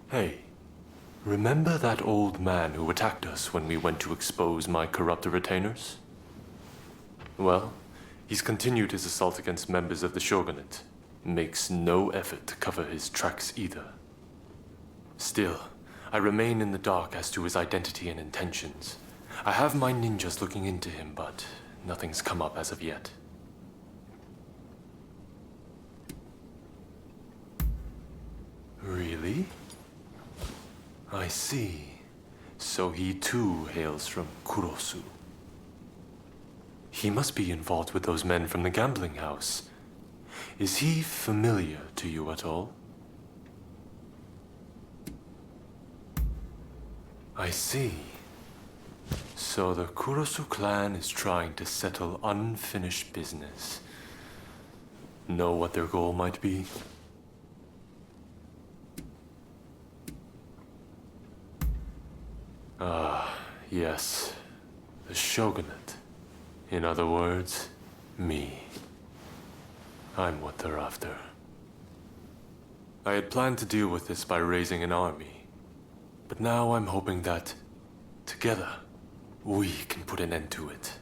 Hey, remember that old man who attacked us when we went to expose my corrupt retainers? Well, he's continued his assault against members of the Shogunate. Makes no effort to cover his tracks either. Still, I remain in the dark as to his identity and intentions. I have my ninjas looking into him, but nothing's come up as of yet. Really? I see. So he too hails from Kurosu. He must be involved with those men from the gambling house. Is he familiar to you at all? I see. So the Kurosu clan is trying to settle unfinished business. Know what their goal might be? Yes. The Shogunate. In other words, me. I'm what they're after. I had planned to deal with this by raising an army. But now I'm hoping that, together, we can put an end to it.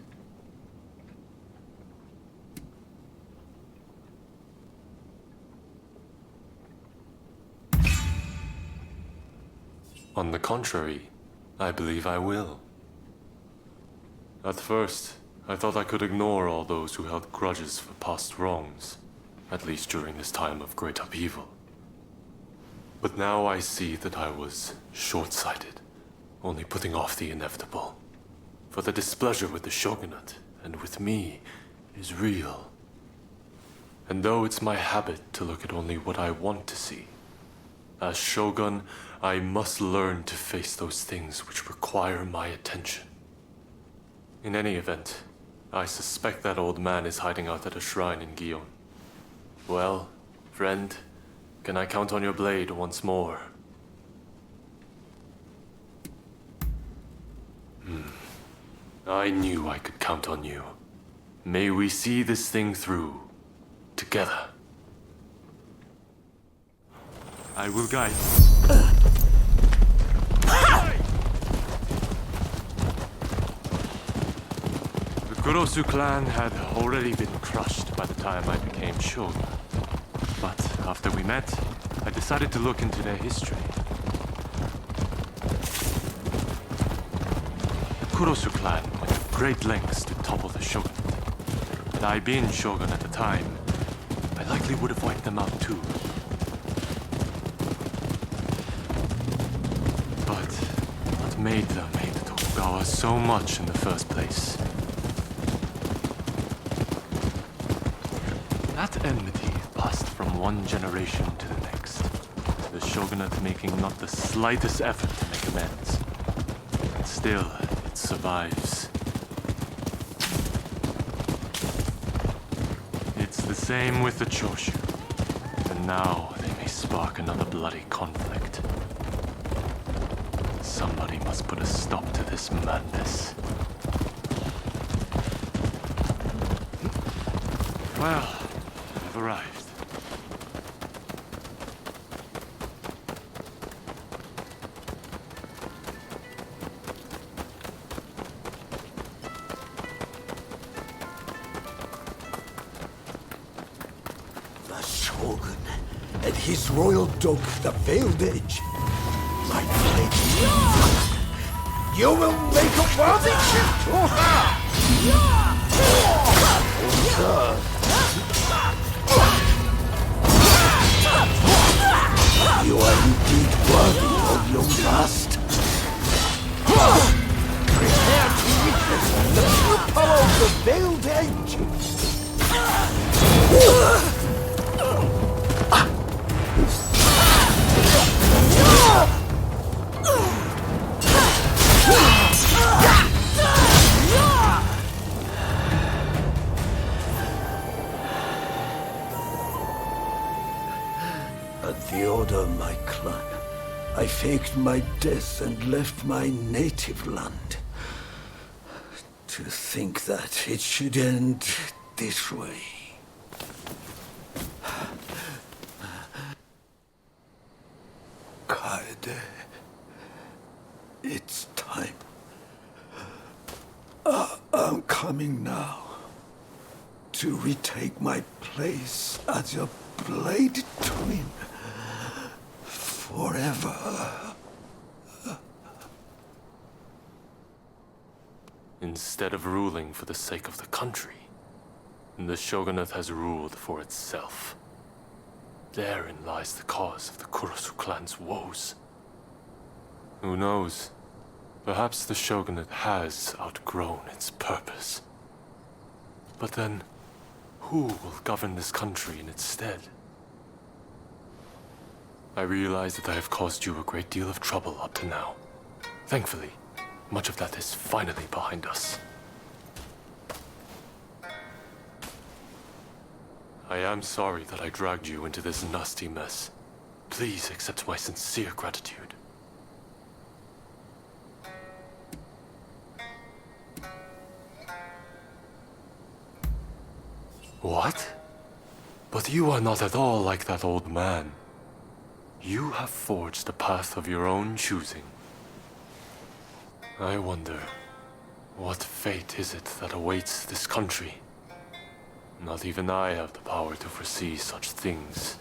On the contrary, I believe I will. At first, I thought I could ignore all those who held grudges for past wrongs, at least during this time of great upheaval. But now I see that I was short-sighted, only putting off the inevitable. For the displeasure with the Shogunate, and with me, is real. And though it's my habit to look at only what I want to see, as Shogun, I must learn to face those things which require my attention. In any event, I suspect that old man is hiding out at a shrine in Gion. Well, friend, can I count on your blade once more? I knew I could count on you. May we see this thing through, together. I will guide you. The Kurosu clan had already been crushed by the time I became shogun. But after we met, I decided to look into their history. The Kurosu clan went to great lengths to topple the shogunate. Had I been shogun at the time, I likely would have wiped them out too. But what made them hate Tokugawa so much in the first place? That enmity passed from one generation to the next, the shogunate making not the slightest effort to make amends. And still, it survives. It's the same with the Choshu, and now they may spark another bloody conflict. Somebody must put a stop to this madness. Well, I've arrived. The Shogun and his royal dog, the Veiled Edge. My blade. You will make a worthy shift! You are indeed worthy of your last. Prepare to witness the true power of the Veiled Edge! At the order of my clan, I faked my death and left my native land. To think that it should end this way. Kai. Kaede. It's time. I'm coming now to retake my place as your blade twin forever. Instead of ruling for the sake of the country, the Shogunate has ruled for itself. Therein lies the cause of the Kurosu clan's woes. Who knows? Perhaps the Shogunate has outgrown its purpose. But then, who will govern this country in its stead? I realize that I have caused you a great deal of trouble up to now. Thankfully, much of that is finally behind us. I am sorry that I dragged you into this nasty mess. Please accept my sincere gratitude. What? But you are not at all like that old man. You have forged a path of your own choosing. I wonder, what fate is it that awaits this country? Not even I have the power to foresee such things.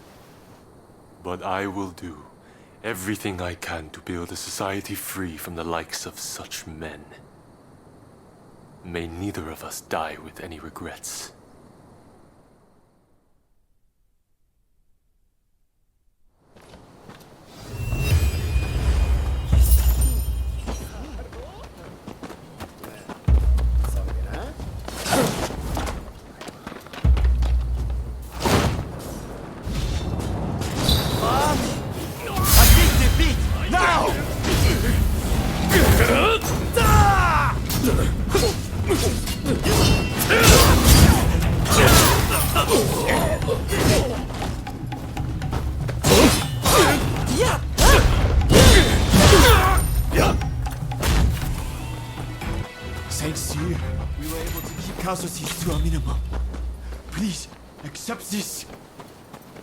But I will do everything I can to build a society free from the likes of such men. May neither of us die with any regrets. Thanks to you, we were able to keep casualties to a minimum. Please, accept this.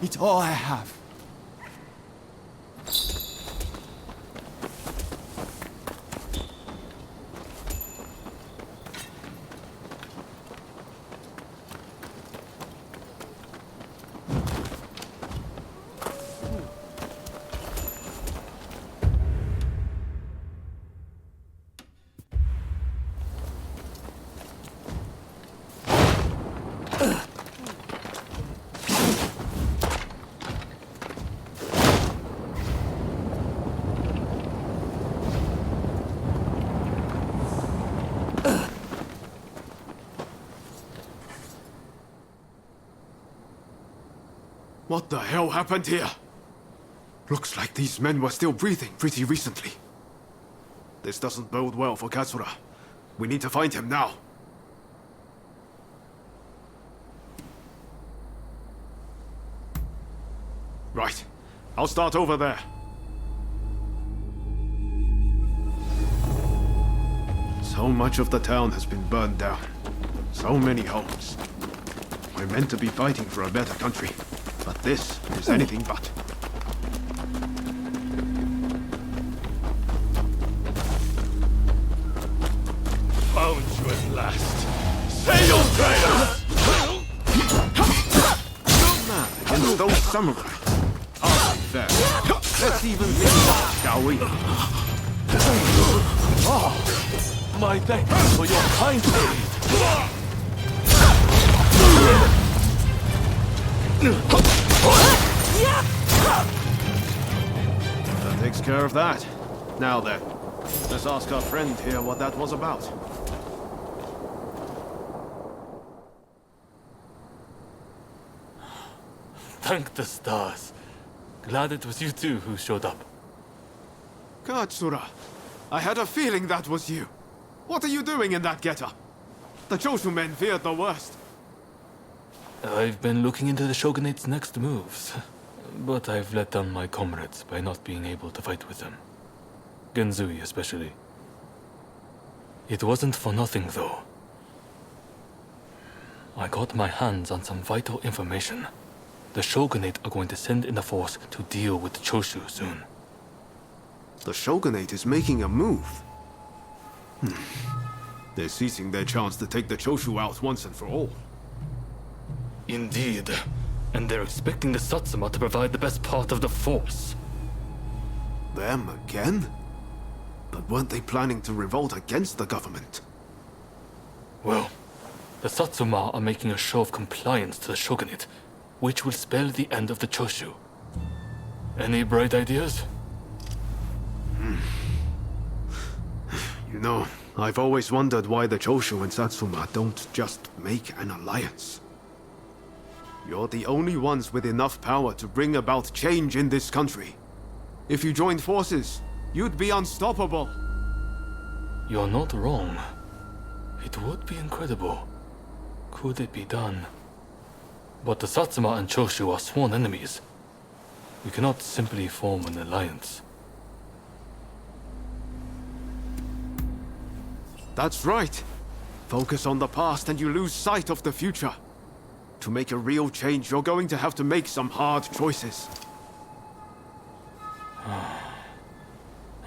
It's all I have. What the hell happened here? Looks like these men were still breathing pretty recently. This doesn't bode well for Katsura. We need to find him now. Right. I'll start over there. So much of the town has been burned down. So many homes. We're meant to be fighting for a better country. But this is anything but. Found you at last. Say your prayers! Man against those samurai. Hardly fair. Let's even things up, shall we? Oh, my thanks for your kind aid. That takes care of that. Now then, let's ask our friend here what that was about. Thank the stars. Glad it was you two who showed up. Katsura, I had a feeling that was you. What are you doing in that getup? The Choshu men feared the worst. I've been looking into the Shogunate's next moves, but I've let down my comrades by not being able to fight with them. Genzui especially. It wasn't for nothing, though. I got my hands on some vital information. The Shogunate are going to send in a force to deal with the Choshu soon. The Shogunate is making a move. They're seizing their chance to take the Choshu out once and for all. Indeed. And they're expecting the Satsuma to provide the best part of the force. Them again? But weren't they planning to revolt against the government? Well, the Satsuma are making a show of compliance to the Shogunate, which will spell the end of the Choshu. Any bright ideas? You know, I've always wondered why the Choshu and Satsuma don't just make an alliance. You're the only ones with enough power to bring about change in this country. If you joined forces, you'd be unstoppable. You're not wrong. It would be incredible. Could it be done? But the Satsuma and Choshu are sworn enemies. We cannot simply form an alliance. That's right. Focus on the past and you lose sight of the future. To make a real change, you're going to have to make some hard choices.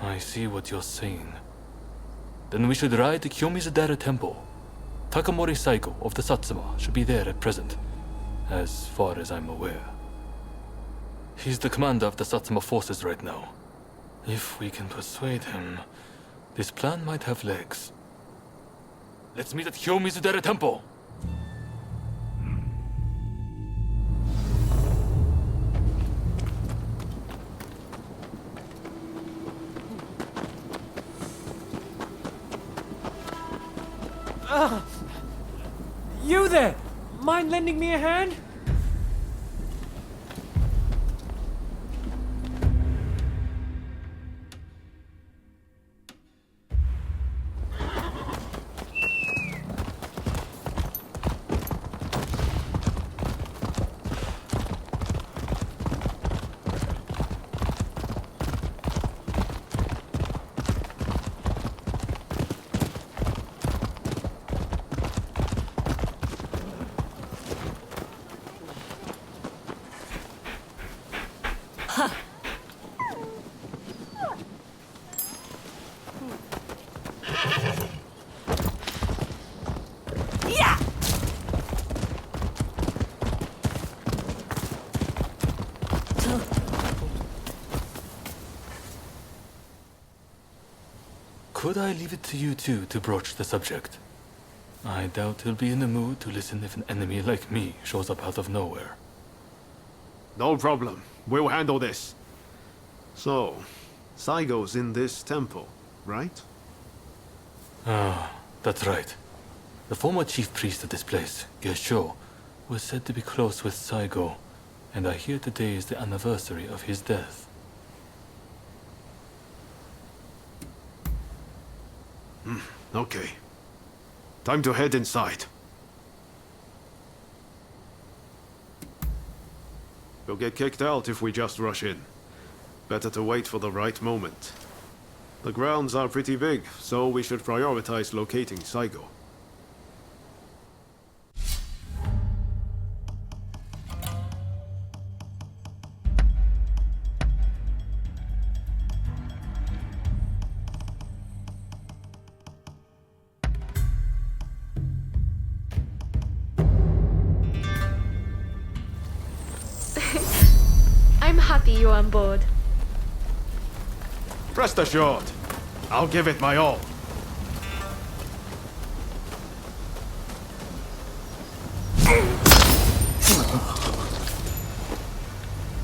I see what you're saying. Then we should ride to Kyomizudera Temple. Takamori Saigo of the Satsuma should be there at present, as far as I'm aware. He's the commander of the Satsuma forces right now. If we can persuade him, this plan might have legs. Let's meet at Kyomizudera Temple! You there! Mind lending me a hand? Could I leave it to you two to broach the subject? I doubt he'll be in the mood to listen if an enemy like me shows up out of nowhere. No problem. We'll handle this. So, Saigo's in this temple, right? That's right. The former chief priest of this place, Gesho, was said to be close with Saigo, and I hear today is the anniversary of his death. Okay. Time to head inside. We'll get kicked out if we just rush in. Better to wait for the right moment. The grounds are pretty big, so we should prioritize locating Saigo. I'm happy you're on board. Rest assured, I'll give it my all.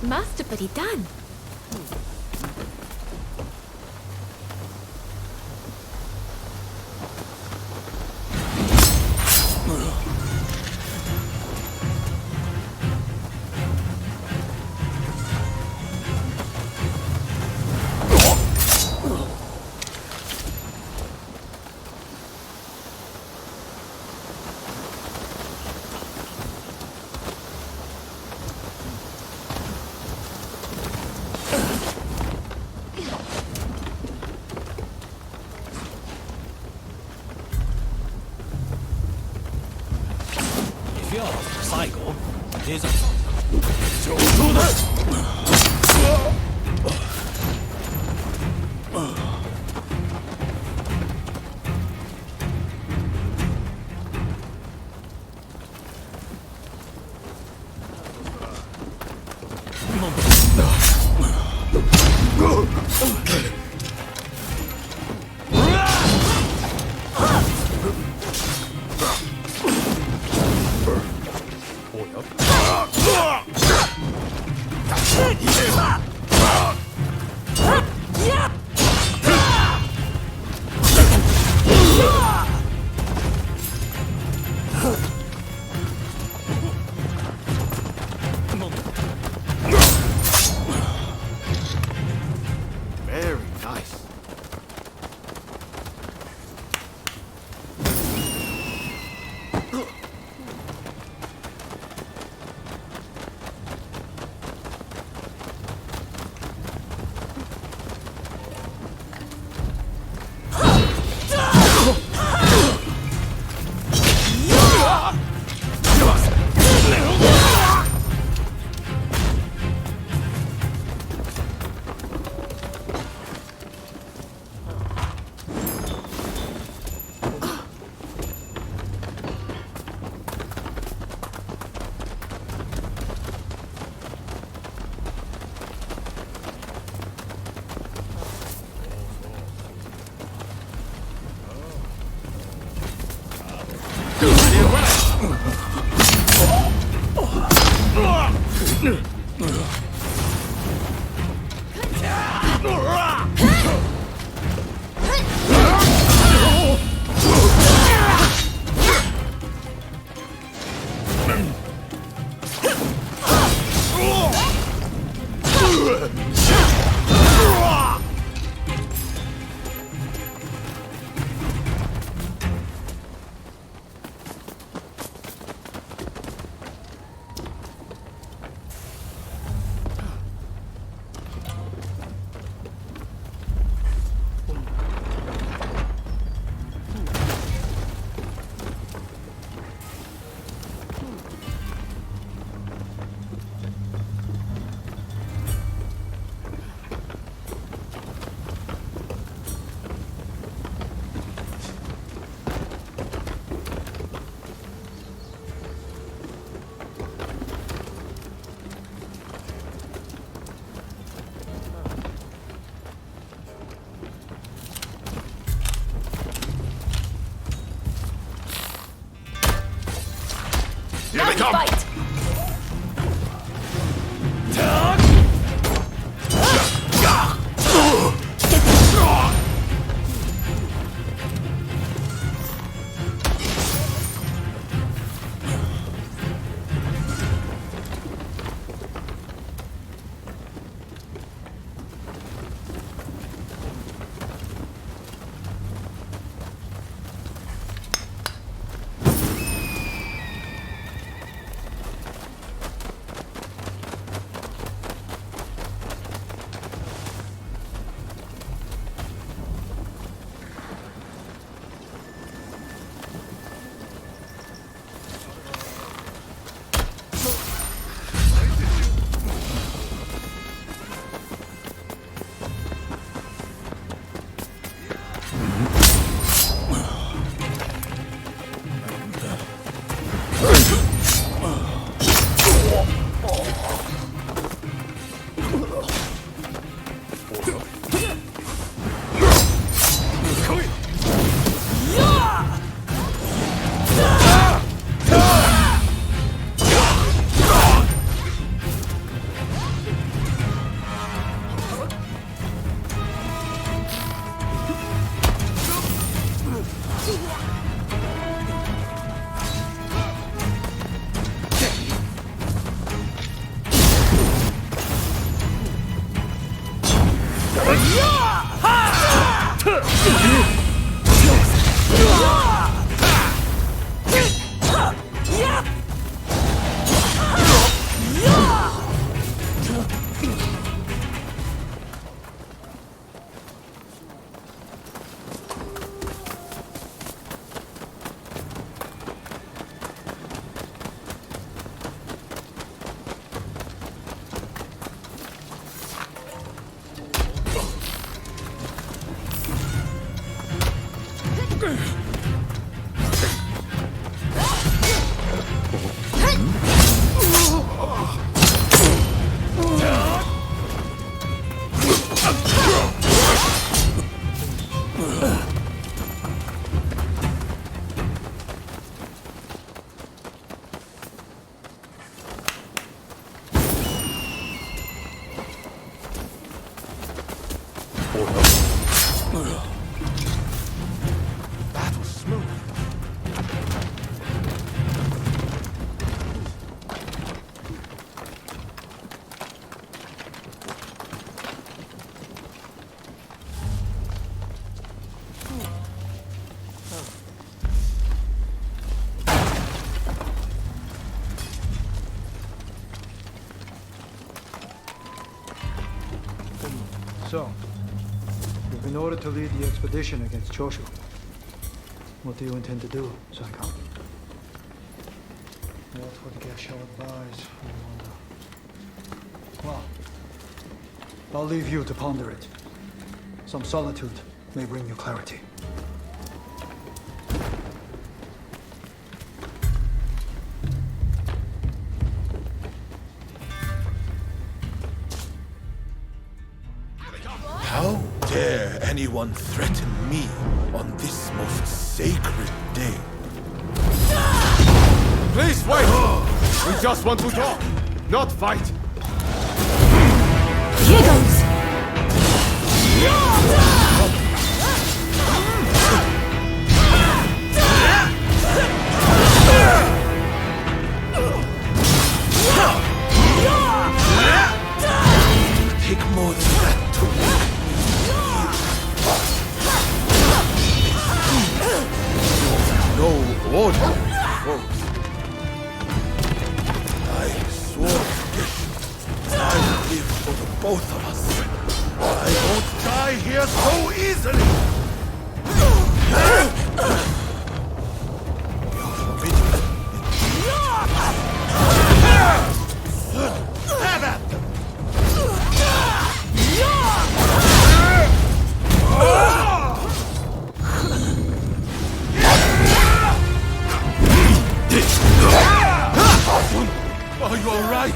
Masterfully done. Very nice. Here they come! Fight. You've been ordered to lead the expedition against Choshu. What do you intend to do, Saikon? What would Gesho advise, I wonder? Well, I'll leave you to ponder it. Some solitude may bring you clarity. How dare anyone threaten me on this most sacred day? Please wait! We just want to talk, not fight. Here goes! Take more than that to make me no ordinary foes. I swore to Geshu that I would live for the both of us. I won't die here so easily! You're forbidden. Stab at them! Are you alright?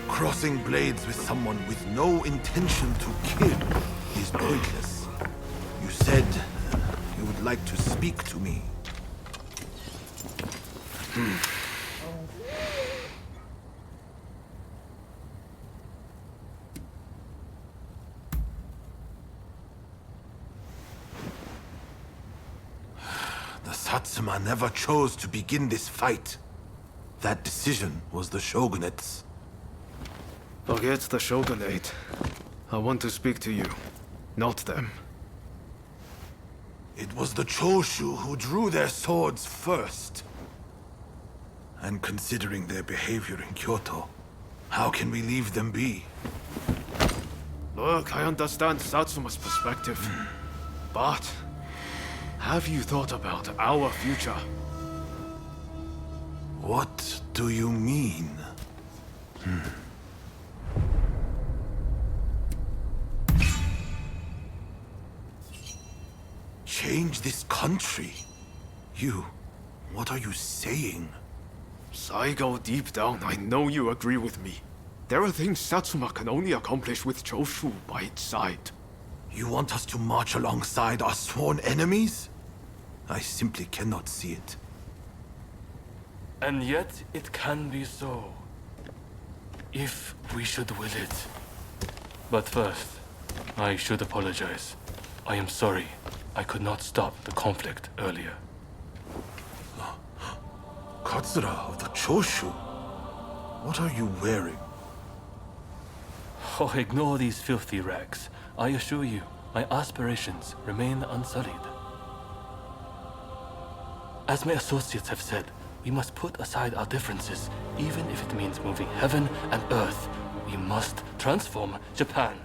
Crossing blades with someone with no intention to kill is pointless. You said you would like to speak to me. The Satsuma never chose to begin this fight. That decision was the Shogunate's. Forget the Shogunate. I want to speak to you, not them. It was the Choshu who drew their swords first. And considering their behavior in Kyoto, how can we leave them be? Look, I understand Satsuma's perspective. But have you thought about our future? What do you mean? Change this country? What are you saying? Saigo, deep down, I know you agree with me. There are things Satsuma can only accomplish with Choshu by its side. You want us to march alongside our sworn enemies? I simply cannot see it. And yet it can be so. If we should will it. But first, I should apologize. I am sorry. I could not stop the conflict earlier. Katsura of the Choshu? What are you wearing? Oh, ignore these filthy rags. I assure you, my aspirations remain unsullied. As my associates have said, we must put aside our differences, even if it means moving heaven and earth. We must transform Japan.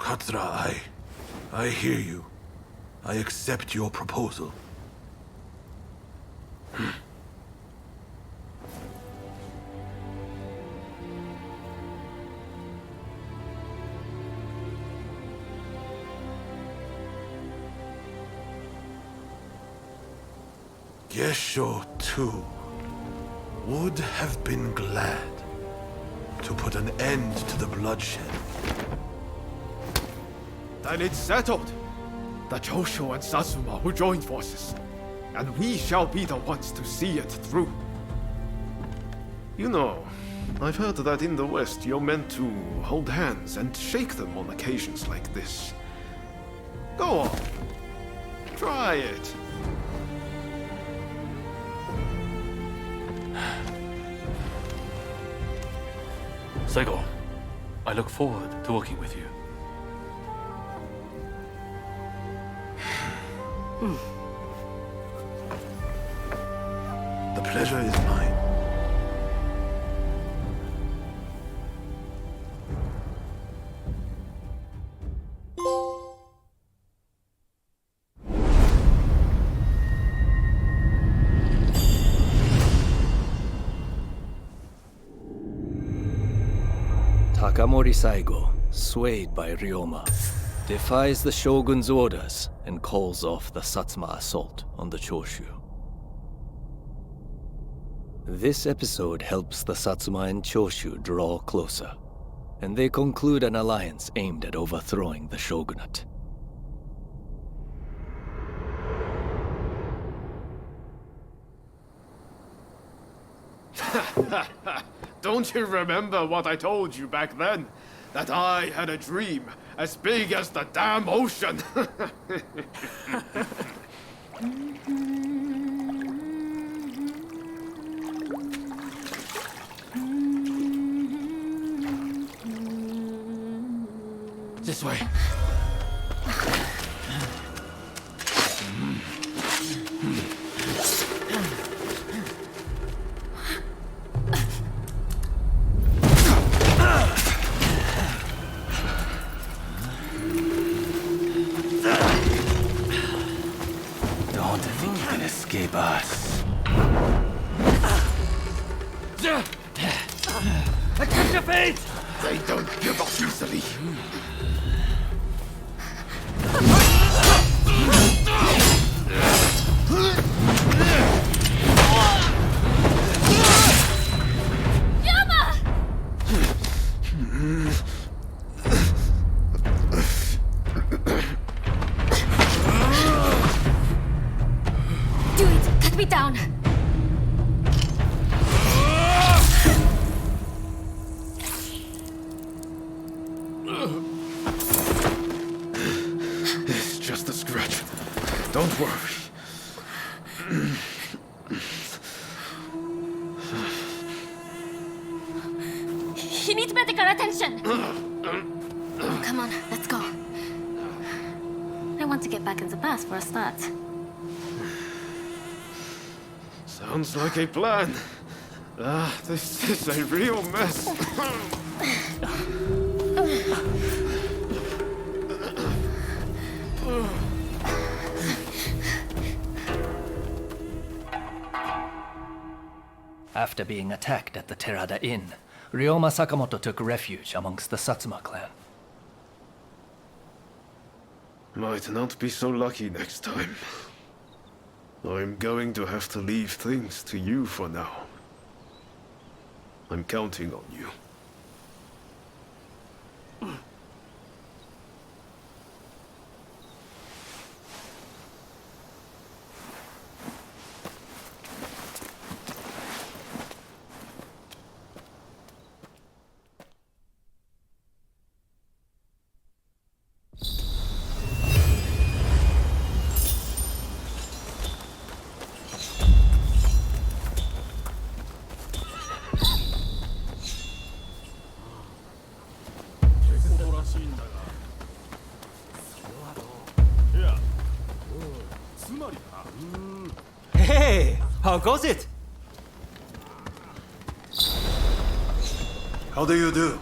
Katsura, I hear you. I accept your proposal. Gesho, too, would have been glad to put an end to the bloodshed. Then it's settled. The Choshu and Satsuma will join forces, and we shall be the ones to see it through. You know, I've heard that in the West you're meant to hold hands and shake them on occasions like this. Go on. Try it. Saigo, I look forward to working with you. The pleasure is mine. Takamori Saigo, swayed by Ryoma, defies the Shogun's orders and calls off the Satsuma assault on the Choshu. This episode helps the Satsuma and Choshu draw closer, and they conclude an alliance aimed at overthrowing the Shogunate. Don't you remember what I told you back then? That I had a dream as big as the damn ocean. This way. Don't think you can escape us. Accept your fate! They don't give up easily. Do it! Cut me down! It's just a scratch. Don't worry. He needs medical attention! Come on, let's go. I want to get back in the past for a start. Sounds like a plan. This is a real mess. After being attacked at the Terada Inn, Ryoma Sakamoto took refuge amongst the Satsuma clan. Might not be so lucky next time. I'm going to have to leave things to you for now. I'm counting on you. Hey! How goes it? How do you do?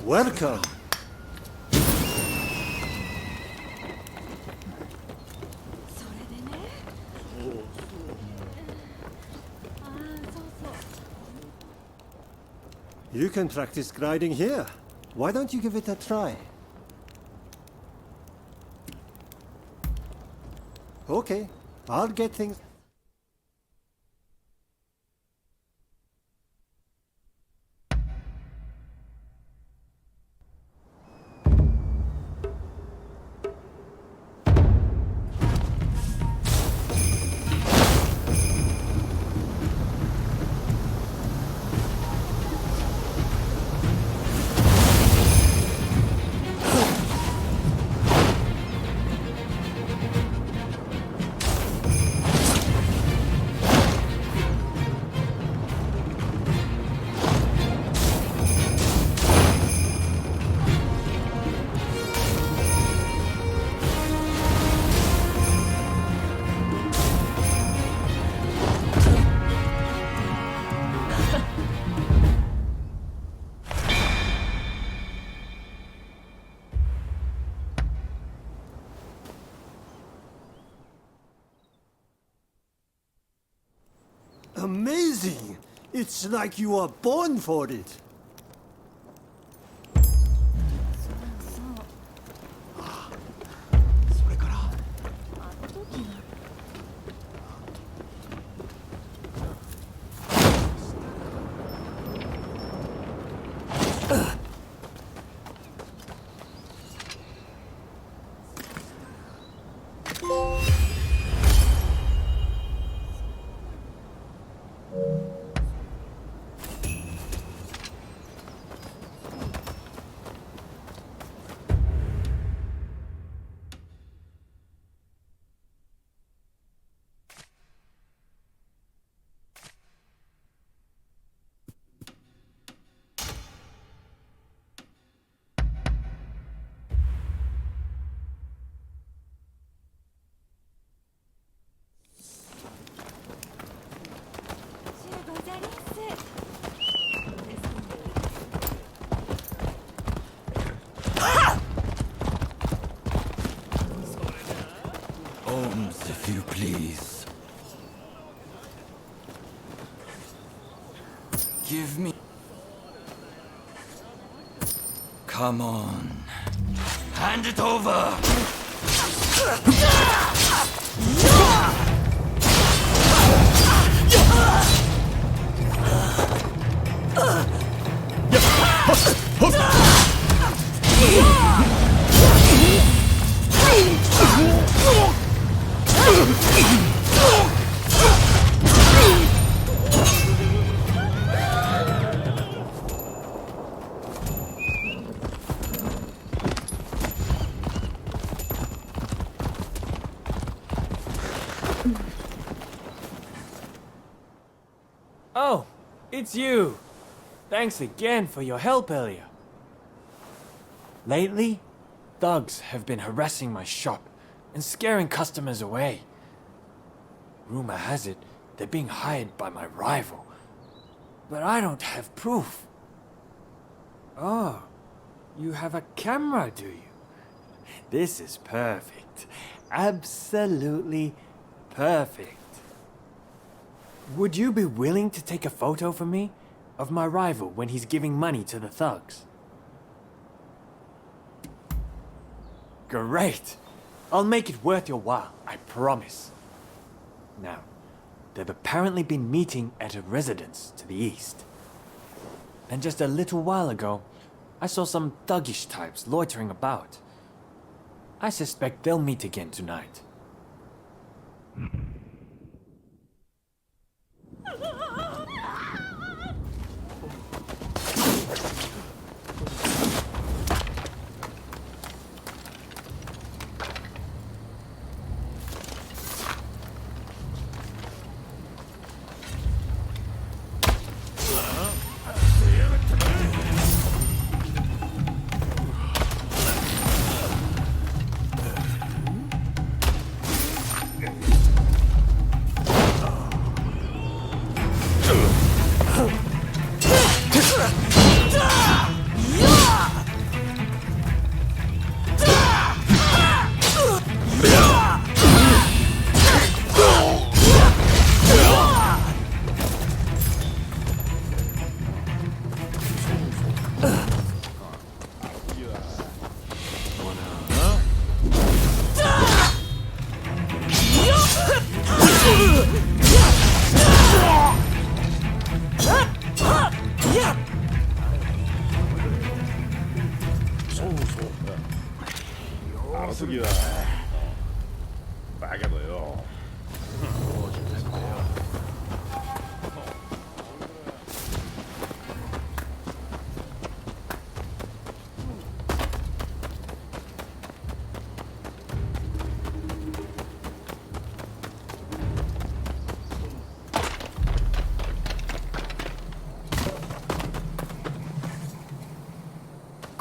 Welcome. You can practice gliding here. Why don't you give it a try? Okay, I'll get things... Amazing! It's like you are born for it. If you please. Give me... Come on. Hand it over! Oh, it's you. Thanks again for your help earlier. Lately, thugs have been harassing my shop and scaring customers away. Rumor has it they're being hired by my rival, but I don't have proof. Oh, you have a camera, do you? This is perfect. Absolutely perfect. Would you be willing to take a photo for me of my rival when he's giving money to the thugs? Great! I'll make it worth your while, I promise. Now, they've apparently been meeting at a residence to the east. And just a little while ago, I saw some thuggish types loitering about. I suspect they'll meet again tonight.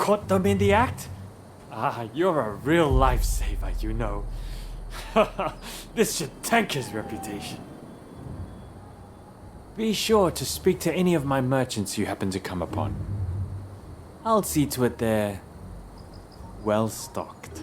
caught them in the act? Ah, you're a real lifesaver, you know. This should tank his reputation. Be sure to speak to any of my merchants you happen to come upon. I'll see to it they're well stocked.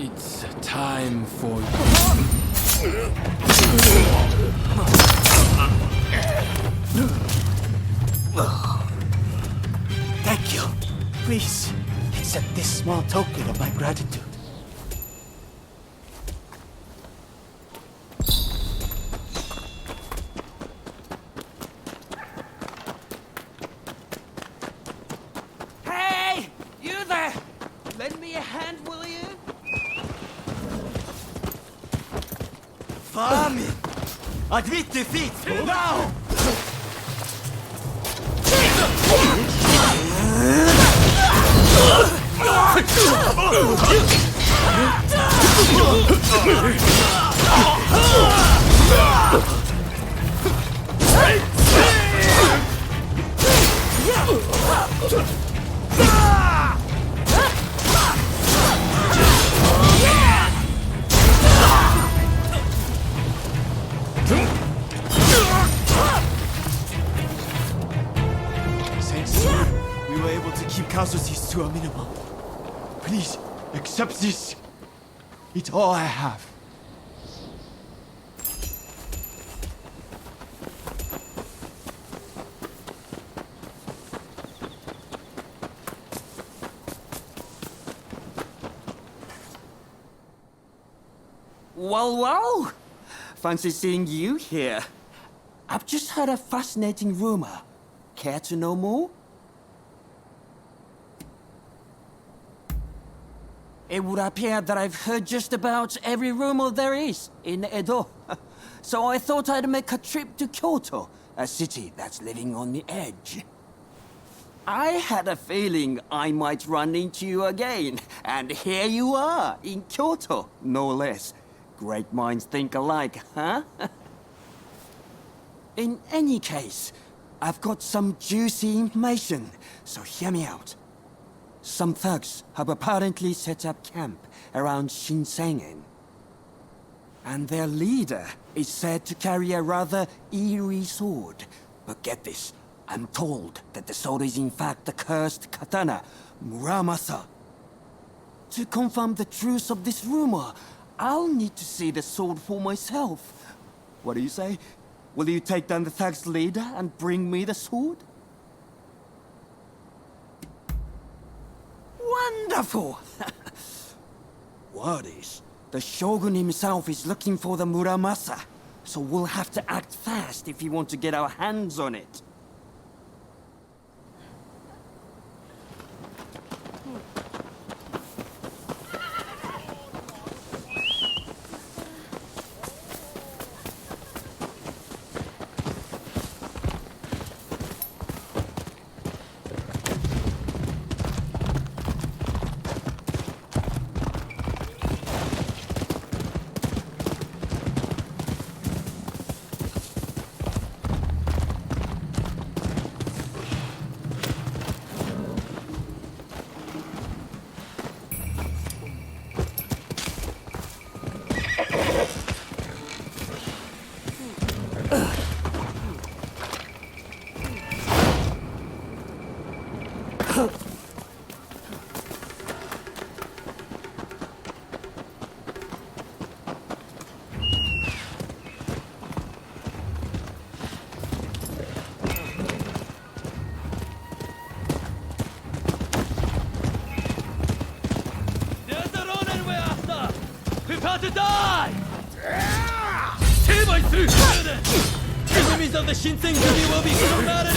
It's time for you. Thank you. Please, accept this small token of my gratitude. Hey! You there! Lend me a hand, will you? Farming! Admit defeat! Now! Since we were able to keep casualties to a minimum, please accept this. It's all I have. Well. Fancy seeing you here. I've just heard a fascinating rumor. Care to know more? It would appear that I've heard just about every rumor there is in Edo. So I thought I'd make a trip to Kyoto, a city that's living on the edge. I had a feeling I might run into you again, and here you are, in Kyoto, no less. Great minds think alike, huh? In any case, I've got some juicy information, so hear me out. Some thugs have apparently set up camp around Shinsengen. And their leader is said to carry a rather eerie sword. But get this, I'm told that the sword is in fact the cursed katana, Muramasa. To confirm the truth of this rumor, I'll need to see the sword for myself. What do you say? Will you take down the thug's leader and bring me the sword? Wonderful! Word is, the Shogun himself is looking for the Muramasa, so we'll have to act fast if we want to get our hands on it. There's the Ronin we're after! Prepare to die! Stay my suit! Enemies of the Shinsen-gumi will be summarily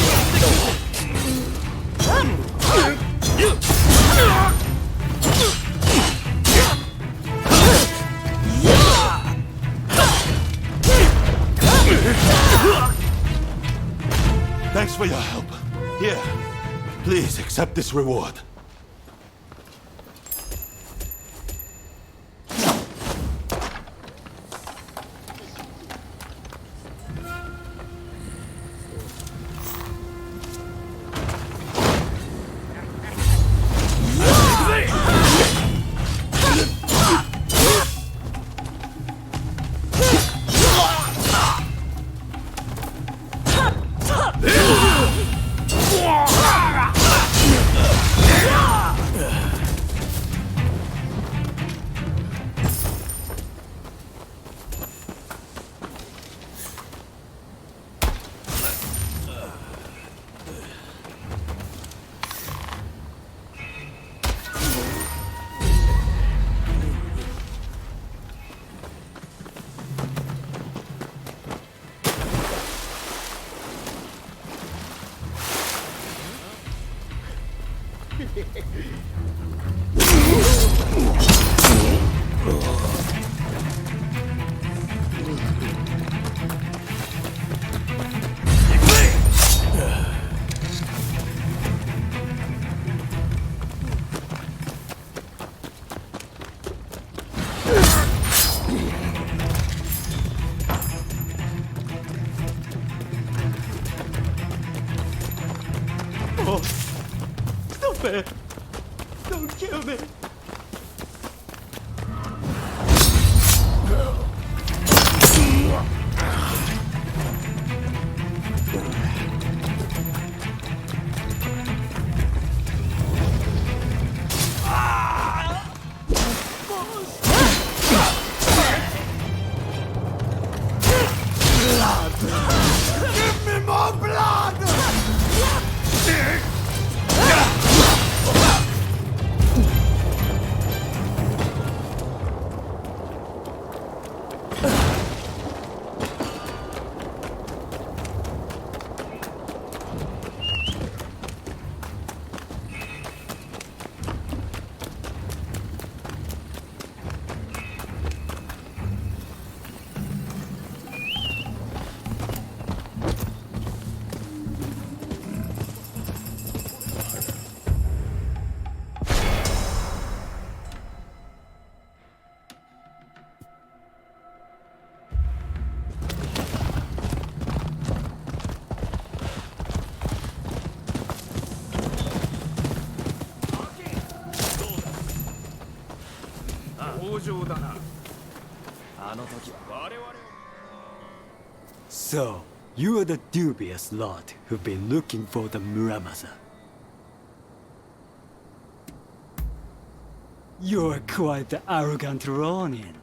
Thanks for your help. Here, please accept this reward. Don't kill me! Give me more blood! So, you are the dubious lot who've been looking for the Muramasa. You're quite the arrogant Ronin.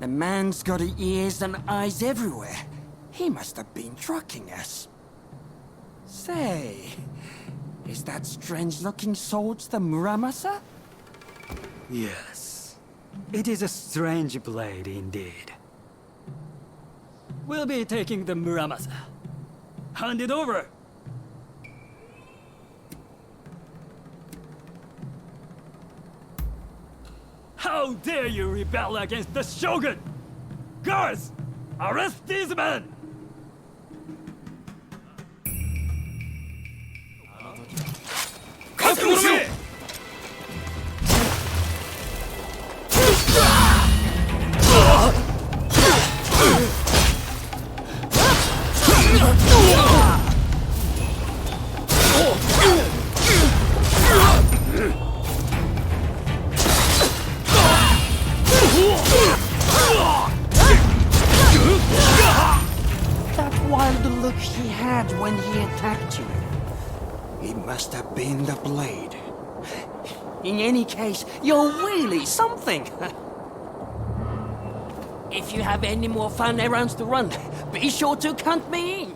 The man's got ears and eyes everywhere. He must have been tracking us. Say, is that strange-looking sword the Muramasa? Yes. It is a strange blade indeed. We'll be taking the Muramasa. Hand it over! How dare you rebel against the Shogun! Guards! Arrest these men! It must have been the blade. In any case, you're really something. If you have any more fun errands to run, be sure to count me in.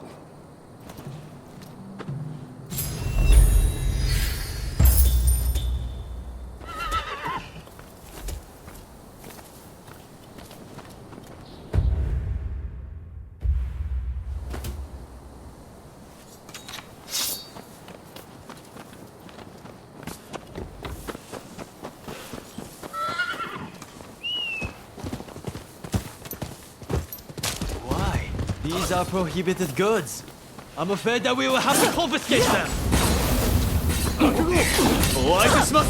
These are prohibited goods. I'm afraid that we will have to confiscate them. I just must...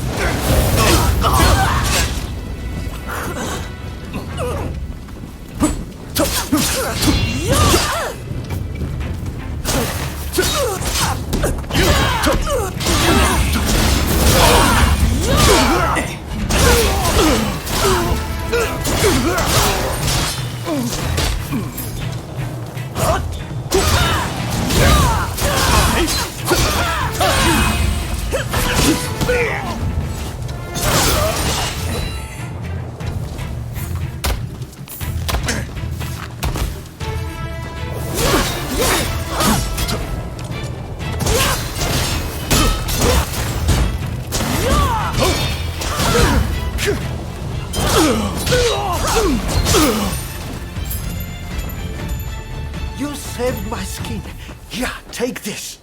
You saved my skin. Here, take this.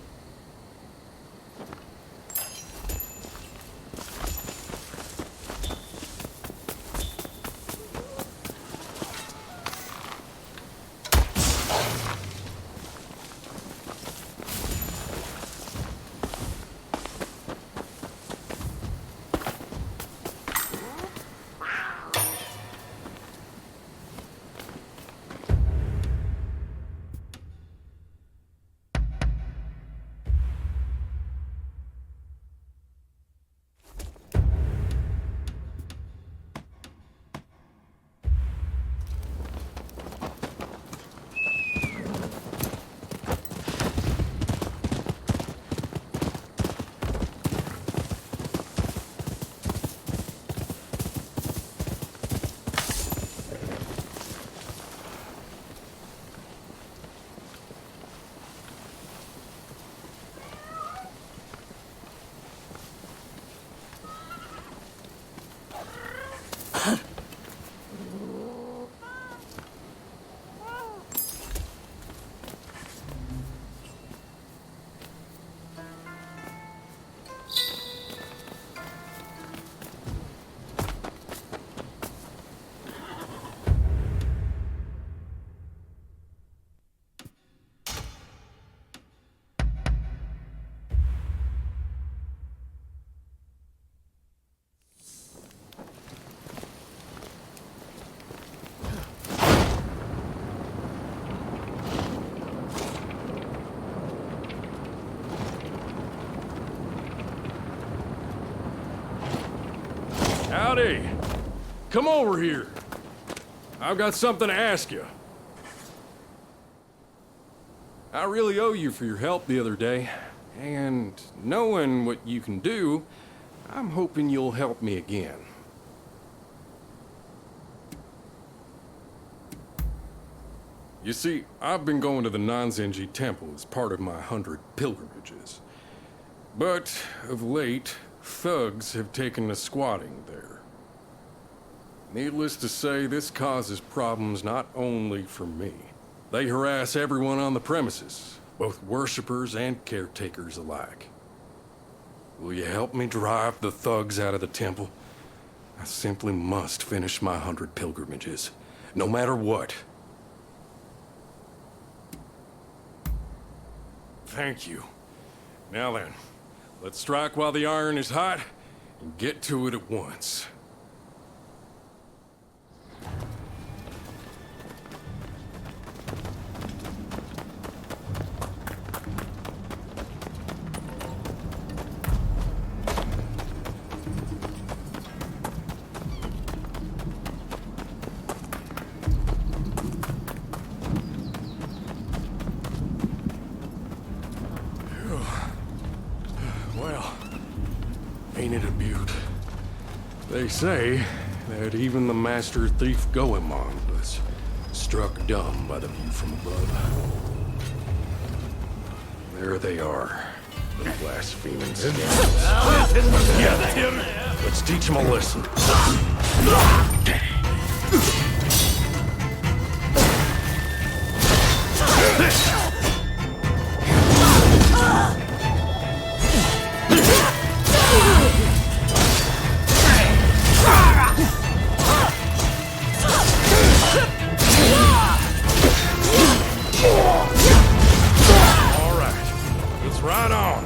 Howdy. Come over here. I've got something to ask you. I really owe you for your help the other day, and knowing what you can do, I'm hoping you'll help me again. You see, I've been going to the Nanzenji Temple as part of my 100 pilgrimages. But, of late, thugs have taken to squatting there. Needless to say, this causes problems not only for me. They harass everyone on the premises, both worshippers and caretakers alike. Will you help me drive the thugs out of the temple? I simply must finish my 100 pilgrimages, no matter what. Thank you. Now then, let's strike while the iron is hot, and get to it at once. Ain't it a beaut? They say that even the master thief Goemon was struck dumb by the view from above. There they are, the blaspheming scandals. Let's teach them a lesson. Right on.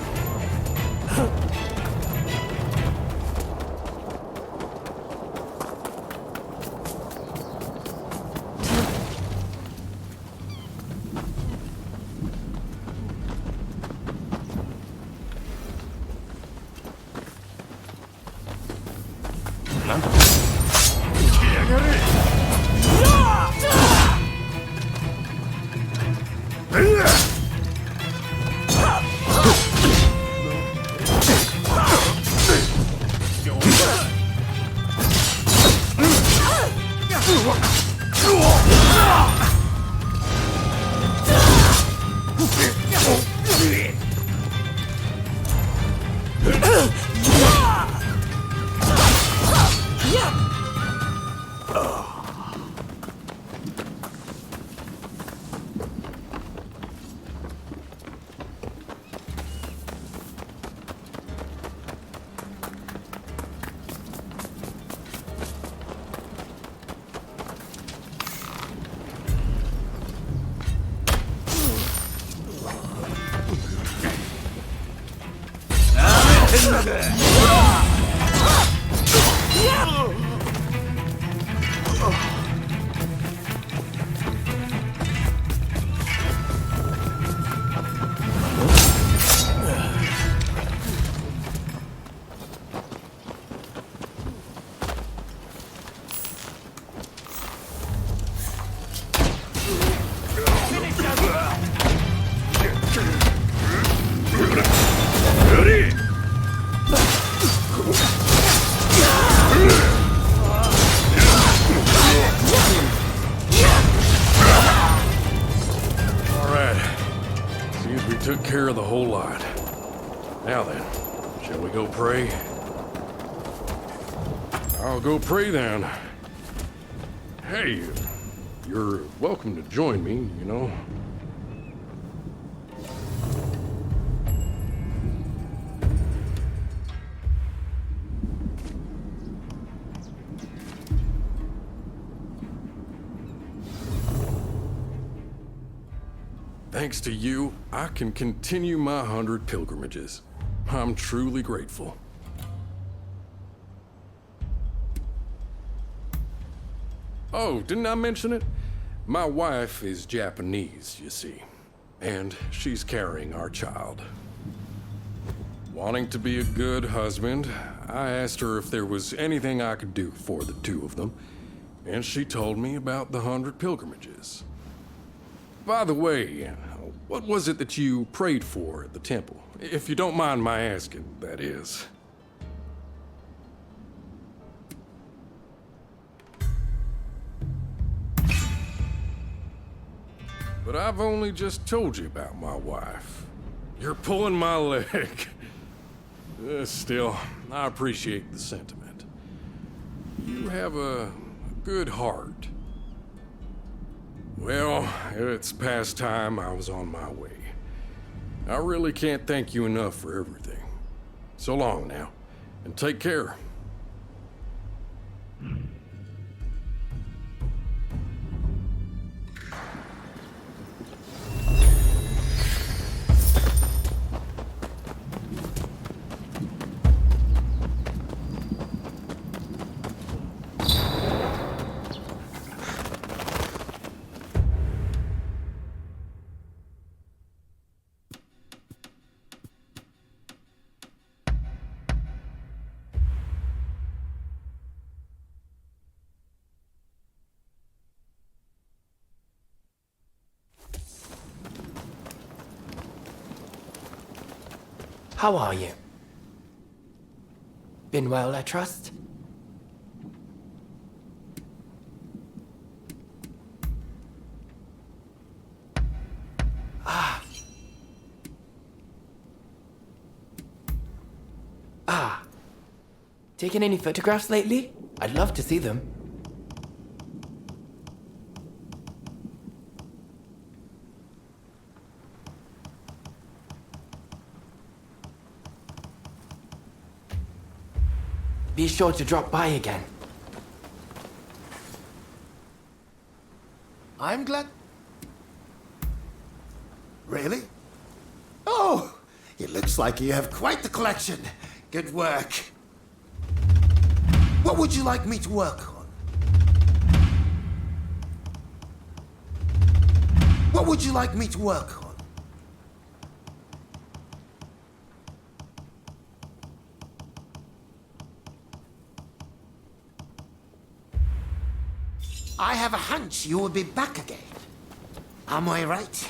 Took care of the whole lot. Now then, shall we go pray? I'll go pray then. Hey, you're welcome to join me, you know. Thanks to you, I can continue my 100 pilgrimages. I'm truly grateful. Oh, didn't I mention it? My wife is Japanese, you see, and she's carrying our child. Wanting to be a good husband, I asked her if there was anything I could do for the two of them, and she told me about the 100 pilgrimages. By the way, what was it that you prayed for at the temple? If you don't mind my asking, that is. But I've only just told you about my wife. You're pulling my leg. Still, I appreciate the sentiment. You have a good heart. Well, it's past time I was on my way. I really can't thank you enough for everything. So long now, and take care. How are you? Been well, I trust? Taken any photographs lately? I'd love to see them. Be sure to drop by again. I'm glad. Really? Oh, it looks like you have quite the collection. Good work. What would you like me to work on? What would you like me to work on? I have a hunch you will be back again. Am I right?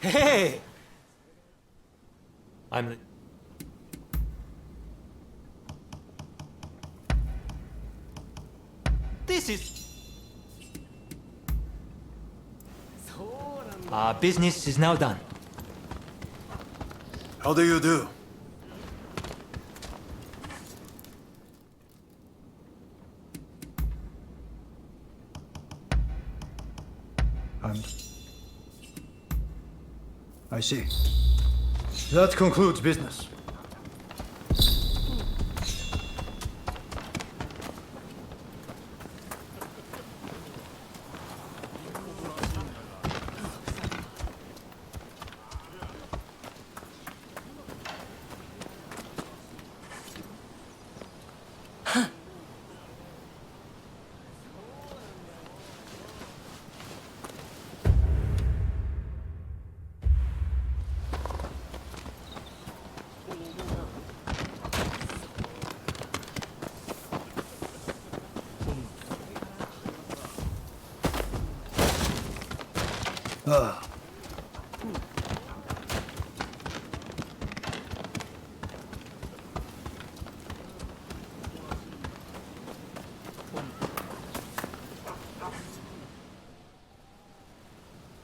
Hey! I'm... This is... Our business is now done. How do you do? I see. That concludes business.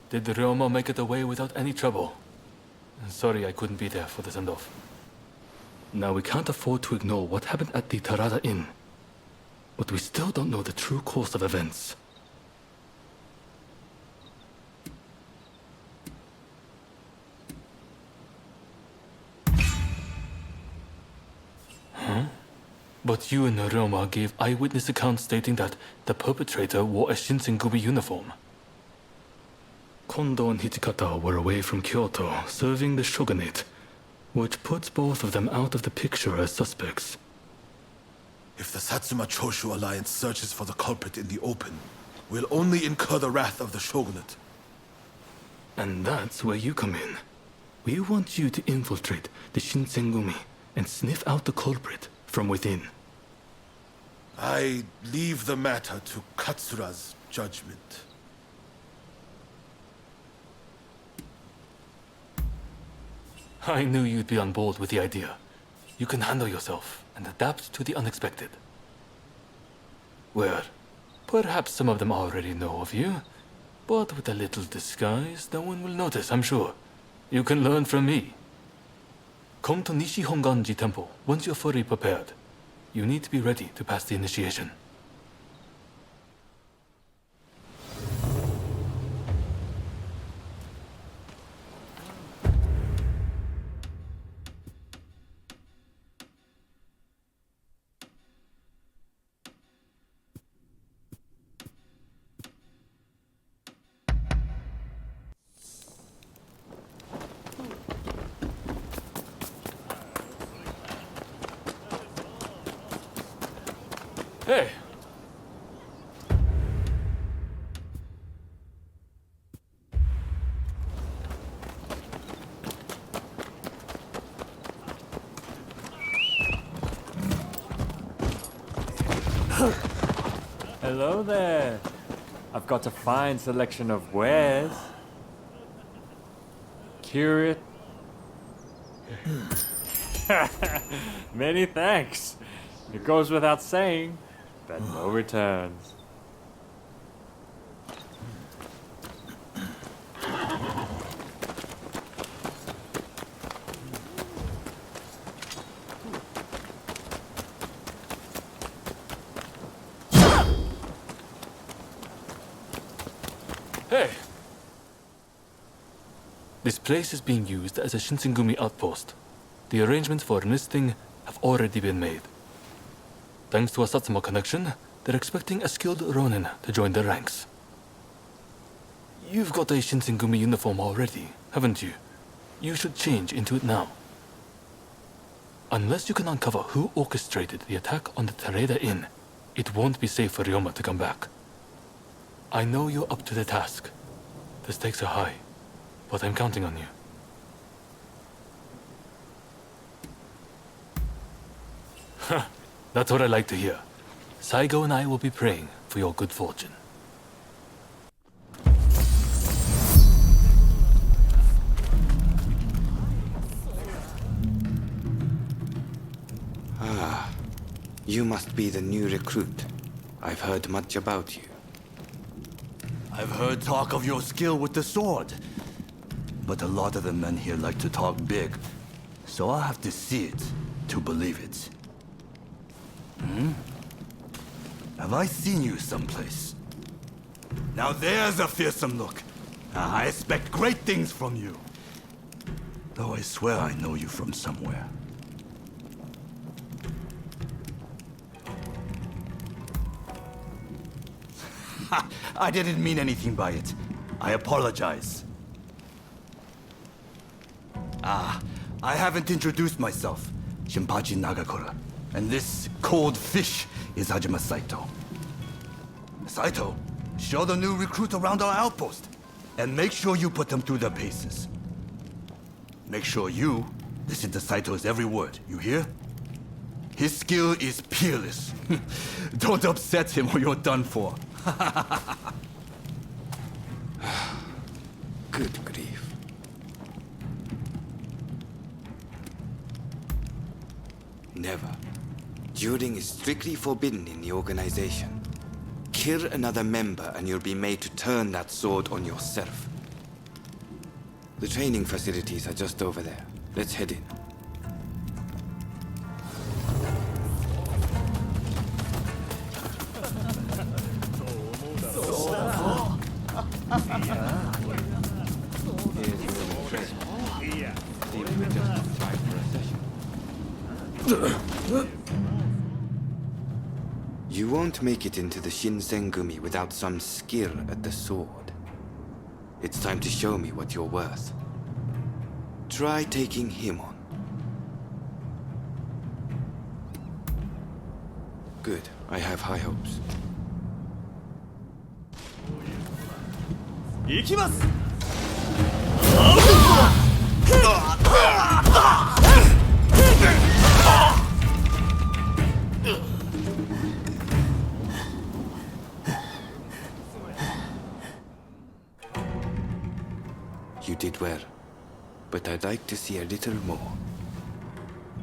Did the Ryoma make it away without any trouble? Sorry I couldn't be there for the send-off. Now we can't afford to ignore what happened at the Tarada Inn. But we still don't know the true course of events. But you and Ryoma gave eyewitness accounts stating that the perpetrator wore a Shinsengumi uniform. Kondo and Hichikata were away from Kyoto, serving the Shogunate, which puts both of them out of the picture as suspects. If the Satsuma-Choshu Alliance searches for the culprit in the open, we'll only incur the wrath of the Shogunate. And that's where you come in. We want you to infiltrate the Shinsengumi and sniff out the culprit from within. I leave the matter to Katsura's judgment. I knew you'd be on board with the idea. You can handle yourself and adapt to the unexpected. Well, perhaps some of them already know of you, but with a little disguise, no one will notice, I'm sure. You can learn from me. Come to Nishi Honganji Temple once you're fully prepared. You need to be ready to pass the initiation. Hey! Hello there. I've got a fine selection of wares. Curious. Many thanks. It goes without saying that no returns. Hey! This place is being used as a Shinsengumi outpost. The arrangements for enlisting have already been made. Thanks to a Satsuma connection, they're expecting a skilled Ronin to join their ranks. You've got a Shinsengumi uniform already, haven't you? You should change into it now. Unless you can uncover who orchestrated the attack on the Tereda Inn, it won't be safe for Ryoma to come back. I know you're up to the task. The stakes are high, but I'm counting on you. That's what I like to hear. Saigo and I will be praying for your good fortune. Ah, you must be the new recruit. I've heard much about you. I've heard talk of your skill with the sword. But a lot of the men here like to talk big. So I'll have to see it to believe it. Have I seen you someplace? Now there's a fearsome look. I expect great things from you. Though I swear I know you from somewhere. I didn't mean anything by it. I apologize. I haven't introduced myself. Shinpachi Nagakura. And this cold fish is Hajime Saito. Saito, show the new recruit around our outpost. And make sure you put them through their paces. Make sure you listen to Saito's every word, you hear? His skill is peerless. Don't upset him or you're done for. Good grief. Never. Dueling is strictly forbidden in the organization. Kill another member and you'll be made to turn that sword on yourself. The training facilities are just over there. Let's head in. You won't make it into the Shinsengumi without some skill at the sword. It's time to show me what you're worth. Try taking him on. Good. I have high hopes. 行きます You did well, but I'd like to see a little more.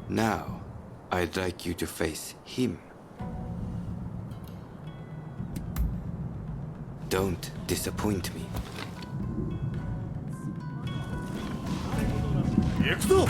Now, I'd like you to face him. Don't disappoint me. 行くぞ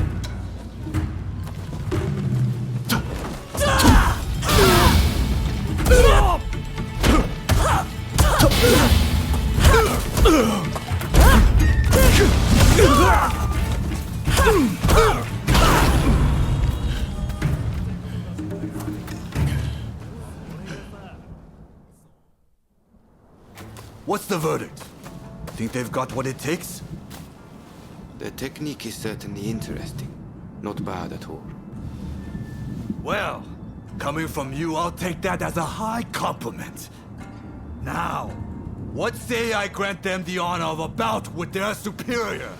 What's the verdict? Think they've got what it takes? The technique is certainly interesting. Not bad at all. Well, Coming from you, I'll take that as a high compliment. Now, what say I grant them the honor of a bout with their superior?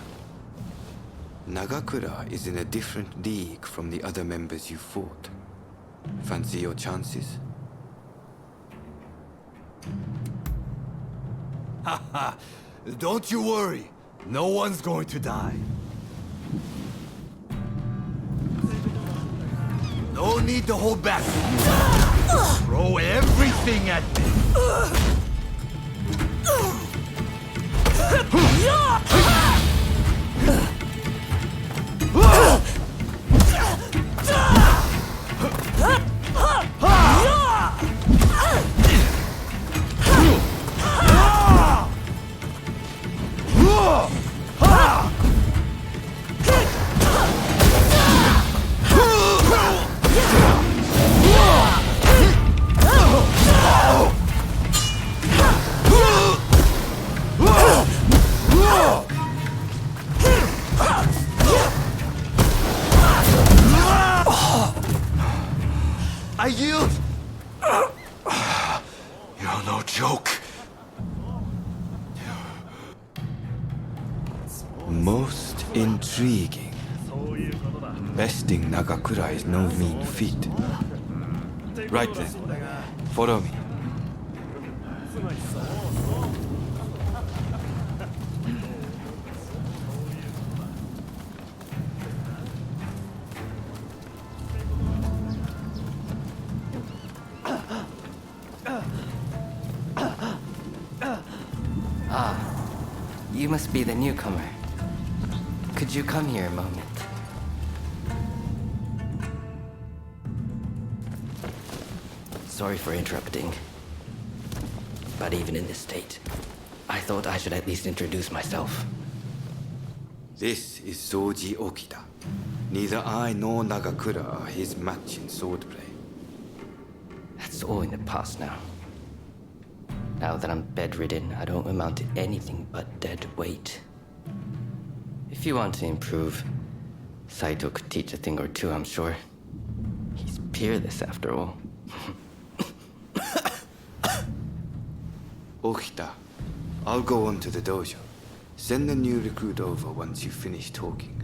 Nagakura is in a different league from the other members you fought. Fancy your chances? Haha, don't you worry. No one's going to die. No need to hold back. Throw everything at me. I yield! You're no joke. Most intriguing. Besting Nagakura is no mean feat. Right then, follow me. You must be the newcomer. Could you come here a moment? Sorry for interrupting. But even in this state, I thought I should at least introduce myself. This is Soji Okita. Neither I nor Nagakura are his match in swordplay. That's all in the past now. Now that I'm bedridden, I don't amount to anything but dead weight. If you want to improve, Saito could teach a thing or two, I'm sure. He's peerless after all. Okita, I'll go on to the dojo. Send the new recruit over once you finish talking.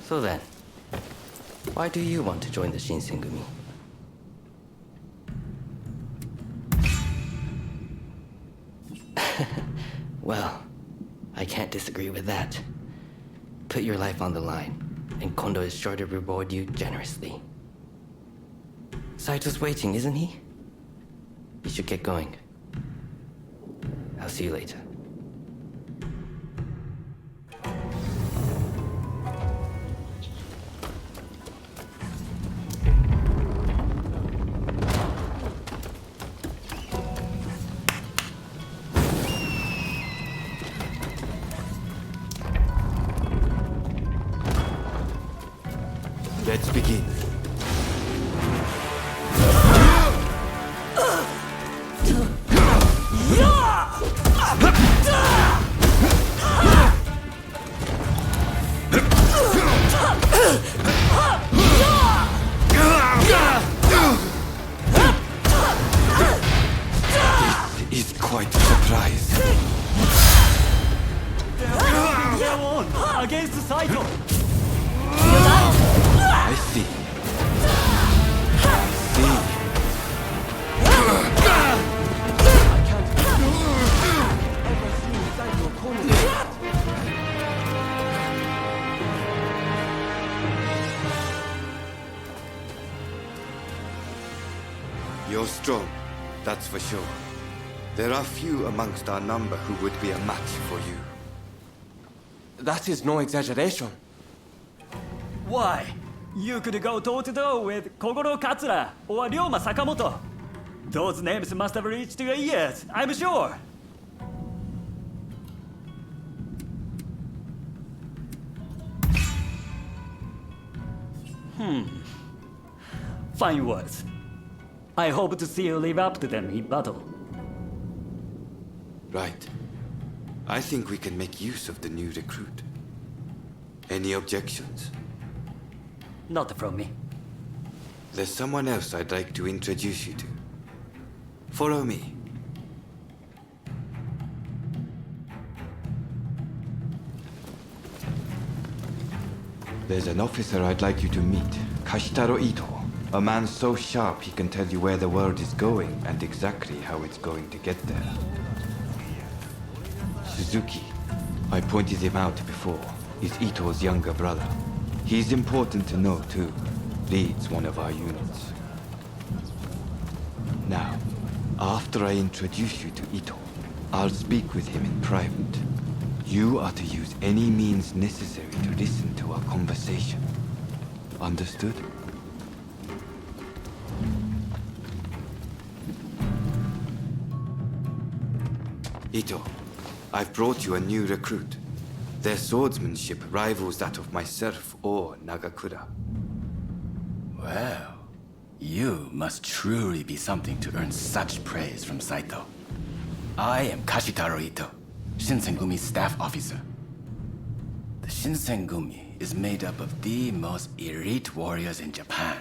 So then, why do you want to join the Shinsengumi? Well, I can't disagree with that. Put your life on the line, and Kondo is sure to reward you generously. Saito's waiting, isn't he? You should get going. I'll see you later. Let's begin. This is quite a surprise. Go on! Against Saito! I see. You're strong, that's for sure. There are few amongst our number who would be a match for you. That is no exaggeration. Why? You could go toe-to-toe with Kogoro Katsura or Ryoma Sakamoto. Those names must have reached your ears, I'm sure. Fine words. I hope to see you live up to them in battle. Right. I think we can make use of the new recruit. Any objections? Not from me. There's someone else I'd like to introduce you to. Follow me. There's an officer I'd like you to meet, Kashitaro Ito. A man so sharp he can tell you where the world is going and exactly how it's going to get there. Suzuki, I pointed him out before, is Ito's younger brother. He's important to know too. Leads one of our units. Now, after I introduce you to Ito, I'll speak with him in private. You are to use any means necessary to listen to our conversation. Understood? Ito, I've brought you a new recruit. Their swordsmanship rivals that of myself or Nagakura. Well, you must truly be something to earn such praise from Saito. I am Kashitaro Ito, Shinsengumi's staff officer. The Shinsengumi is made up of the most elite warriors in Japan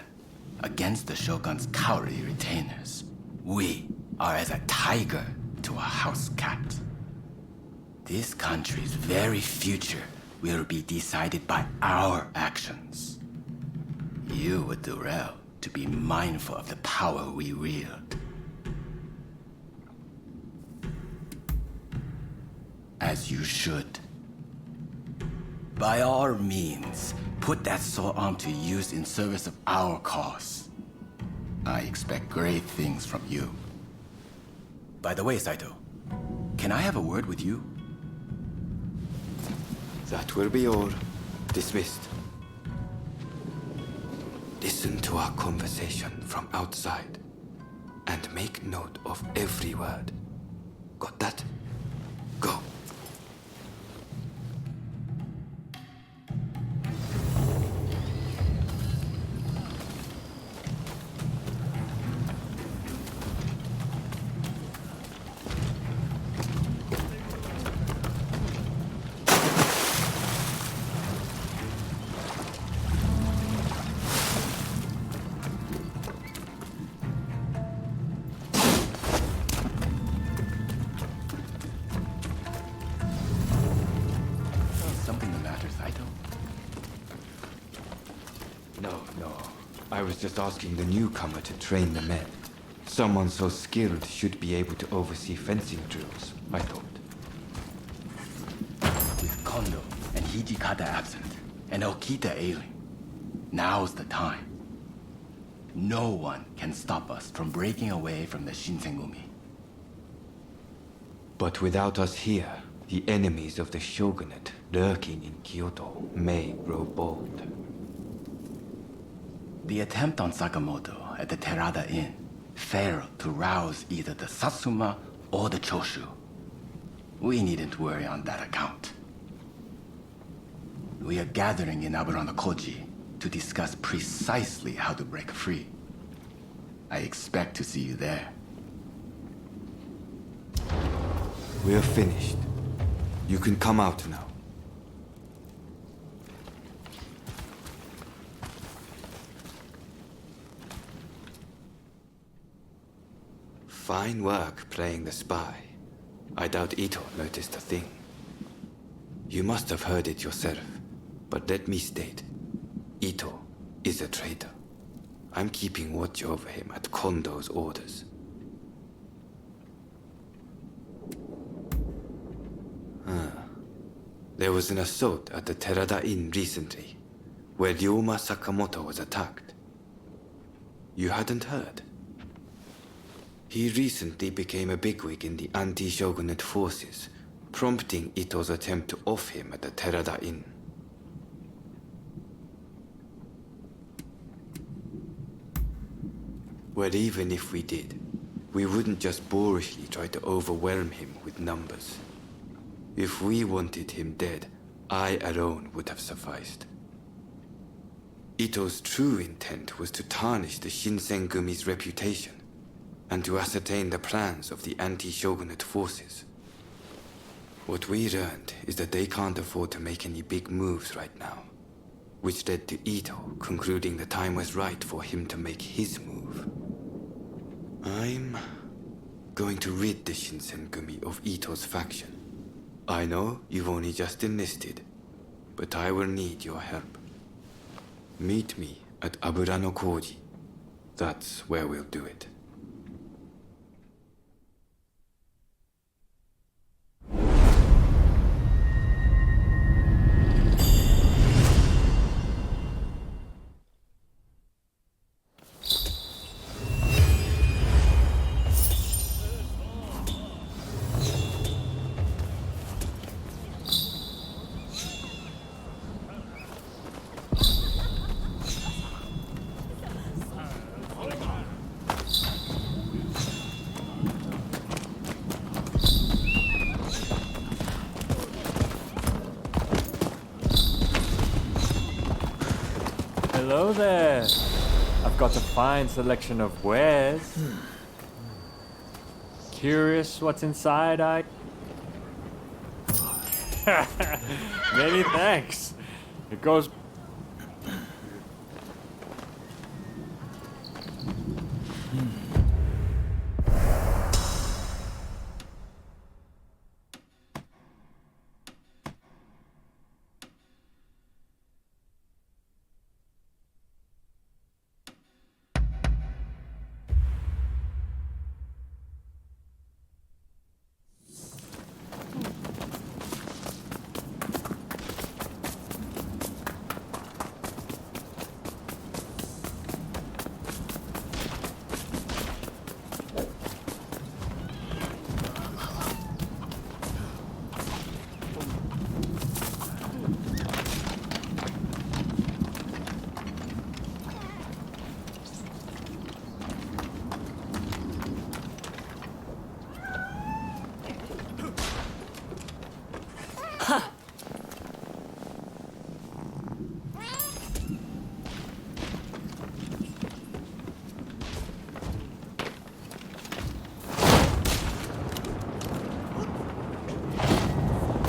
against the Shogun's cowardly retainers. We are as a tiger to a house cat. This country's very future will be decided by our actions. You would do well to be mindful of the power we wield. As you should. By all means, put that sword on to use in service of our cause. I expect great things from you. By the way, Saito, can I have a word with you? That will be all. Dismissed. Listen to our conversation from outside, and make note of every word. Got that? Go. I was just asking the newcomer to train the men. Someone so skilled should be able to oversee fencing drills, I thought. With Kondo and Hijikata absent, and Okita ailing, now's the time. No one can stop us from breaking away from the Shinsengumi. But without us here, the enemies of the Shogunate lurking in Kyoto may grow bold. The attempt on Sakamoto at the Terada Inn failed to rouse either the Satsuma or the Choshu. We needn't worry on that account. We are gathering in Aburanokoji to discuss precisely how to break free. I expect to see you there. We're finished. You can come out now. Fine work playing the spy. I doubt Ito noticed a thing. You must have heard it yourself, but let me state, Ito is a traitor. I'm keeping watch over him at Kondo's orders. There was an assault at the Terada Inn recently, where Ryoma Sakamoto was attacked. You hadn't heard? He recently became a bigwig in the anti-Shogunate forces, prompting Ito's attempt to off him at the Terada Inn. Well, even if we did, we wouldn't just boorishly try to overwhelm him with numbers. If we wanted him dead, I alone would have sufficed. Ito's true intent was to tarnish the Shinsengumi's reputation, and to ascertain the plans of the anti-Shogunate forces. What we learned is that they can't afford to make any big moves right now. which led to Ito concluding the time was right for him to make his move. I'm going to rid the Shinsengumi of Ito's faction. I know you've only just enlisted, but I will need your help. Meet me at Aburanokoji. That's where we'll do it. Hello there. I've got a fine selection of wares. Curious what's inside, Many thanks. It goes...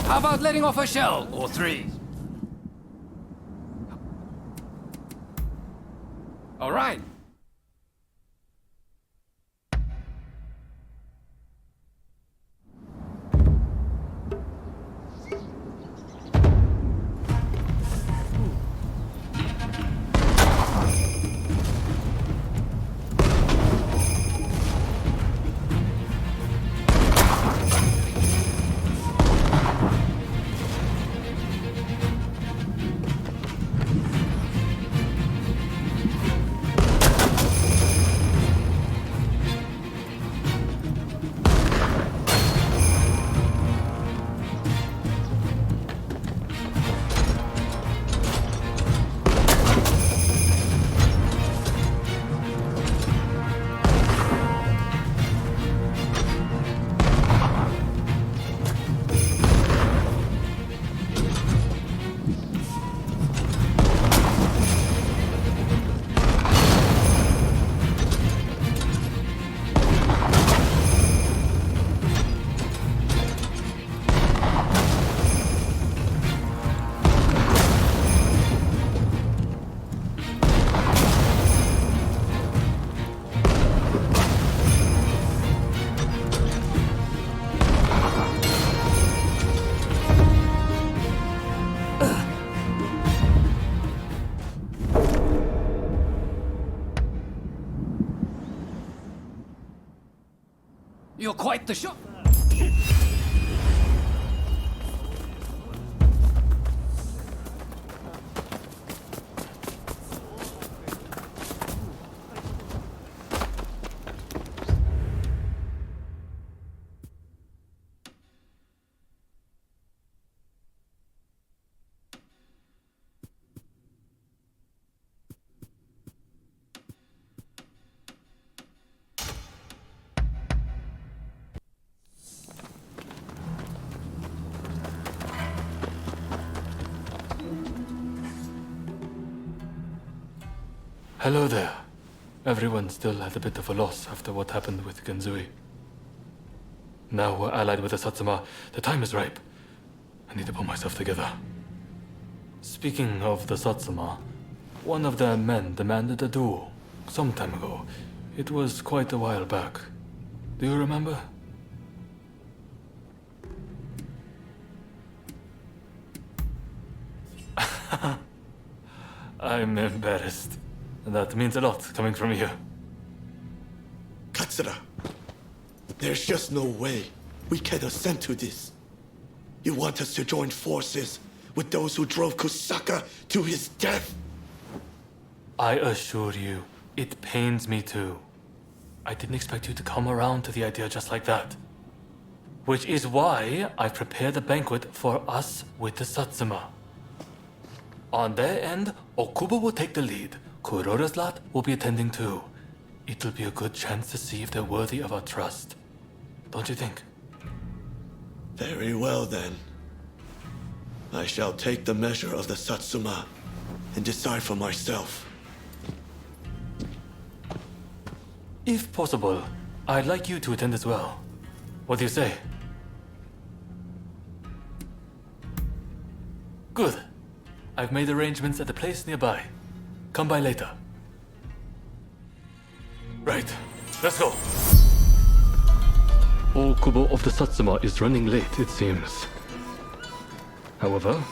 How about letting off a shell or three? All right. You're quite the shot. Hello there. Everyone still had a bit of a loss after what happened with Genzui. Now we're allied with the Satsuma. The time is ripe. I need to pull myself together. Speaking of the Satsuma, one of their men demanded a duel some time ago. It was quite a while back. Do you remember? I'm embarrassed. That means a lot coming from you. Katsura, there's just no way we can assent to this. You want us to join forces with those who drove Kusaka to his death? I assure you, it pains me too. I didn't expect you to come around to the idea just like that. Which is why I prepared a banquet for us with the Satsuma. On their end, Okubo will take the lead. Kuroda's lot will be attending too. It'll be a good chance to see if they're worthy of our trust. Don't you think? Very well then. I shall take the measure of the Satsuma and decide for myself. If possible, I'd like you to attend as well. What do you say? Good. I've made arrangements at a place nearby. Come by later. Right. Let's go. Okubo of the Satsuma is running late, it seems. However,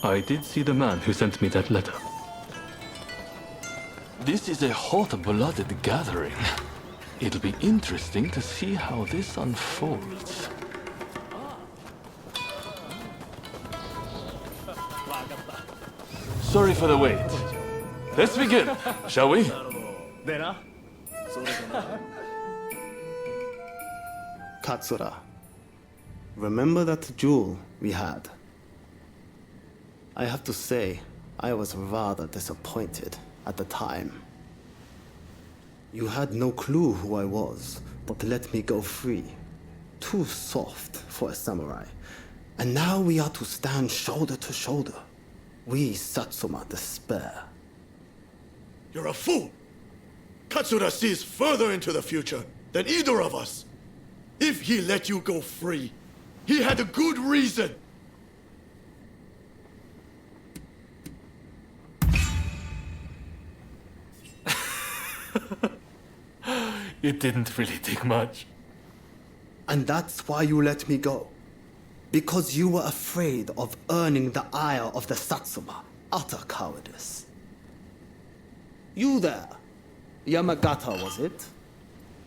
I did see the man who sent me that letter. This is a hot-blooded gathering. It'll be interesting to see how this unfolds. Sorry for the wait. Let's begin, shall we? Katsura, remember that duel we had? I have to say, I was rather disappointed at the time. You had no clue who I was, but let me go free. Too soft for a samurai. And now we are to stand shoulder to shoulder. We Satsuma despair. You're a fool! Katsura sees further into the future than either of us. If he let you go free, he had a good reason. It didn't really take much. And that's why you let me go. Because you were afraid of earning the ire of the Satsuma. Utter cowardice. You there, Yamagata, was it?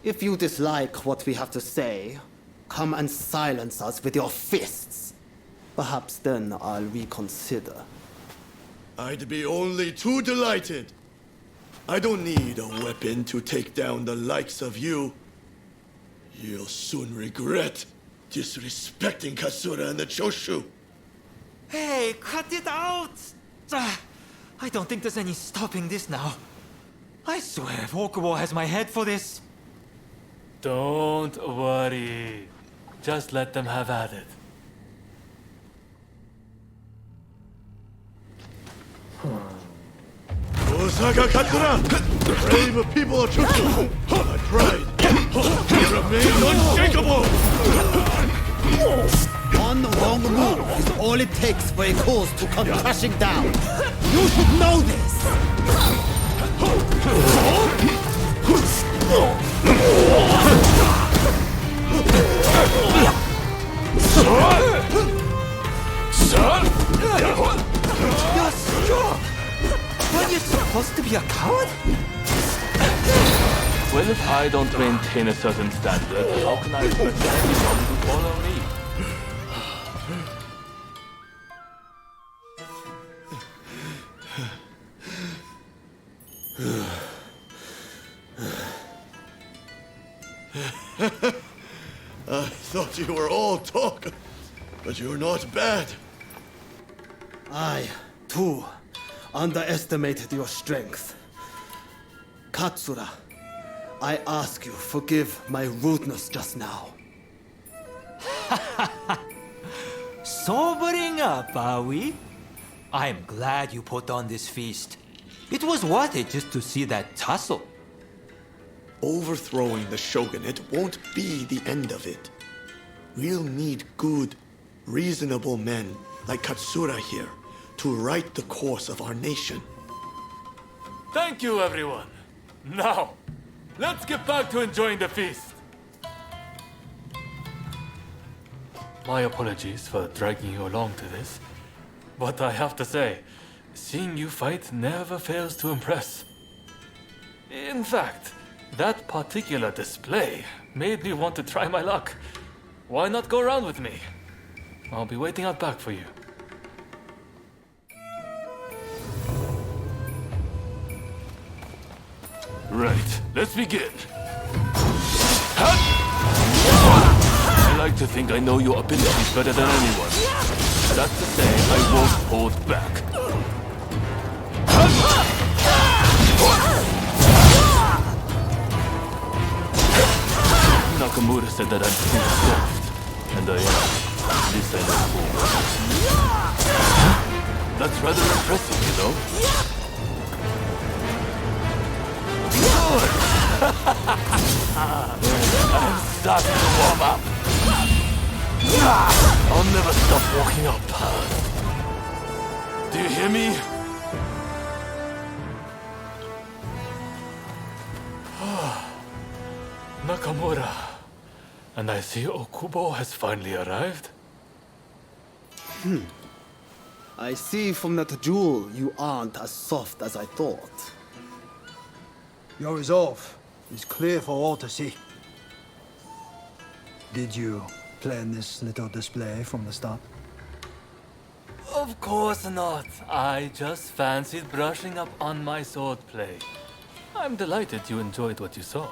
If you dislike what we have to say, come and silence us with your fists. Perhaps then I'll reconsider. I'd be only too delighted. I don't need a weapon to take down the likes of you. You'll soon regret disrespecting Katsura and the Choshu. Hey, cut it out! I don't think there's any stopping this now. I swear if Okubo has my head for this. Don't worry. Just let them have at it. Osaka Katsura! Brave people of Choshu! My pride! Remain unshakable! One wrong move is all it takes for a cause to come crashing down. You should know this! You're strong! Weren't you supposed to be a coward? Well, if I don't maintain a certain standard, how can I expect anyone to follow me? I thought you were all talk, but you're not bad. I, too, underestimated your strength. Katsura, I ask you forgive my rudeness just now. Sobering up, are we? I'm glad you put on this feast. It was worth it just to see that tussle. Overthrowing the Shogunate won't be the end of it. We'll need good, reasonable men like Katsura here to right the course of our nation. Thank you, everyone. Now, let's get back to enjoying the feast. My apologies for dragging you along to this, but I have to say, seeing you fight never fails to impress. In fact, that particular display made me want to try my luck. Why not go around with me? I'll be waiting out back for you. Right, let's begin. I like to think I know your abilities better than anyone. That's to say, I won't hold back. Nakamura said that I'm too soft, and I am. At least I know more. That's rather impressive, you know? Good! I'm starting to warm up. I'll never stop walking up paths. Do you hear me? Nakamura. And I see Okubo has finally arrived. I see from that jewel you aren't as soft as I thought. Your resolve is clear for all to see. Did you plan this little display from the start? Of course not. I just fancied brushing up on my swordplay. I'm delighted you enjoyed what you saw,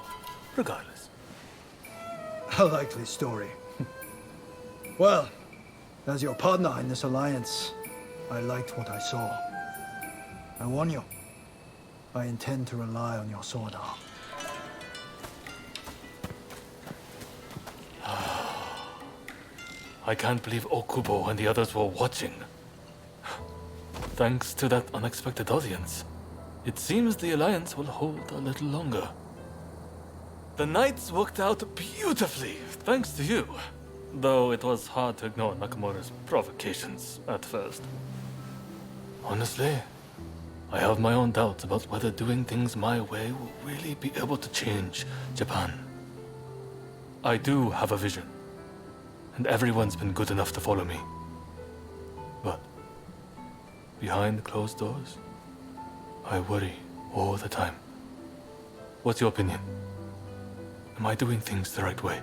regardless. A likely story. Well, as your partner in this alliance, I liked what I saw. I warn you, I intend to rely on your sword arm. I can't believe Okubo and the others were watching. Thanks to that unexpected audience, it seems the alliance will hold a little longer. The nights worked out beautifully, thanks to you. Though it was hard to ignore Nakamura's provocations at first. Honestly, I have my own doubts about whether doing things my way will really be able to change Japan. I do have a vision, and everyone's been good enough to follow me. But behind closed doors, I worry all the time. What's your opinion? Am I doing things the right way?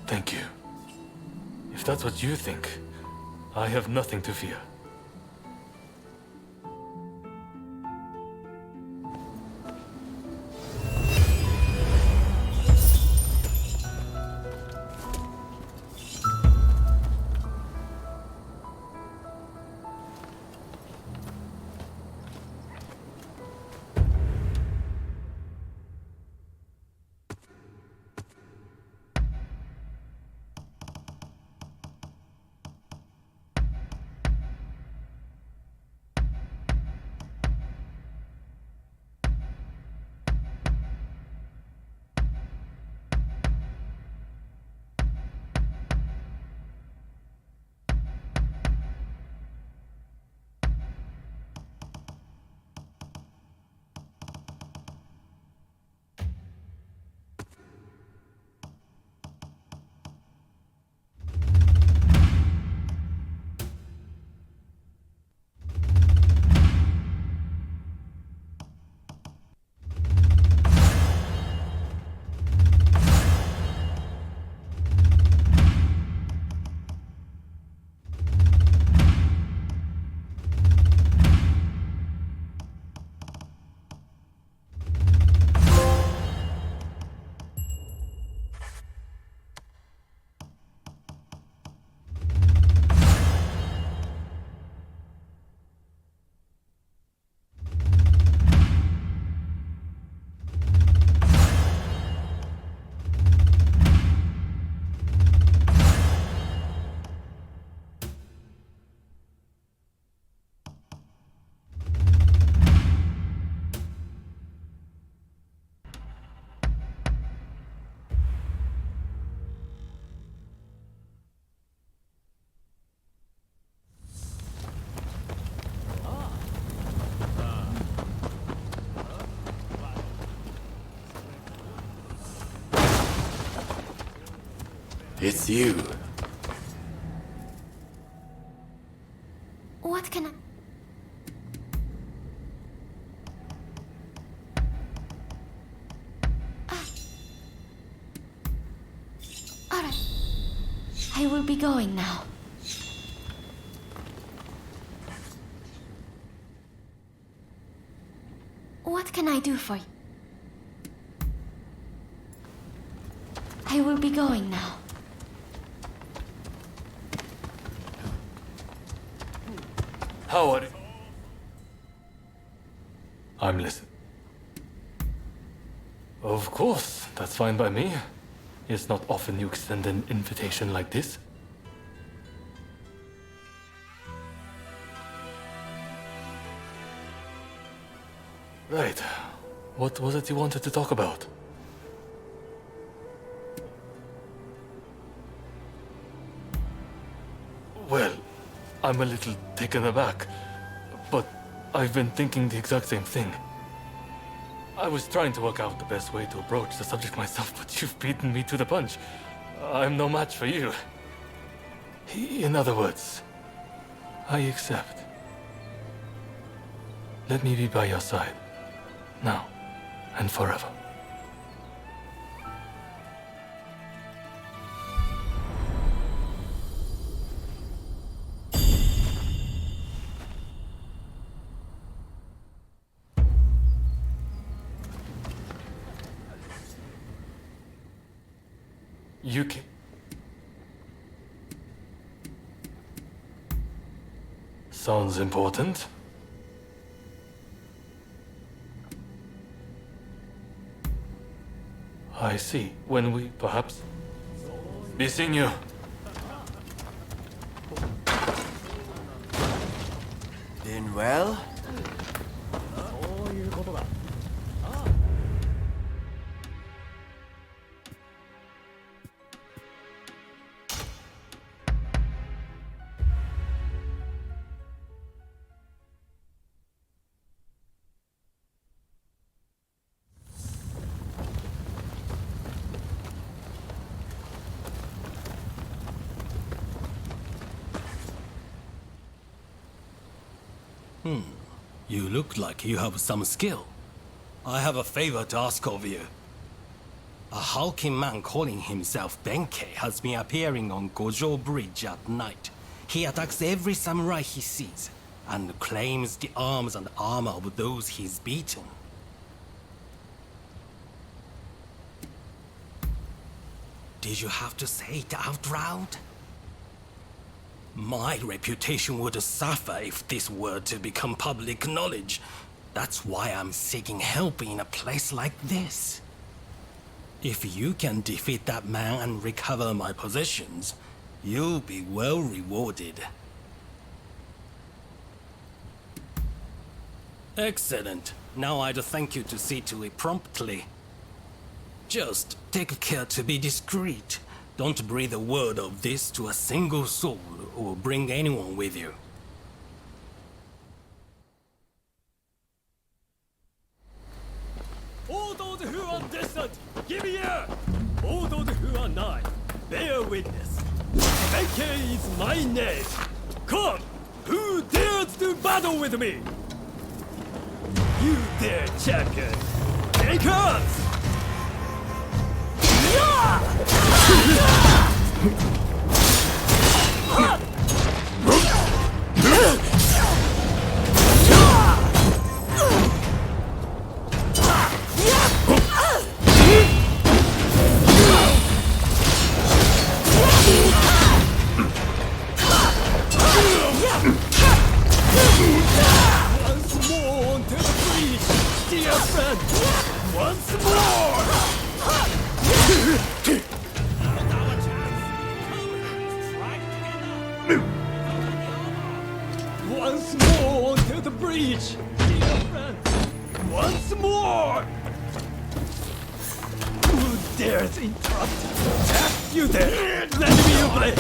Thank you. If that's what you think, I have nothing to fear. It's you. What can I... Alright. I will be going now. What can I do for you? I will be going now. How are you? I'm listening. Of course, that's fine by me. It's not often you extend an invitation like this. Right. What was it you wanted to talk about? Well, I'm a little taken aback, but I've been thinking the exact same thing. I was trying to work out the best way to approach the subject myself, but you've beaten me to the punch. I'm no match for you. In other words, I accept. Let me be by your side, now and forever. Yuki. Sounds important. I see. When we perhaps be seeing you. Been well? You look like you have some skill. I have a favor to ask of you. A hulking man calling himself Benkei has been appearing on Gojo Bridge at night. He attacks every samurai he sees, and claims the arms and armor of those he's beaten. Did you have to say it out loud? My reputation would suffer if this were to become public knowledge. That's why I'm seeking help in a place like this. If you can defeat that man and recover my possessions, you'll be well rewarded. Excellent. Now I'd thank you to see to it promptly. Just take care to be discreet. Don't breathe a word of this to a single soul or bring anyone with you. All those who are distant, give ear! All those who are nigh, bear witness. Benkei is my name. Come! Who dares to battle with me? You dare, champion! Here he comes! Once more onto the breach, dear friend! Once more! Once more onto the breach, dear friend! Once more! Who dares interrupt? You there! Let me play!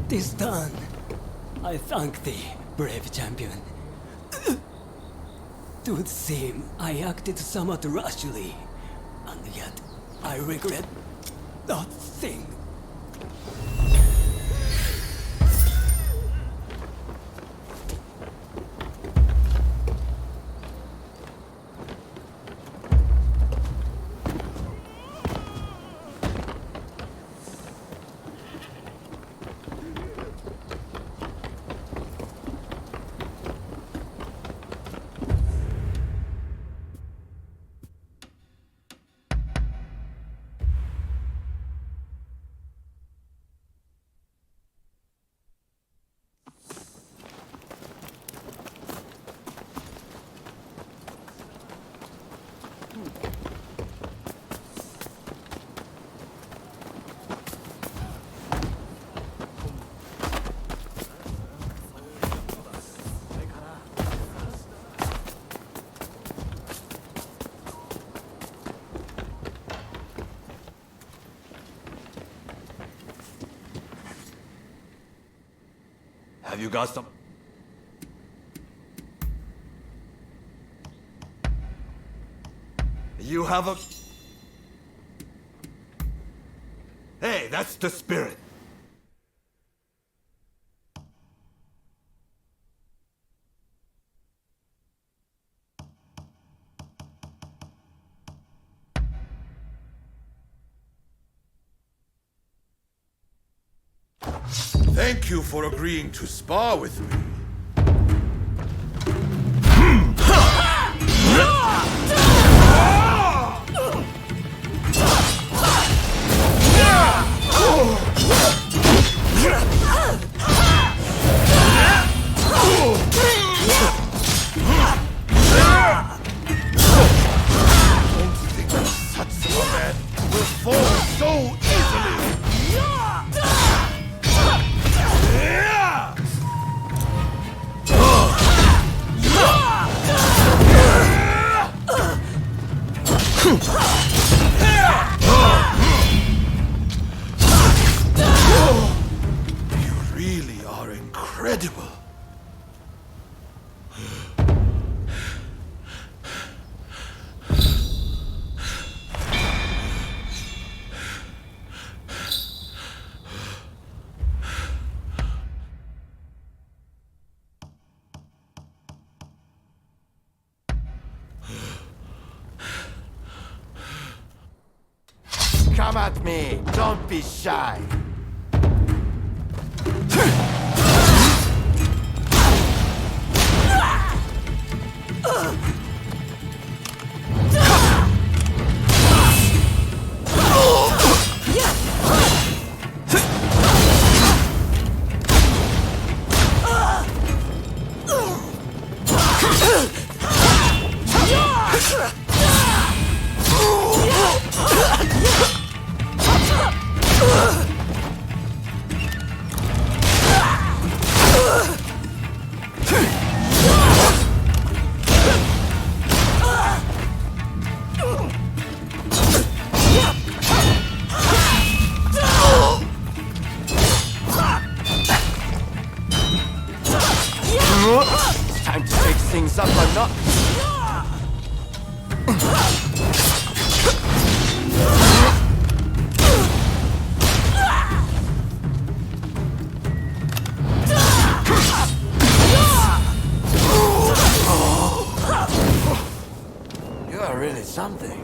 This done, I thank thee, brave champion. Twould seem I acted somewhat rashly, and yet I regret nothing. Have you got some? You have a... Hey, that's the spirit. Thank you for agreeing to spar with me. Don't think the Satsuma-Man will fall so easily! You really are incredible. Come at me! Don't be shy! Time to take things up a notch. You are really something.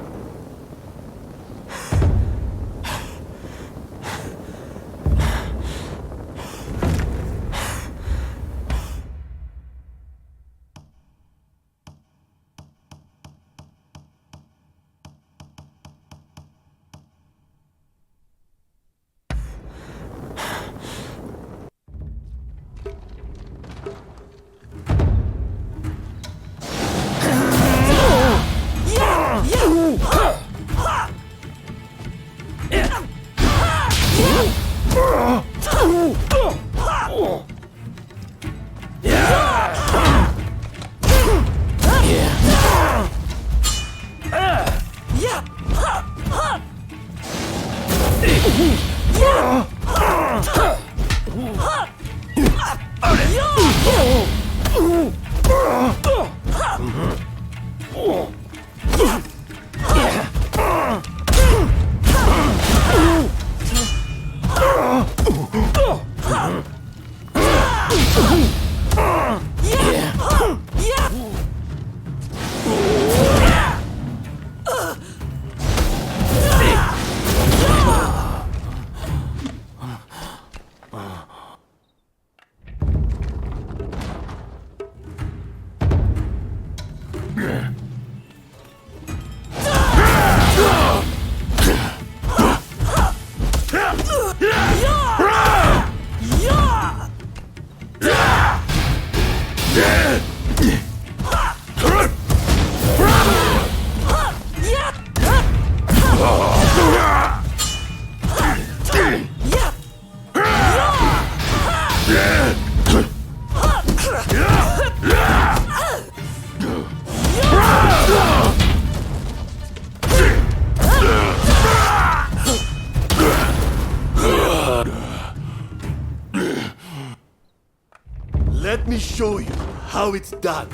Let me show you how it's done.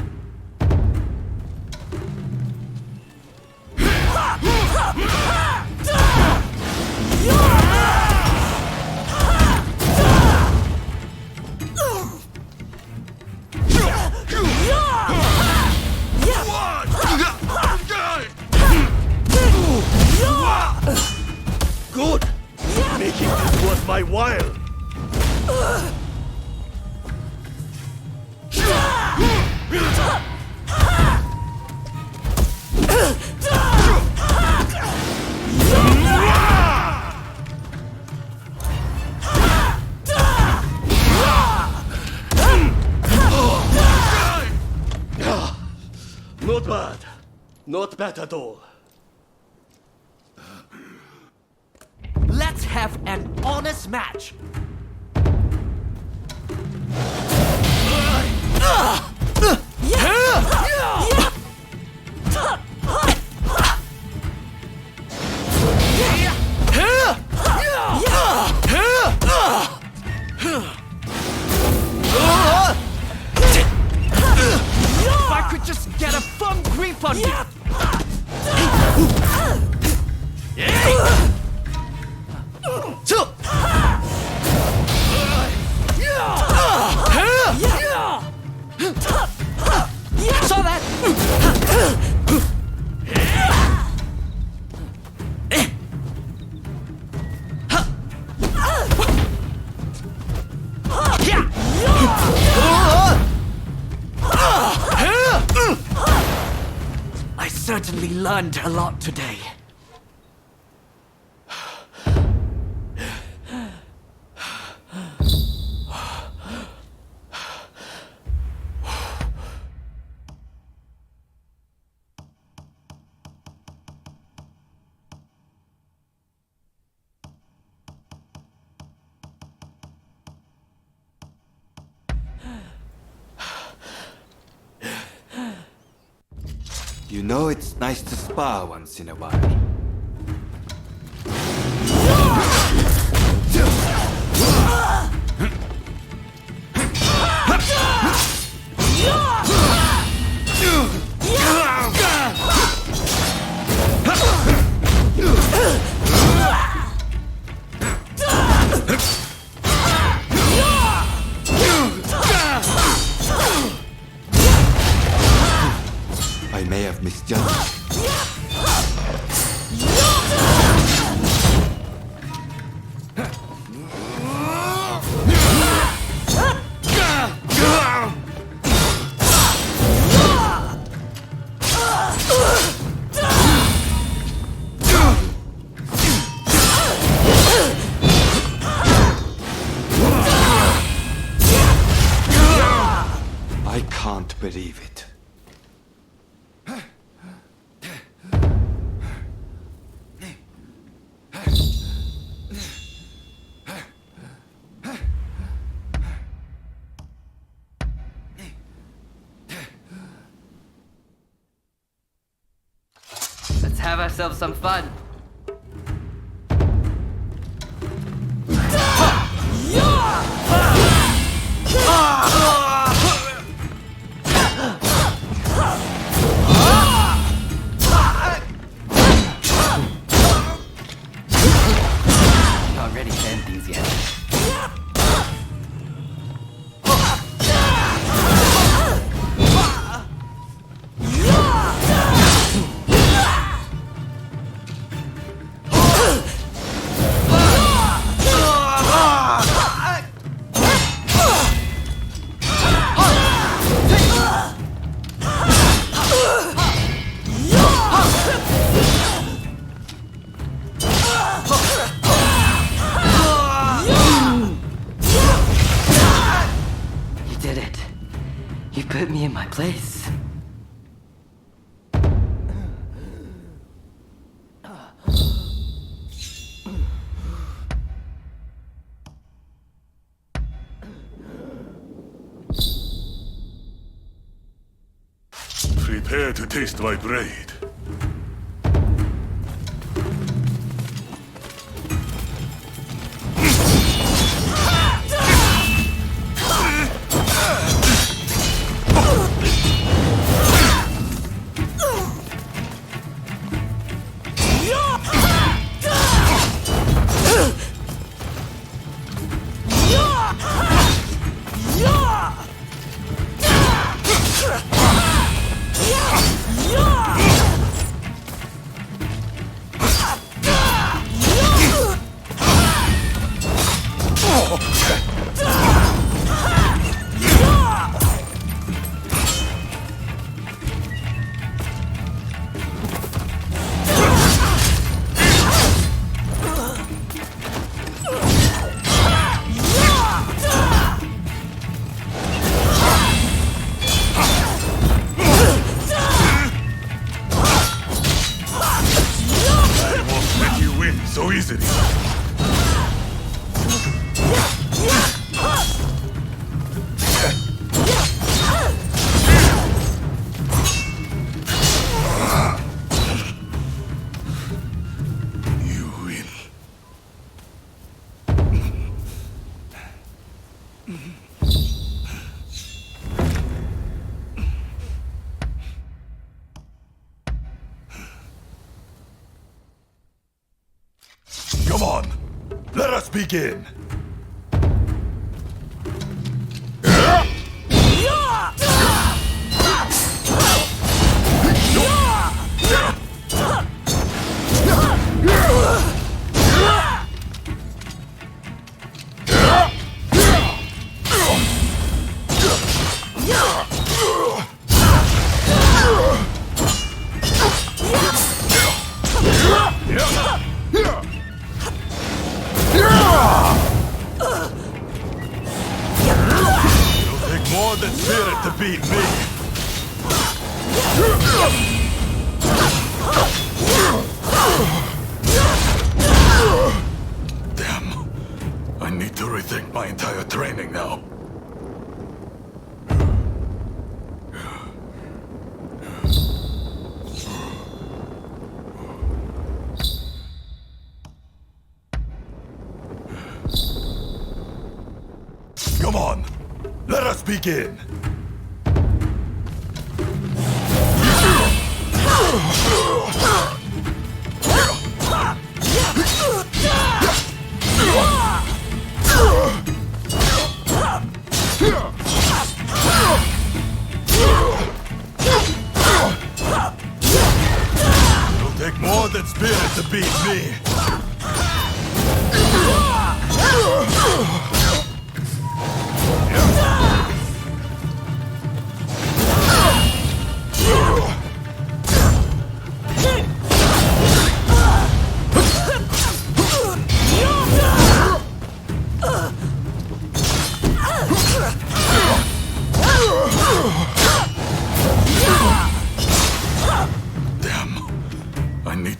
Good! Making this worth my while! Not bad. Not bad at all. Let's have an honest match. If I could just get a firm grip on you. Saw that! I certainly learned a lot today. You know it's nice to spar once in a while. I may have misjudged. I can't believe it. Let's have ourselves some fun. put me in my place. Prepare to taste my blade. Come on, let us begin. More than spirit to beat me. Damn. I need to rethink my entire training now. Come on. Let us begin! It'll take more than spirit to beat me!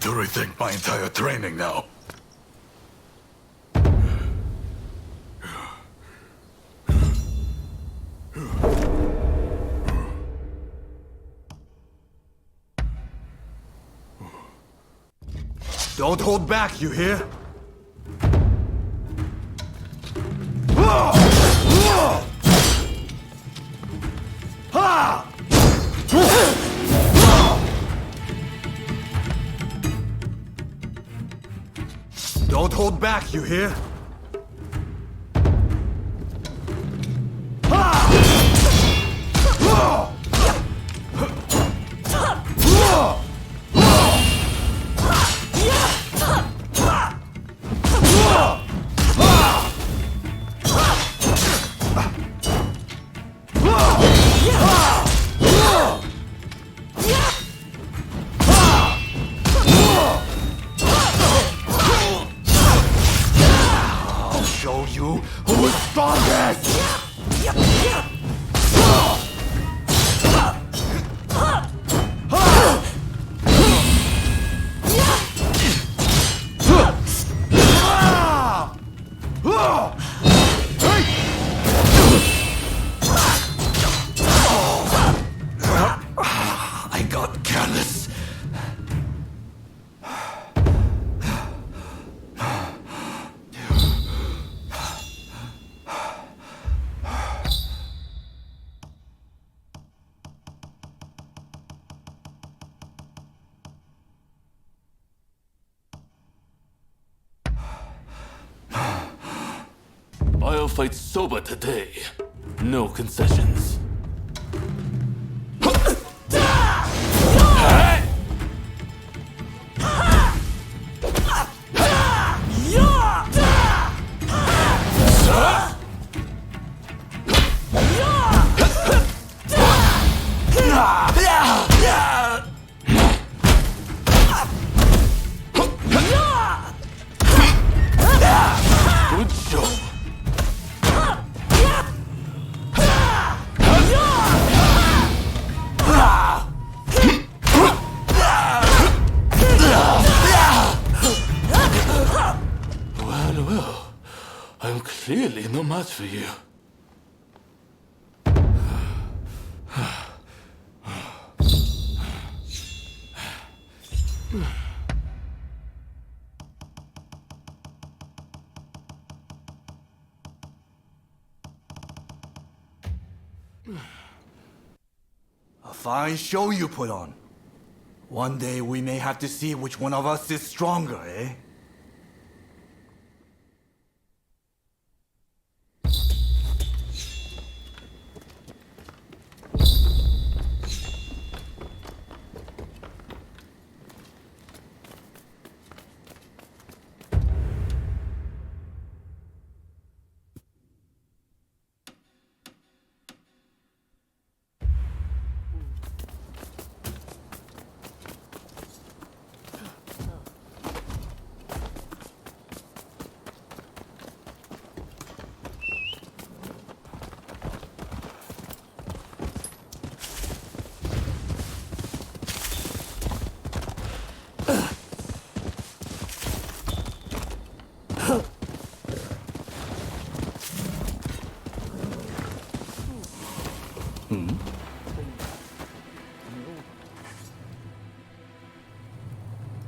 Rethink my entire training now. Don't hold back, you hear? Don't hold back, you hear? Who is strongest? I got careless. I'll fight Soba today. No concessions. Good show. Well, I'm clearly no match for you. A fine show you put on. One day we may have to see which one of us is stronger, eh?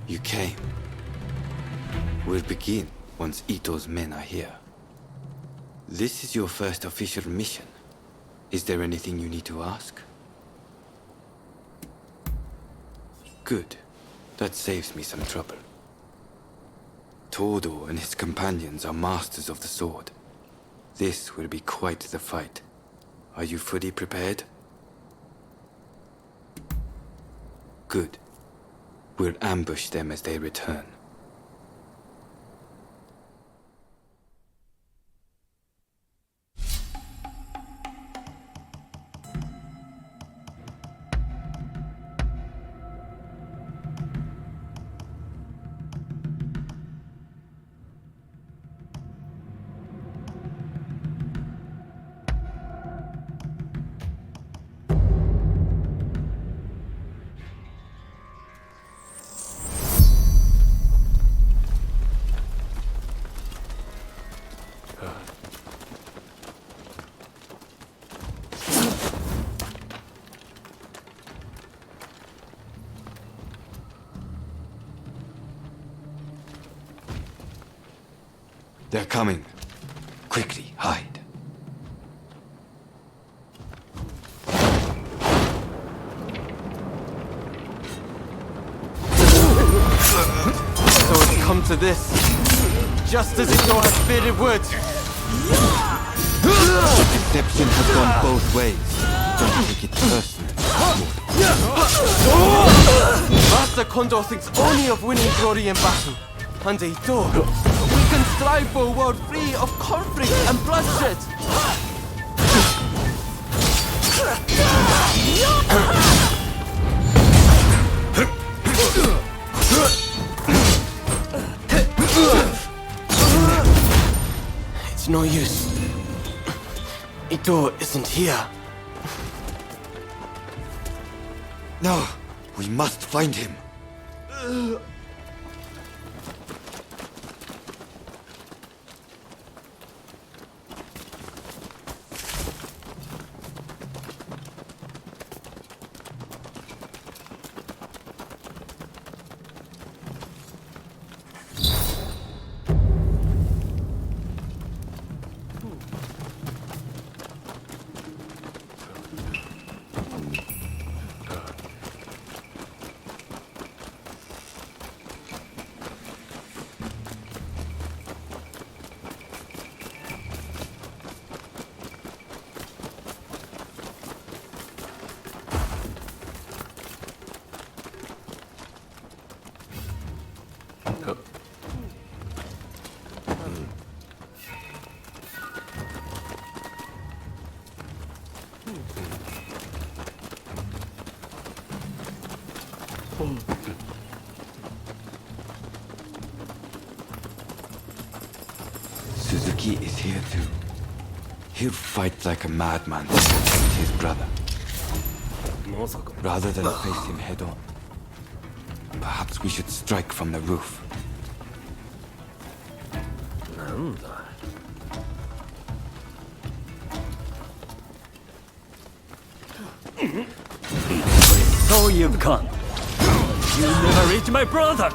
You came. We'll begin once Ito's men are here. This is your first official mission. Is there anything you need to ask? Good. That saves me some trouble. Todo and his companions are masters of the sword. This will be quite the fight. Are you fully prepared? Good. We'll ambush them as they return. They're coming. Quickly, hide. So it's come to this. Just as Ito had feared it would. Deception has gone both ways. Don't take it personally. Master Kondo thinks only of winning glory in battle. And Ito, we can strive for a world free of conflict and bloodshed. It's no use. Ito isn't here. No, we must find him. Suzuki is here too. He'll fight like a madman to protect his brother. Rather than face him head on, perhaps we should strike from the roof. So you've come. You never reach my brother!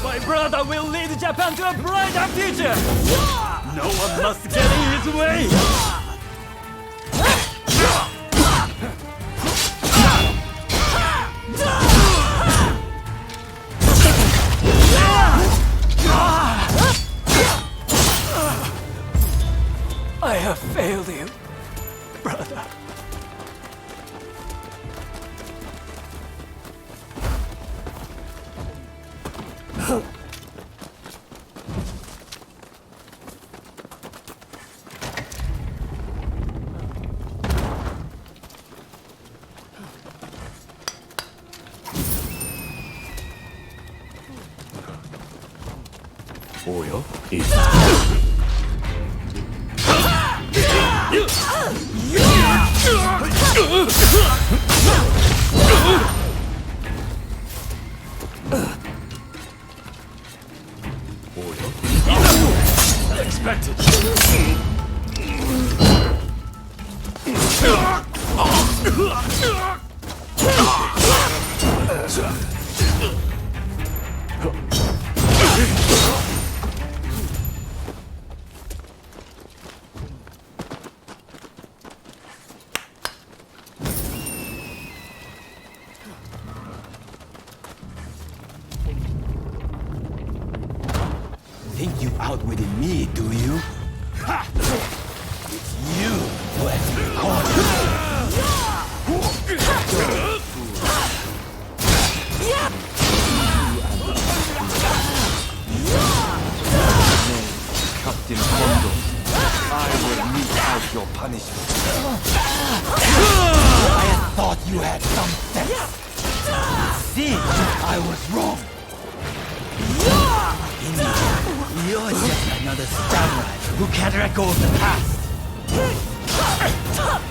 My brother will lead Japan to a brighter future! No one must get in his way! I have failed you, brother. Unexpected. Think you outwitted me, do you? Ha! It's you who has been caught. Captain Kondo, I will mete out your punishment. I had thought you had some sense. See, I was wrong. You're just another samurai who can't let go of the past.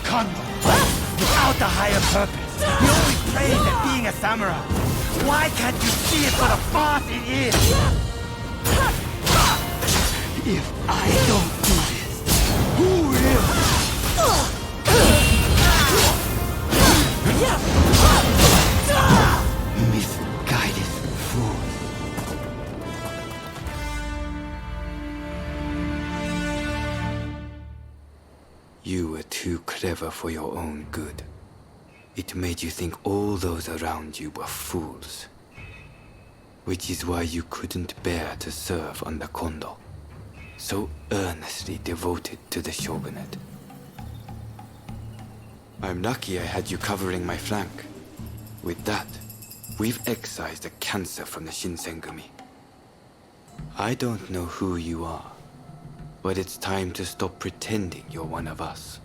Kondo, without the higher purpose, you only praise at being a samurai. Why can't you see it for the farce it is? If I don't do this, who will? Misguided fool. You were too clever for your own good. It made you think all those around you were fools. Which is why you couldn't bear to serve under Kondo, so earnestly devoted to the Shogunate. I'm lucky I had you covering my flank. With that, we've excised a cancer from the Shinsengumi. I don't know who you are, but it's time to stop pretending you're one of us.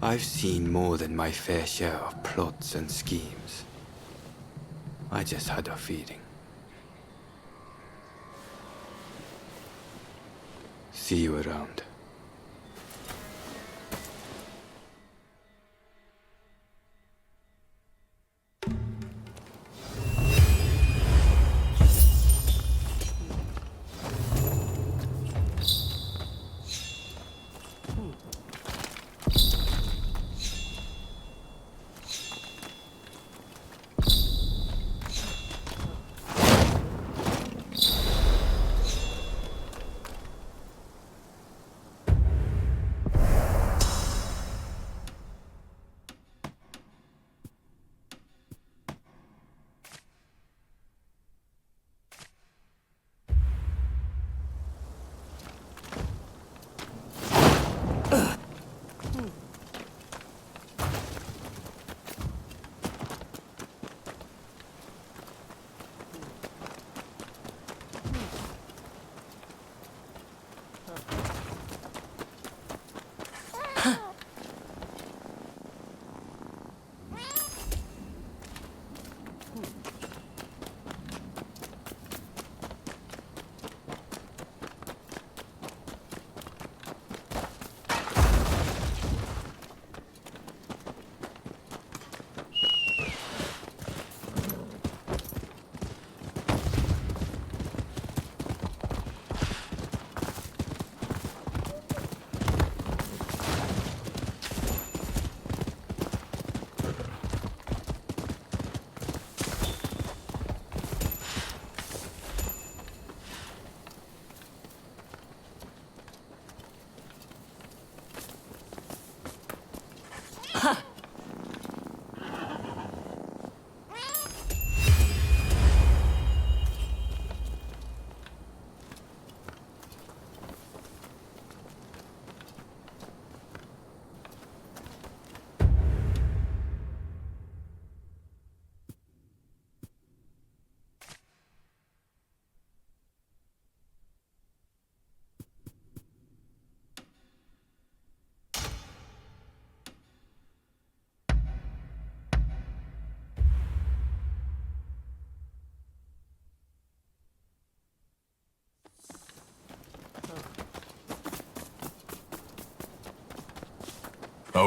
I've seen more than my fair share of plots and schemes. I just had a feeling. See you around.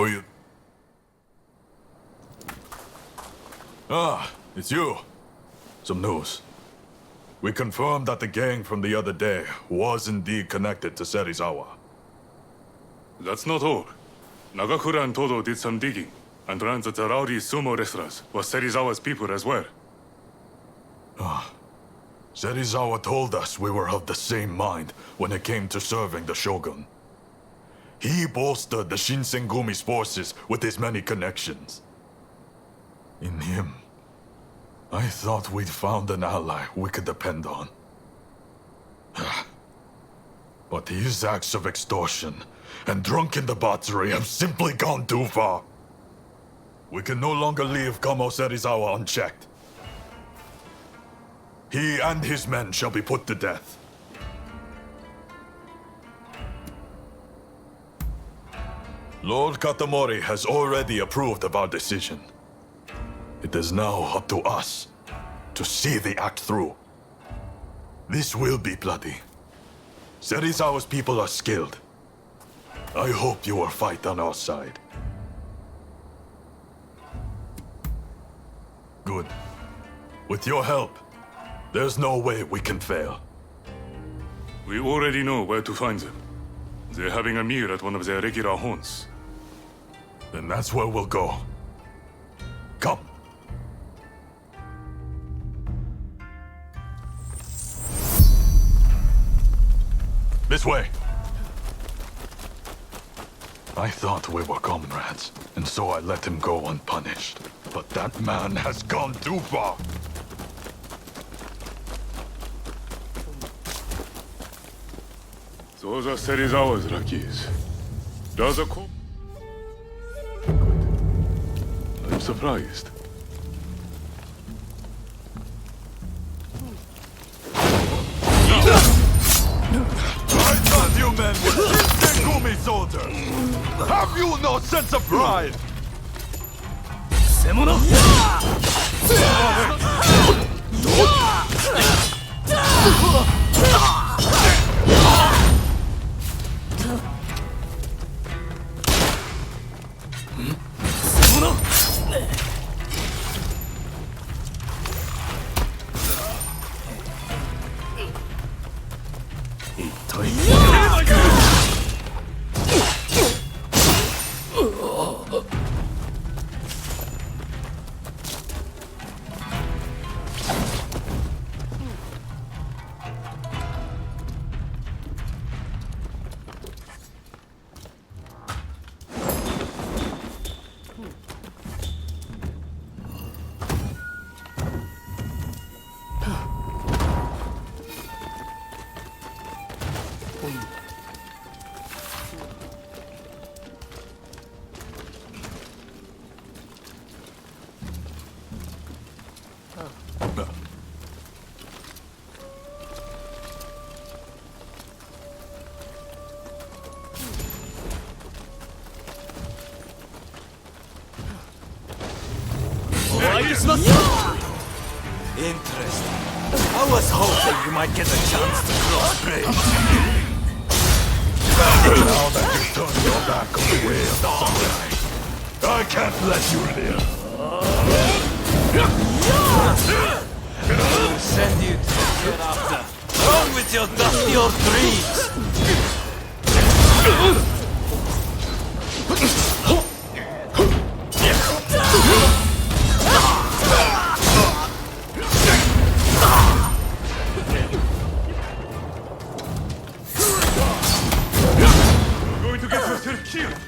So you... Ah, it's you. Some news. We confirmed that the gang from the other day was indeed connected to Serizawa. That's not all. Nagakura and Todo did some digging, and learned that the rowdy sumo wrestlers were Serizawa's people as well. Serizawa told us we were of the same mind when it came to serving the Shogun. He bolstered the Shinsengumi's forces with his many connections. In him, I thought we'd found an ally we could depend on. But his acts of extortion and drunken debauchery have simply gone too far. We can no longer leave Kamo Serizawa unchecked. He and his men shall be put to death. Lord Katamori has already approved of our decision. It is now up to us to see the act through. This will be bloody. Serizawa's people are skilled. I hope you will fight on our side. Good. With your help, there's no way we can fail. We already know where to find them. They're having a meal at one of their regular haunts. Then that's where we'll go. Come. This way. I thought we were comrades, and so I let him go unpunished. But that man has gone too far. Those are Serizawa's Rakis. Does a co- Good. I'm surprised. I thought you men were Shinsenguми soldiers! Have you no sense of pride? Interesting. I was hoping you might get a chance to cross bridge. Now that you've turned your back on the way of the samurai, I can't let you live. I will send you to the hereafter. On with your dusty old dreams! You're going to get yourself killed!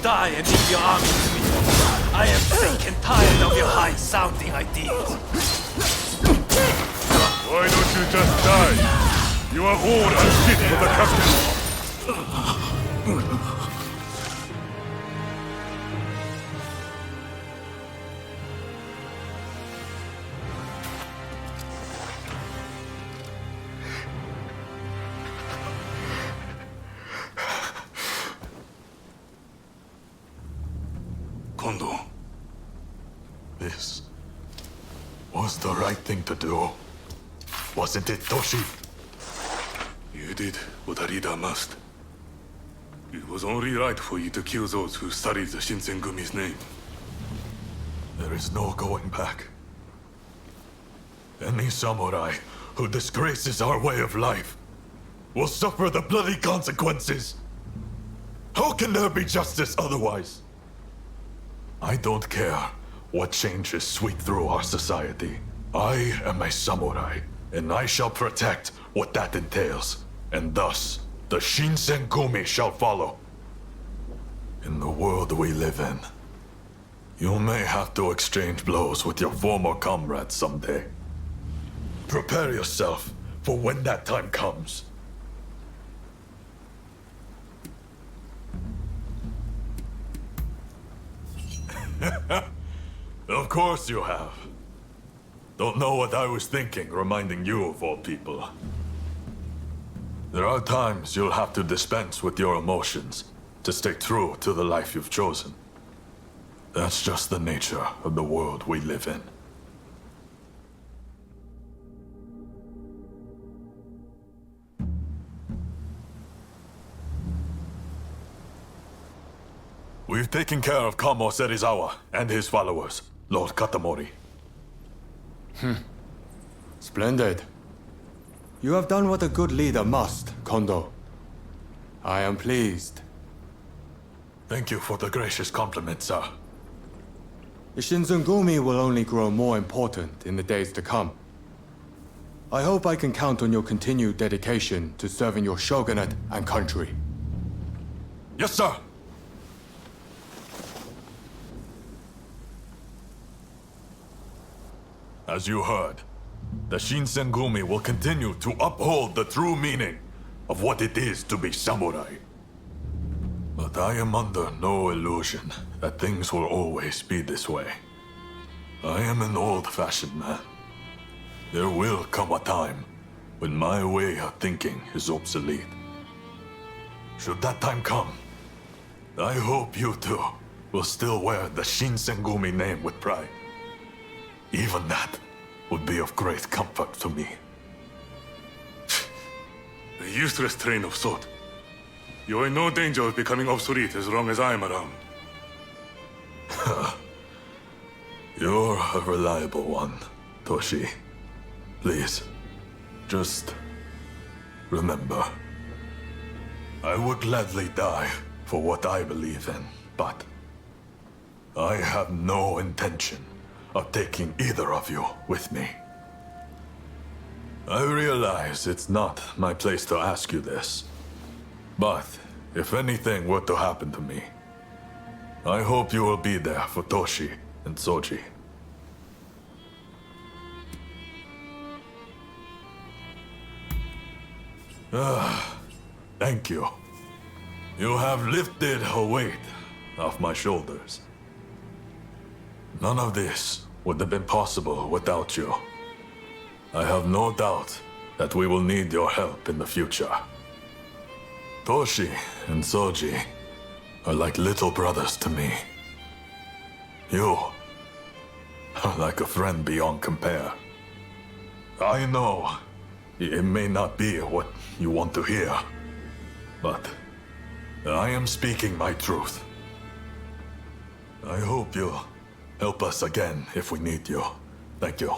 Die and leave your army to me. I am sick and tired of your high-sounding ideas. Why don't you just die? You are all unfit for the captain. Kondo. This was the right thing to do. Wasn't it, Toshi? You did what a leader must. It was only right for you to kill those who studied the Shinsengumi's name. There is no going back. Any samurai who disgraces our way of life will suffer the bloody consequences. How can there be justice otherwise? I don't care what changes sweep through our society. I am a samurai, and I shall protect what that entails. And thus, the Shinsengumi shall follow. In the world we live in, you may have to exchange blows with your former comrades someday. Prepare yourself for when that time comes. Of course you have. Don't know what I was thinking, reminding you of all people. There are times you'll have to dispense with your emotions to stay true to the life you've chosen. That's just the nature of the world we live in. We've taken care of Kamo Serizawa and his followers, Lord Katamori. Splendid. You have done what a good leader must, Kondo. I am pleased. Thank you for the gracious compliment, sir. The Shinsengumi will only grow more important in the days to come. I hope I can count on your continued dedication to serving your shogunate and country. Yes, sir! As you heard, the Shinsengumi will continue to uphold the true meaning of what it is to be samurai. But I am under no illusion that things will always be this way. I am an old-fashioned man. There will come a time when my way of thinking is obsolete. Should that time come, I hope you too will still wear the Shinsengumi name with pride. Even that would be of great comfort to me. A useless train of thought. You're in no danger of becoming obsolete as long as I'm around. You're a reliable one, Toshi. Please, just remember. I would gladly die for what I believe in, but I have no intention of taking either of you with me. I realize it's not my place to ask you this, but if anything were to happen to me, I hope you will be there for Toshi and Soji. Thank you. You have lifted a weight off my shoulders. None of this would have been possible without you. I have no doubt that we will need your help in the future. Toshi and Soji are like little brothers to me. You are like a friend beyond compare. I know it may not be what you want to hear, but I am speaking my truth. I hope you'll help us again if we need you. Thank you.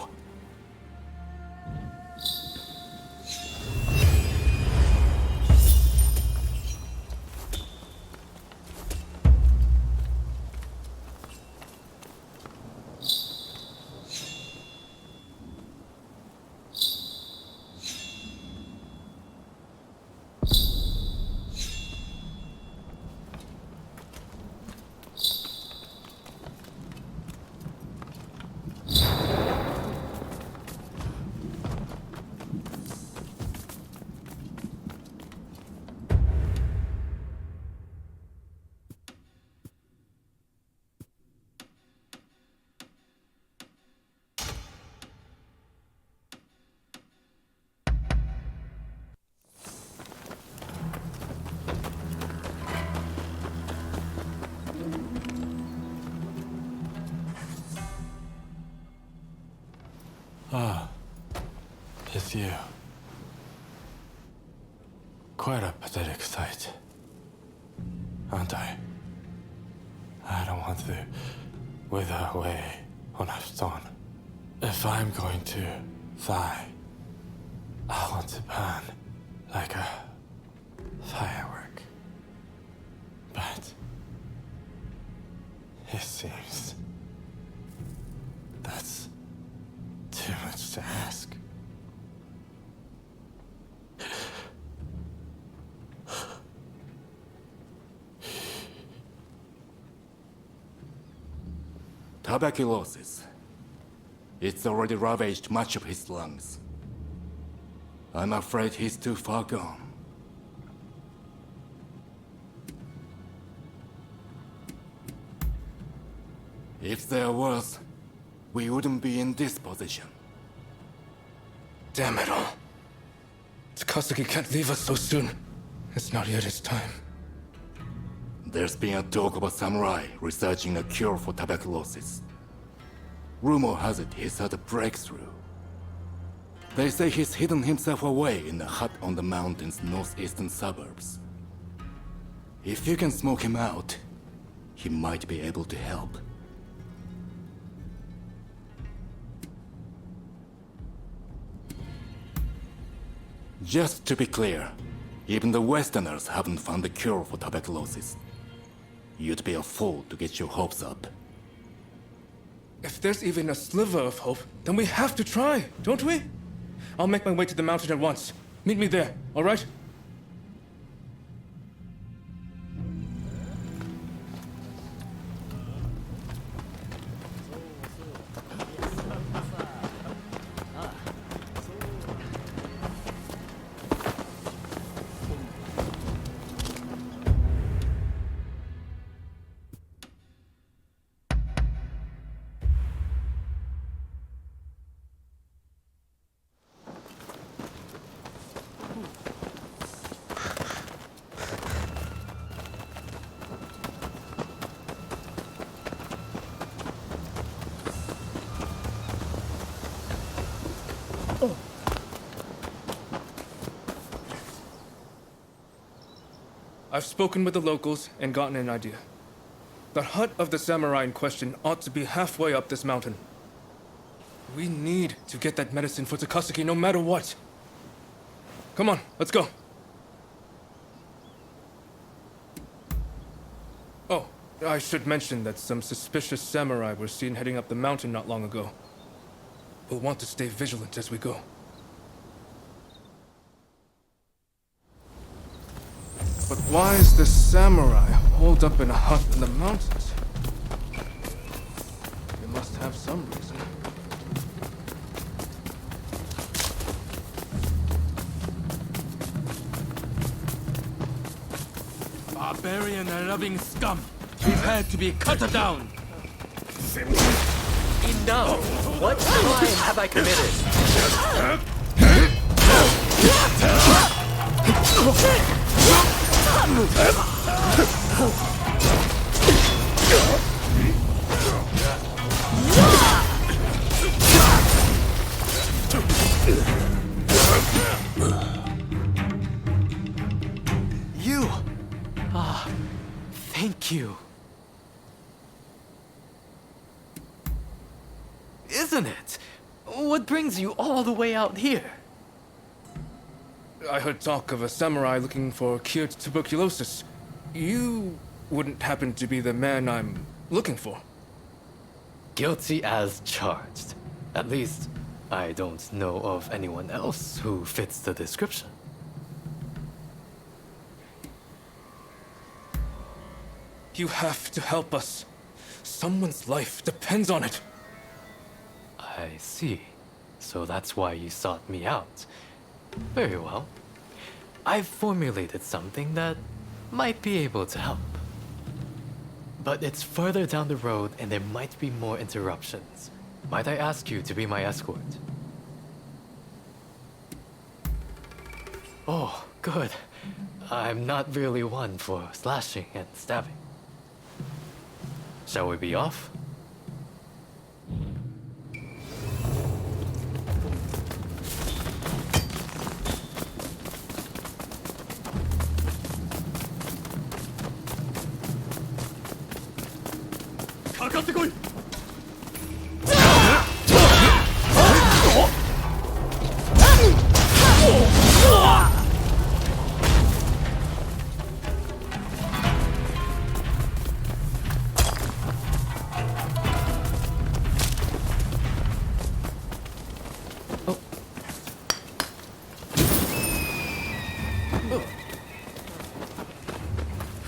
Ah, it's you. Quite a pathetic sight, aren't I? I don't want to wither away on a stone. If I'm going to die, I want to burn like a firework. But it seems that's too much to ask. Tuberculosis. It's already ravaged much of his lungs. I'm afraid he's too far gone. If there was, we wouldn't be in this position. Damn it all. Takasugi can't leave us so soon. It's not yet his time. There's been a talk of a samurai researching a cure for tuberculosis. Rumor has it he's had a breakthrough. They say he's hidden himself away in a hut on the mountain's northeastern suburbs. If you can smoke him out, he might be able to help. Just to be clear, even the Westerners haven't found a cure for tuberculosis. You'd be a fool to get your hopes up. If there's even a sliver of hope, then we have to try, don't we? I'll make my way to the mountain at once. Meet me there, all right? I've spoken with the locals and gotten an idea. The hut of the samurai in question ought to be halfway up this mountain. We need to get that medicine for Takasugi no matter what. Come on, let's go. Oh, I should mention that some suspicious samurai were seen heading up the mountain not long ago. We'll want to stay vigilant as we go. But why is this samurai holed up in a hut in the mountains? They must have some reason. Barbarian and loving scum! Prepare to be cut down! Enough! What crime have I committed? You! Ah, thank you. Isn't it? What brings you all the way out here? I heard talk of a samurai looking for cured tuberculosis. You wouldn't happen to be the man I'm looking for? Guilty as charged. At least, I don't know of anyone else who fits the description. You have to help us. Someone's life depends on it. I see. So that's why you sought me out. Very well. I've formulated something that might be able to help. But it's further down the road and there might be more interruptions. Might I ask you to be my escort? Oh, good. I'm not really one for slashing and stabbing. Shall we be off? ってこい。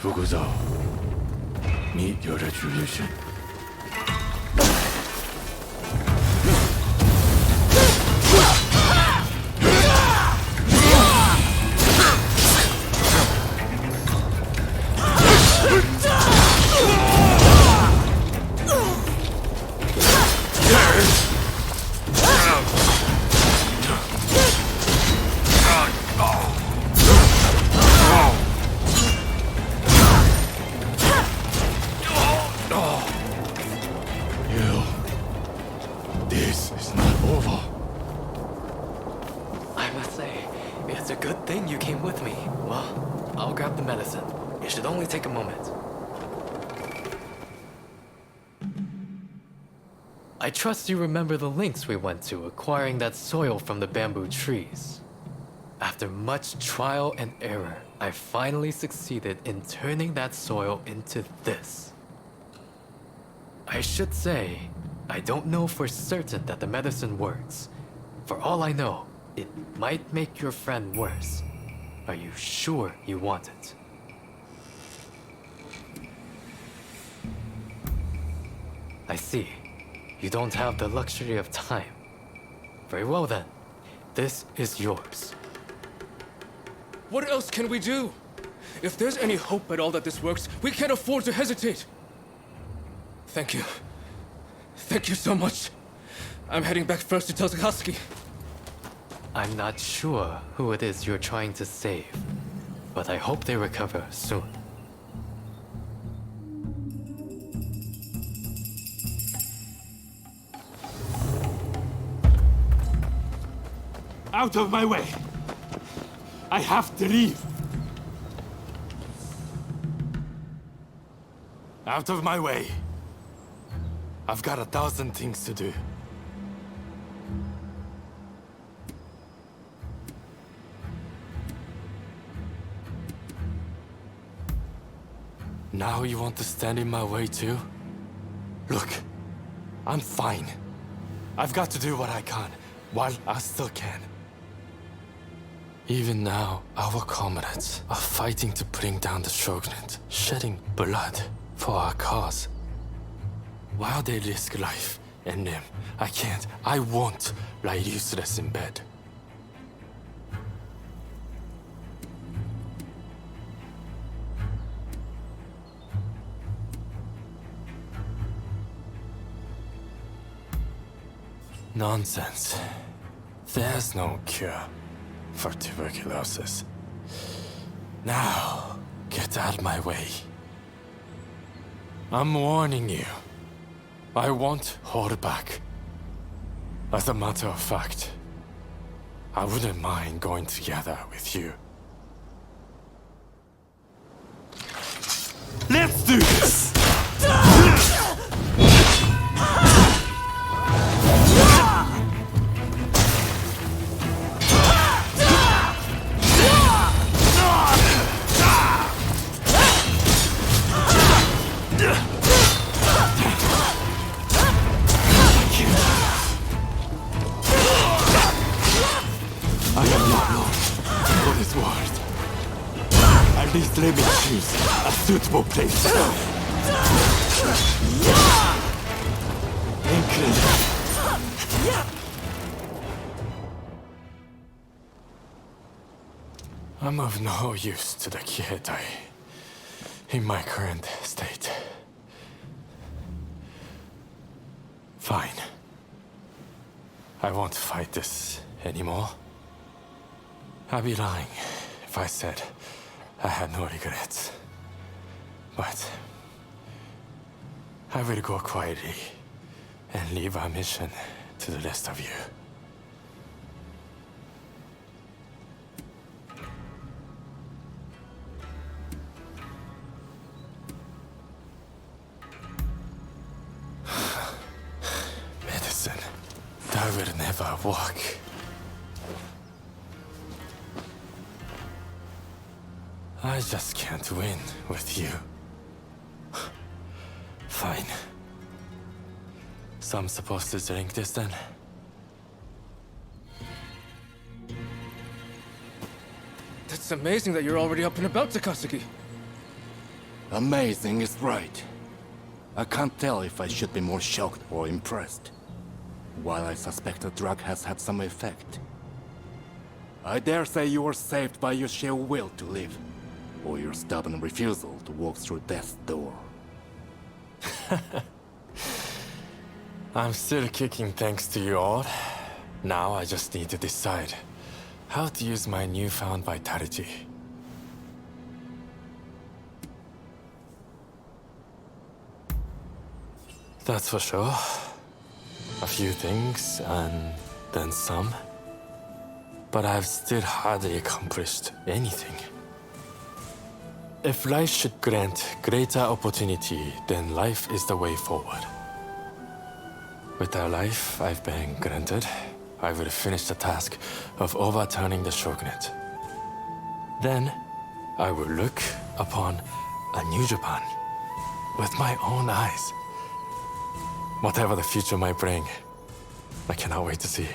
Fukuzawa, meet your retribution. This is not over. I must say, it's a good thing you came with me. Well, I'll grab the medicine. It should only take a moment. I trust you remember the lengths we went to acquiring that soil from the bamboo trees. After much trial and error, I finally succeeded in turning that soil into this. I should say, I don't know for certain that the medicine works. For all I know, it might make your friend worse. Are you sure you want it? I see. You don't have the luxury of time. Very well then. This is yours. What else can we do? If there's any hope at all that this works, we can't afford to hesitate. Thank you. Thank you so much. I'm heading back first to tell Takahashi. I'm not sure who it is you're trying to save, but I hope they recover soon. Out of my way! I have to leave! Out of my way! I've got 1,000 things to do. Now you want to stand in my way too? Look, I'm fine. I've got to do what I can, while I still can. Even now, our comrades are fighting to bring down the Shogunate, shedding blood for our cause. While they risk life and limb, I won't lie useless in bed. Nonsense. There's no cure for tuberculosis. Now, get out of my way. I'm warning you. I won't hold back. As a matter of fact, I wouldn't mind going together with you. Let's do this! At least let me choose a suitable place. Incredible. I'm of no use to the Kiheitai in my current state. Fine. I won't fight this anymore. I'd be lying if I said I had no regrets. But I will go quietly and leave our mission to the rest of you. of work. I just can't win with you. Fine. So I'm supposed to drink this then? That's amazing that you're already up and about, Takasugi. Amazing is right. I can't tell if I should be more shocked or impressed. While I suspect the drug has had some effect, I dare say you were saved by your sheer will to live, or your stubborn refusal to walk through death's door. I'm still kicking thanks to you all. Now I just need to decide how to use my newfound vitality. That's for sure. A few things, and then some. But I've still hardly accomplished anything. If life should grant greater opportunity, then life is the way forward. With the life I've been granted, I will finish the task of overturning the Shogunate. Then, I will look upon a new Japan with my own eyes. Whatever the future might bring, I cannot wait to see.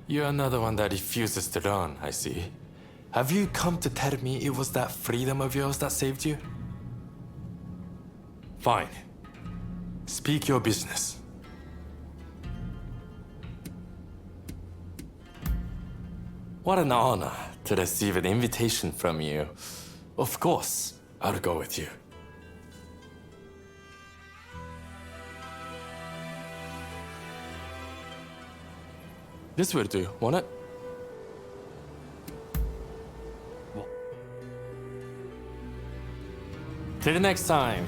You're another one that refuses to learn, I see. Have you come to tell me it was that freedom of yours that saved you? Fine. Speak your business. What an honor to receive an invitation from you. Of course, I'll go with you. This will do, won't it? Till next time.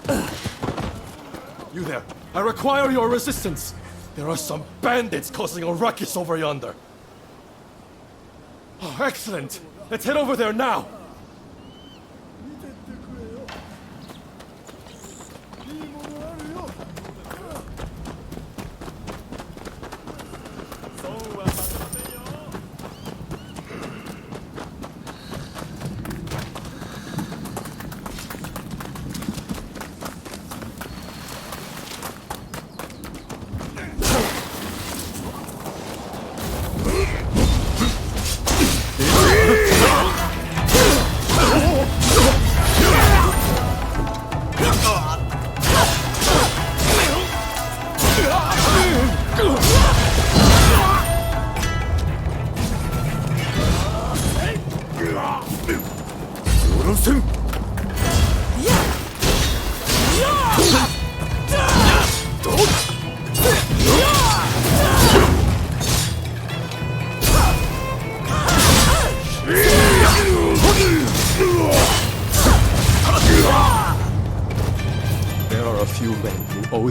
You there! I require your resistance! There are some bandits causing a ruckus over yonder. Oh, excellent! Let's head over there now!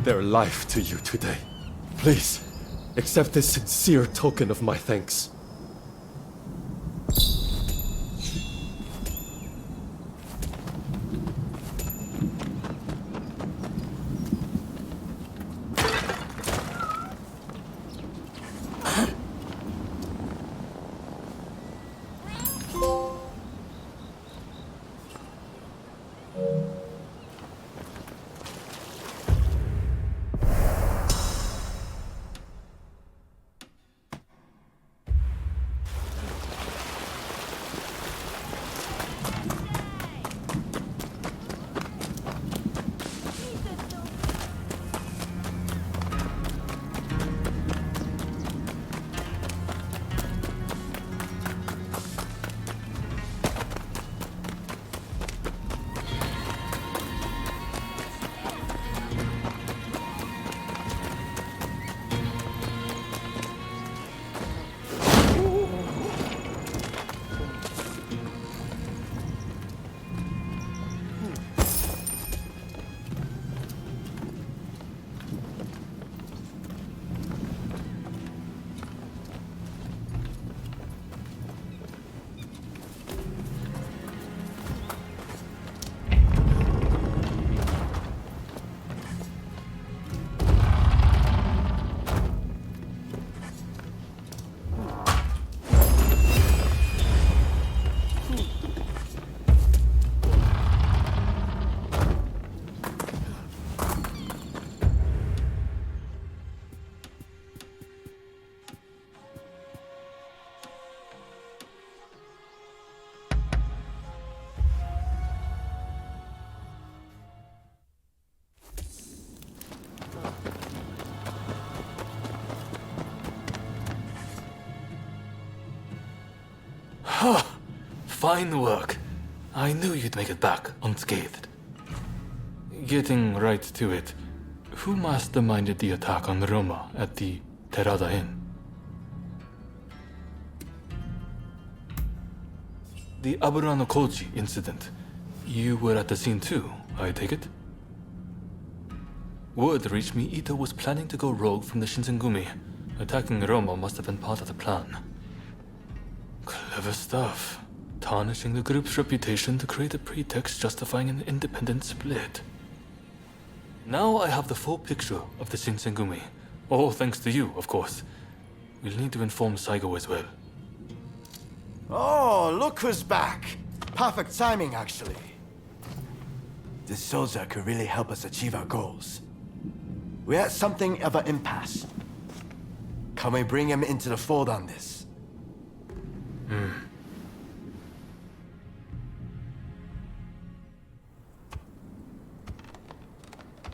Their life to you today. Please, accept this sincere token of my thanks. Fine work. I knew you'd make it back unscathed. Getting right to it, who masterminded the attack on Roma at the Terada Inn? The Aburanokoji incident. You were at the scene too, I take it? Word reached me Ito was planning to go rogue from the Shinsengumi. Attacking Roma must have been part of the plan. Clever stuff. Tarnishing the group's reputation to create a pretext justifying an independent split. Now I have the full picture of the Shinsengumi. All thanks to you, of course. We'll need to inform Saigo as well. Oh, look who's back. Perfect timing, actually. This soldier could really help us achieve our goals. We're at something of an impasse. Can we bring him into the fold on this?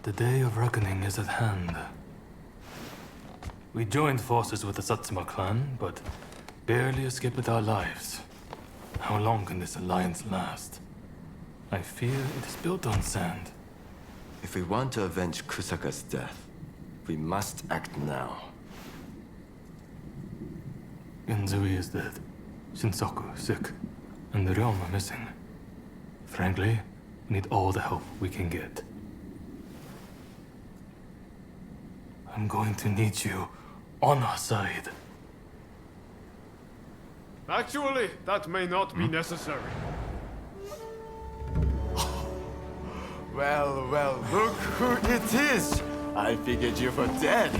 The day of reckoning is at hand. We joined forces with the Satsuma clan, but barely escaped with our lives. How long can this alliance last? I fear it is built on sand. If we want to avenge Kusaka's death, we must act now. Genzui is dead, Shinsaku sick, and the realm are missing. Frankly, we need all the help we can get. I'm going to need you on our side. Actually, that may not be necessary. Well, look who it is! I figured you were dead.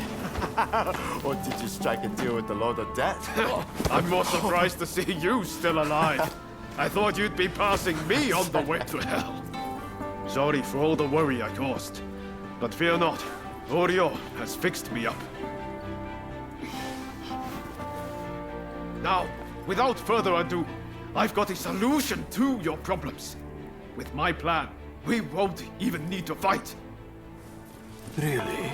Or did you strike a deal with the Lord of Death? I'm more surprised to see you still alive. I thought you'd be passing me on the way to hell. Sorry for all the worry I caused. But fear not, Oryo has fixed me up. Now, without further ado, I've got a solution to your problems. With my plan, we won't even need to fight. Really?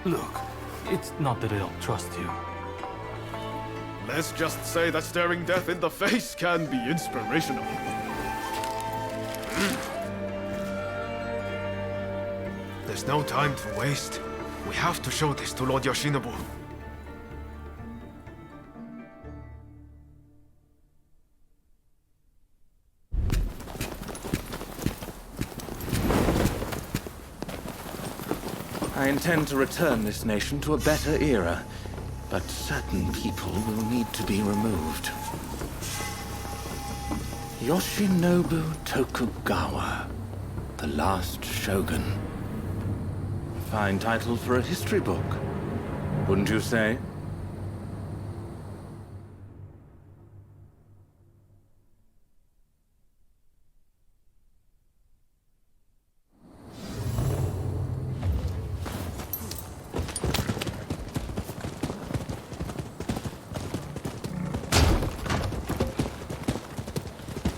Look, it's not that I don't trust you. Let's just say that staring death in the face can be inspirational. There's no time to waste. We have to show this to Lord Yoshinobu. I intend to return this nation to a better era, but certain people will need to be removed. Yoshinobu Tokugawa, the last shogun. Fine title for a history book, wouldn't you say?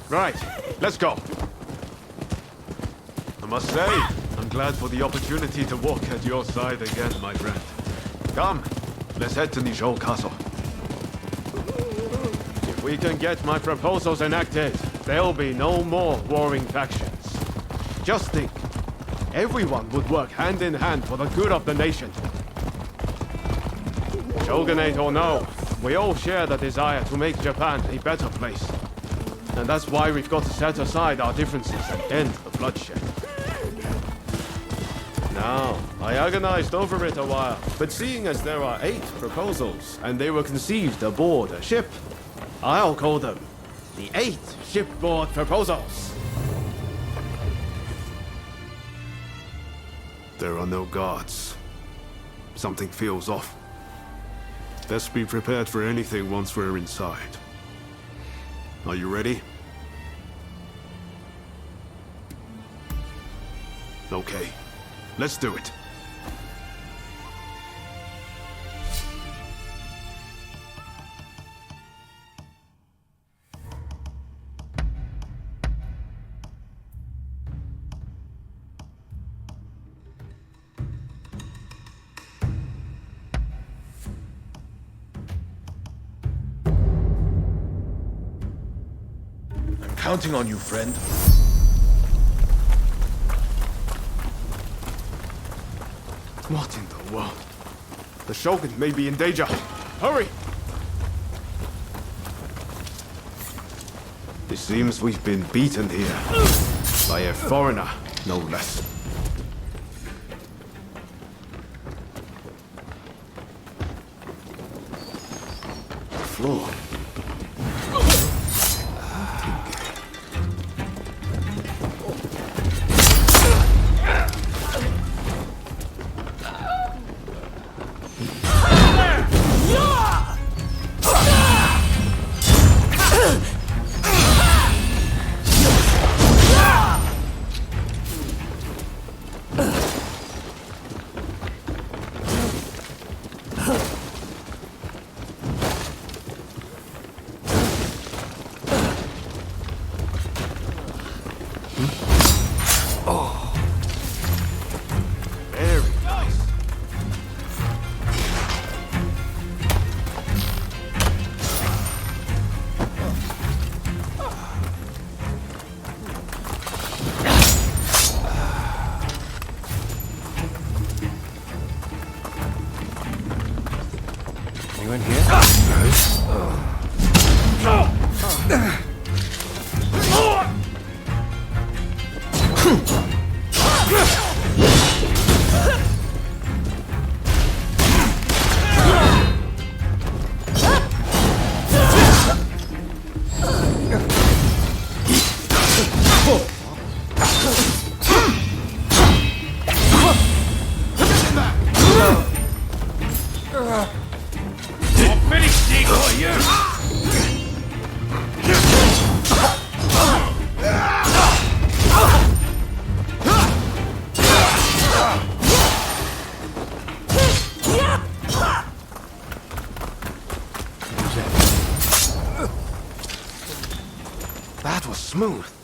Right, let's go. I must say, I'm glad for the opportunity to walk at your side again, my friend. Come, let's head to Nijou Castle. If we can get my proposals enacted, there'll be no more warring factions. Just think, everyone would work hand in hand for the good of the nation. Shogunate or no, we all share the desire to make Japan a better place. And that's why we've got to set aside our differences and end the bloodshed. Now, I agonized over it a while, but seeing as there are 8 proposals, and they were conceived aboard a ship, I'll call them the 8 shipboard proposals. There are no guards. Something feels off. Best be prepared for anything once we're inside. Are you ready? Okay, let's do it. I'm counting on you, friend. What in the world? The Shogun may be in danger. Hurry! It seems we've been beaten here. By a foreigner, no less. The floor. Anyone here? That was smooth.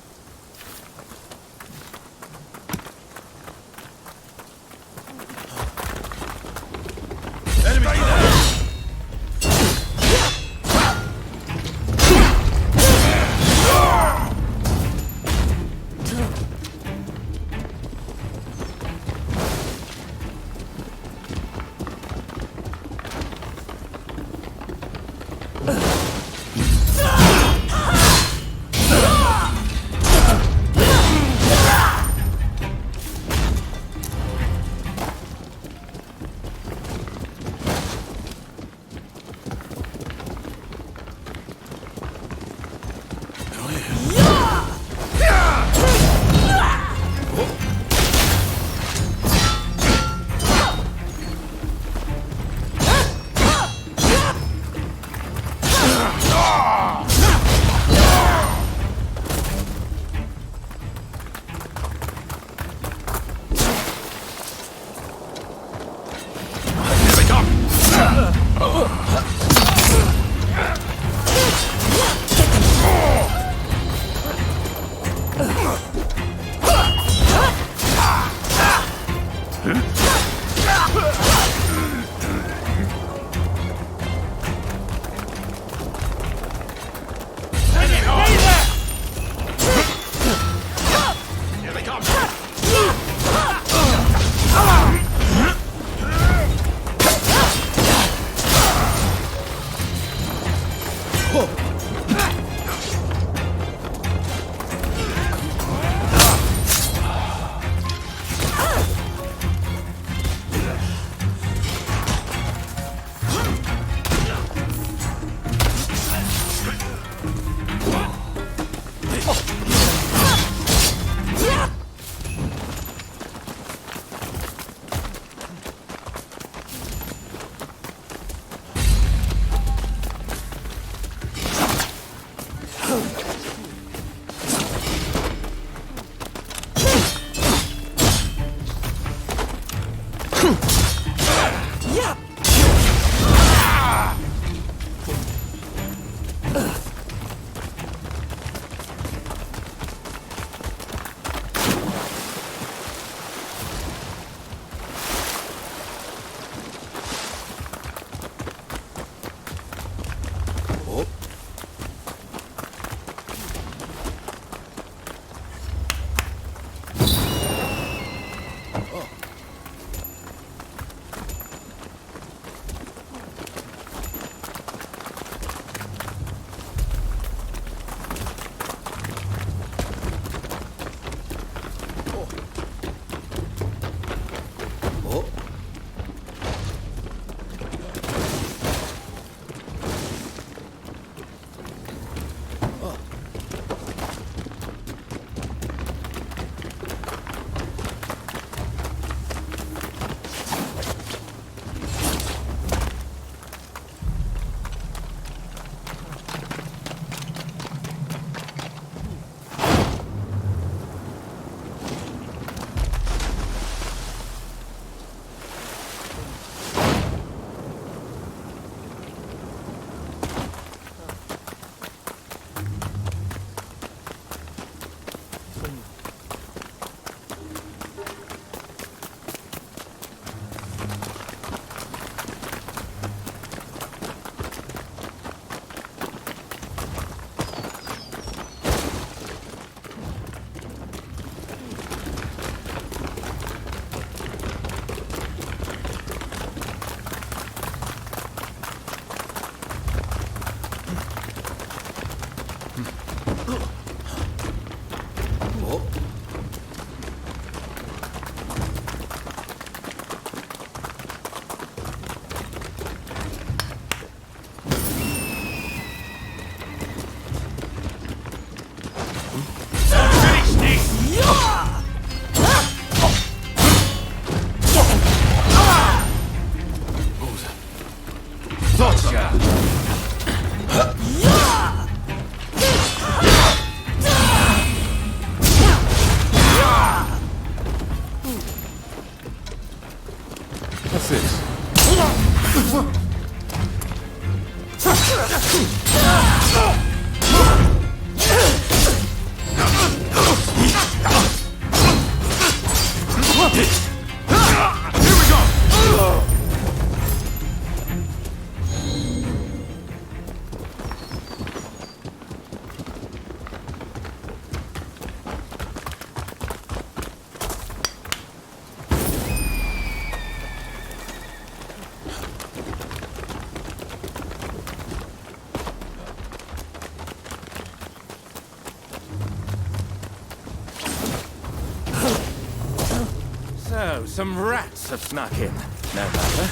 So, some rats have snuck in. No matter.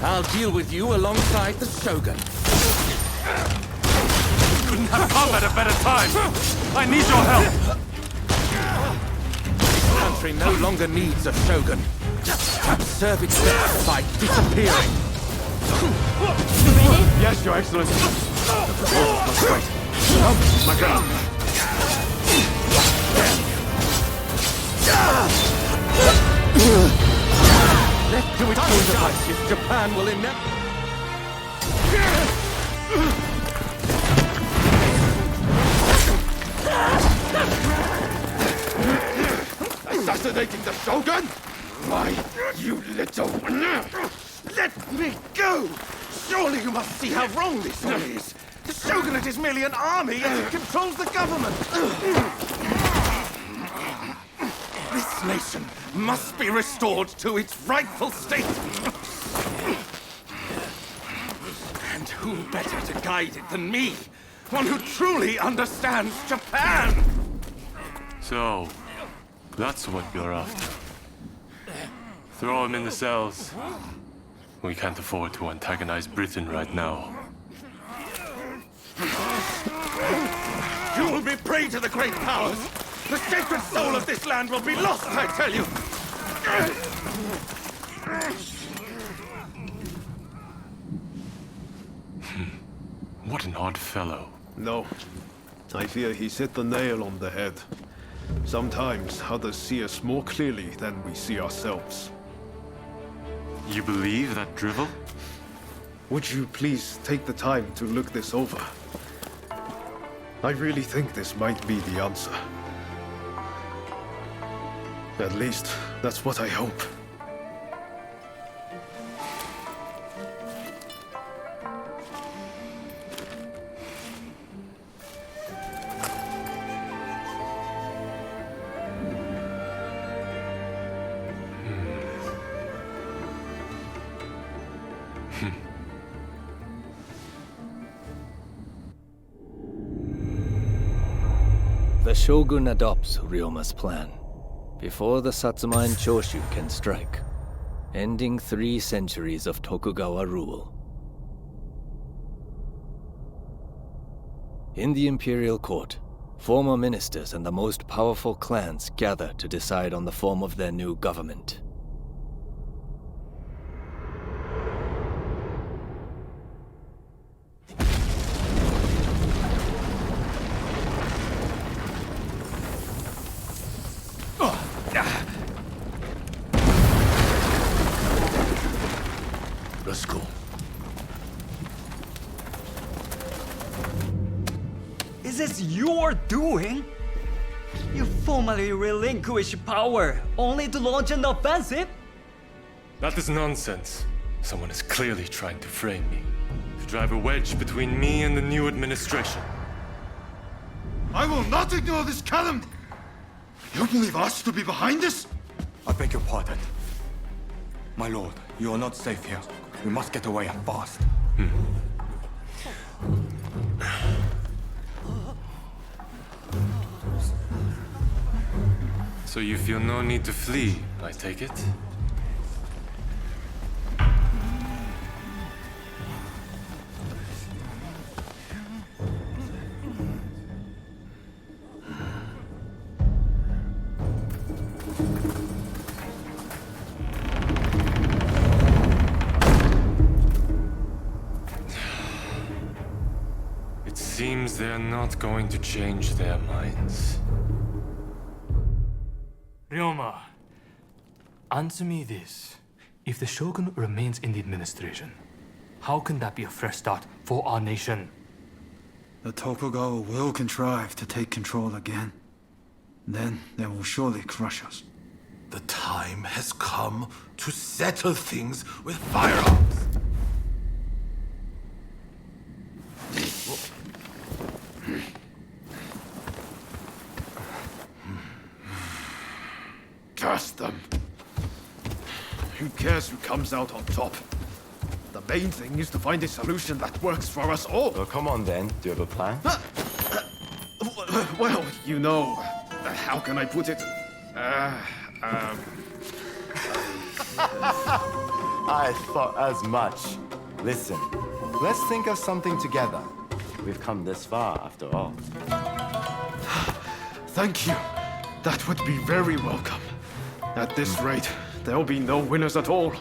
I'll deal with you alongside the Shogun. Couldn't have come at a better time! I need your help! This country no longer needs a Shogun. Just serve its death by disappearing. You ready? Yes, Your Excellency. That's great. My friend. Left to its own devices, Japan will inevitably... Assassinating the Shogun? Why, you little... Let me go! Surely you must see how wrong this all is. The Shogunate is merely an army and it controls the government. This nation must be restored to its rightful state. And who better to guide it than me? One who truly understands Japan! So, that's what you're after. Throw him in the cells. We can't afford to antagonize Britain right now. You will be prey to the great powers! The sacred soul of this land will be lost, I tell you! What an odd fellow. No. I fear he's hit the nail on the head. Sometimes others see us more clearly than we see ourselves. You believe that drivel? Would you please take the time to look this over? I really think this might be the answer. At least, that's what I hope. The Shogun adopts Ryoma's plan before the Satsuma-Choshu can strike, ending 3 centuries of Tokugawa rule. In the imperial court, former ministers and the most powerful clans gather to decide on the form of their new government. Let's go. Is this your doing? You formally relinquish power, only to launch an offensive? That is nonsense. Someone is clearly trying to frame me. To drive a wedge between me and the new administration. I will not ignore this calumny! You believe us to be behind this? I beg your pardon. My lord, you are not safe here. We must get away and fast. So you feel no need to flee, I take it? It seems they're not going to change their minds. Ryoma, answer me this. If the Shogun remains in the administration, how can that be a fresh start for our nation? The Tokugawa will contrive to take control again. Then they will surely crush us. The time has come to settle things with firearms. Curse them. Who cares who comes out on top? The main thing is to find a solution that works for us all. Well, come on then. Do you have a plan? Well, you know, how can I put it? I thought as much. Listen, let's think of something together. We've come this far, after all. Thank you. That would be very welcome. At this rate, there'll be no winners at all.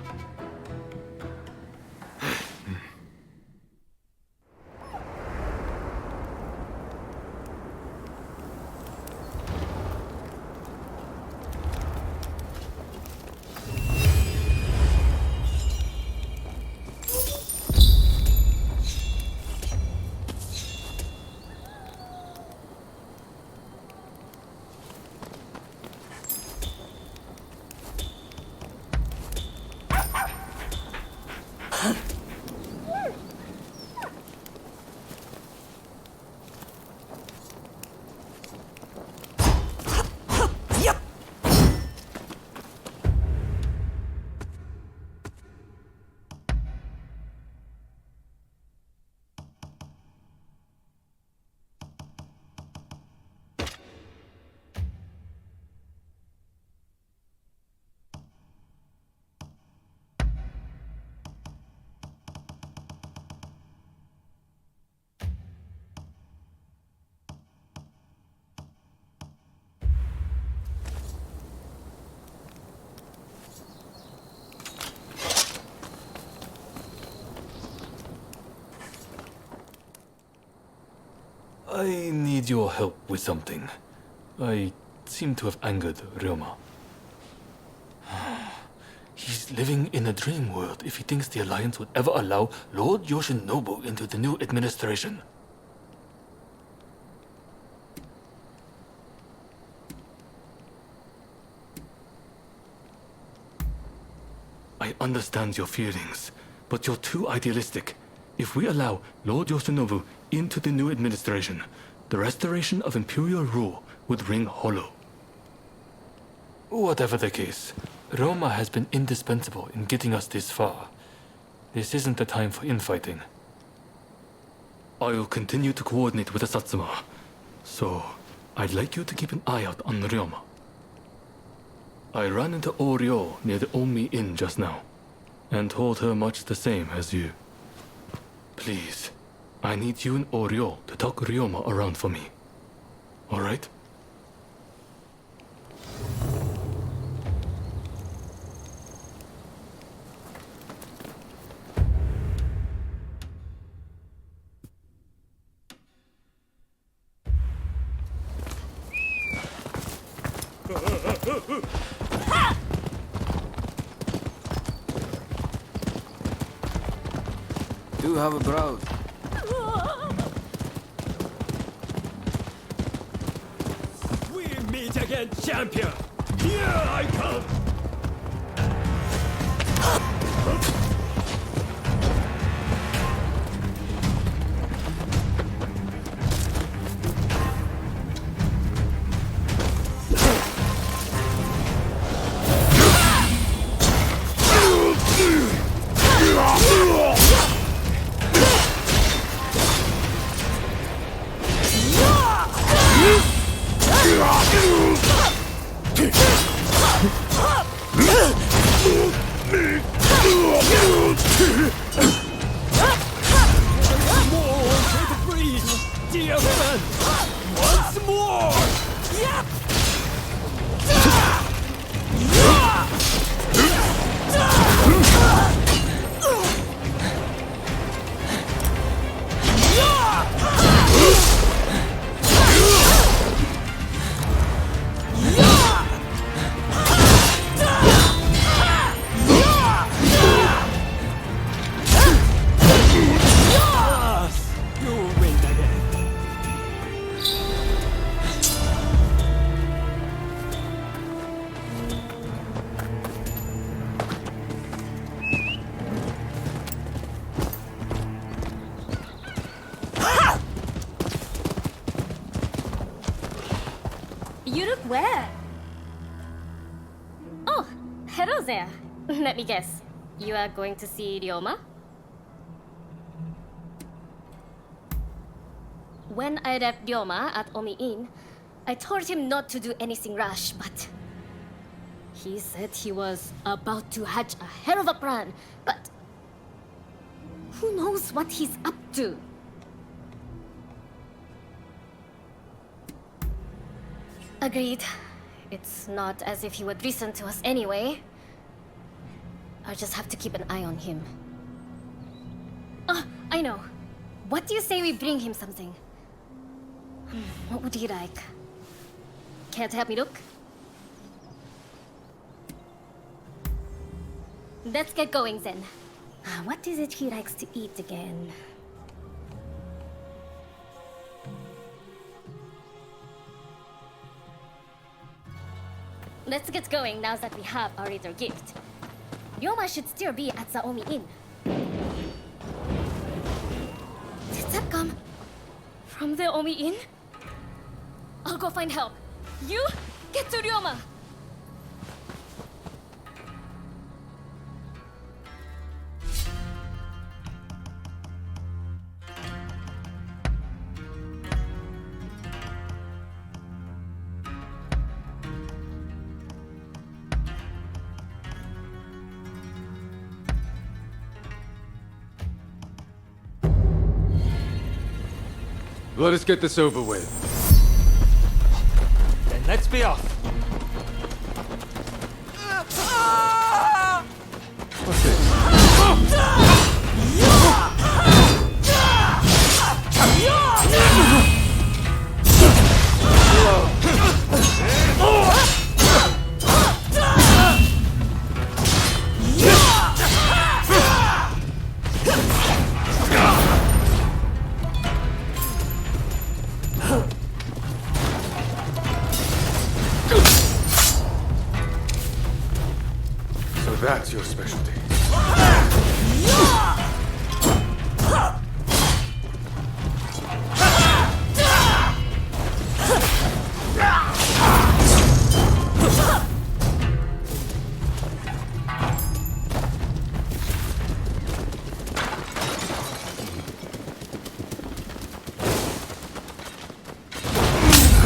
I need your help with something. I seem to have angered Ryoma. He's living in a dream world if he thinks the Alliance would ever allow Lord Yoshinobu into the new administration. I understand your feelings, but you're too idealistic. If we allow Lord Yoshinobu into the new administration, the restoration of imperial rule would ring hollow. Whatever the case, Roma has been indispensable in getting us this far. This isn't the time for infighting. I'll continue to coordinate with the Satsuma, so I'd like you to keep an eye out on Ryoma. I ran into Oryo near the Omi Inn just now, and told her much the same as you. Please, I need you and Oryo to talk Ryoma around for me. All right? Do have a browse. We meet again, champion! Here I come! You look where? Oh, hello there. Let me guess. You are going to see Ryoma? When I left Ryoma at Omi Inn, I told him not to do anything rash, but He said he was about to hatch a hell of a plan, but who knows what he's up to? Agreed. It's not as if he would listen to us anyway. I'll just have to keep an eye on him. Ah, I know. What do you say we bring him something? What would he like? Care to help me look? Let's get going then. What is it he likes to eat again? Let's get going now that we have our little gift. Ryoma should still be at the Omi Inn. Did that come from the Omi Inn? I'll go find help. You get to Ryoma. Let us get this over with. Then let's be off. What's this? So that's your specialty.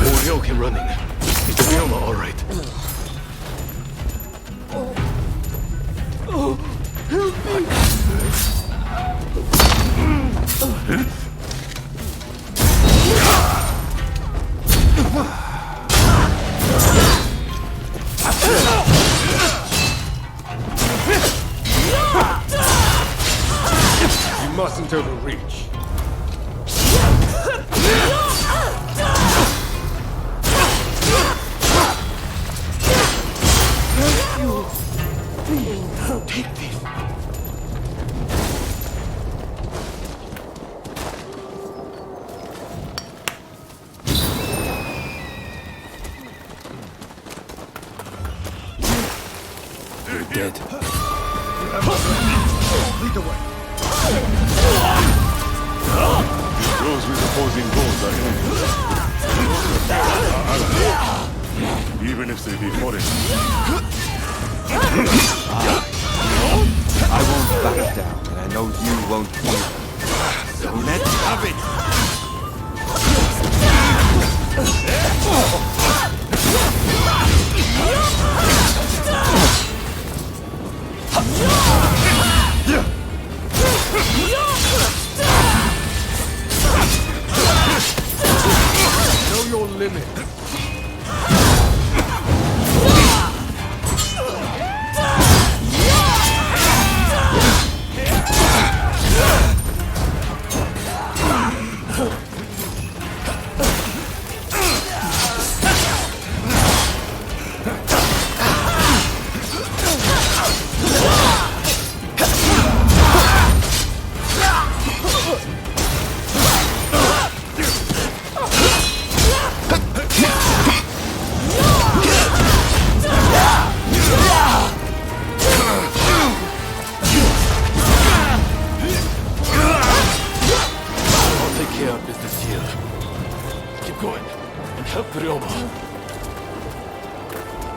Morioka running. Is the Ryoma all right? You mustn't overreach. Take this. You're dead. Lead the way. Those with opposing goals are enemies. Even if they be foreign. I won't back down, and I know you won't either. So let's have it! Know your limit.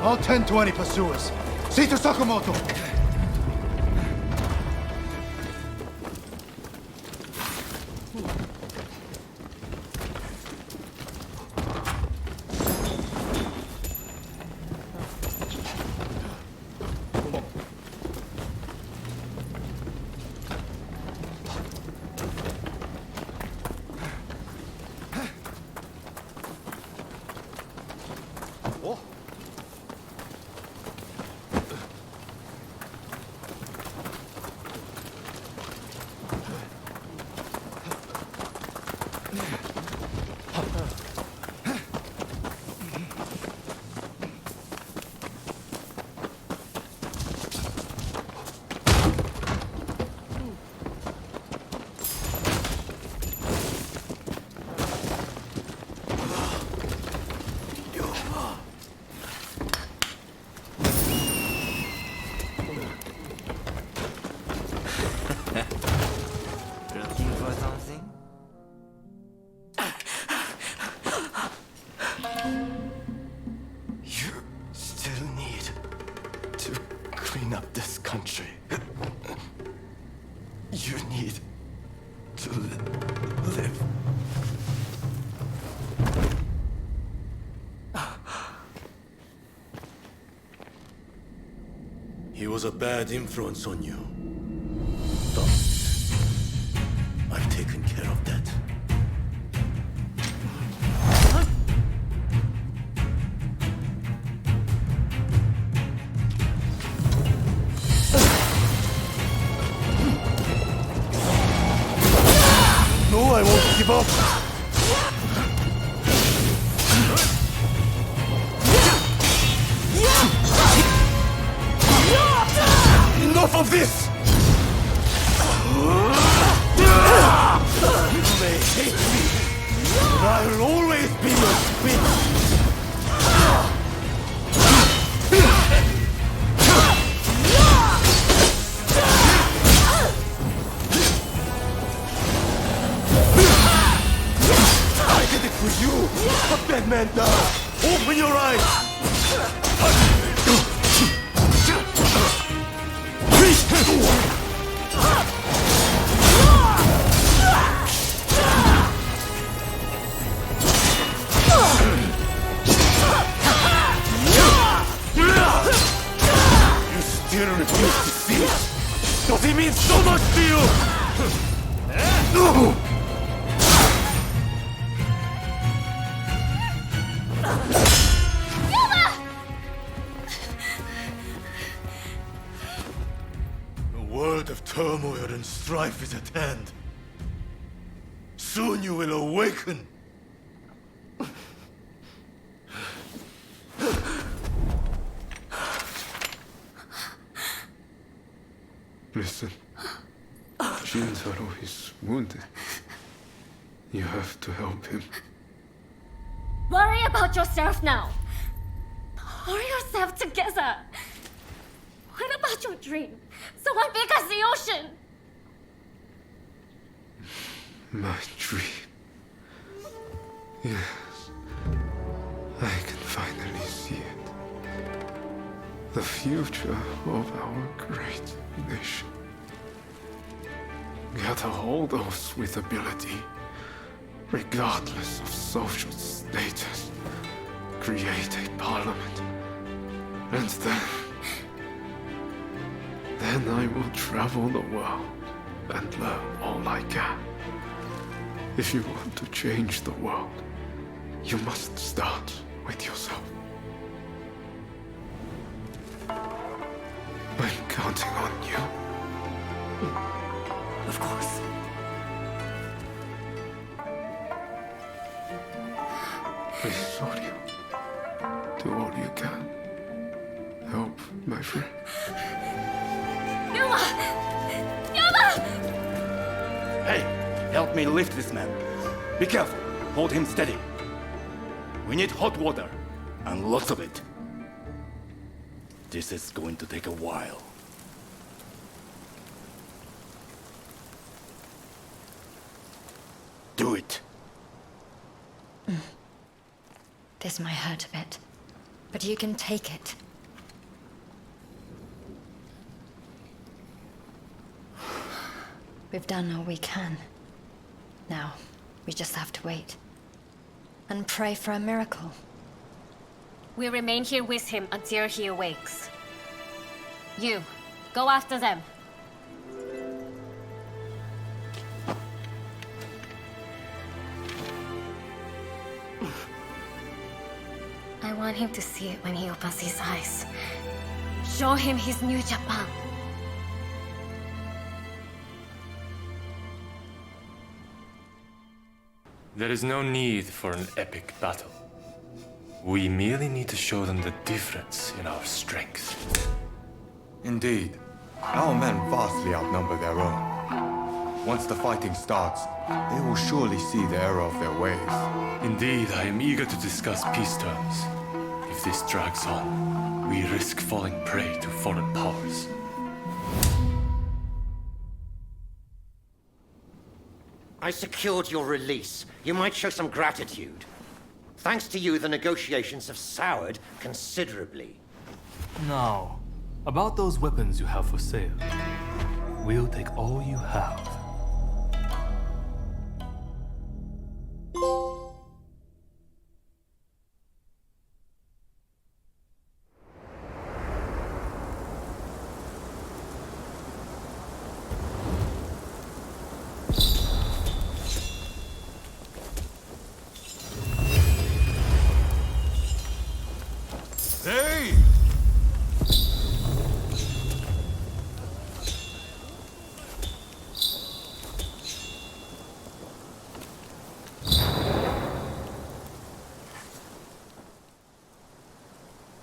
All 10-20 pursuers. See to Sakamoto. up this country. You need to live. He was a bad influence on you. Stop it. I've taken care of that. No, I won't give up! Enough of this! You may hate me, but I'll always be your twin! I did it for you! A dead man now! Open your eyes! You still refuse to see it? Does it mean so much to you? A world of turmoil and strife is at hand. Soon you will awaken. Listen, Shintaro is wounded. You have to help him. Worry about yourself now. Pull yourself together. What about your dream? Someone big as the ocean. My dream. Yes, I can finally see it. The future of our great nation. Gather all those with ability, regardless of social status. Create a parliament. And then I will travel the world and learn all I can. If you want to change the world, you must start with yourself. I'm counting on you. Of course. Please, Soryu. Do all you can. Help my friend. Yuma! Yuma! Hey, help me lift this man. Be careful. Hold him steady. We need hot water, and lots of it. This is going to take a while. Do it. This might hurt a bit, but you can take it. We've done all we can. Now, we just have to wait. And pray for a miracle. We remain here with him until he awakes. You, go after them. I want him to see it when he opens his eyes. Show him his new Japan. There is no need for an epic battle. We merely need to show them the difference in our strength. Indeed. Our men vastly outnumber their own. Once the fighting starts, they will surely see the error of their ways. Indeed, I am eager to discuss peace terms. If this drags on, we risk falling prey to foreign powers. I secured your release. You might show some gratitude. Thanks to you, the negotiations have soured considerably. No. About those weapons you have for sale, we'll take all you have. Hey!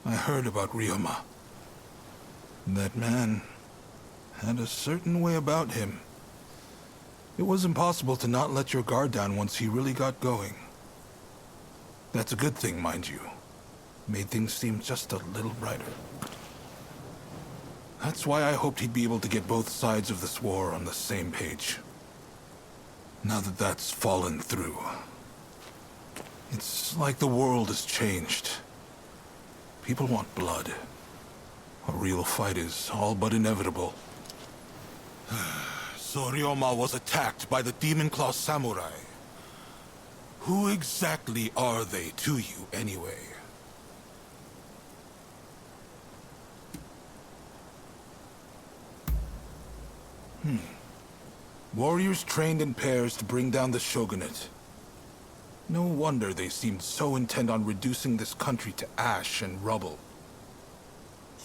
I heard about Ryoma. That man had a certain way about him. It was impossible to not let your guard down once he really got going. That's a good thing, mind you. Made things seem just a little brighter. That's why I hoped he'd be able to get both sides of this war on the same page. Now that that's fallen through, it's like the world has changed. People want blood. A real fight is all but inevitable. So Ryoma was attacked by the Demon Claw Samurai. Who exactly are they to you, anyway? Warriors trained in pairs to bring down the Shogunate. No wonder they seemed so intent on reducing this country to ash and rubble.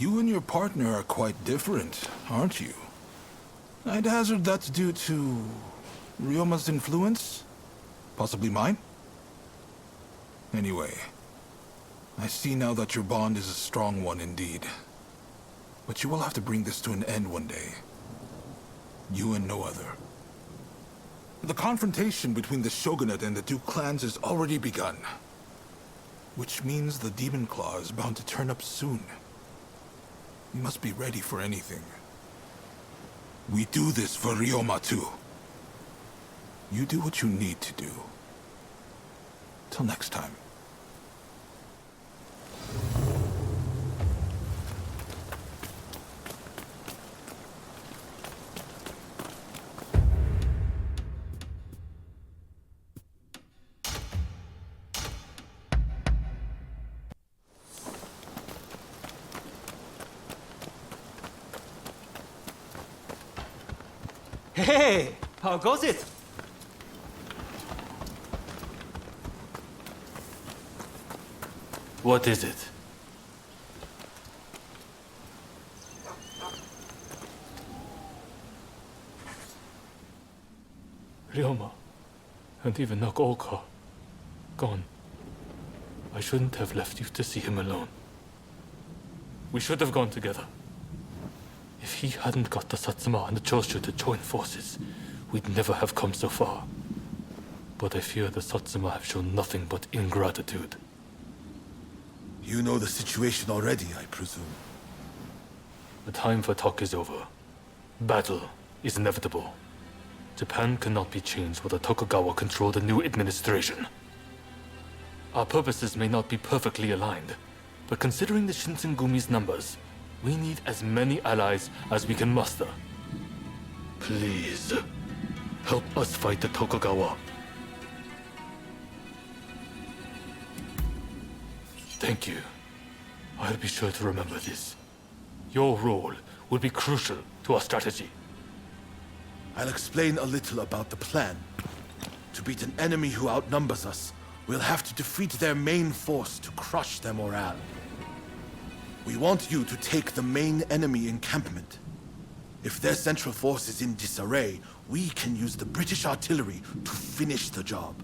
You and your partner are quite different, aren't you? I'd hazard that's due to Ryoma's influence? Possibly mine? Anyway, I see now that your bond is a strong one indeed. But you will have to bring this to an end one day. You and no other. The confrontation between the Shogunate and the two clans has already begun. Which means the Demon Claw is bound to turn up soon. You must be ready for anything. We do this for Ryoma too. You do what you need to do. Till next time. Hey, how goes it? What is it? Ryoma, and even Nakaoka, gone. I shouldn't have left you to see him alone. We should have gone together. If he hadn't got the Satsuma and the Choshu to join forces, we'd never have come so far. But I fear the Satsuma have shown nothing but ingratitude. You know the situation already, I presume. The time for talk is over. Battle is inevitable. Japan cannot be changed while the Tokugawa control the new administration. Our purposes may not be perfectly aligned, but considering the Shinsengumi's numbers, we need as many allies as we can muster. Please, help us fight the Tokugawa. Thank you. I'll be sure to remember this. Your role will be crucial to our strategy. I'll explain a little about the plan. To beat an enemy who outnumbers us, we'll have to defeat their main force to crush their morale. We want you to take the main enemy encampment. If their central force is in disarray, we can use the British artillery to finish the job.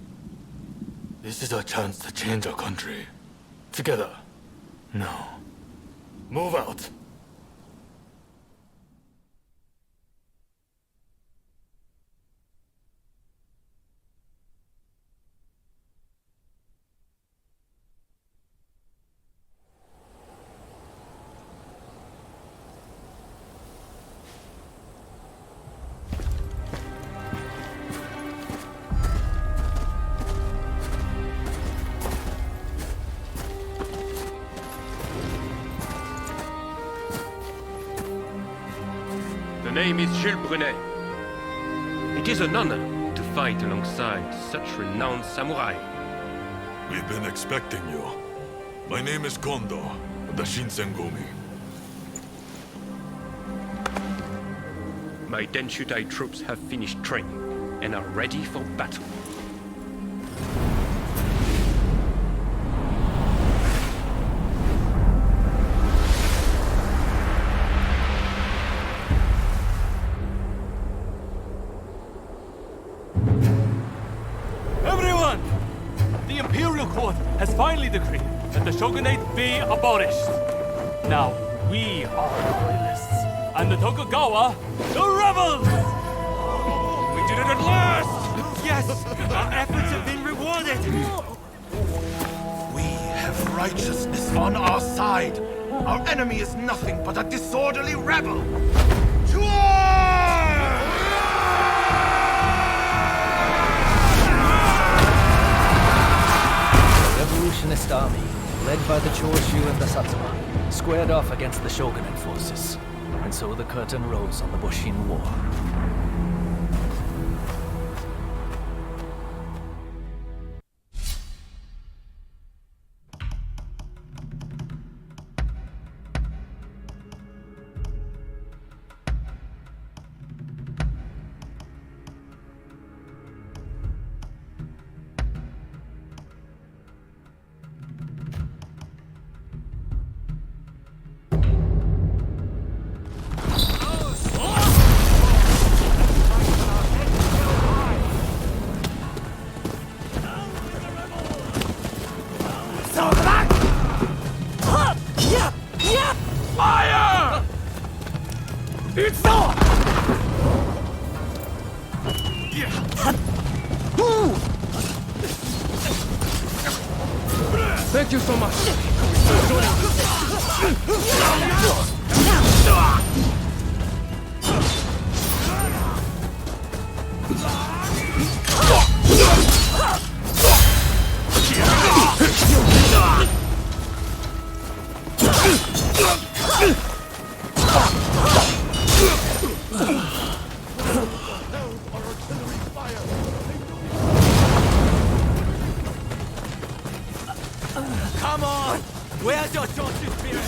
This is our chance to change our country. Together. No. Move out. name is Jules Brunet. It is an honor to fight alongside such renowned samurai. We've been expecting you. My name is Kondo, of the Shinsengumi. My Denshutai troops have finished training and are ready for battle. Everyone! The Imperial Court has finally decreed that the Shogunate be abolished. Now, we are the Royalists, and the Tokugawa, the rebels! We did it at last! Yes! Our efforts have been rewarded! We have righteousness on our side. Our enemy is nothing but a disorderly rebel. To arms! The revolutionist army, led by the Choshu and the Satsuma, squared off against the Shogunate forces. And so the curtain rose on the Bushin War. Thank you so much. Come on! Where's your Choshu spirit?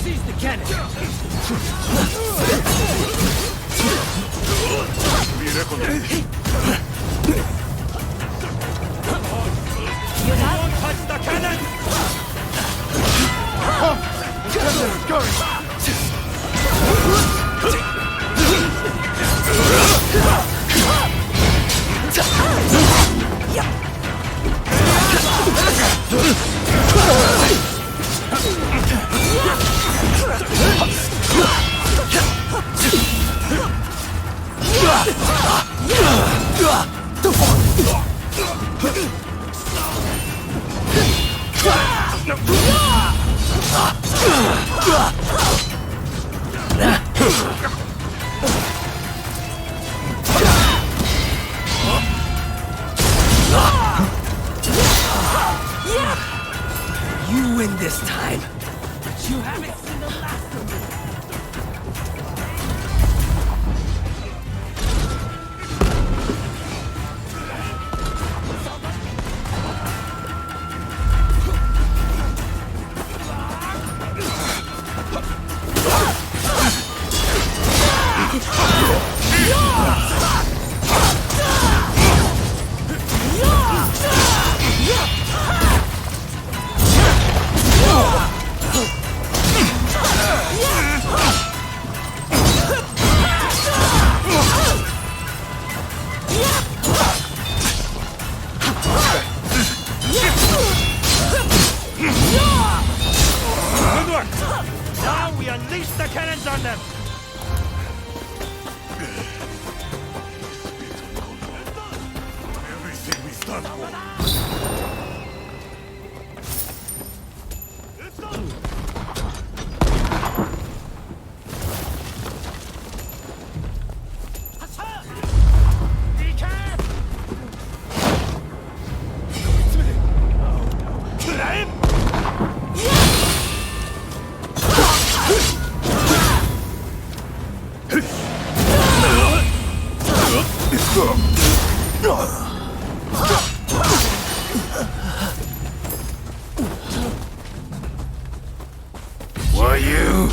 Seize the cannon! Don't touch the cannon! Cannon is going! You win this time. But you haven't seen the last of me. the cannons on them! Everything we stand for. Were you?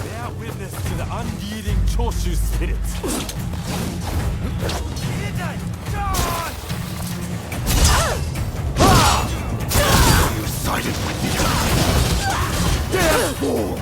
Bear witness to the unyielding Choshu spirit. You sided with the enemy. Therefore.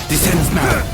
Descends now.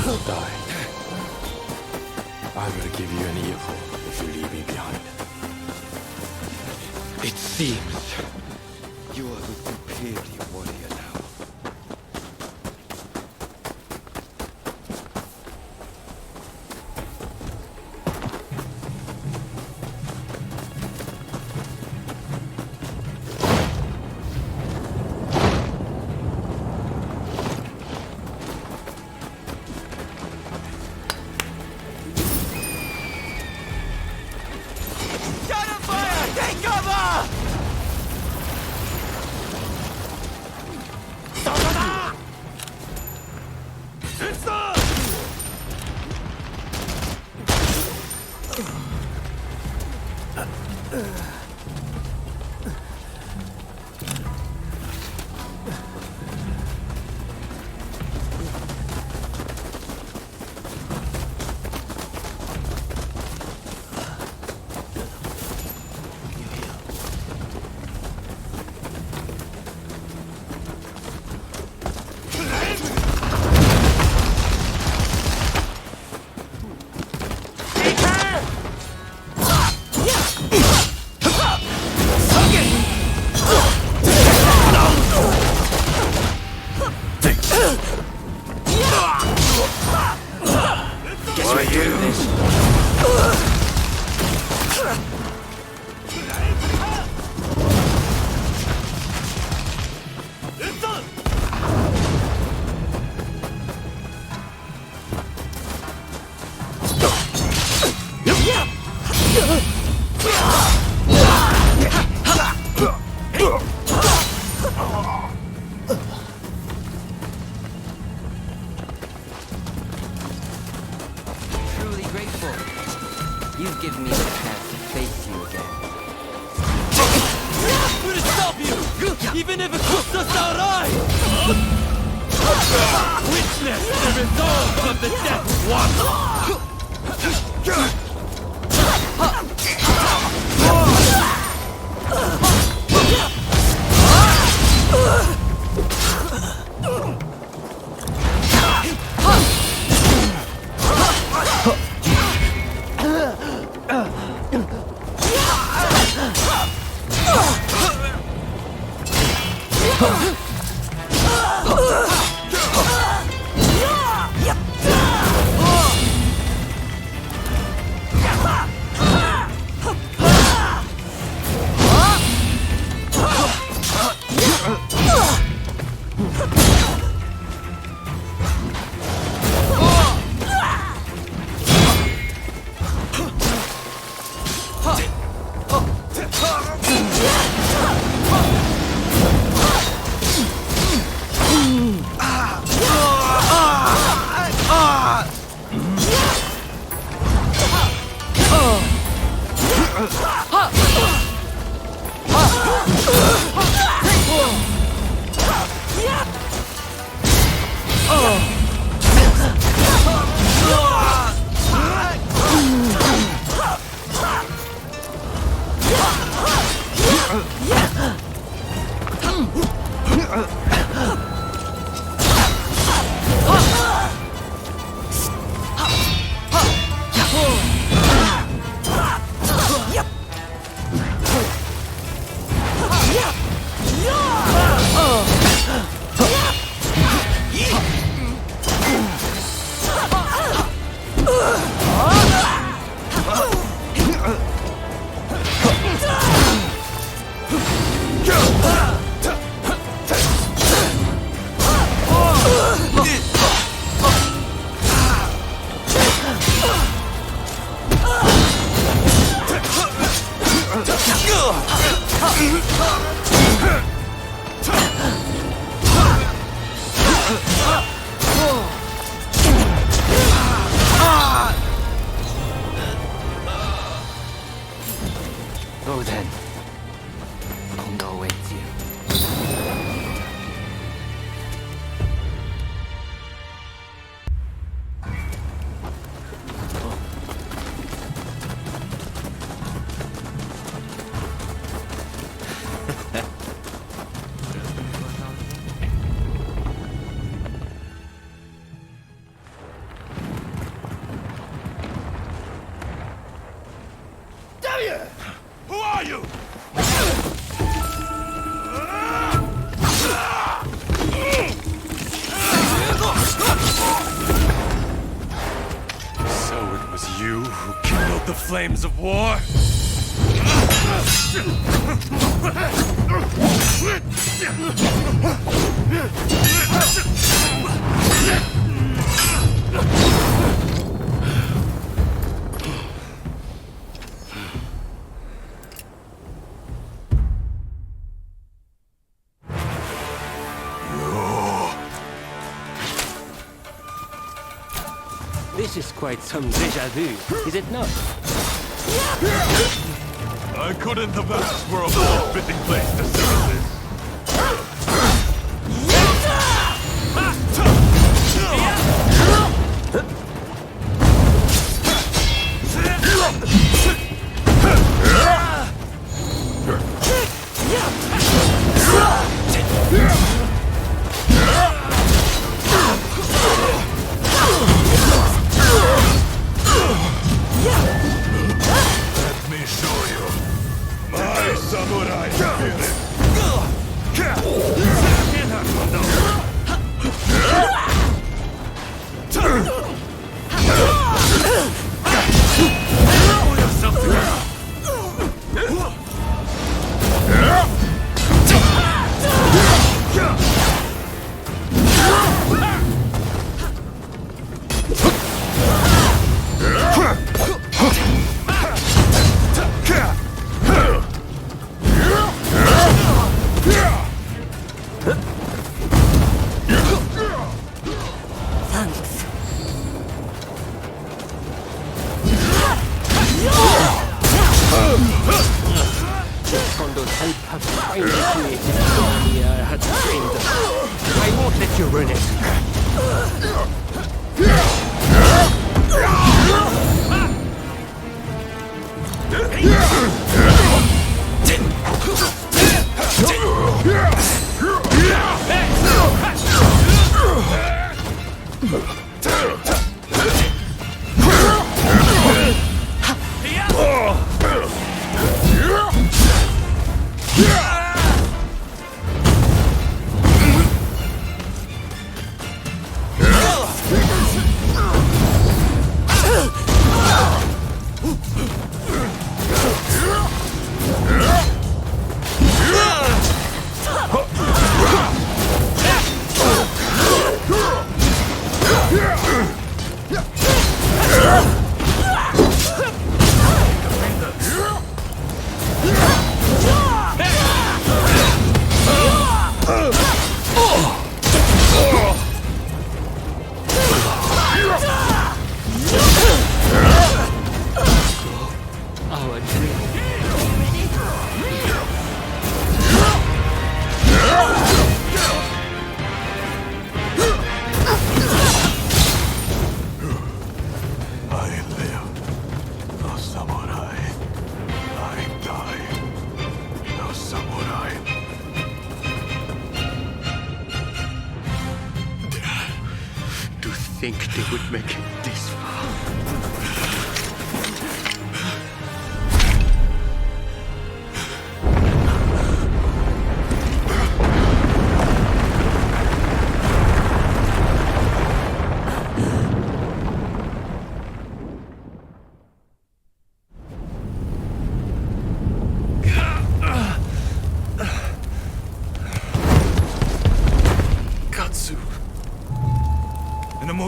Don't die. I'm gonna give you an earful if you leave me behind. It seems you are the superior warrior now. even if it costs us our eyes! Witness the resolve of the Death One! Go then. Kondo awaits you. Who are you? So it was you who kindled the flames of war? This is quite some déjà vu, is it not? I couldn't have asked for a more fitting place to serve this. Let me show you. My samurai spirit. have finally created a army I had trained them. I won't let you ruin think they would make it this far.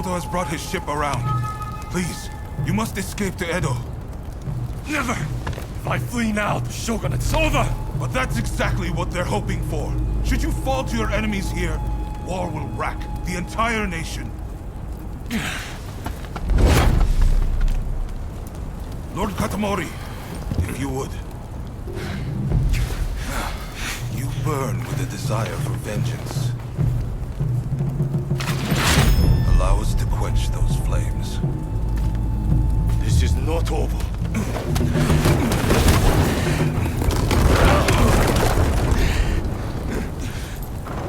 Has brought his ship around. Please, you must escape to Edo. Never! If I flee now, the Shogunate's over! But that's exactly what they're hoping for. Should you fall to your enemies here, war will rack the entire nation. Lord Katamori, if you would. You burn with a desire for vengeance. Allow us to quench those flames. This is not over.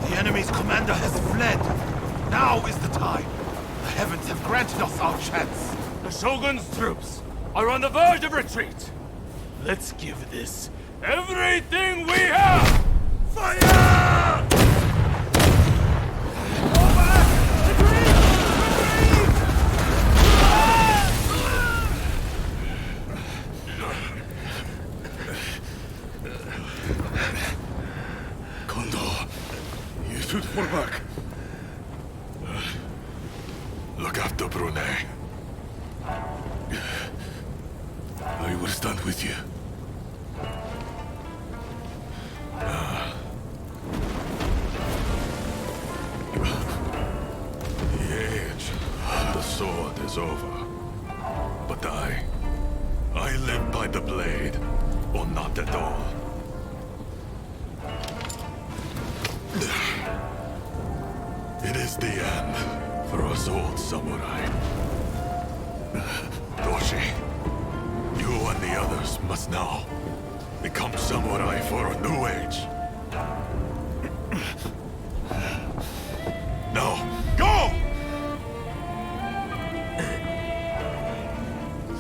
The enemy's commander has fled. Now is the time. The heavens have granted us our chance. The Shogun's troops are on the verge of retreat. Let's give this everything we have! Fire! Fall back. Look after Brune. I will stand with you. The age of the sword is over. But I live by the blade, or not at all. It is the end for us old samurai. Doshi, you and the others must now become samurai for a new age. Now, go!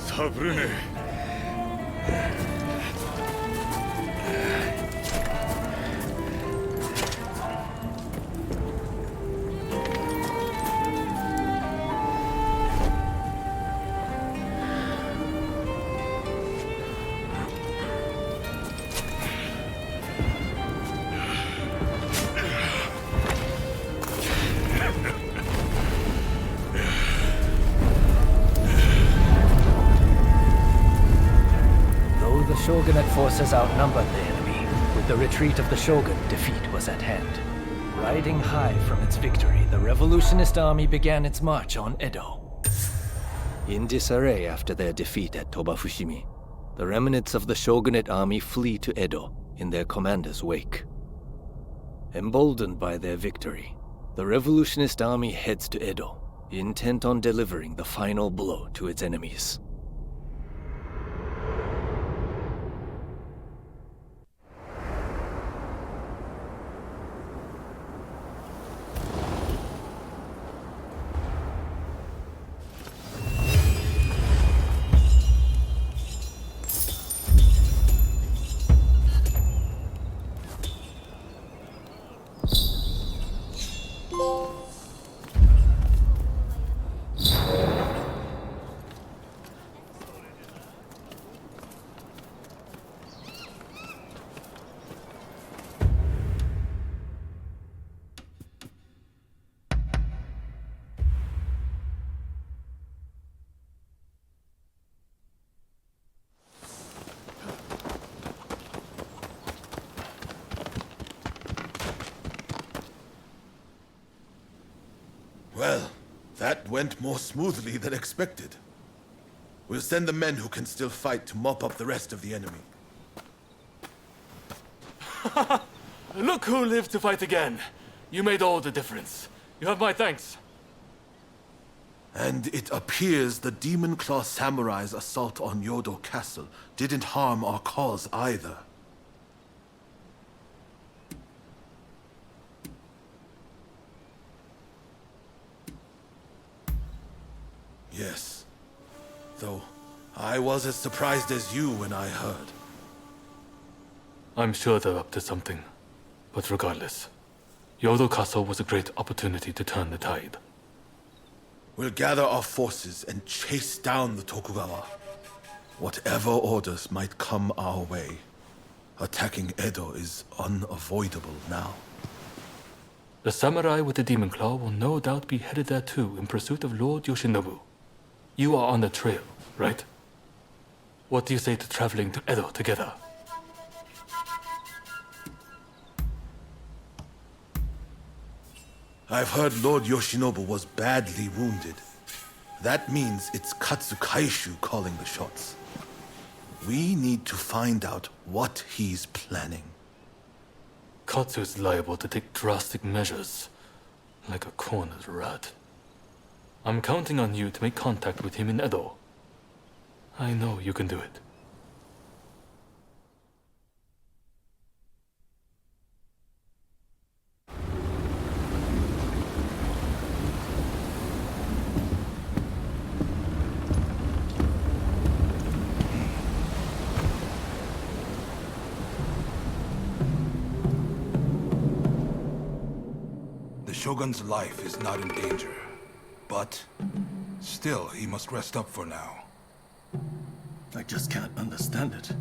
Sabrune. Shogunate forces outnumbered the enemy. With the retreat of the Shogun, defeat was at hand. Riding high from its victory, the revolutionist army began its march on Edo. In disarray after their defeat at Toba-Fushimi, the remnants of the Shogunate army flee to Edo, in their commander's wake. Emboldened by their victory, the revolutionist army heads to Edo, intent on delivering the final blow to its enemies. Well, that went more smoothly than expected. We'll send the men who can still fight to mop up the rest of the enemy. Look who lived to fight again. You made all the difference. You have my thanks. And it appears the Demon Claw Samurai's assault on Yodo Castle didn't harm our cause either. Yes. Though, I was as surprised as you when I heard. I'm sure they're up to something. But regardless, Yodo Castle was a great opportunity to turn the tide. We'll gather our forces and chase down the Tokugawa. Whatever orders might come our way, attacking Edo is unavoidable now. The samurai with the Demon Claw will no doubt be headed there too in pursuit of Lord Yoshinobu. You are on the trail, right? What do you say to traveling to Edo together? I've heard Lord Yoshinobu was badly wounded. That means it's Katsukaishu calling the shots. We need to find out what he's planning. Katsu is liable to take drastic measures, like a cornered rat. I'm counting on you to make contact with him in Edo. I know you can do it. The Shogun's life is not in danger. But still, he must rest up for now. I just can't understand it.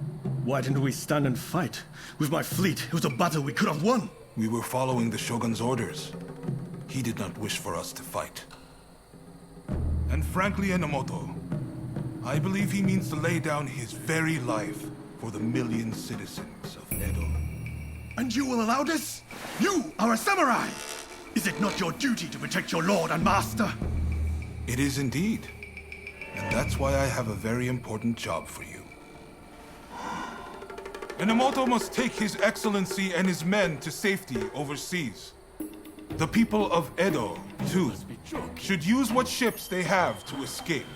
Why didn't we stand and fight? With my fleet, it was a battle we could have won. We were following the Shogun's orders. He did not wish for us to fight. And frankly, Enomoto, I believe he means to lay down his very life for the million citizens of Edo. And you will allow this? You are a samurai! Is it not your duty to protect your lord and master? It is indeed. And that's why I have a very important job for you. Enomoto must take his excellency and his men to safety overseas. The people of Edo, too, should use what ships they have to escape.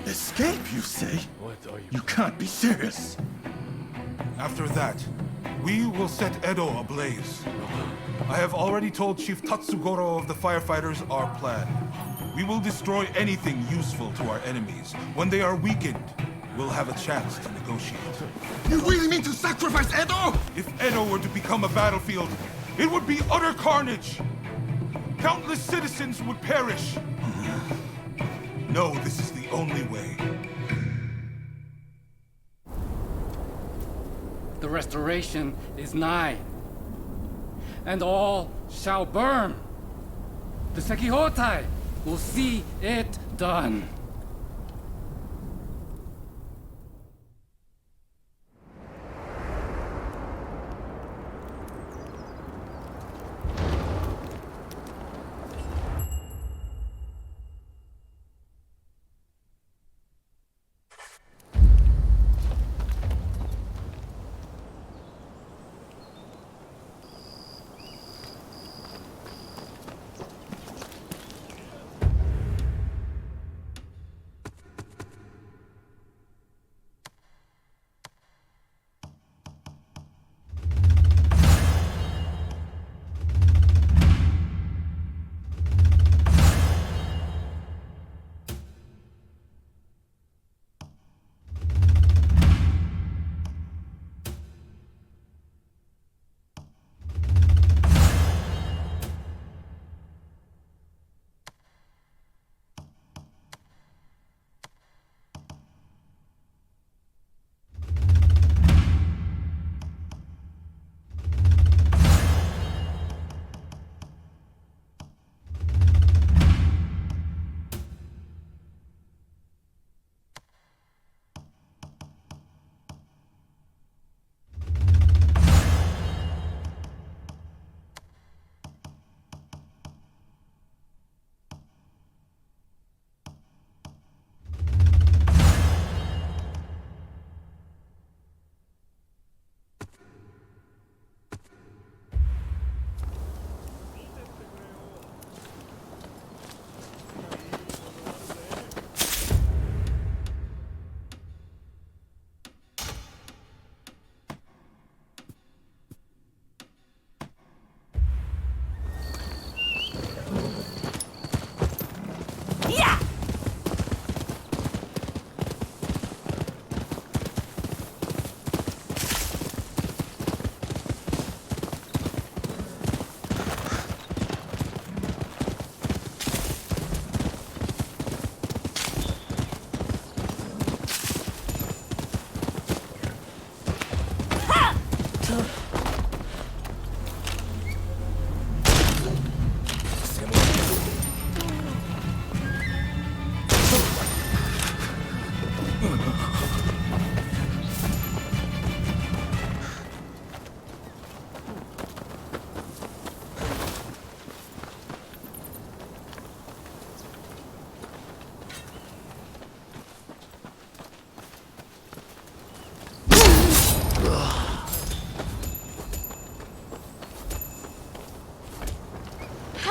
Escape, you say? You can't be serious. After that, we will set Edo ablaze. I have already told Chief Tatsugoro of the firefighters our plan. We will destroy anything useful to our enemies. When they are weakened, we'll have a chance to negotiate. You really mean to sacrifice Edo? If Edo were to become a battlefield, it would be utter carnage. Countless citizens would perish. No, this is the only way. The restoration is nigh, and all shall burn. The Sekihotai will see it done.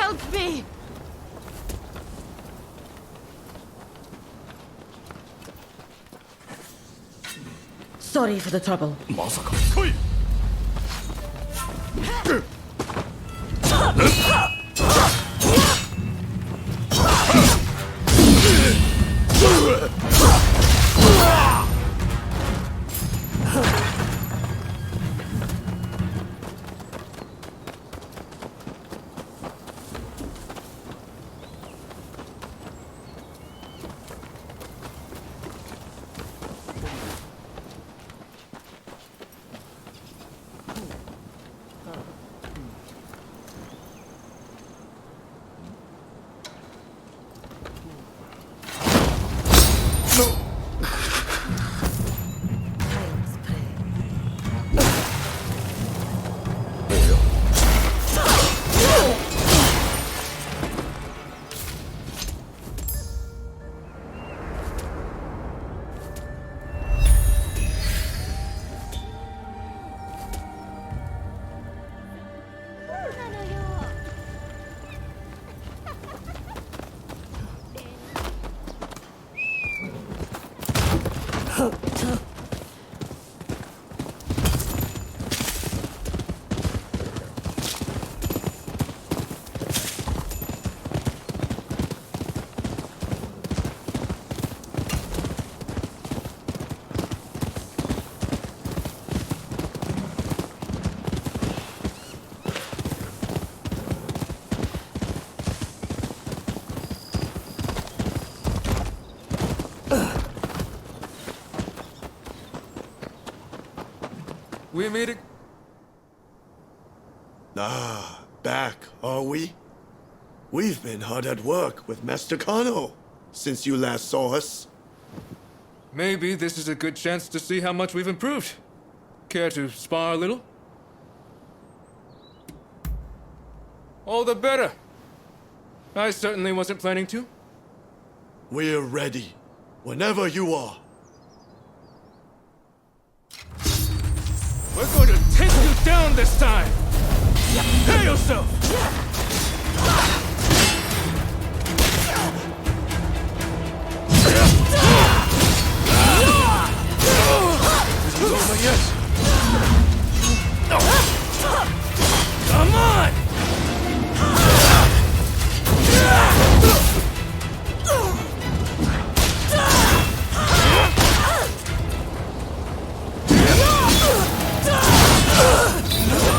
Help me! Sorry for the trouble. We made it. Back, are we? We've been hard at work with Master Kano since you last saw us. Maybe this is a good chance to see how much we've improved. Care to spar a little? All the better. I certainly wasn't planning to. We're ready, whenever you are. We're going to take you down this time! Prepare yourself! This is over yet. Come on!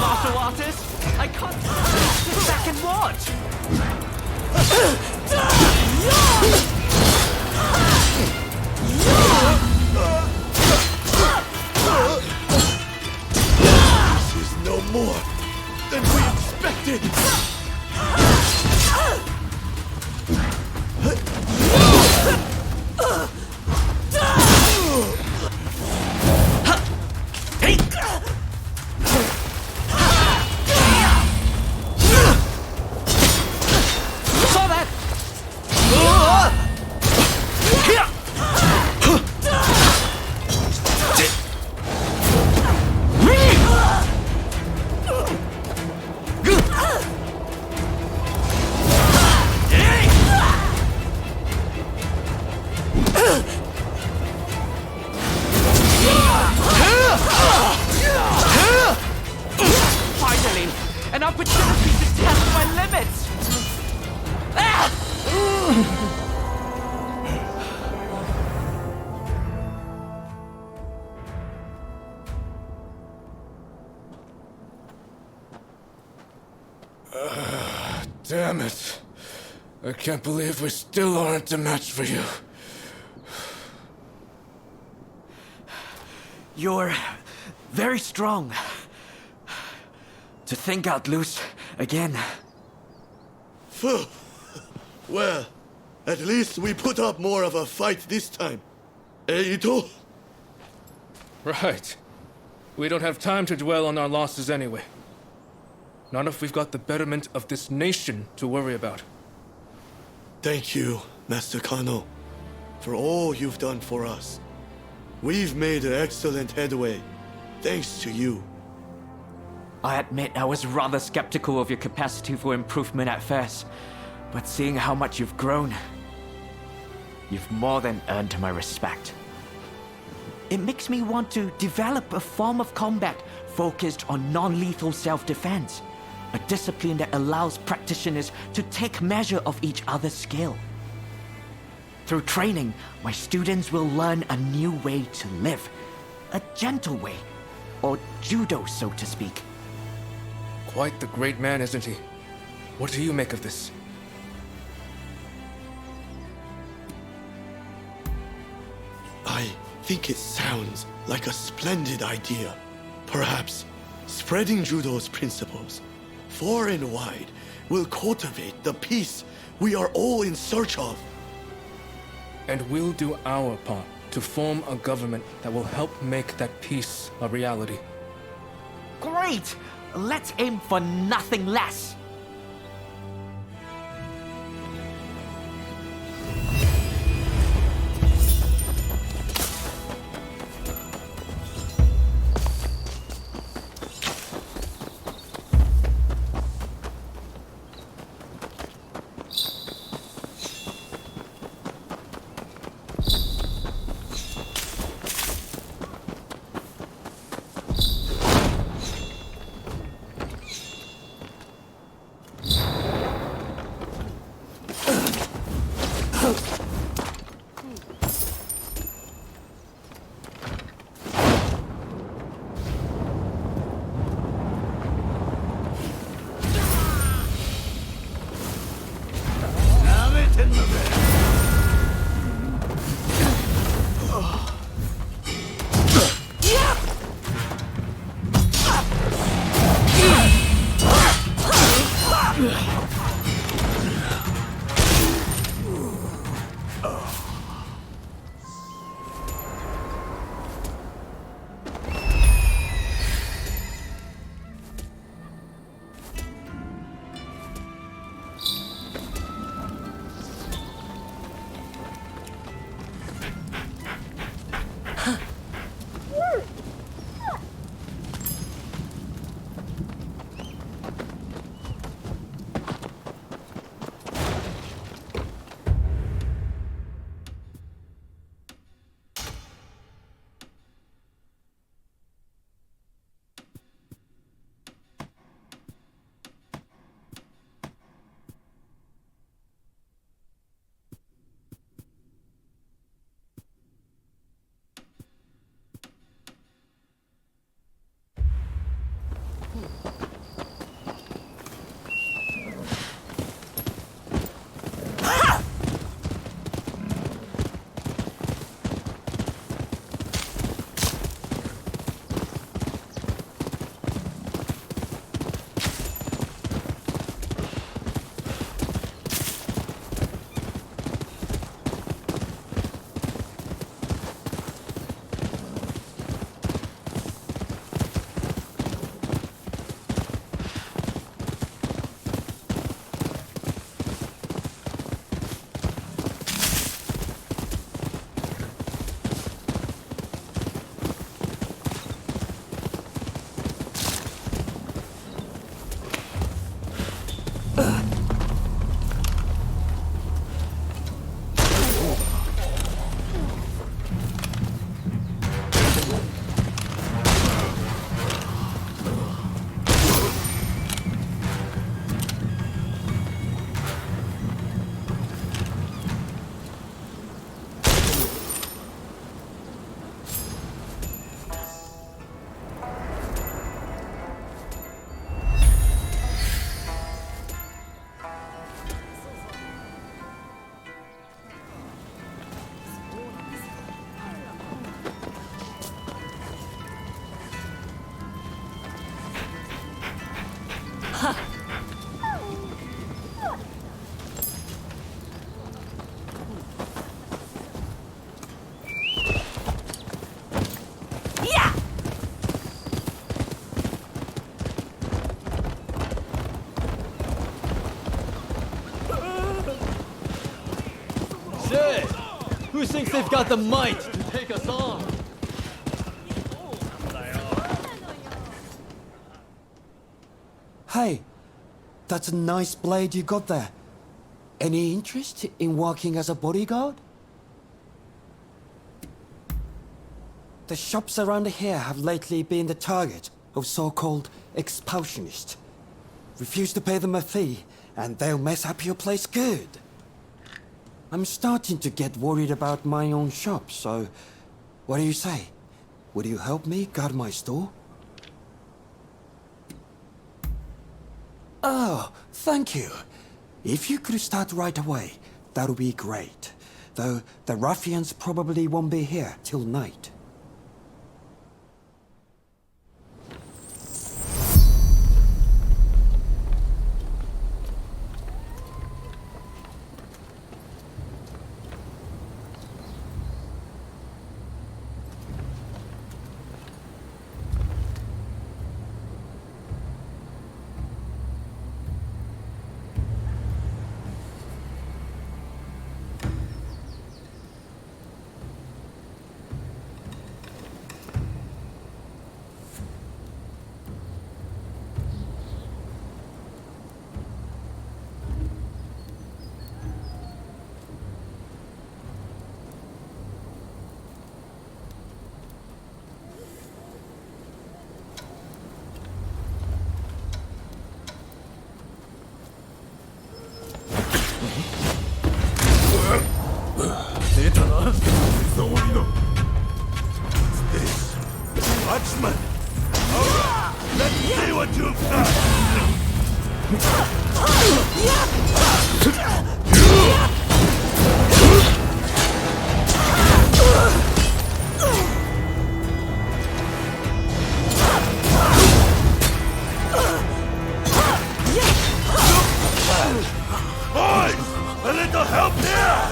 Martial artist, I can't sit back and watch. This is no more than we expected. Finally, an opportunity to test my limits. Damn it. I can't believe we still aren't a match for you. You're very strong. To think I'd lose again. Well, at least we put up more of a fight this time. Ito? Right. We don't have time to dwell on our losses anyway. Not if we've got the betterment of this nation to worry about. Thank you, Master Kano, for all you've done for us. We've made excellent headway, thanks to you. I admit I was rather skeptical of your capacity for improvement at first, but seeing how much you've grown, you've more than earned my respect. It makes me want to develop a form of combat focused on non-lethal self-defense, a discipline that allows practitioners to take measure of each other's skill. Through training, my students will learn a new way to live, a gentle way, or judo, so to speak. Quite the great man, isn't he? What do you make of this? I think it sounds like a splendid idea. Perhaps spreading judo's principles far and wide will cultivate the peace we are all in search of. And we'll do our part to form a government that will help make that peace a reality. Great! Let's aim for nothing less! Who thinks they've got the might to take us on? Hey, that's a nice blade you got there. Any interest in working as a bodyguard? The shops around here have lately been the target of so-called expulsionists. Refuse to pay them a fee, and they'll mess up your place good. I'm starting to get worried about my own shop, so what do you say? Would you help me guard my store? Oh, thank you. If you could start right away, that would be great. Though the ruffians probably won't be here till night. Watchman! Alright, let's see what you've got! Boys! A little help here!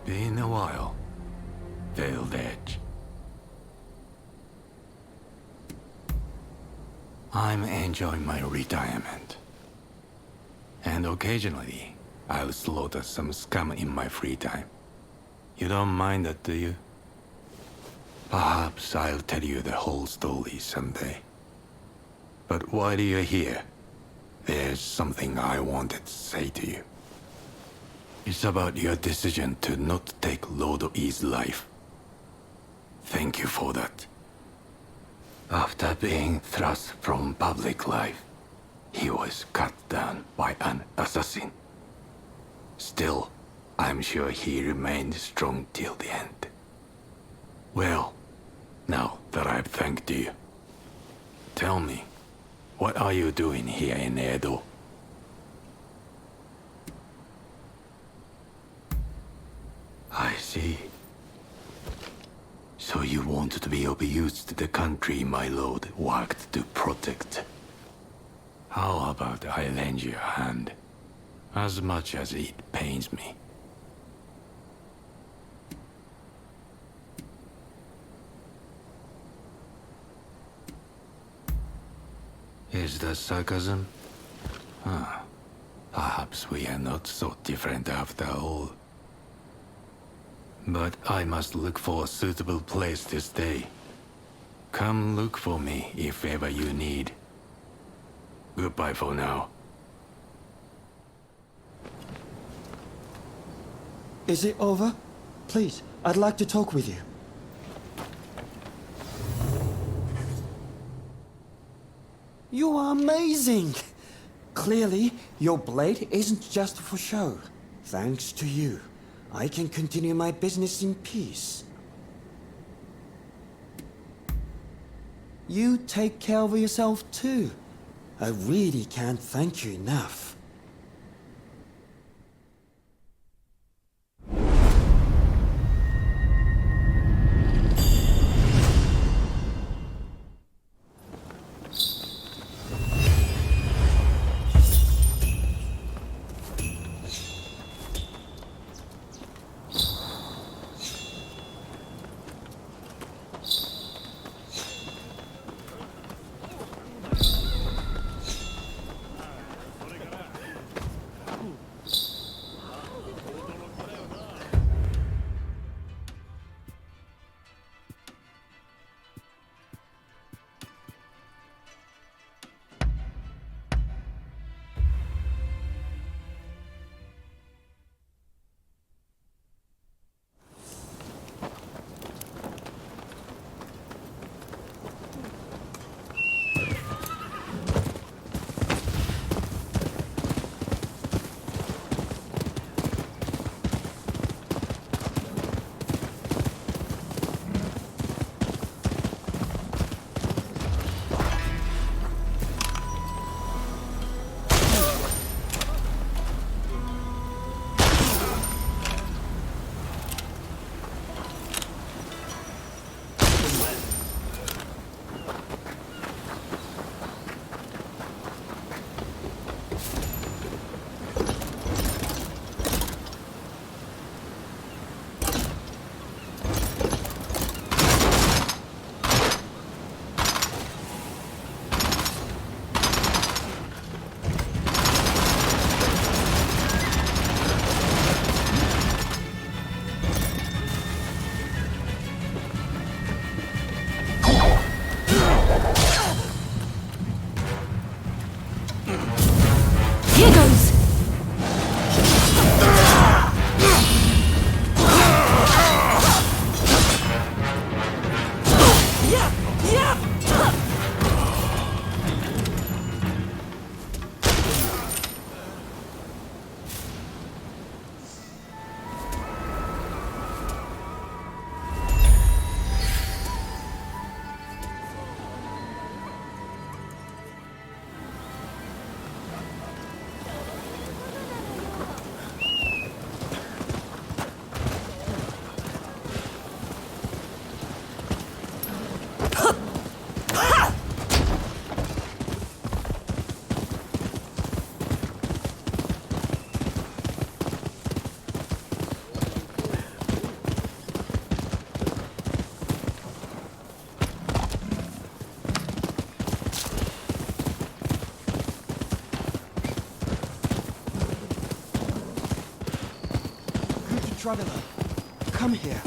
Been a while. Veiled Edge. I'm enjoying my retirement. And occasionally, I'll slaughter some scum in my free time. You don't mind that, do you? Perhaps I'll tell you the whole story someday. But while you're here, there's something I wanted to say to you. It's about your decision to not take Lord E's life. Thank you for that. After being thrust from public life, he was cut down by an assassin. Still, I'm sure he remained strong till the end. Well, now that I've thanked you, tell me, what are you doing here in Edo? I see. So you wanted to be of use to the country my lord worked to protect. How about I lend you a hand, as much as it pains me? Is that sarcasm? Ah, perhaps we are not so different after all. But I must look for a suitable place to stay. Come look for me if ever you need. Goodbye for now. Is it over? Please, I'd like to talk with you. You are amazing! Clearly, your blade isn't just for show. Thanks to you, I can continue my business in peace. You take care of yourself too. I really can't thank you enough. Traveler, come here.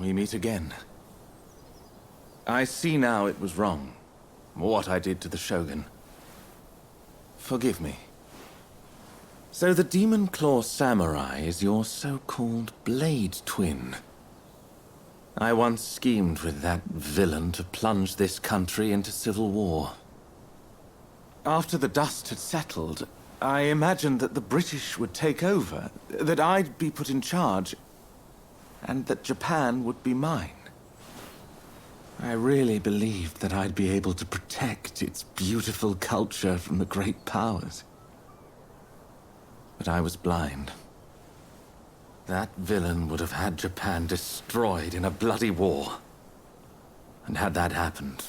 we meet again. I see now it was wrong, what I did to the Shogun. Forgive me. So the Demon Claw Samurai is your so-called blade twin. I once schemed with that villain to plunge this country into civil war. After the dust had settled, I imagined that the British would take over, that I'd be put in charge, and that Japan would be mine. I really believed that I'd be able to protect its beautiful culture from the great powers. But I was blind. That villain would have had Japan destroyed in a bloody war. And had that happened,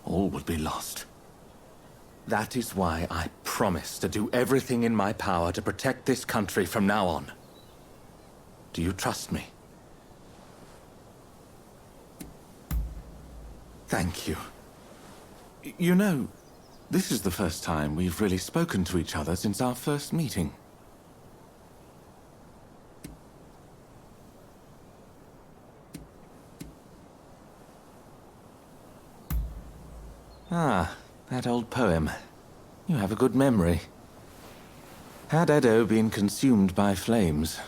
all would be lost. That is why I promise to do everything in my power to protect this country from now on. Do you trust me? Thank you. You know, this is the first time we've really spoken to each other since our first meeting. Ah, that old poem. You have a good memory. Had Edo been consumed by flames,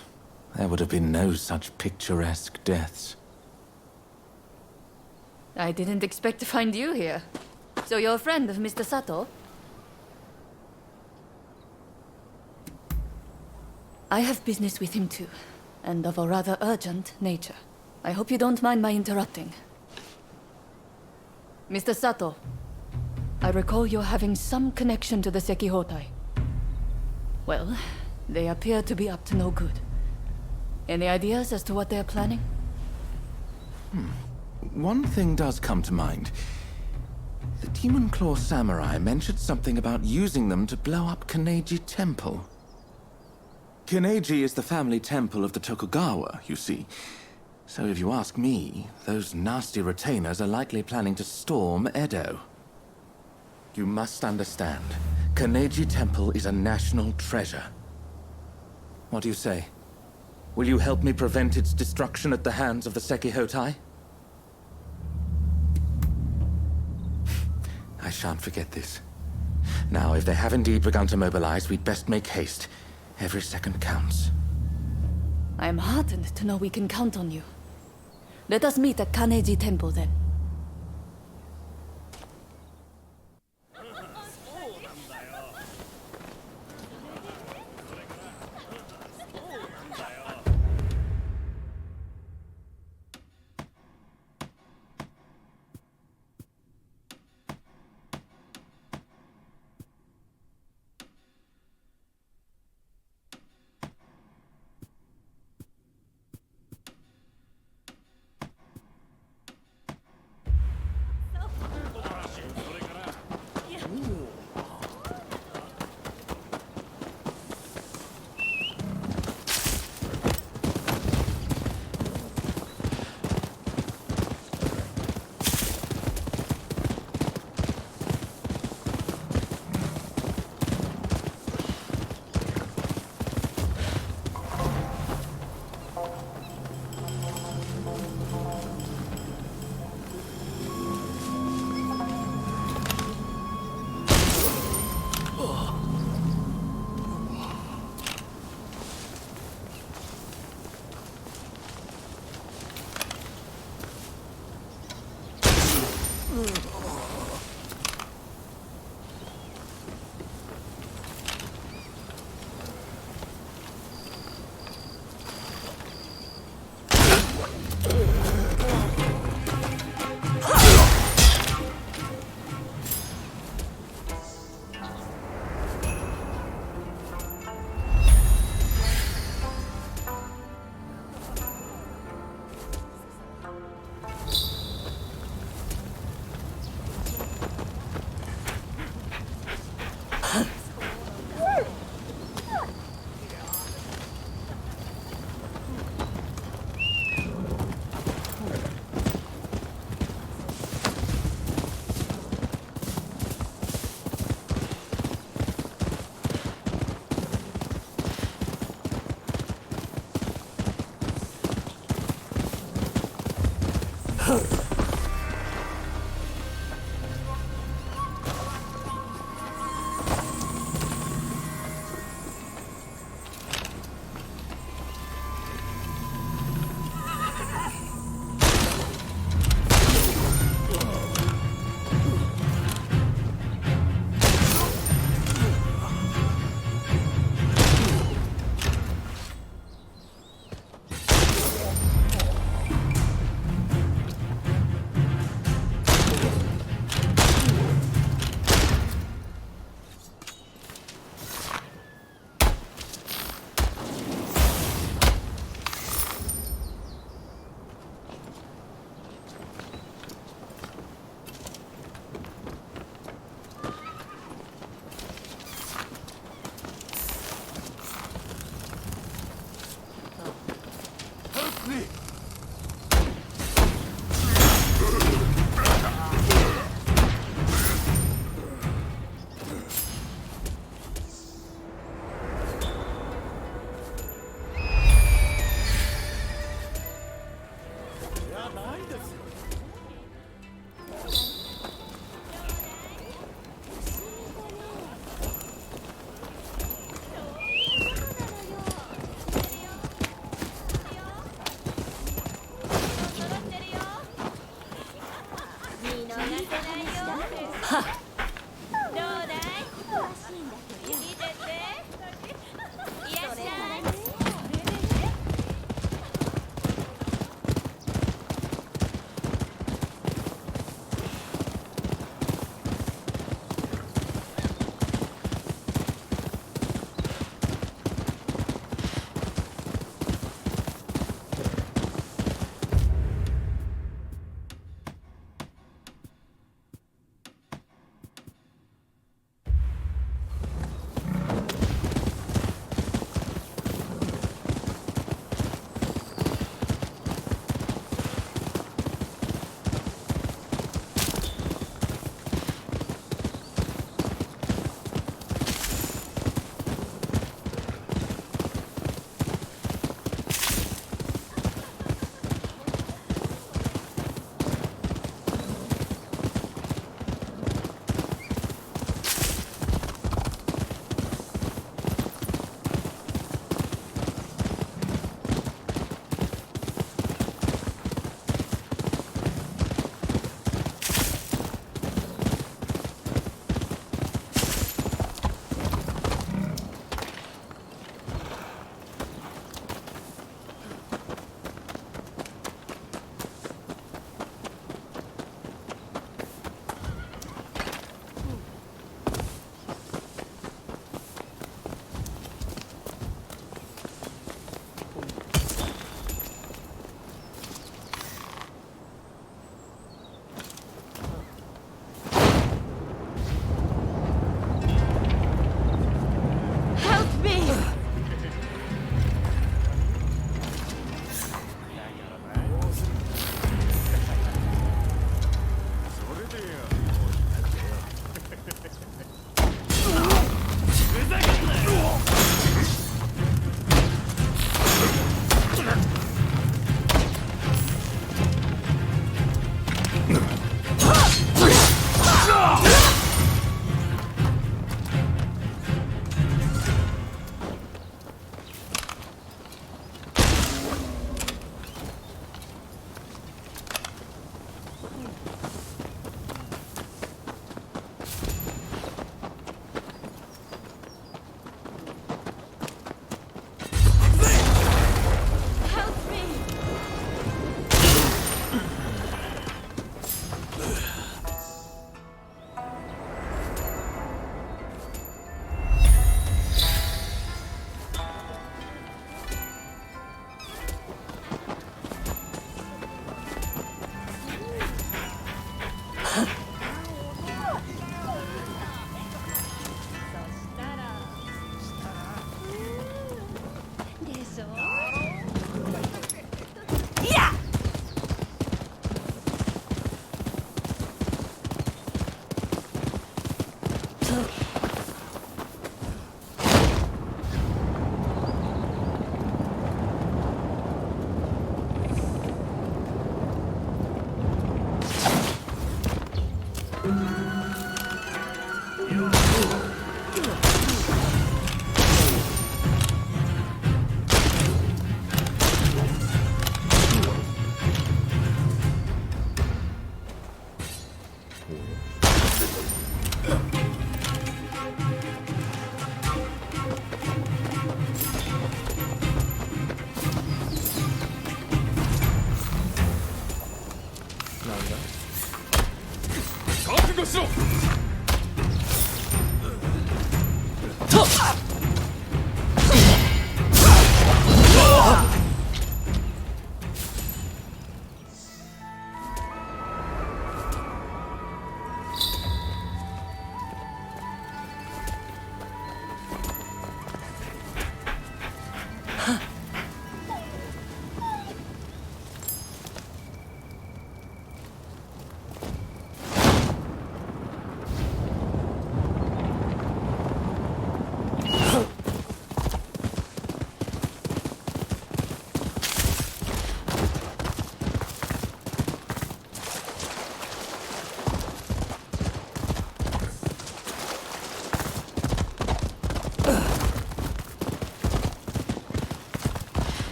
there would have been no such picturesque deaths. I didn't expect to find you here. So you're a friend of Mr. Sato? I have business with him too, and of a rather urgent nature. I hope you don't mind my interrupting. Mr. Sato, I recall you're having some connection to the Sekihotai. Well, they appear to be up to no good. Any ideas as to what they're planning? One thing does come to mind. The Demon Claw Samurai mentioned something about using them to blow up Kaneji Temple. Kaneji is the family temple of the Tokugawa, you see. So if you ask me, those nasty retainers are likely planning to storm Edo. You must understand, Kaneji Temple is a national treasure. What do you say? Will you help me prevent its destruction at the hands of the Sekihotai? I shan't forget this. Now, if they have indeed begun to mobilize, we'd best make haste. Every second counts. I am heartened to know we can count on you. Let us meet at Kaneji Temple then.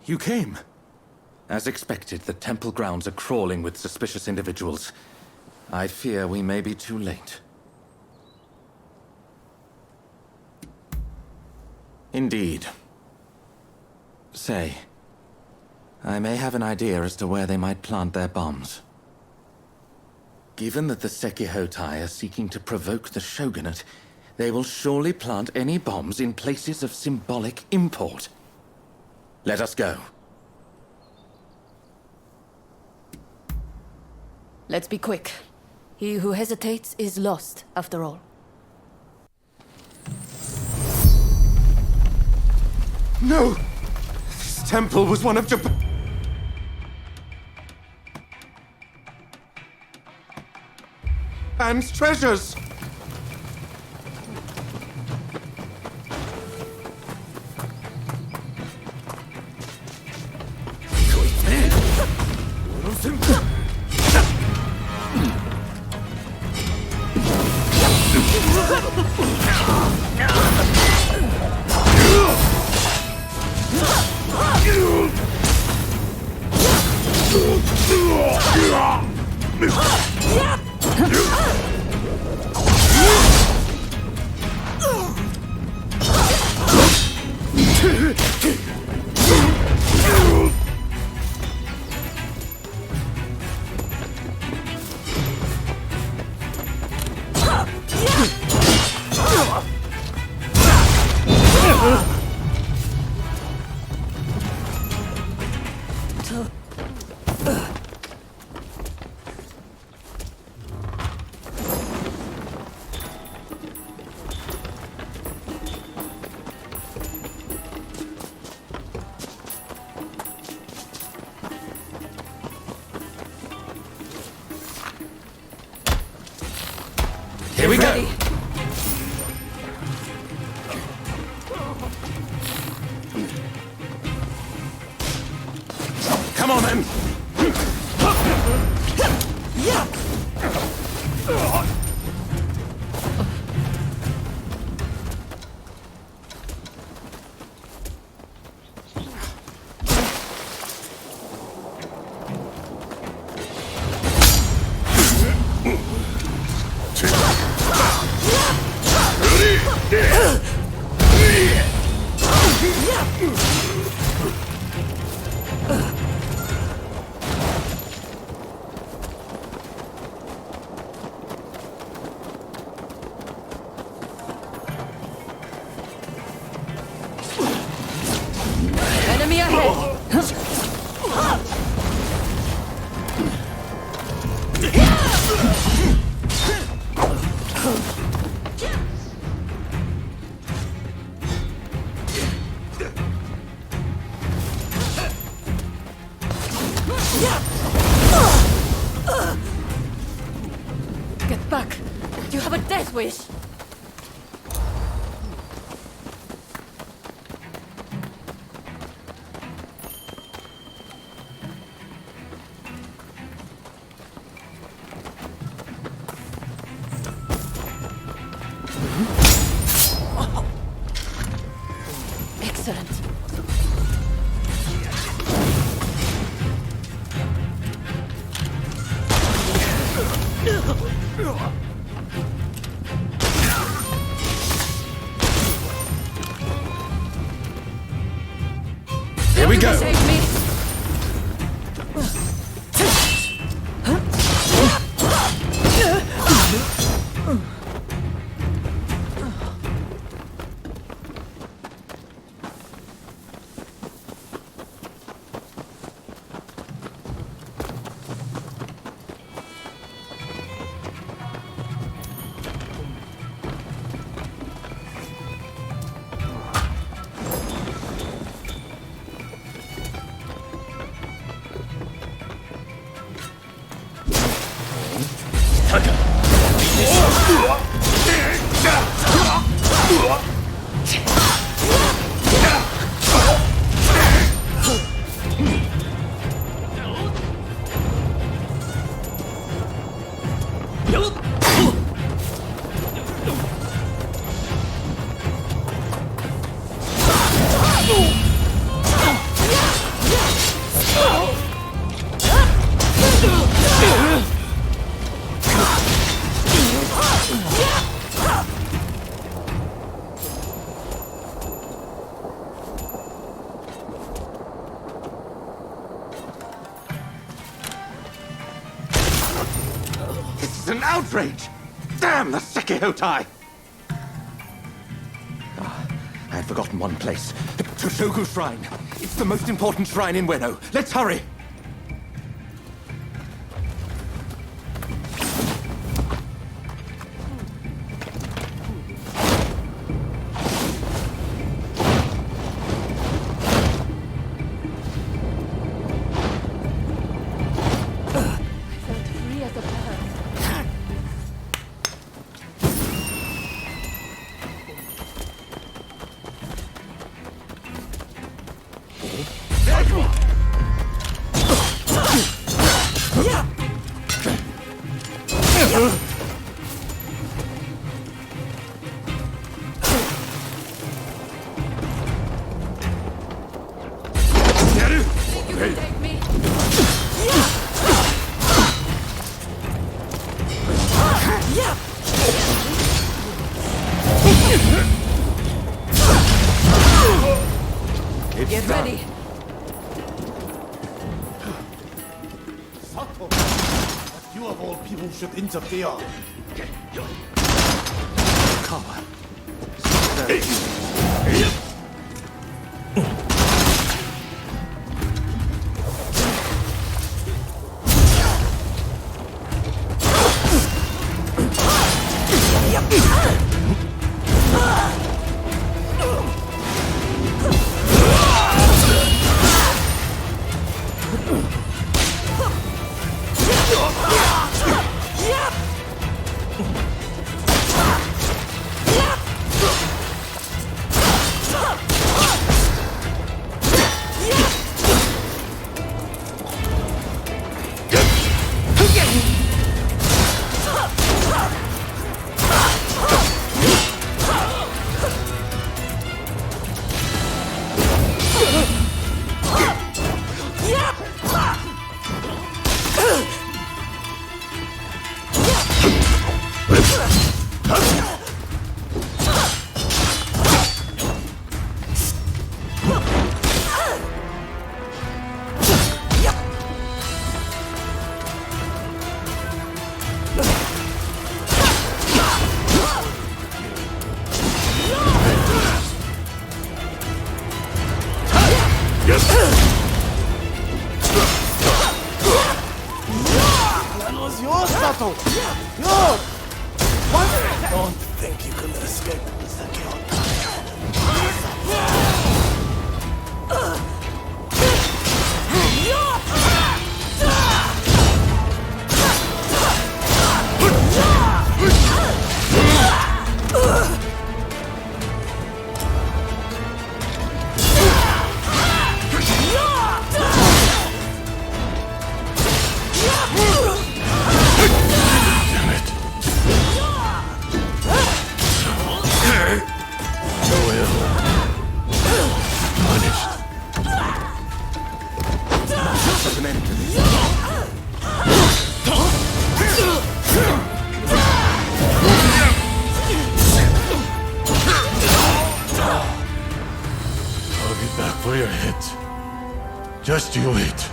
You came. As expected, the temple grounds are crawling with suspicious individuals. I fear we may be too late. Indeed. Say, I may have an idea as to where they might plant their bombs. Given that the Sekihotai are seeking to provoke the Shogunate, they will surely plant any bombs in places of symbolic import. Let us go. Let's be quick. He who hesitates is lost, after all. No! This temple was one of Japan's treasures! Here we go! Come on then! Enemy ahead! Get back! You have a death wish! Excellent. Here we go! Save me. rage. Damn the Sekihotai! I had forgotten one place. Toshogu Shrine. It's the most important shrine in Ueno. Let's hurry! Get ready. Sato! You of all people should interfere. Kawa. That was yours, Sato! Yours! What? Don't think you can escape the For your hit. Just you wait.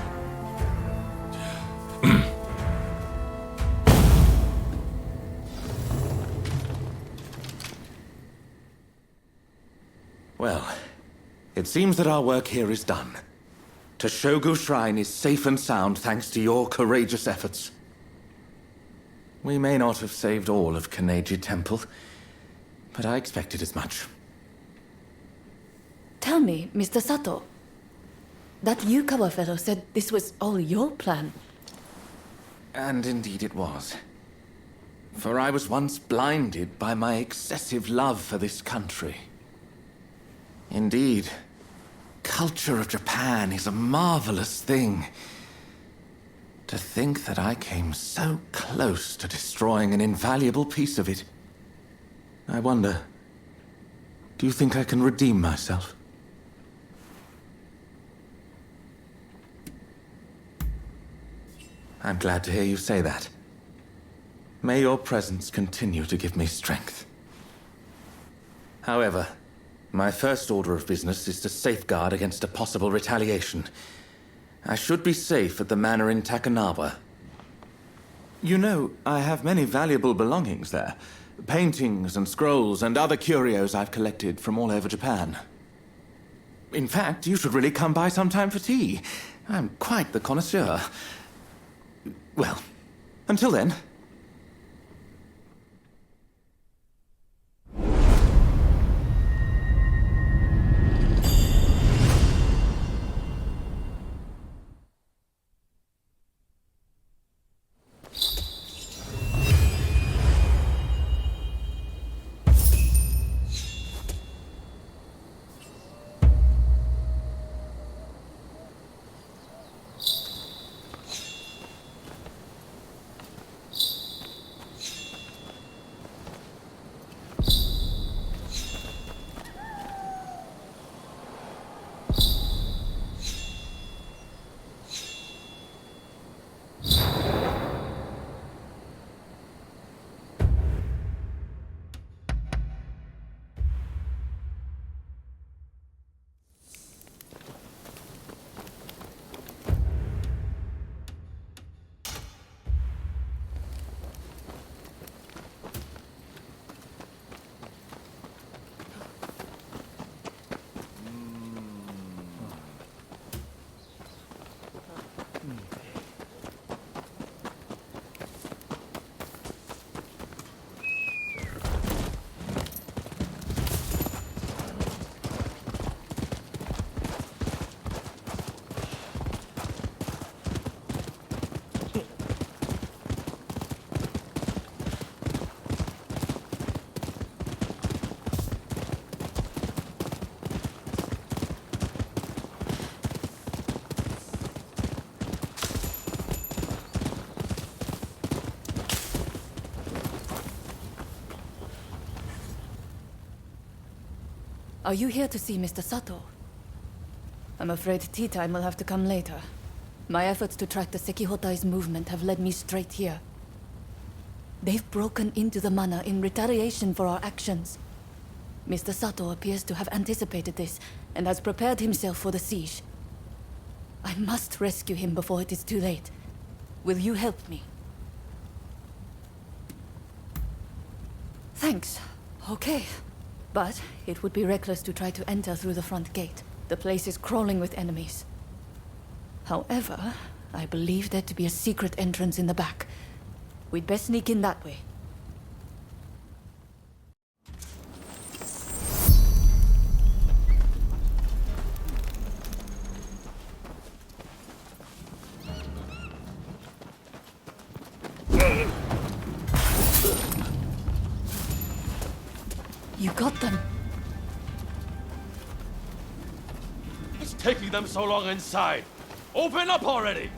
Well, it seems that our work here is done. Toshogu Shrine is safe and sound thanks to your courageous efforts. We may not have saved all of Kaneji Temple, but I expected as much. Tell me, Mr. Sato. That Yukawa fellow said this was all your plan. And indeed it was. For I was once blinded by my excessive love for this country. Indeed, culture of Japan is a marvelous thing. To think that I came so close to destroying an invaluable piece of it. I wonder, do you think I can redeem myself? I'm glad to hear you say that. May your presence continue to give me strength. However, my first order of business is to safeguard against a possible retaliation. I should be safe at the manor in Takanawa. You know, I have many valuable belongings there. Paintings and scrolls and other curios I've collected from all over Japan. In fact, you should really come by sometime for tea. I'm quite the connoisseur. Well, until then. Are you here to see Mr. Sato? I'm afraid tea time will have to come later. My efforts to track the Sekihotai's movement have led me straight here. They've broken into the mana in retaliation for our actions. Mr. Sato appears to have anticipated this and has prepared himself for the siege. I must rescue him before it is too late. Will you help me? Thanks. Okay. But it would be reckless to try to enter through the front gate. The place is crawling with enemies. However, I believe there to be a secret entrance in the back. We'd best sneak in that way. You got them. It's taking them so long inside. Open up already!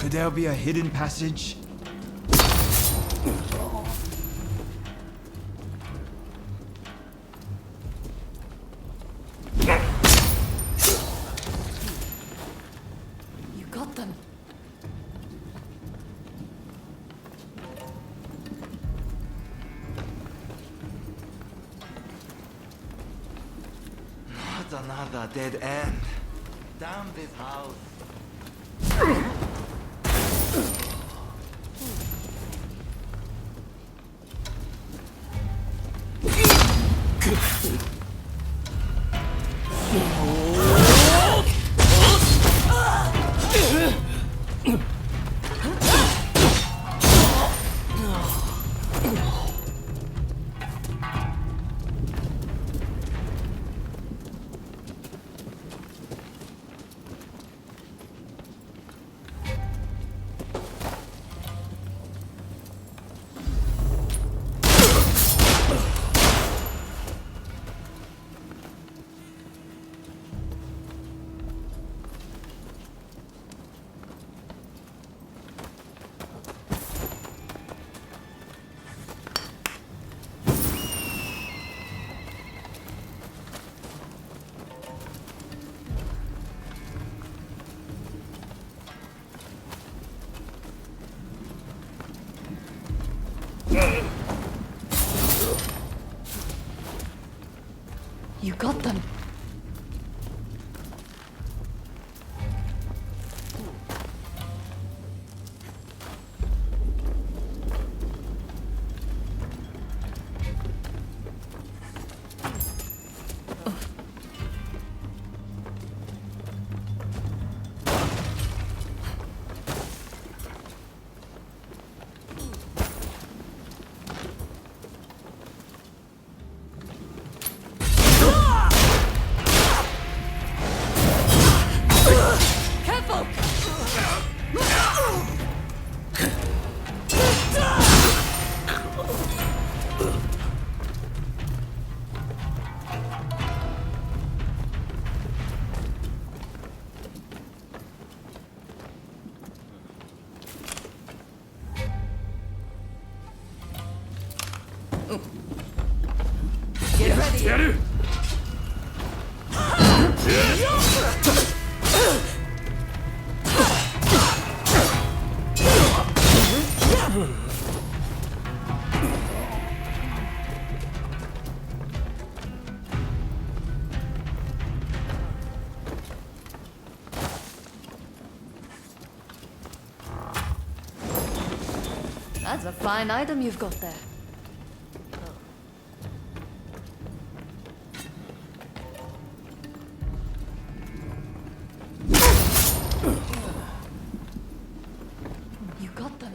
Could there be a hidden passage? You got them. Not another dead end. Damn this house. You got them. Get ready. Get it. That's a fine item you've got there. You got them.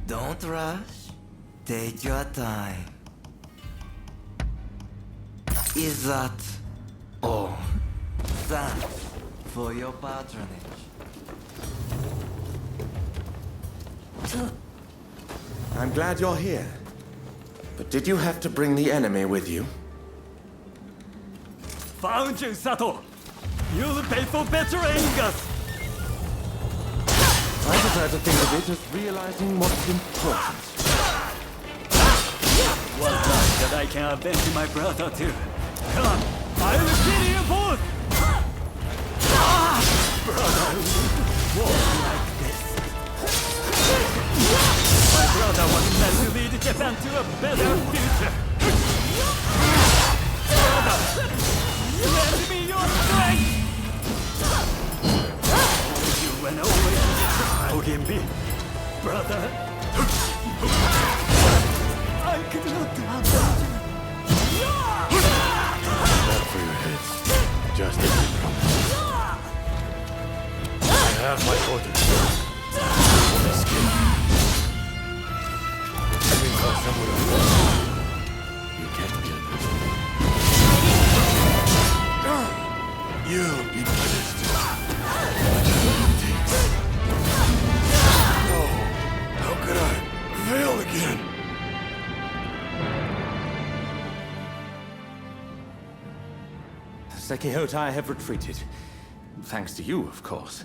Don't rush. Take your time. Is that all? Thanks for your patronage. I'm glad you're here. But did you have to bring the enemy with you? Found you, Sato! You'll pay for betraying us! I prefer to think of it as realizing what's important. What luck that I can avenge my brother too. Come, I will kill you both! Brother, walk like this. brother was meant to lead Japan to a better future. Brother, lend me your strength. You went away. Forgive me, brother. I could not abandon you. Battle for your heads, just as you promised. I have my orders. Escape. You call someone. You can't be You'll be punished. No, how could I fail again? Sekihotai have retreated. Thanks to you, of course.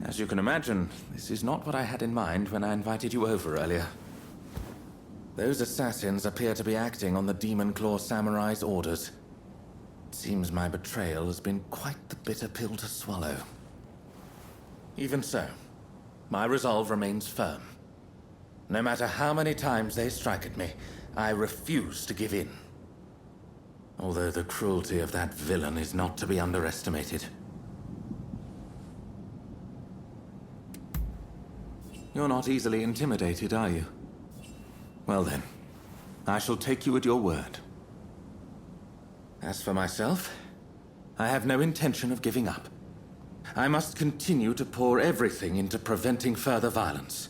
As you can imagine, this is not what I had in mind when I invited you over earlier. Those assassins appear to be acting on the Demon Claw Samurai's orders. It seems my betrayal has been quite the bitter pill to swallow. Even so, my resolve remains firm. No matter how many times they strike at me, I refuse to give in. Although the cruelty of that villain is not to be underestimated. You're not easily intimidated, are you? Well then, I shall take you at your word. As for myself, I have no intention of giving up. I must continue to pour everything into preventing further violence.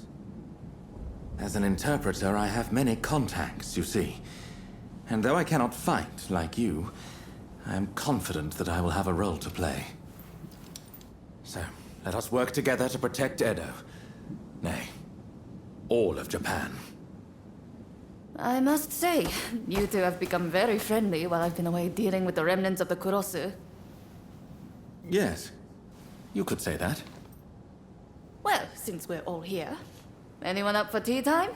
As an interpreter, I have many contacts, you see. And though I cannot fight like you, I am confident that I will have a role to play. So, let us work together to protect Edo. Nay, all of Japan. I must say, you two have become very friendly while I've been away dealing with the remnants of the Kurosu. Yes, you could say that. Well, since we're all here, anyone up for tea time?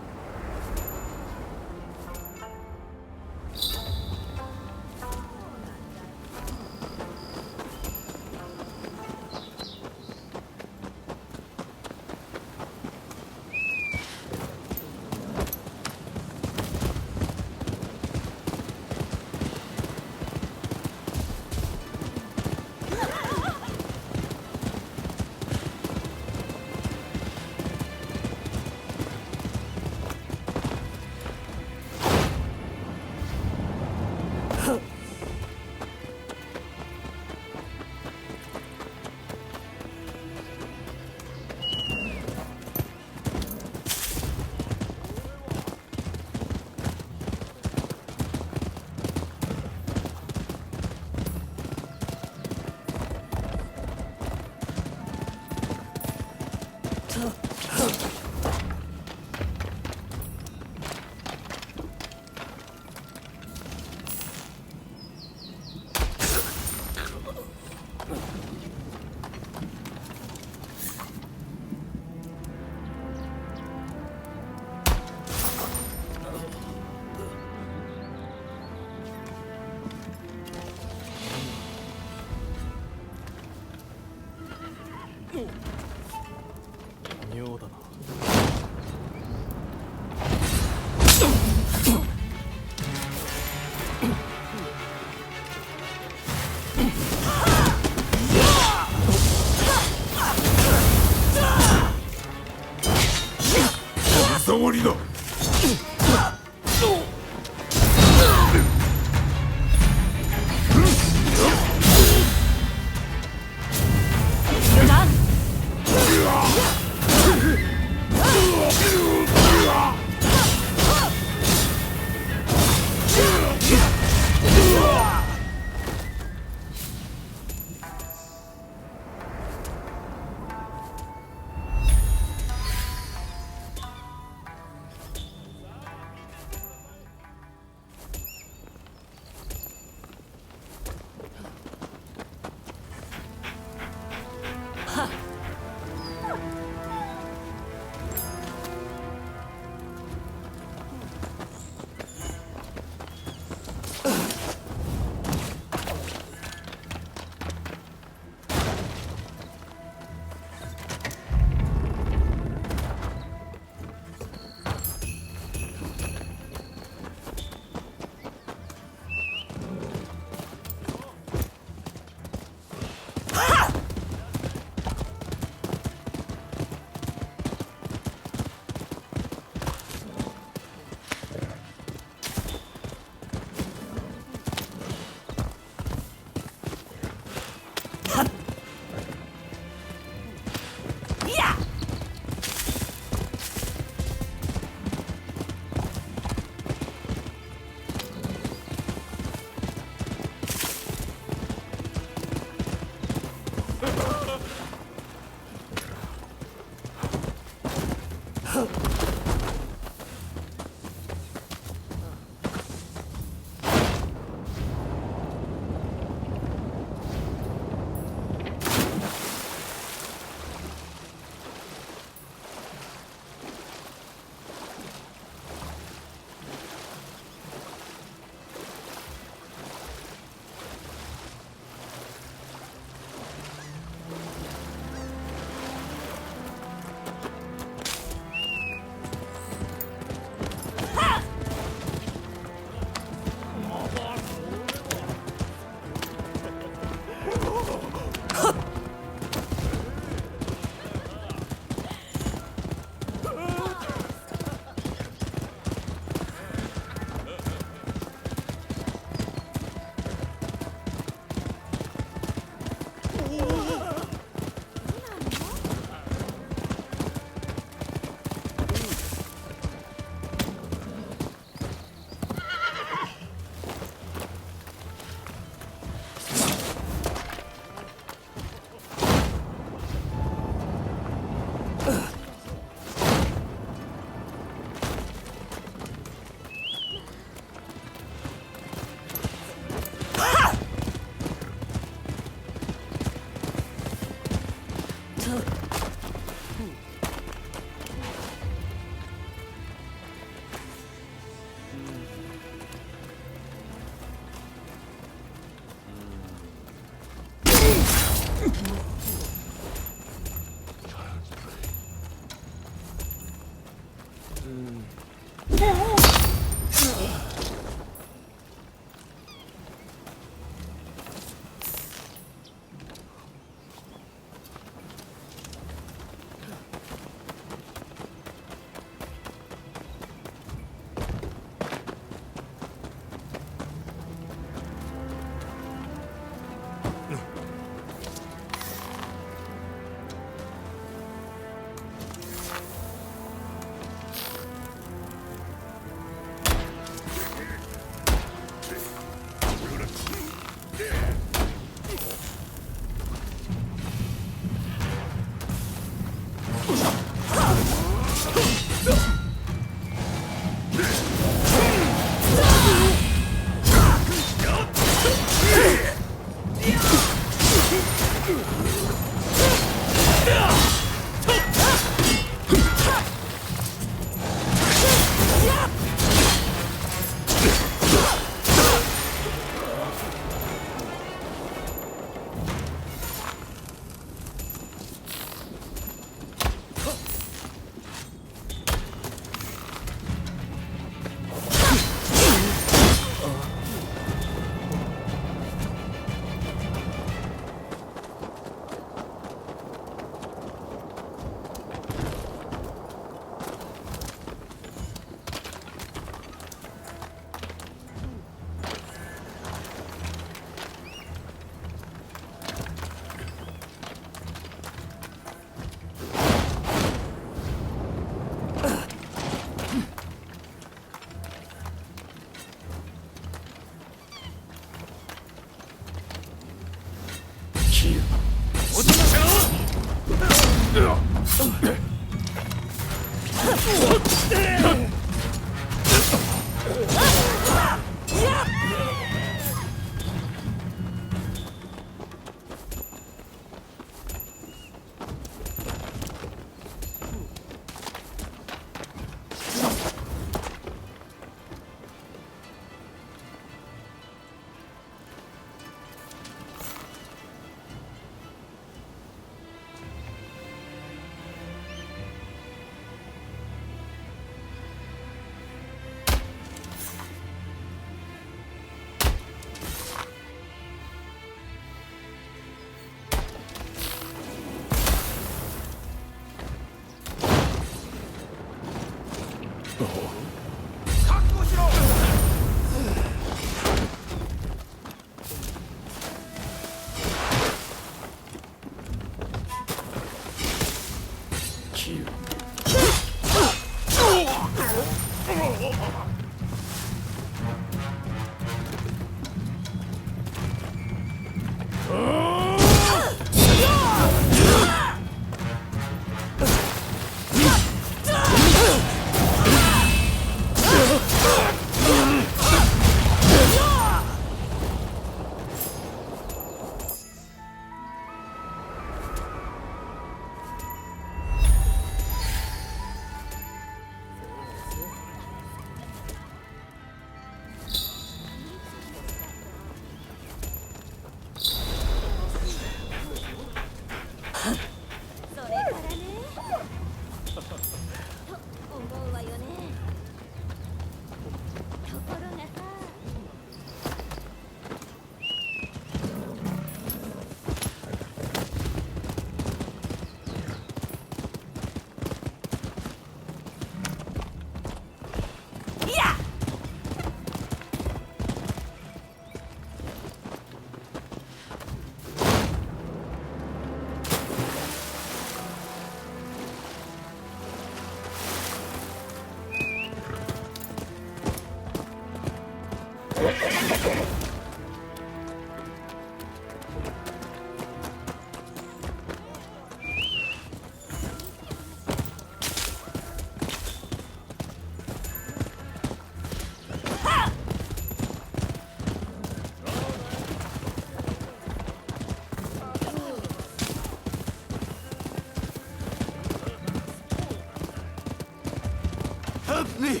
Help me!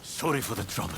Sorry for the trouble.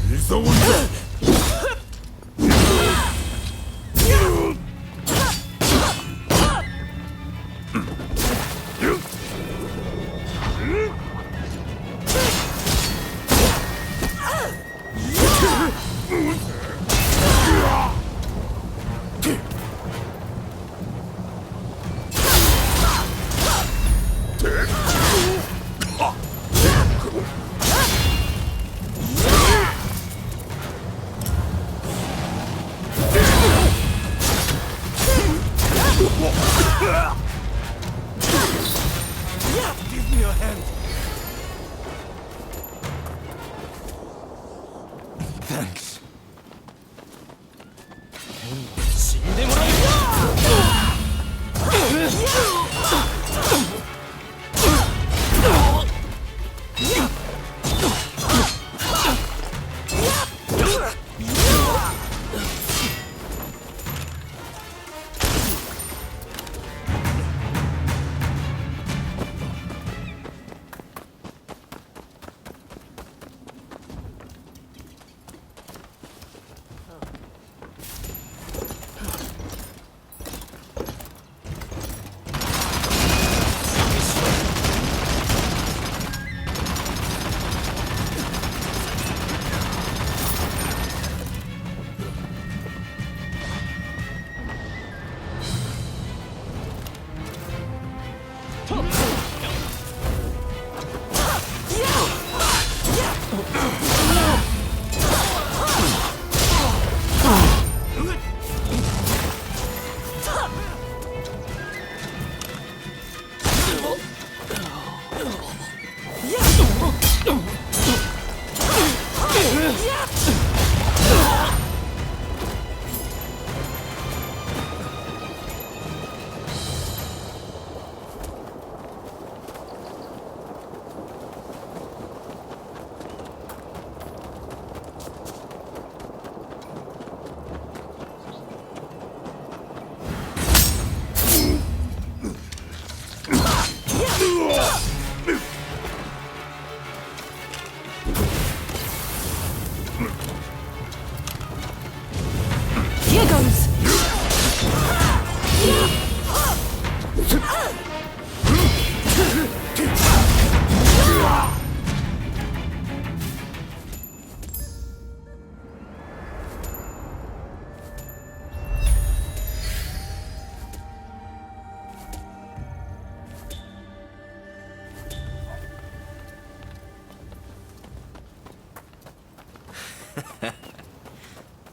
He's the one. Give me your hand. Thanks.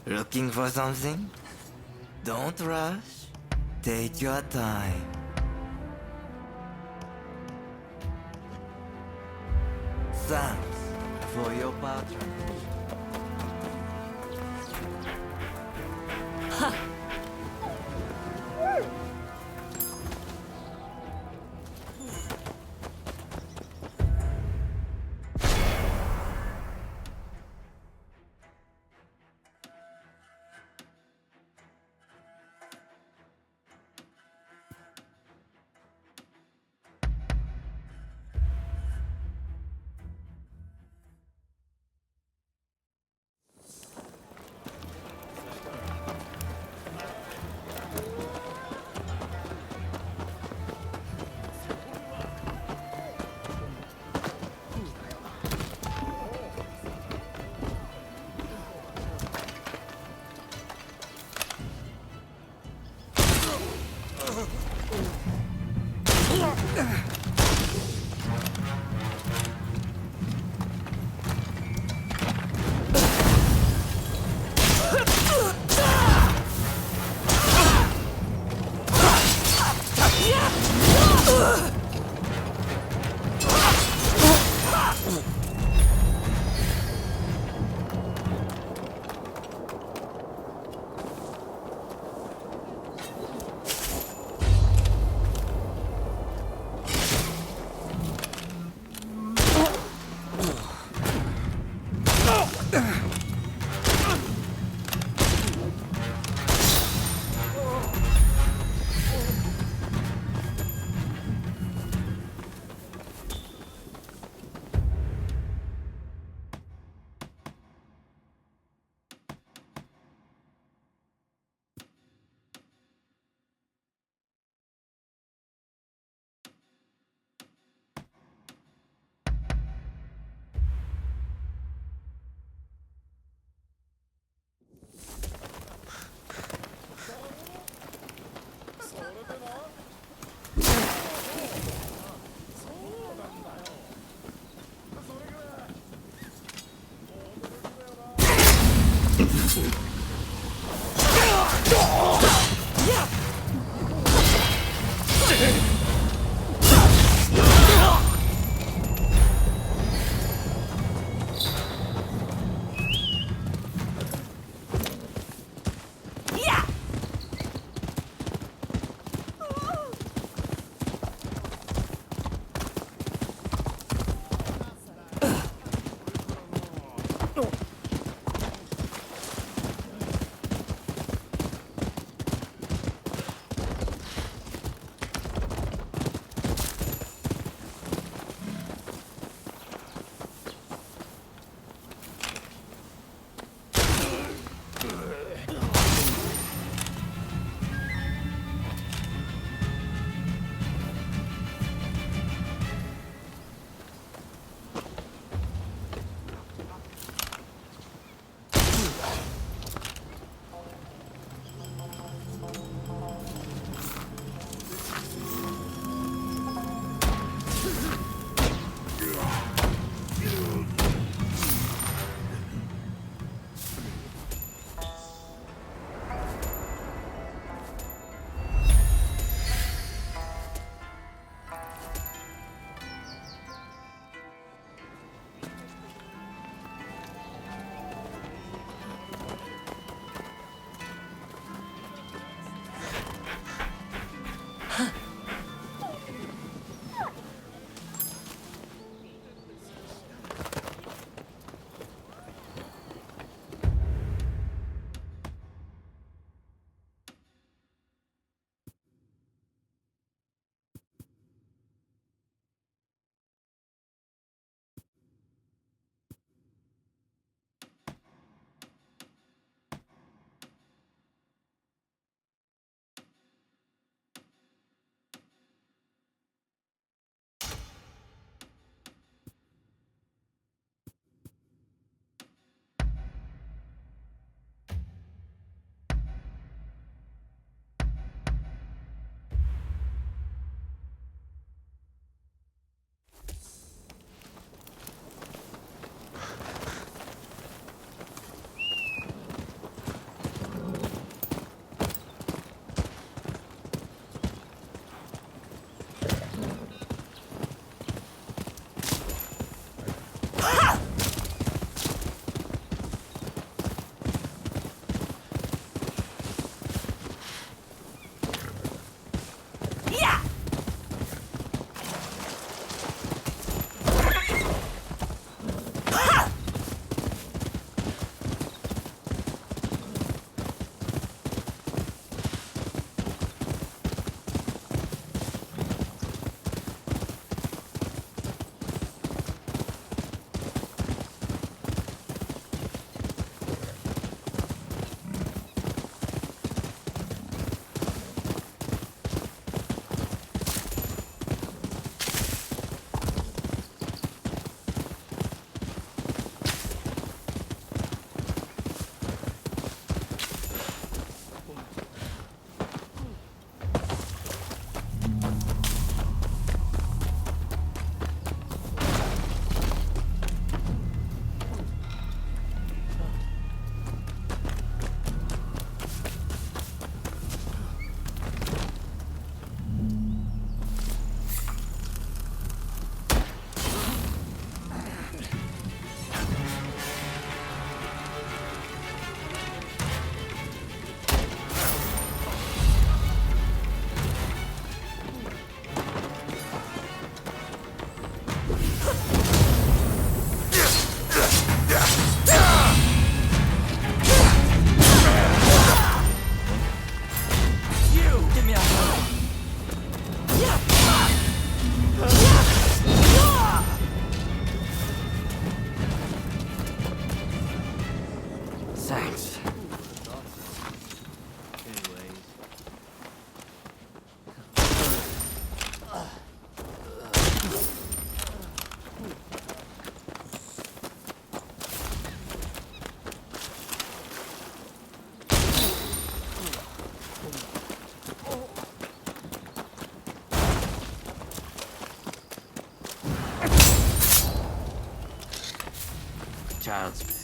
Looking for something? Don't rush. Take your time. Thanks for your patronage. Ha! Child's play.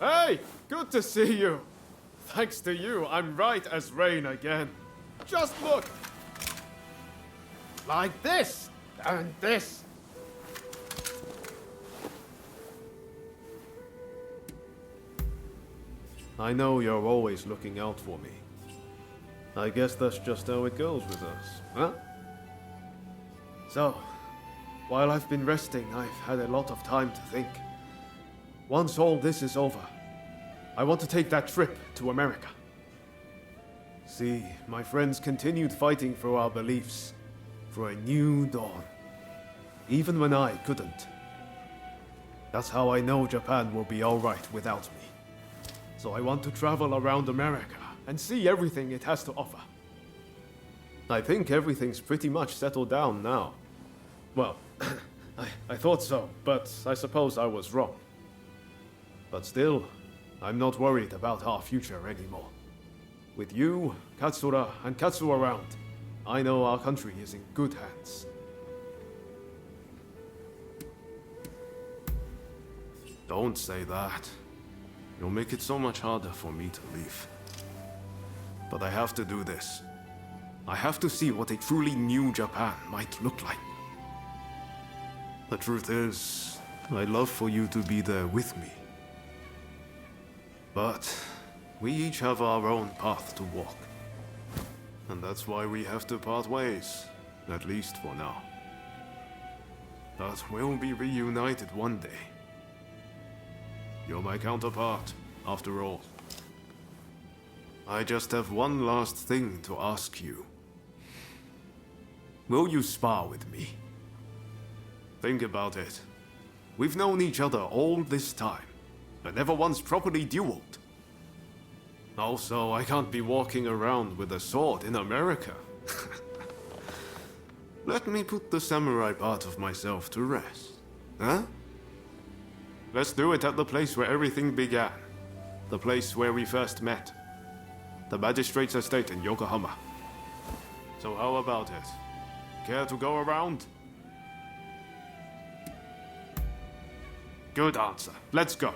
Hey! Good to see you! Thanks to you, I'm right as rain again. Just look! Like this! And this! I know you're always looking out for me. I guess that's just how it goes with us, huh? So, while I've been resting, I've had a lot of time to think. Once all this is over, I want to take that trip to America. See, my friends continued fighting for our beliefs, for a new dawn, even when I couldn't. That's how I know Japan will be alright without me. So I want to travel around America and see everything it has to offer. I think everything's pretty much settled down now. Well, I thought so, but I suppose I was wrong. But still, I'm not worried about our future anymore. With you, Katsura, and Katsu around, I know our country is in good hands. Don't say that. You'll make it so much harder for me to leave. But I have to do this. I have to see what a truly new Japan might look like. The truth is, I'd love for you to be there with me. But we each have our own path to walk. And that's why we have to part ways, at least for now. But we'll be reunited one day. You're my counterpart, after all. I just have one last thing to ask you. Will you spar with me? Think about it. We've known each other all this time, but never once properly dueled. Also, I can't be walking around with a sword in America. Let me put the samurai part of myself to rest. Huh? Let's do it at the place where everything began. The place where we first met. The magistrate's estate in Yokohama. So how about it? Care to go around? Good answer. Let's go.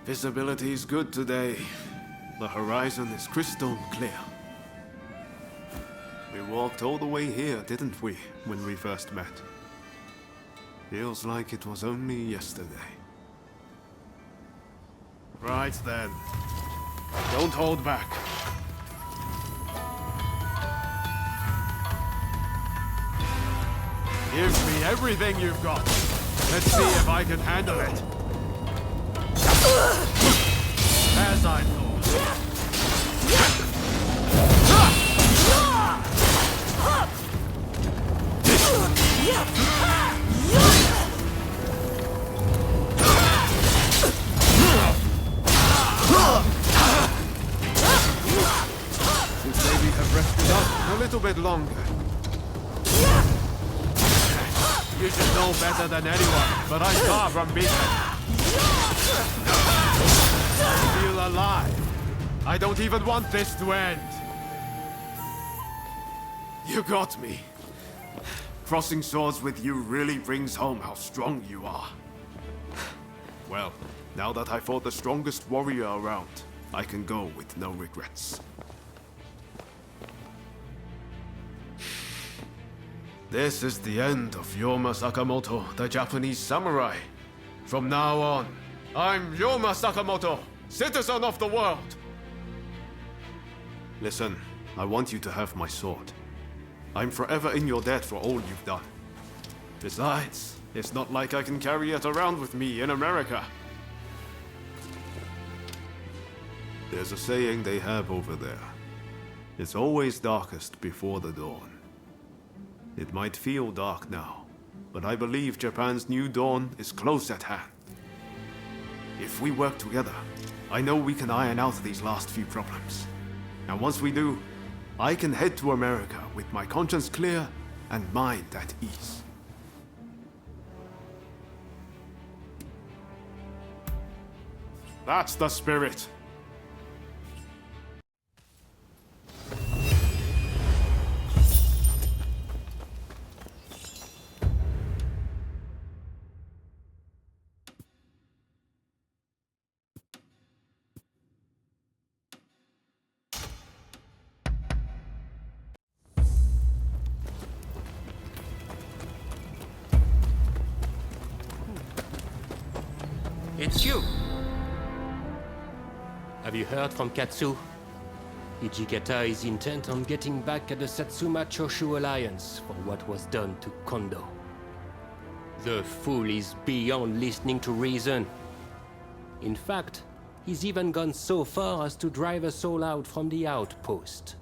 Visibility is good today. The horizon is crystal clear. We walked all the way here, didn't we, when we first met? Feels like it was only yesterday. Right then. Don't hold back. Give me everything you've got. Let's see if I can handle it. As I thought. Should maybe have rested up a little bit longer. You should know better than anyone, but I'm far from beaten. I feel alive. I don't even want this to end. You got me. Crossing swords with you really brings home how strong you are. Well, now that I fought the strongest warrior around, I can go with no regrets. This is the end of Yoma Sakamoto, the Japanese samurai. From now on, I'm Yoma Sakamoto, citizen of the world. Listen, I want you to have my sword. I'm forever in your debt for all you've done. Besides, it's not like I can carry it around with me in America. There's a saying they have over there. It's always darkest before the dawn. It might feel dark now, but I believe Japan's new dawn is close at hand. If we work together, I know we can iron out these last few problems. And once we do, I can head to America with my conscience clear and mind at ease. That's the spirit. It's you! Have you heard from Katsu? Hijikata is intent on getting back at the Satsuma-Choshu Alliance for what was done to Kondo. The fool is beyond listening to reason. In fact, he's even gone so far as to drive us all out from the outpost.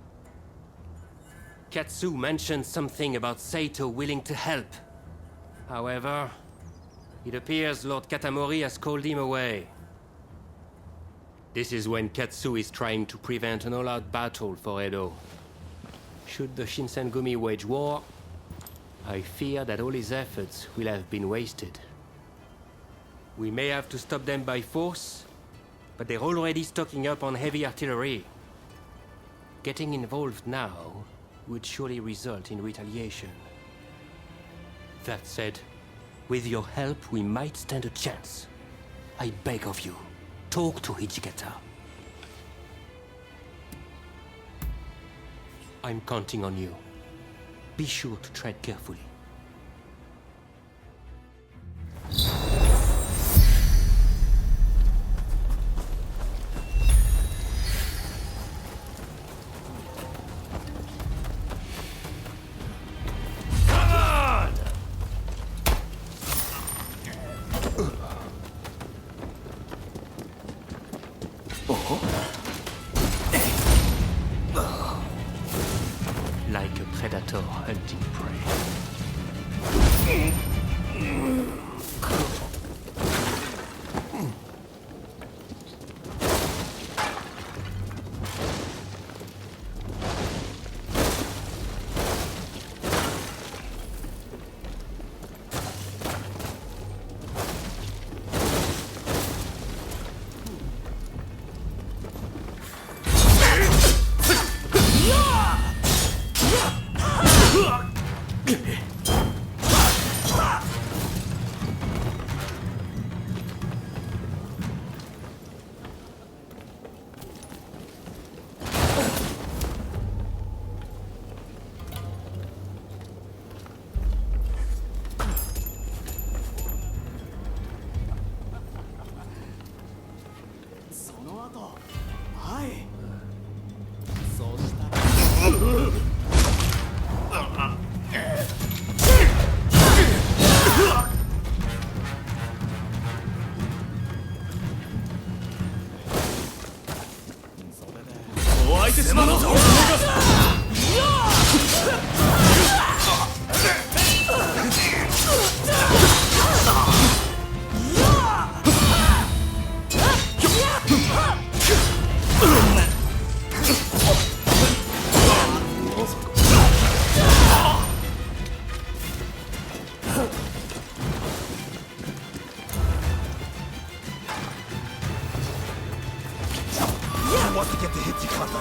Katsu mentioned something about Saito willing to help. However, it appears Lord Katamori has called him away. This is when Katsu is trying to prevent an all-out battle for Edo. Should the Shinsengumi wage war, I fear that all his efforts will have been wasted. We may have to stop them by force, but they're already stocking up on heavy artillery. Getting involved now would surely result in retaliation. That said, with your help, we might stand a chance. I beg of you, talk to Hijikata. I'm counting on you. Be sure to tread carefully. Like a predator hunting prey.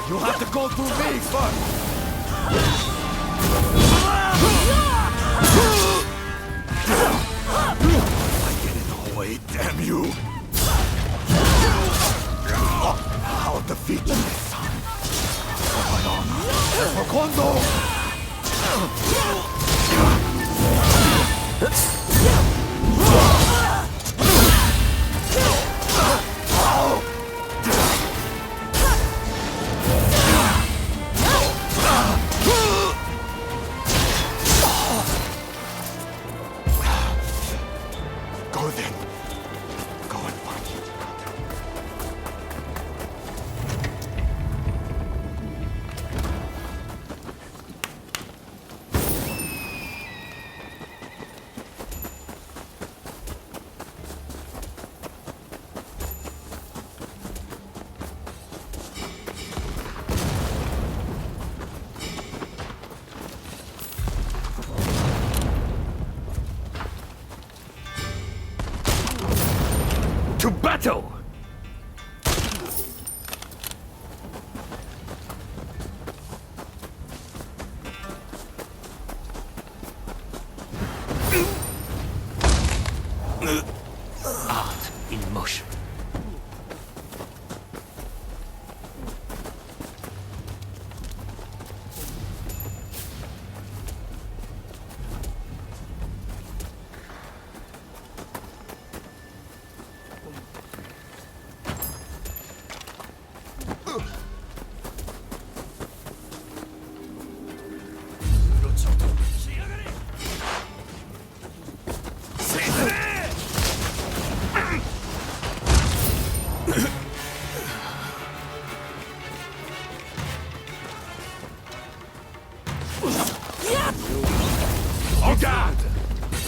You'll have to go through me first! I get in the way, damn you! I'll defeat you, son! For my honor! For Kondo! To battle! Art in motion.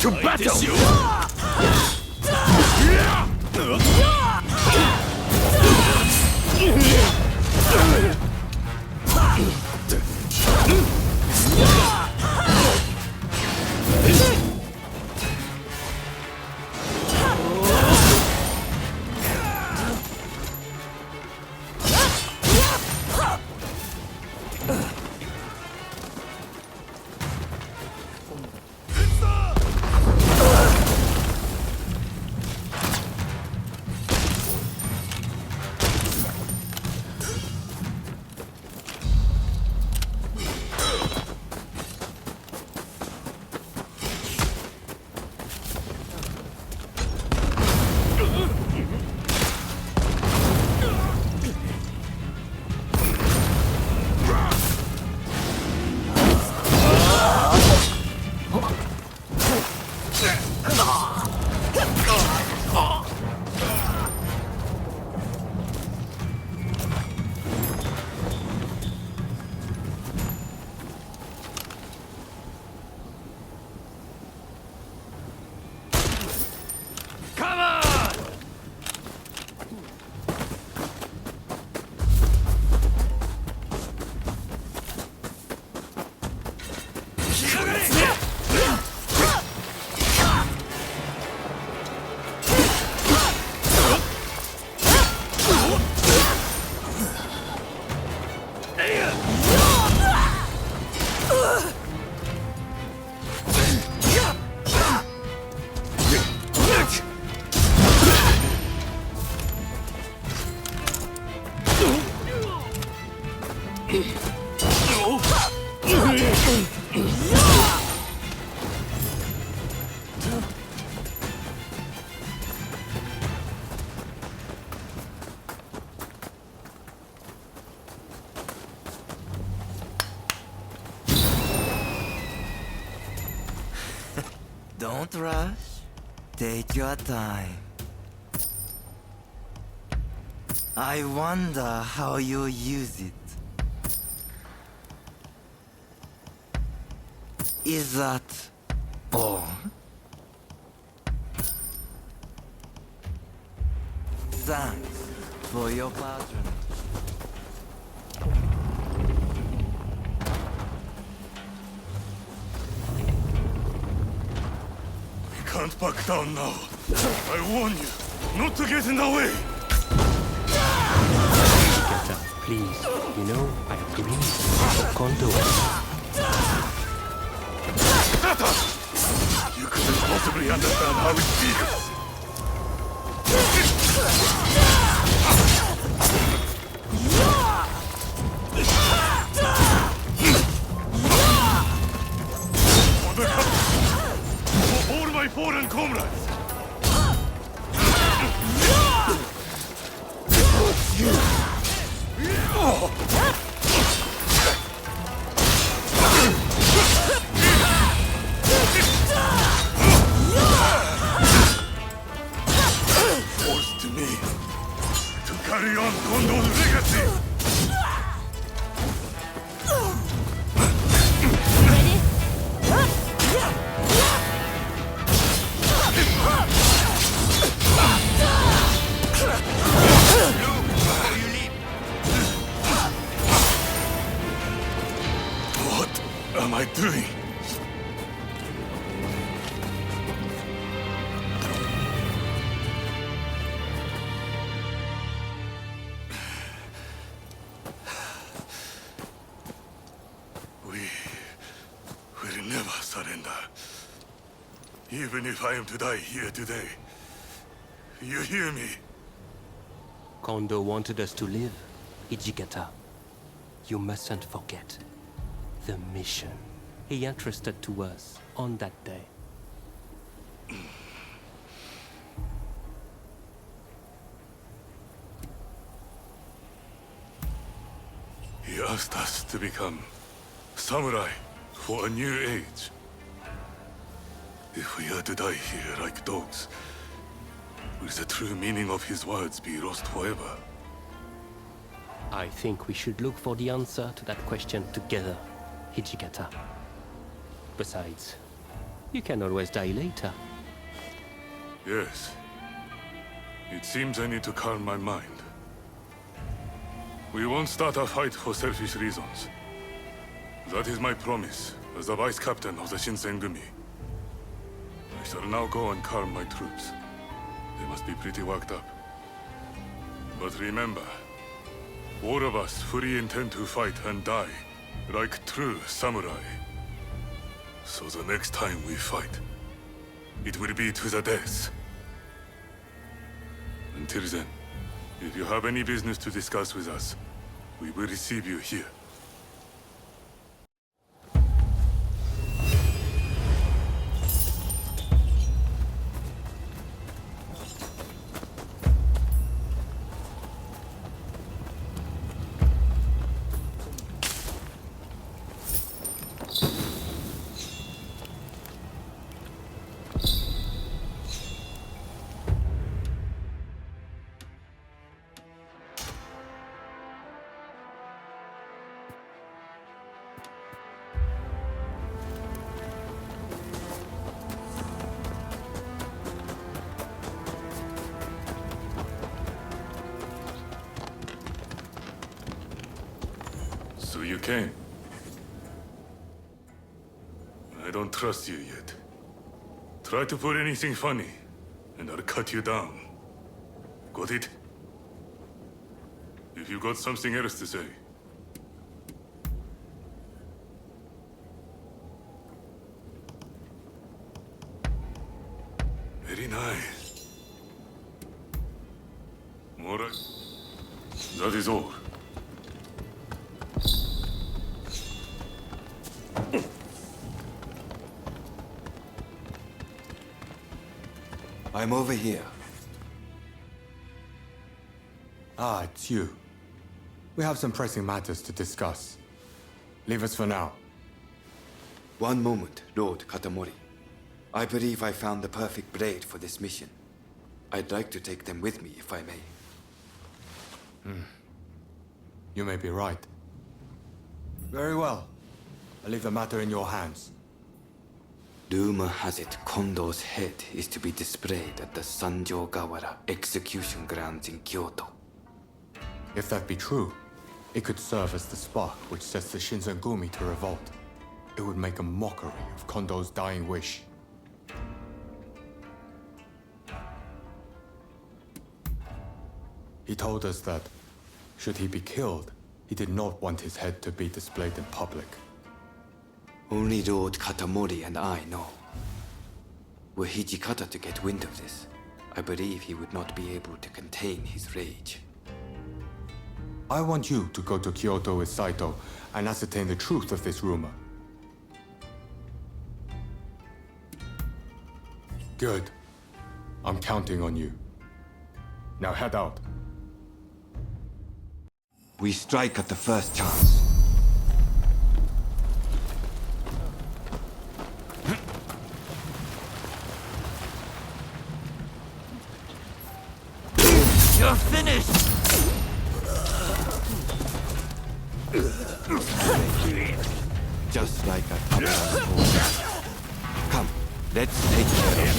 To battle! Don't rush. Take your time. I wonder how you use it. Is that all? Thanks for your patronage. Can't back down now. I warn you, not to get in the way. Get up, please. You know, I agree. Condor. You couldn't possibly understand how it feels. For the country, for all my foreign comrades. Forced to me to carry on Kondo's legacy. Even if I am to die here today. You hear me? Kondo wanted us to live, Hijikata. You mustn't forget the mission he entrusted to us on that day. He asked us to become samurai for a new age. If we are to die here like dogs, will the true meaning of his words be lost forever? I think we should look for the answer to that question together, Hijikata. Besides, you can always die later. Yes. It seems I need to calm my mind. We won't start a fight for selfish reasons. That is my promise as the vice captain of the Shinsengumi. I shall now go and calm my troops. They must be pretty worked up. But remember, all of us fully intend to fight and die like true samurai. So the next time we fight, it will be to the death. Until then, if you have any business to discuss with us, we will receive you here. So you came. I don't trust you yet. Try to put anything funny, and I'll cut you down. Got it? If you got something else to say. Very nice. All right. That is all. I'm over here. Ah, it's you. We have some pressing matters to discuss. Leave us for now. One moment, Lord Katamori. I believe I found the perfect blade for this mission. I'd like to take them with me, if I may. You may be right. Very well. I leave the matter in your hands. Rumor has it Kondo's head is to be displayed at the Sanjo-gawara execution grounds in Kyoto. If that be true, it could serve as the spark which sets the Shinsengumi to revolt. It would make a mockery of Kondo's dying wish. He told us that, should he be killed, he did not want his head to be displayed in public. Only Lord Katamori and I know. Were Hijikata to get wind of this, I believe he would not be able to contain his rage. I want you to go to Kyoto with Saito and ascertain the truth of this rumor. Good. I'm counting on you. Now head out. We strike at the first chance. You're finished! Just like a Come, let's take care of it.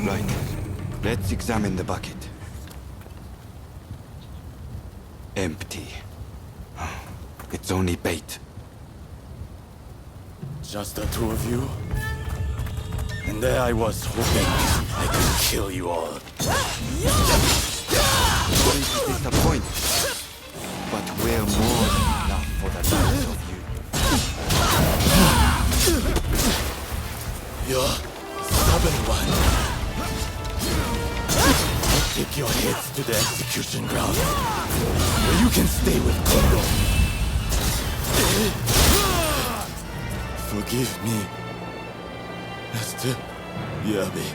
Right. Let's examine the bucket. Empty. It's only bait. Just the two of you? And there I was hoping I could kill you all. Sorry to disappoint, but we're more than enough for the likes of you. You're stubborn one. I'll take your heads to the execution ground, where you can stay with Kondo. Forgive me, Master Yabe.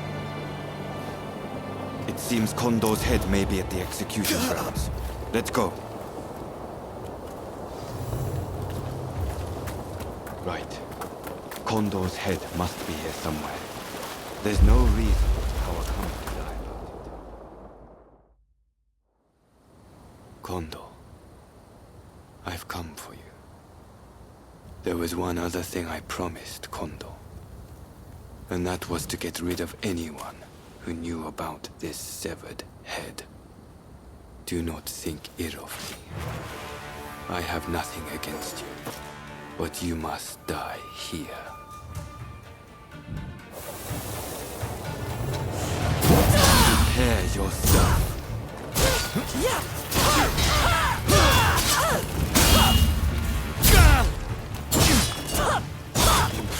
It seems Kondo's head may be at the execution grounds. Let's go. Right. Kondo's head must be here somewhere. There's no reason how a come to die about it. Kondo, I've come for you. There was one other thing I promised Kondo, and that was to get rid of anyone who knew about this severed head. Do not think ill of me. I have nothing against you, but you must die here. Prepare yourself.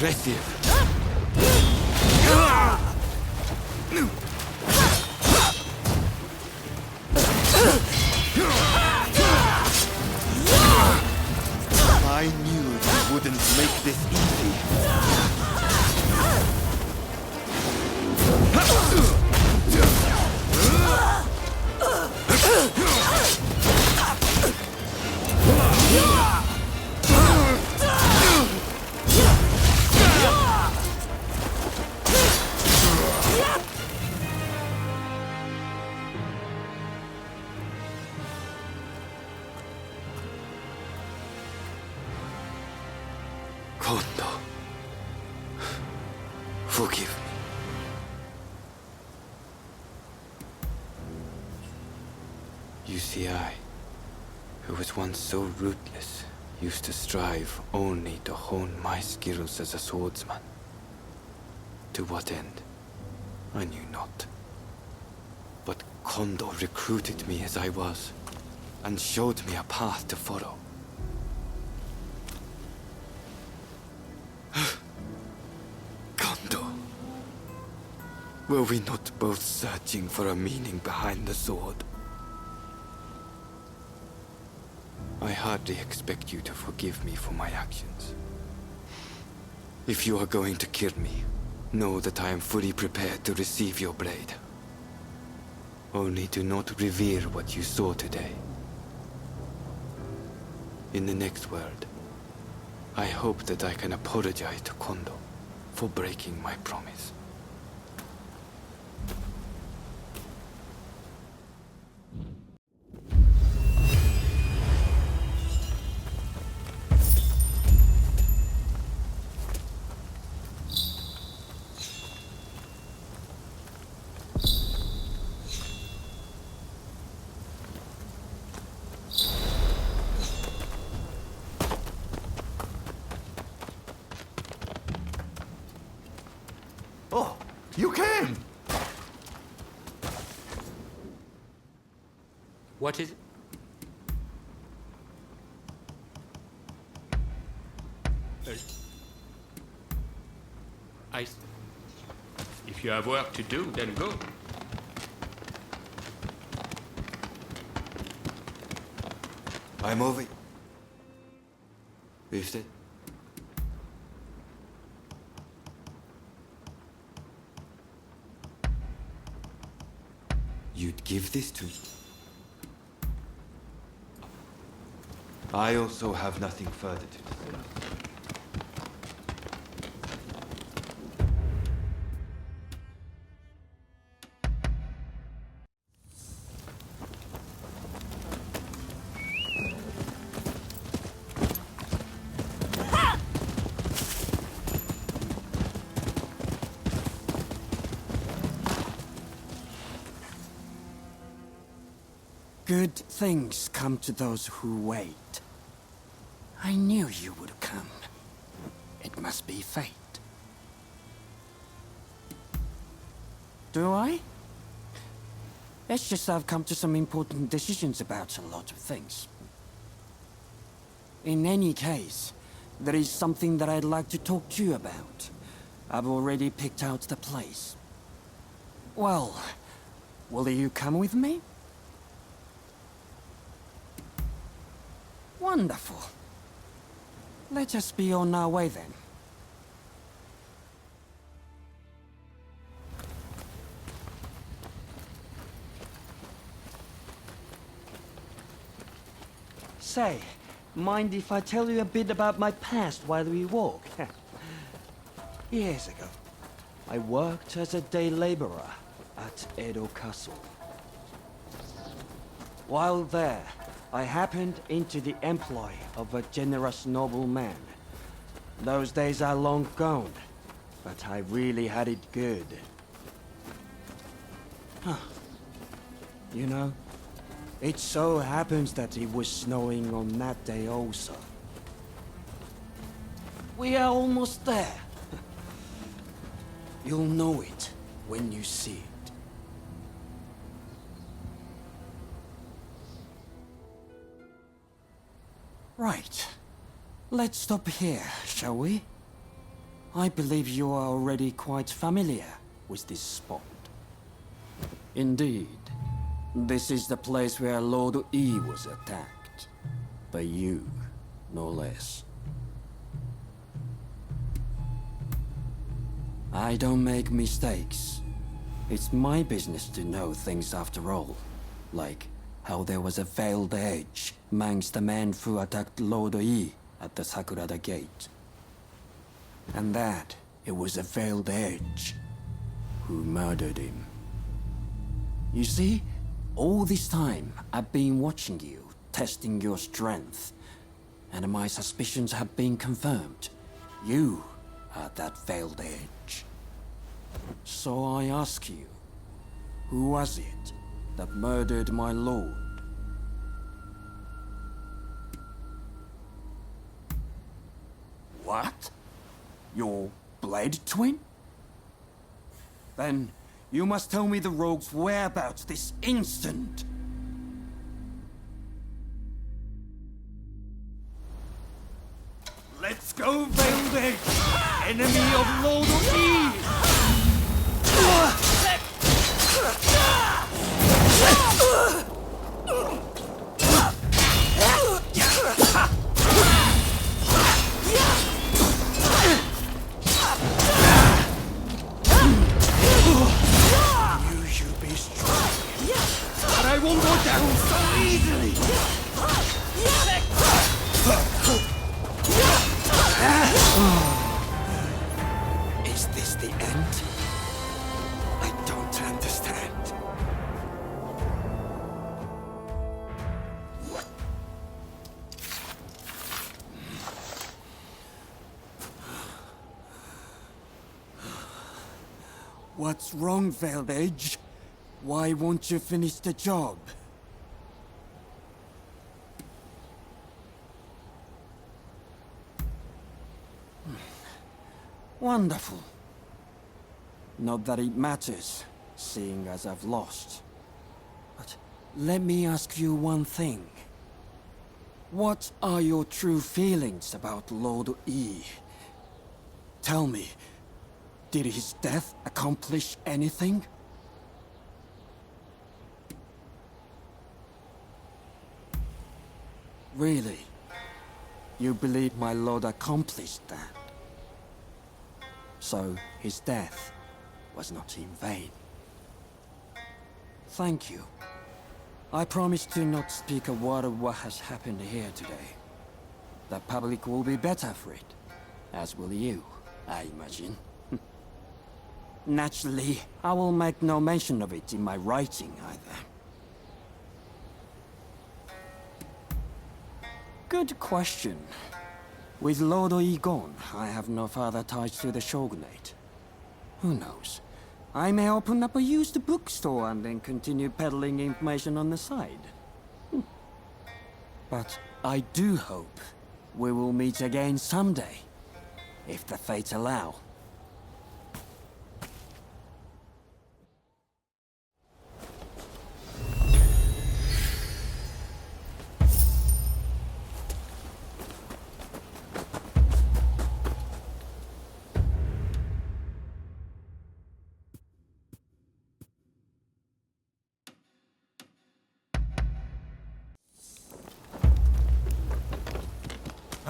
Impressive. I knew you wouldn't make this easy. Kondo, forgive me. You see, I, who was once so ruthless, used to strive only to hone my skills as a swordsman. To what end? I knew not. But Kondo recruited me as I was, and showed me a path to follow. Kondo, were we not both searching for a meaning behind the sword? I hardly expect you to forgive me for my actions. If you are going to kill me, know that I am fully prepared to receive your blade. Only do not reveal what you saw today. In the next world, I hope that I can apologize to Kondo for breaking my promise. You came! What is it? If you have work to do, then go. I'm over. Is it? You'd give this to me? I also have nothing further to say. Good things come to those who wait. I knew you would come. It must be fate. Do I? It's just I've come to some important decisions about a lot of things. In any case, there is something that I'd like to talk to you about. I've already picked out the place. Well, will you come with me? Wonderful. Let us be on our way then. Say, mind if I tell you a bit about my past while we walk? Years ago, I worked as a day laborer at Edo Castle. While there, I happened into the employ of a generous nobleman. Those days are long gone, but I really had it good. You know, it so happens that it was snowing on that day also. We are almost there. You'll know it when you see it. Right. Let's stop here, shall we? I believe you are already quite familiar with this spot. Indeed. This is the place where Lord E was attacked. By you, no less. I don't make mistakes. It's my business to know things after all. Like how there was a veiled edge amongst the men who attacked Lord E at the Sakurada Gate. And that it was a veiled edge who murdered him. You see? All this time, I've been watching you, testing your strength. And my suspicions have been confirmed. You are that veiled edge. So I ask you, who was it that murdered my lord? What? Your blade twin? Then you must tell me the rogue's whereabouts this instant. Let's go, Veiled Edge! Enemy of Lord E! But I won't go down so easily! Is this the end? I don't understand. What's wrong, Veiled Edge? Why won't you finish the job? Wonderful. Not that it matters, seeing as I've lost. But let me ask you one thing. What are your true feelings about Lord E? Tell me, did his death accomplish anything? Really? You believe my lord accomplished that? So his death was not in vain. Thank you. I promise to not speak a word of what has happened here today. The public will be better for it, as will you, I imagine. Naturally, I will make no mention of it in my writing either. Good question. With Lord E gone, I have no further ties to the Shogunate. Who knows? I may open up a used bookstore and then continue peddling information on the side. But I do hope we will meet again someday. if the fates allow.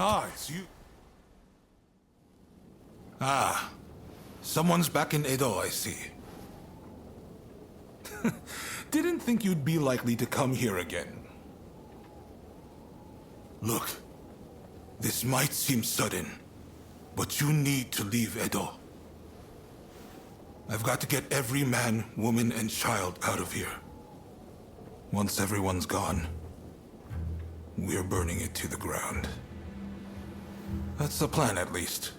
Ah, it's you. Ah, someone's back in Edo, I see. Didn't think you'd be likely to come here again. Look, this might seem sudden, but you need to leave Edo. I've got to get every man, woman, and child out of here. Once everyone's gone, we're burning it to the ground. That's the plan, at least.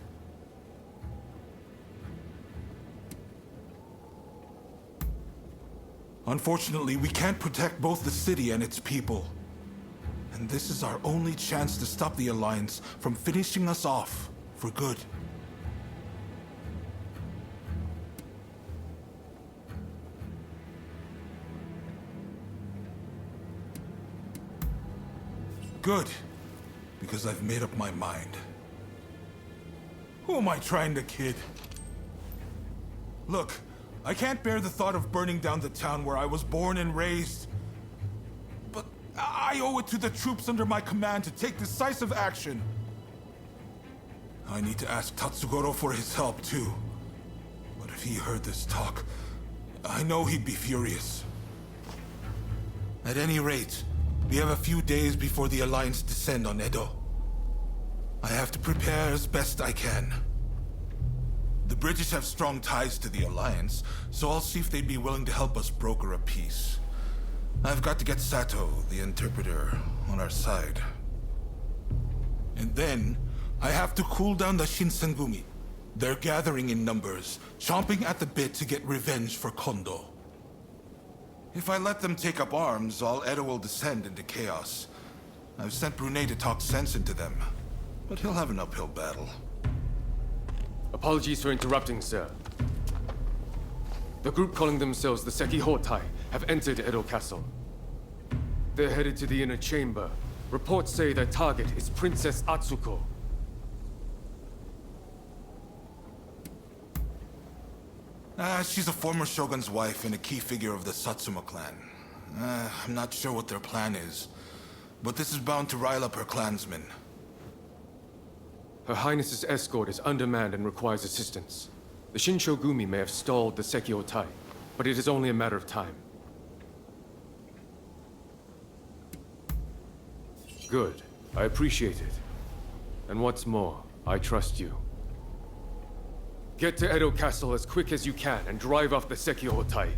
Unfortunately, we can't protect both the city and its people. And this is our only chance to stop the Alliance from finishing us off for good. Good. Because I've made up my mind. Who am I trying to kid? Look, I can't bear the thought of burning down the town where I was born and raised. But I owe it to the troops under my command to take decisive action. I need to ask Tatsugoro for his help too. But if he heard this talk, I know he'd be furious. At any rate, we have a few days before the Alliance descend on Edo. I have to prepare as best I can. The British have strong ties to the Alliance, so I'll see if they'd be willing to help us broker a peace. I've got to get Sato, the interpreter, on our side. And then, I have to cool down the Shinsengumi. They're gathering in numbers, chomping at the bit to get revenge for Kondo. If I let them take up arms, all Edo will descend into chaos. I've sent Brunei to talk sense into them, but he'll have an uphill battle. Apologies for interrupting, sir. The group calling themselves the Sekihotai have entered Edo Castle. They're headed to the inner chamber. Reports say their target is Princess Atsuko. She's a former shogun's wife and a key figure of the Satsuma clan. I'm not sure what their plan is, but this is bound to rile up her clansmen. Her Highness's escort is undermanned and requires assistance. The Shinshogumi may have stalled the Sekihotai, but it is only a matter of time. Good. I appreciate it. And what's more, I trust you. Get to Edo Castle as quick as you can and drive off the Sekihotai.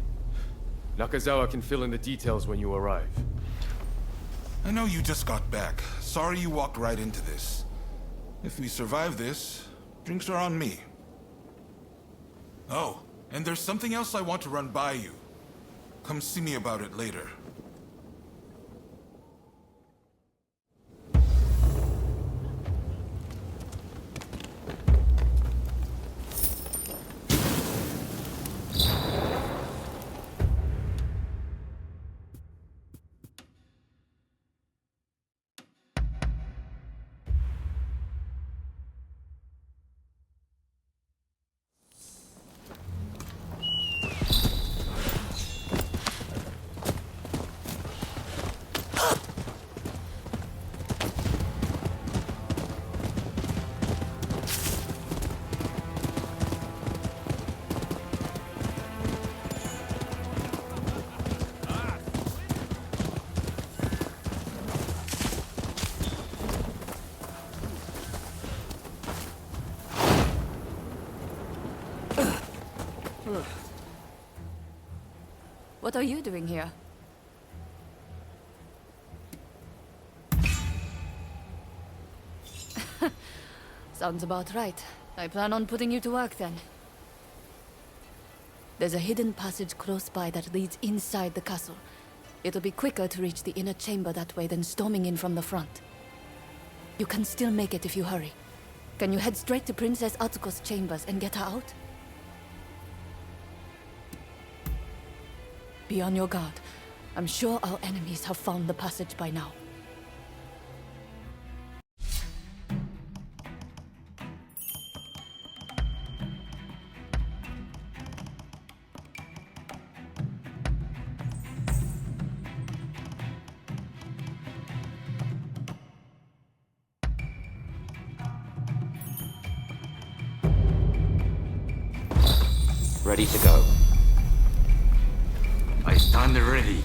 Nakazawa can fill in the details when you arrive. I know you just got back. Sorry you walked right into this. If we survive this, drinks are on me. Oh, and there's something else I want to run by you. Come see me about it later. What are you doing here? Sounds about right. I plan on putting you to work then. There's a hidden passage close by that leads inside the castle. It'll be quicker to reach the inner chamber that way than storming in from the front. You can still make it if you hurry. Can you head straight to Princess Atsuko's chambers and get her out? Be on your guard. I'm sure our enemies have found the passage by now. Ready to go. I stand ready.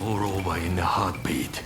All over in a heartbeat.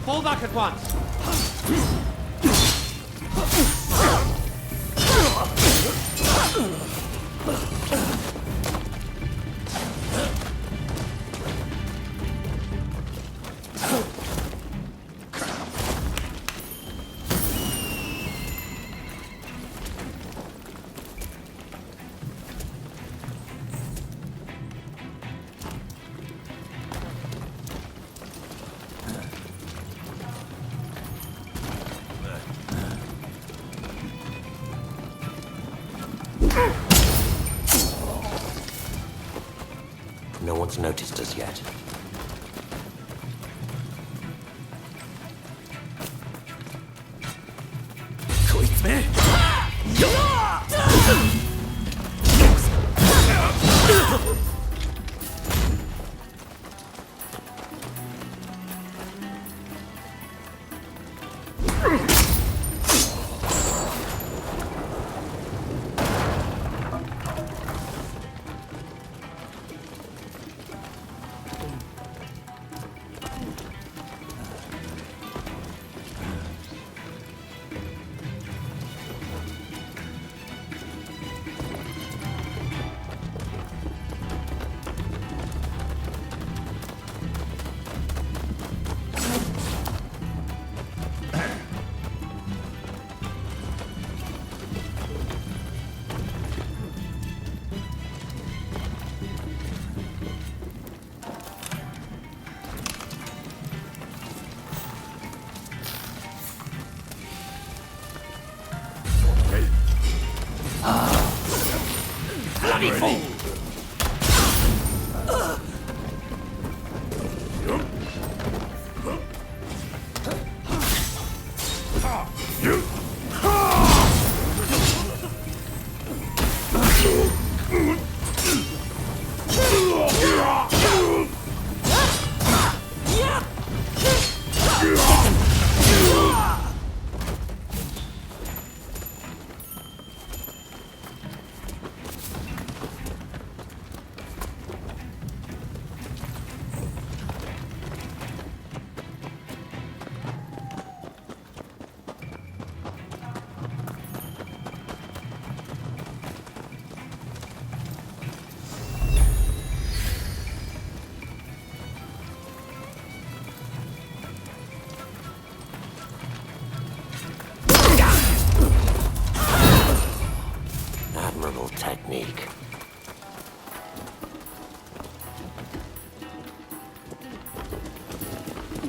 Fall back at once! No one's noticed us yet.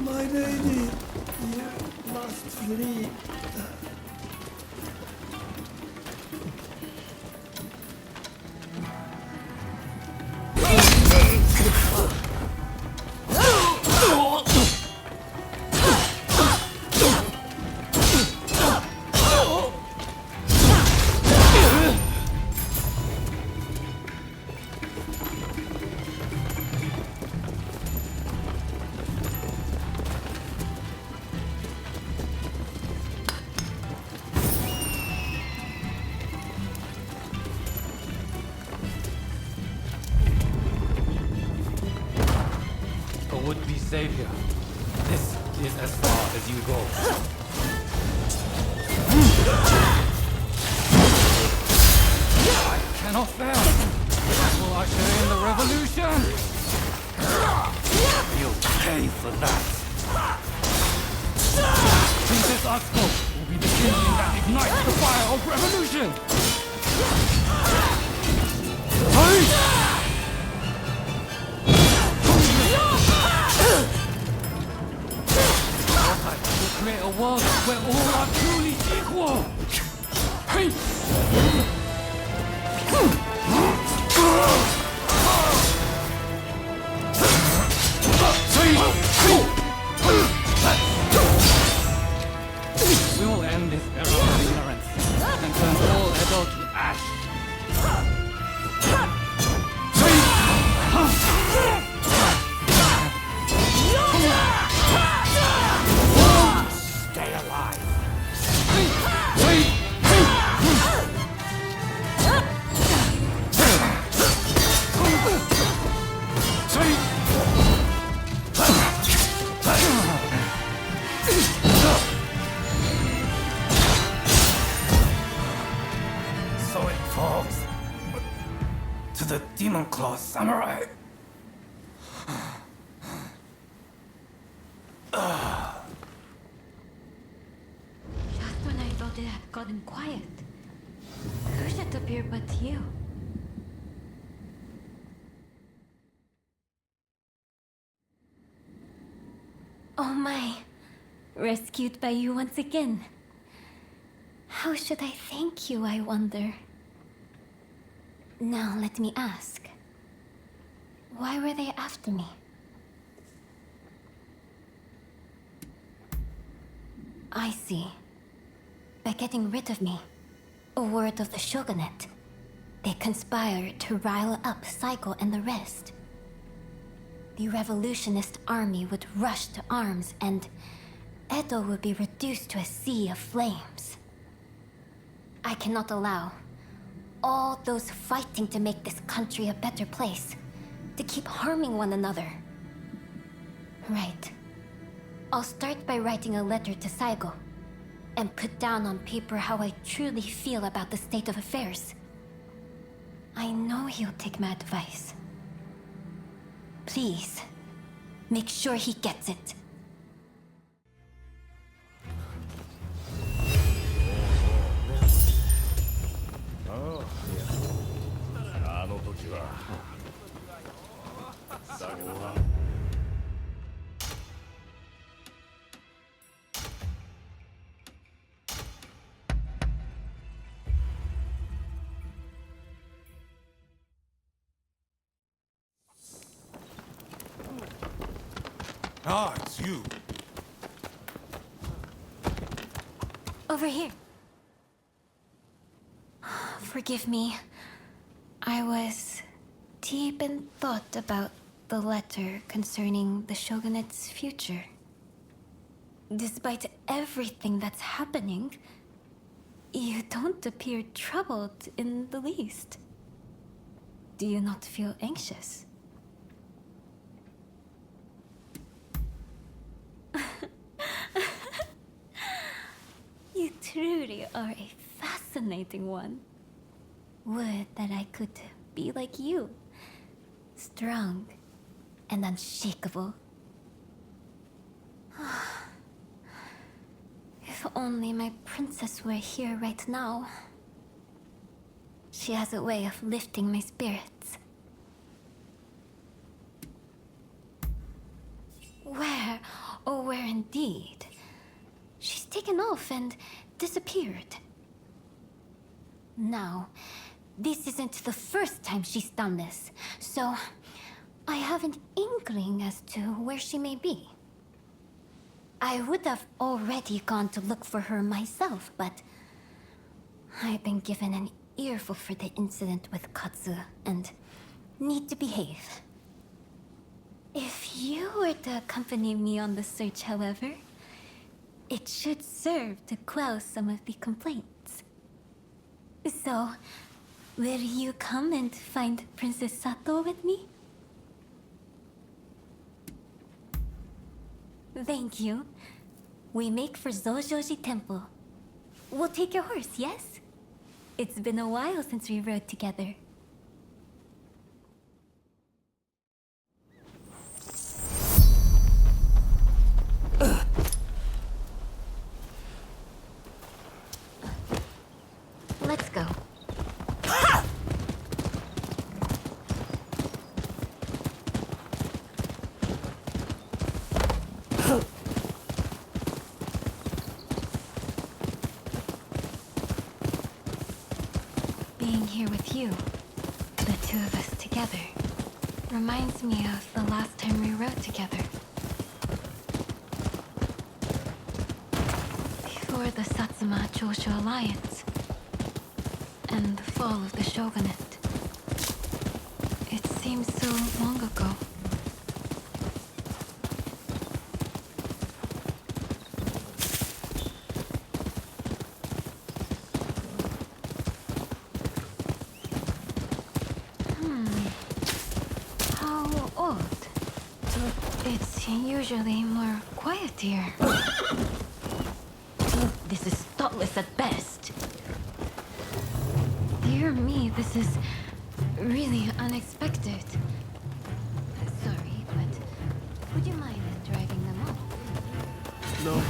My lady, you must flee. Would-be savior, this is as far as you go. I cannot fail. That will usher in the revolution. You'll pay for that. Princess Atsuko will be the kindling that ignites the fire of revolution. Create a world where all are truly equal! Hey! We will end this era of ignorance and turn all Edo to ash. Stay alive. So it falls to the Demon Claw Samurai. Just when I thought it had gotten quiet, who should appear but you? Oh my, rescued by you once again. How should I thank you, I wonder? Now let me ask. Why were they after me? I see. By getting rid of me, a word of the Shogunate, they conspired to rile up Saiko and the rest. The revolutionist army would rush to arms and Edo would be reduced to a sea of flames. I cannot allow all those fighting to make this country a better place to keep harming one another. Right. I'll start by writing a letter to Saigo and put down on paper how I truly feel about the state of affairs. I know he'll take my advice. Please, make sure he gets it. Ah, it's you. Over here. Forgive me. I was deep in thought about the letter concerning the Shogunate's future. Despite everything that's happening, you don't appear troubled in the least. Do you not feel anxious? You truly are a fascinating one. Would that I could be like you. Strong and unshakable. If only my princess were here right now. She has a way of lifting my spirits. Where, oh indeed. She's taken off and disappeared. Now, this isn't the first time she's done this, so I have an inkling as to where she may be. I would have already gone to look for her myself, but I've been given an earful for the incident with Katsu and need to behave. If you were to accompany me on the search, however, it should serve to quell some of the complaints. So, will you come and find Princess Sato with me? Thank you. We make for Zojoji Temple. We'll take your horse, yes? It's been a while since we rode together. Let's go. Being here with you, the two of us together, reminds me of the last time we rode together. Before the Satsuma-Choshu Alliance and the fall of the Shogunate. It seems so long ago. How odd. It's usually more quiet here. This is thoughtless at best. Dear me, this is really unexpected. Sorry, but would you mind driving them off? No.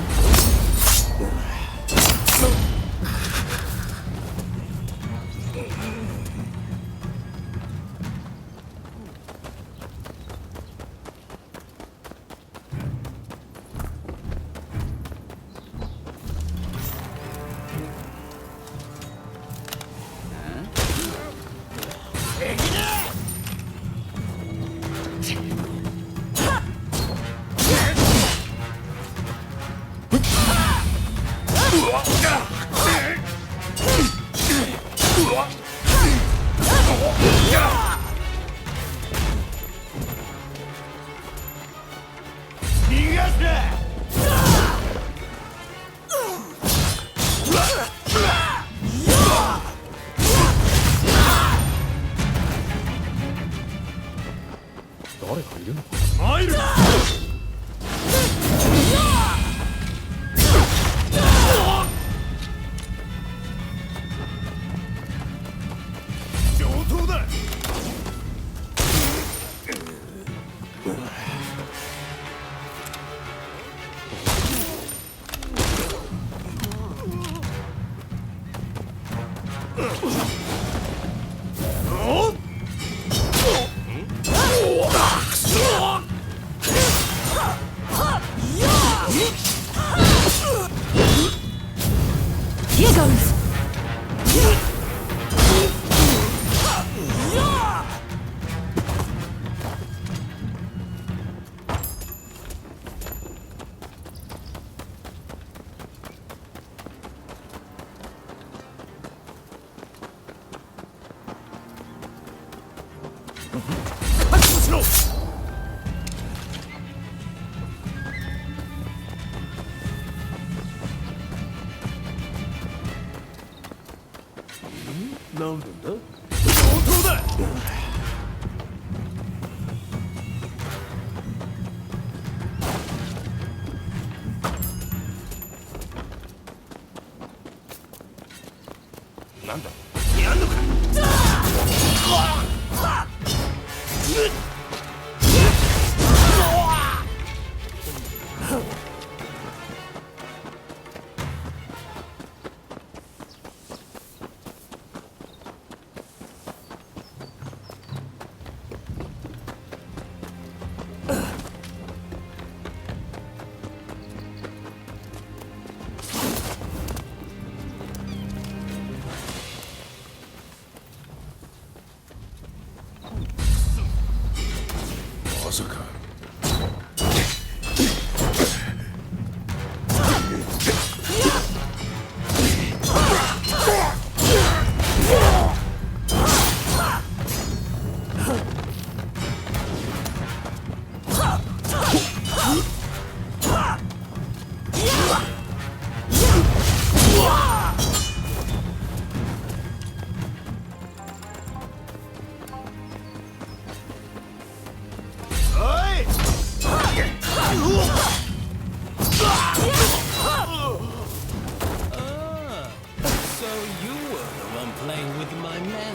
So you were the one playing with my man.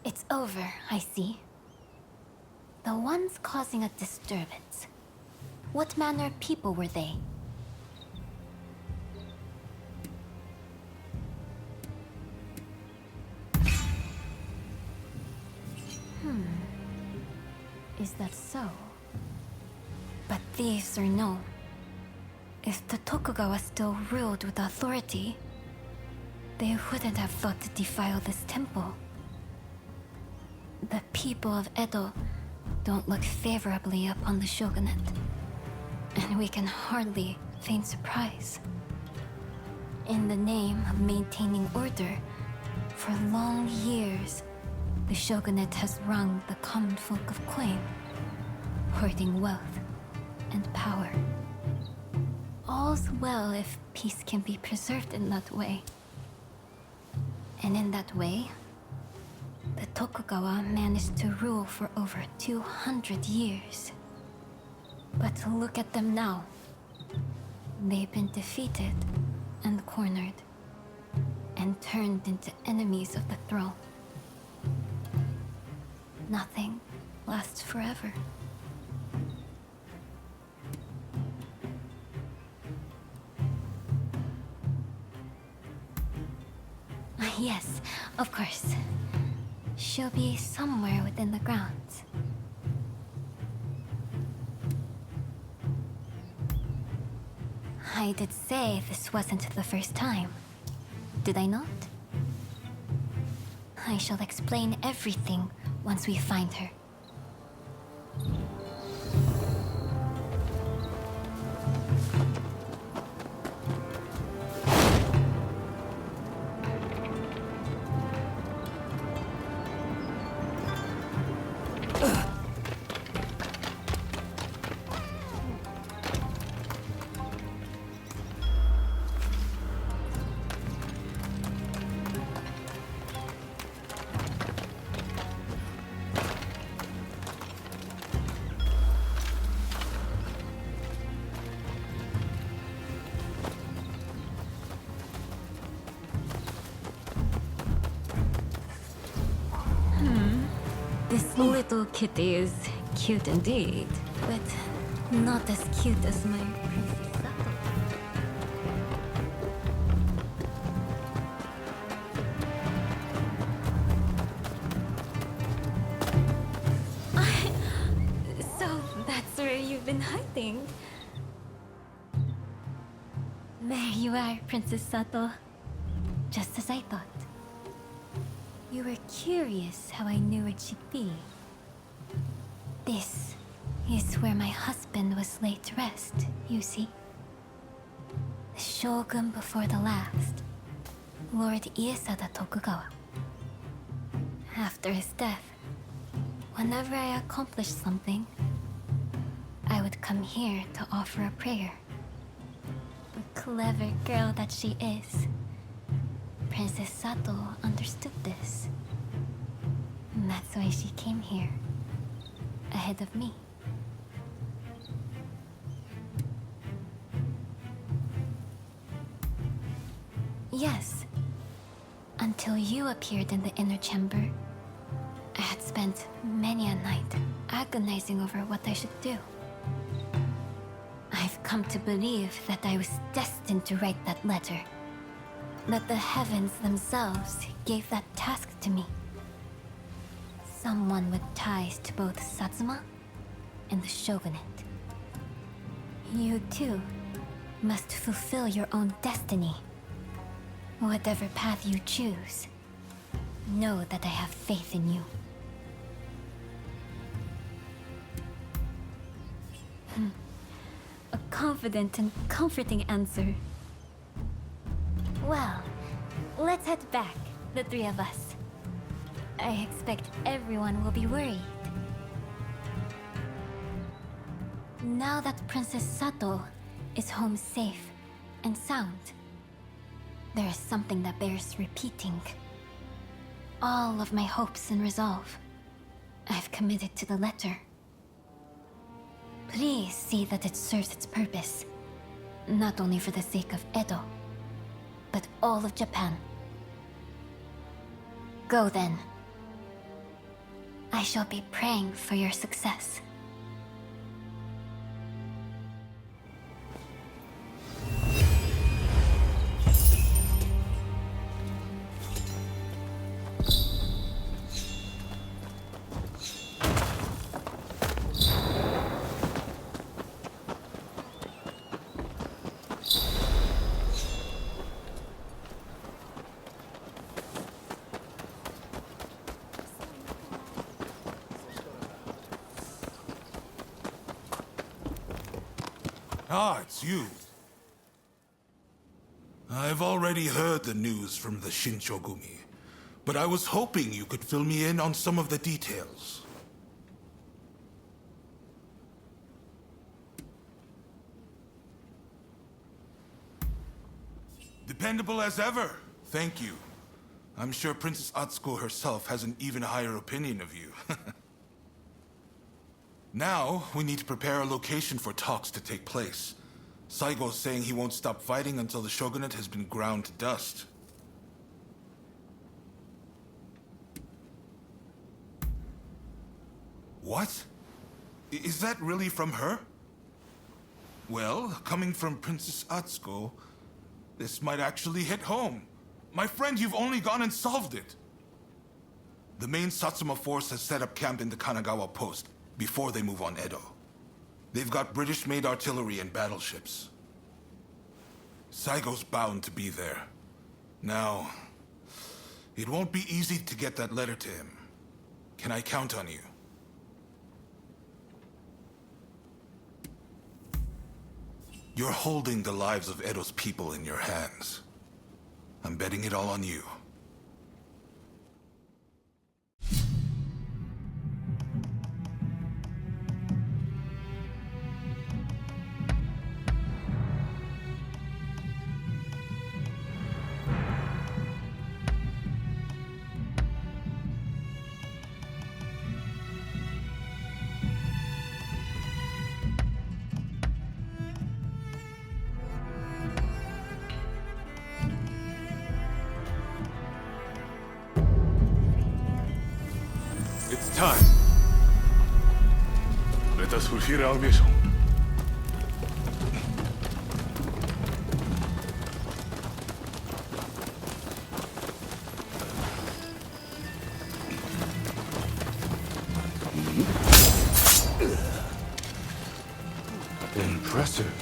It's over, I see. The ones causing a disturbance. What manner of people were they? Is that so? But thieves or no, if the Tokugawa still ruled with authority, they wouldn't have thought to defile this temple. The people of Edo don't look favorably upon the Shogunate, and we can hardly feign surprise. In the name of maintaining order, for long years, the Shogunate has wrung the common folk of coin, hoarding wealth and power. All's well if peace can be preserved in that way. And in that way, the Tokugawa managed to rule for over 200 years. But look at them now. They've been defeated and cornered, and turned into enemies of the throne. Nothing lasts forever. Yes, of course. She'll be somewhere within the grounds. I did say this wasn't the first time, did I not? I shall explain everything once we find her. This little kitty is cute indeed, but not as cute as my Princess Sato. So that's where you've been hiding. There you are, Princess Sato. Just as I thought. You were curious how I knew where she'd be. This is where my husband was laid to rest, you see. The Shogun before the last, Lord Iesada Tokugawa. After his death, whenever I accomplished something, I would come here to offer a prayer. The clever girl that she is, Princess Sato understood this. And that's why she came here, ahead of me. Yes, until you appeared in the inner chamber, I had spent many a night agonizing over what I should do. I've come to believe that I was destined to write that letter. That the heavens themselves gave that task to me. Someone with ties to both Satsuma and the Shogunate. You too must fulfill your own destiny. Whatever path you choose, know that I have faith in you. A confident and comforting answer. Well, let's head back, the three of us. I expect everyone will be worried. Now that Princess Sato is home safe and sound, there is something that bears repeating. All of my hopes and resolve, I've committed to the letter. Please see that it serves its purpose, not only for the sake of Edo, but all of Japan. Go then. I shall be praying for your success. Ah, it's you. I've already heard the news from the Shinchogumi, but I was hoping you could fill me in on some of the details. Dependable as ever. Thank you. I'm sure Princess Atsuko herself has an even higher opinion of you. Now, we need to prepare a location for talks to take place. Saigo's saying he won't stop fighting until the Shogunate has been ground to dust. What? Is that really from her? Well, coming from Princess Atsuko, this might actually hit home. My friend, you've only gone and solved it. The main Satsuma force has set up camp in the Kanagawa post before they move on Edo. They've got British-made artillery and battleships. Saigo's bound to be there. Now, it won't be easy to get that letter to him. Can I count on you? You're holding the lives of Edo's people in your hands. I'm betting it all on you. It's time. Let us fulfill our mission. Impressive.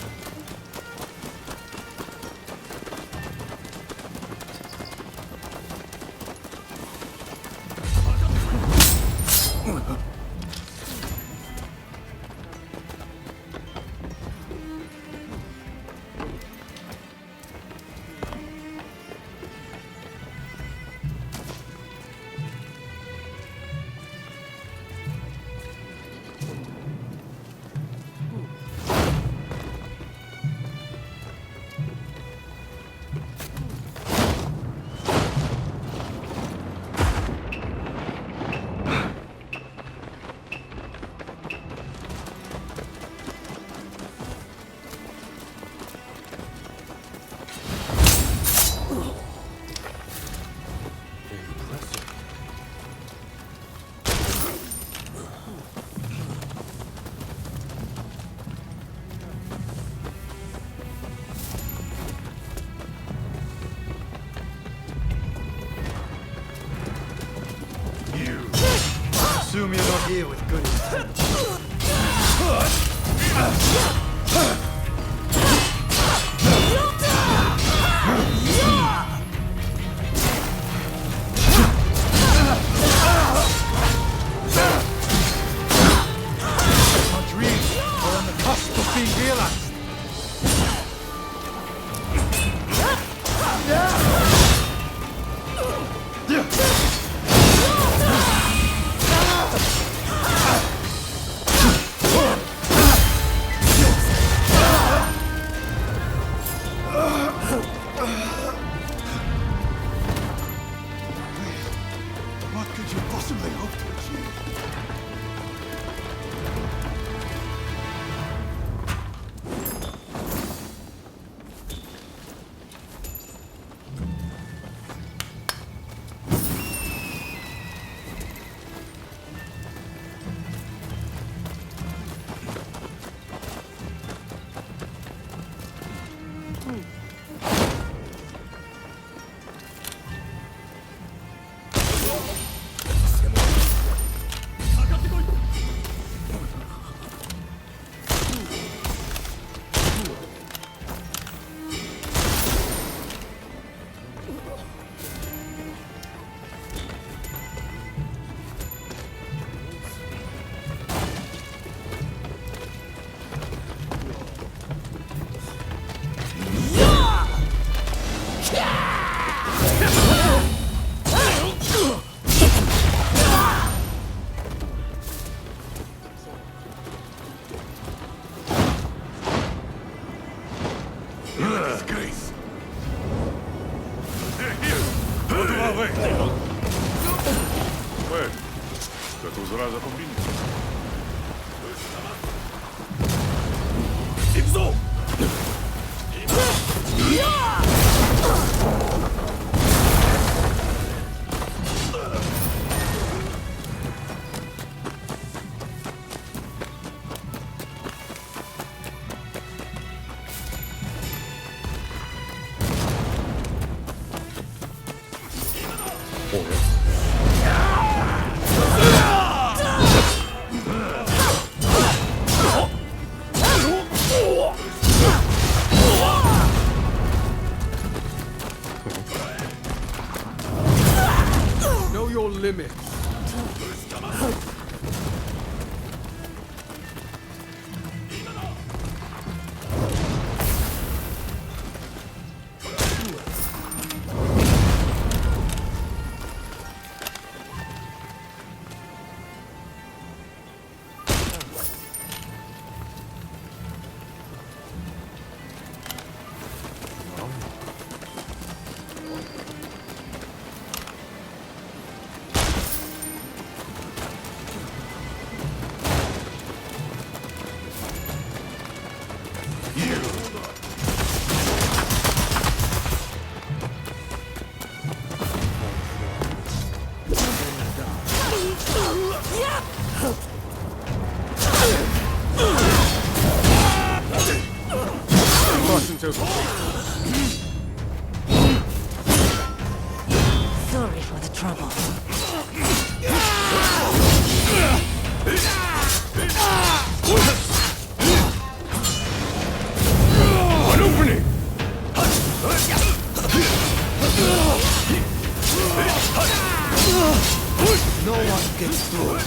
Assume you're not here with good intent. Our dreams are on the cusp. realized. What could you possibly hope to achieve? Know your limits. Sorry for the trouble. An opening! No one gets through.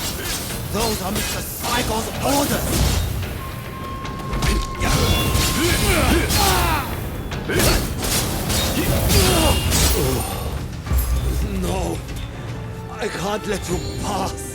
Those are Mr. Saigo's orders. No, I can't let you pass.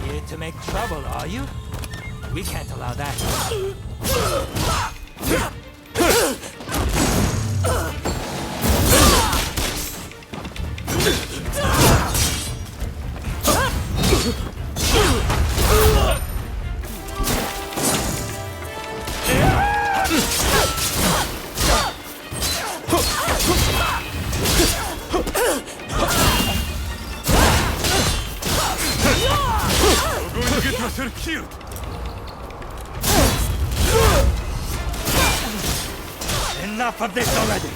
Here to make trouble, are you? We can't allow that. enough of this already!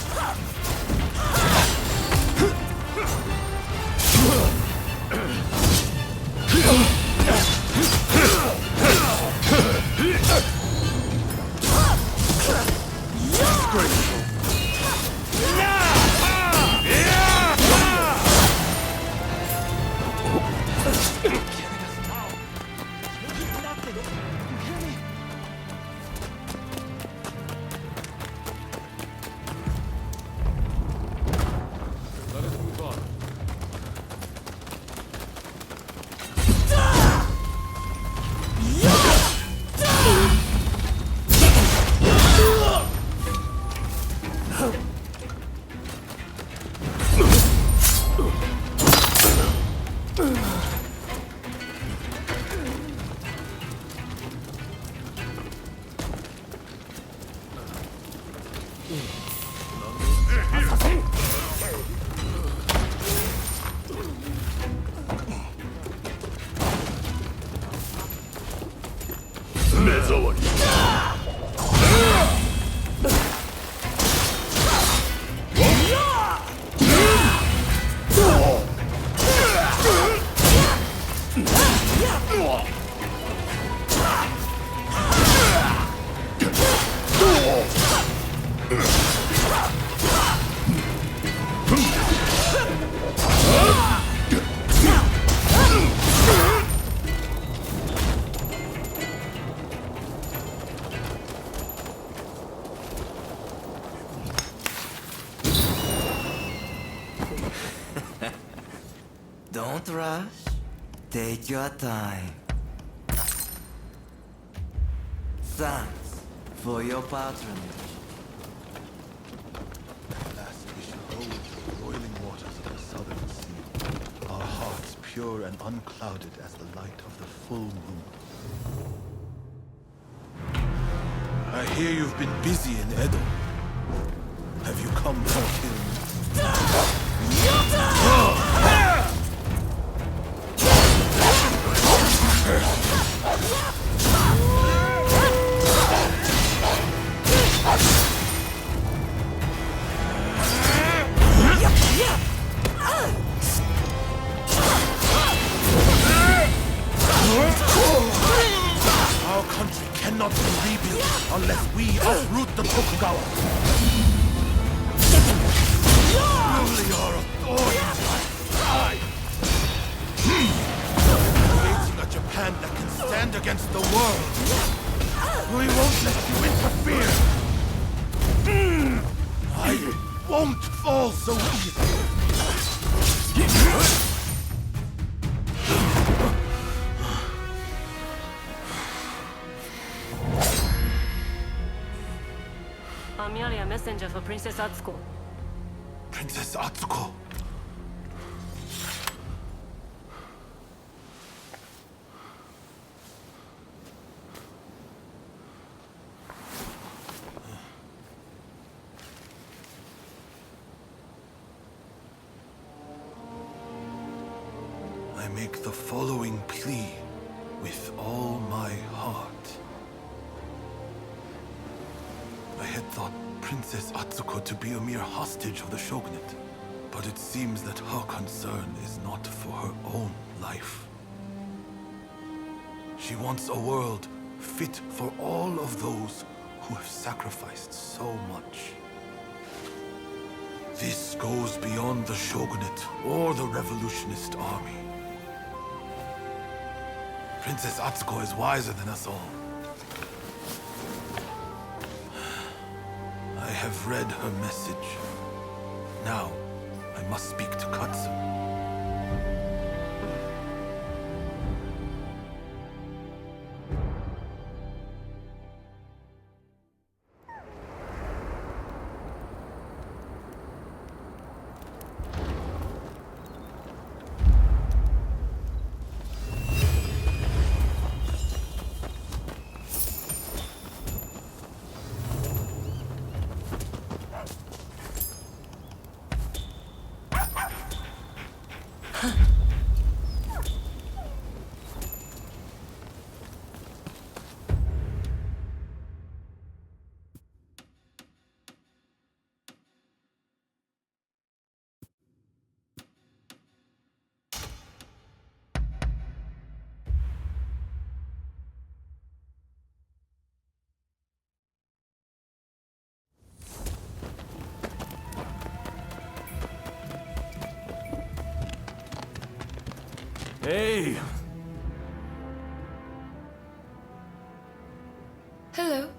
Don't rush. Take your time. Thanks for your patronage. At last we shall hold the boiling waters of the southern sea, our hearts pure and unclouded as the light of the full moon. I hear you've been busy in Edo. Have you come for killing? Our country cannot be rebuilt unless we uproot the Tokugawa. Truly are a thorn in my side. Creating a Japan that can stand against the world. We won't let you interfere. I won't fall so easily. I'm merely a messenger for Princess Atsuko. Princess Atsuko. I make the following plea with all my heart. I had thought Princess Atsuko to be a mere hostage of the Shogunate, but it seems that her concern is not for her own life. She wants a world fit for all of those who have sacrificed so much. This goes beyond the Shogunate or the revolutionist army. Princess Atsuko is wiser than us all. I have read her message. Now, I must speak to Katsu. Hey! Hello.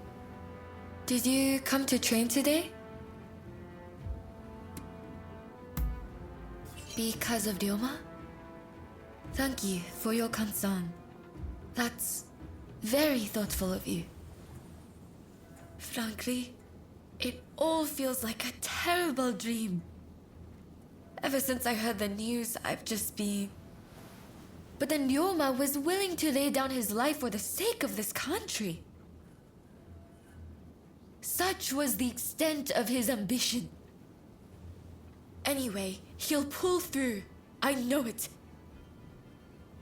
Did you come to train today? Because of Ryoma? Thank you for your concern. That's very thoughtful of you. Frankly, it all feels like a terrible dream. Ever since I heard the news, I've just been... But then Ryoma was willing to lay down his life for the sake of this country. Such was the extent of his ambition. Anyway, he'll pull through. I know it.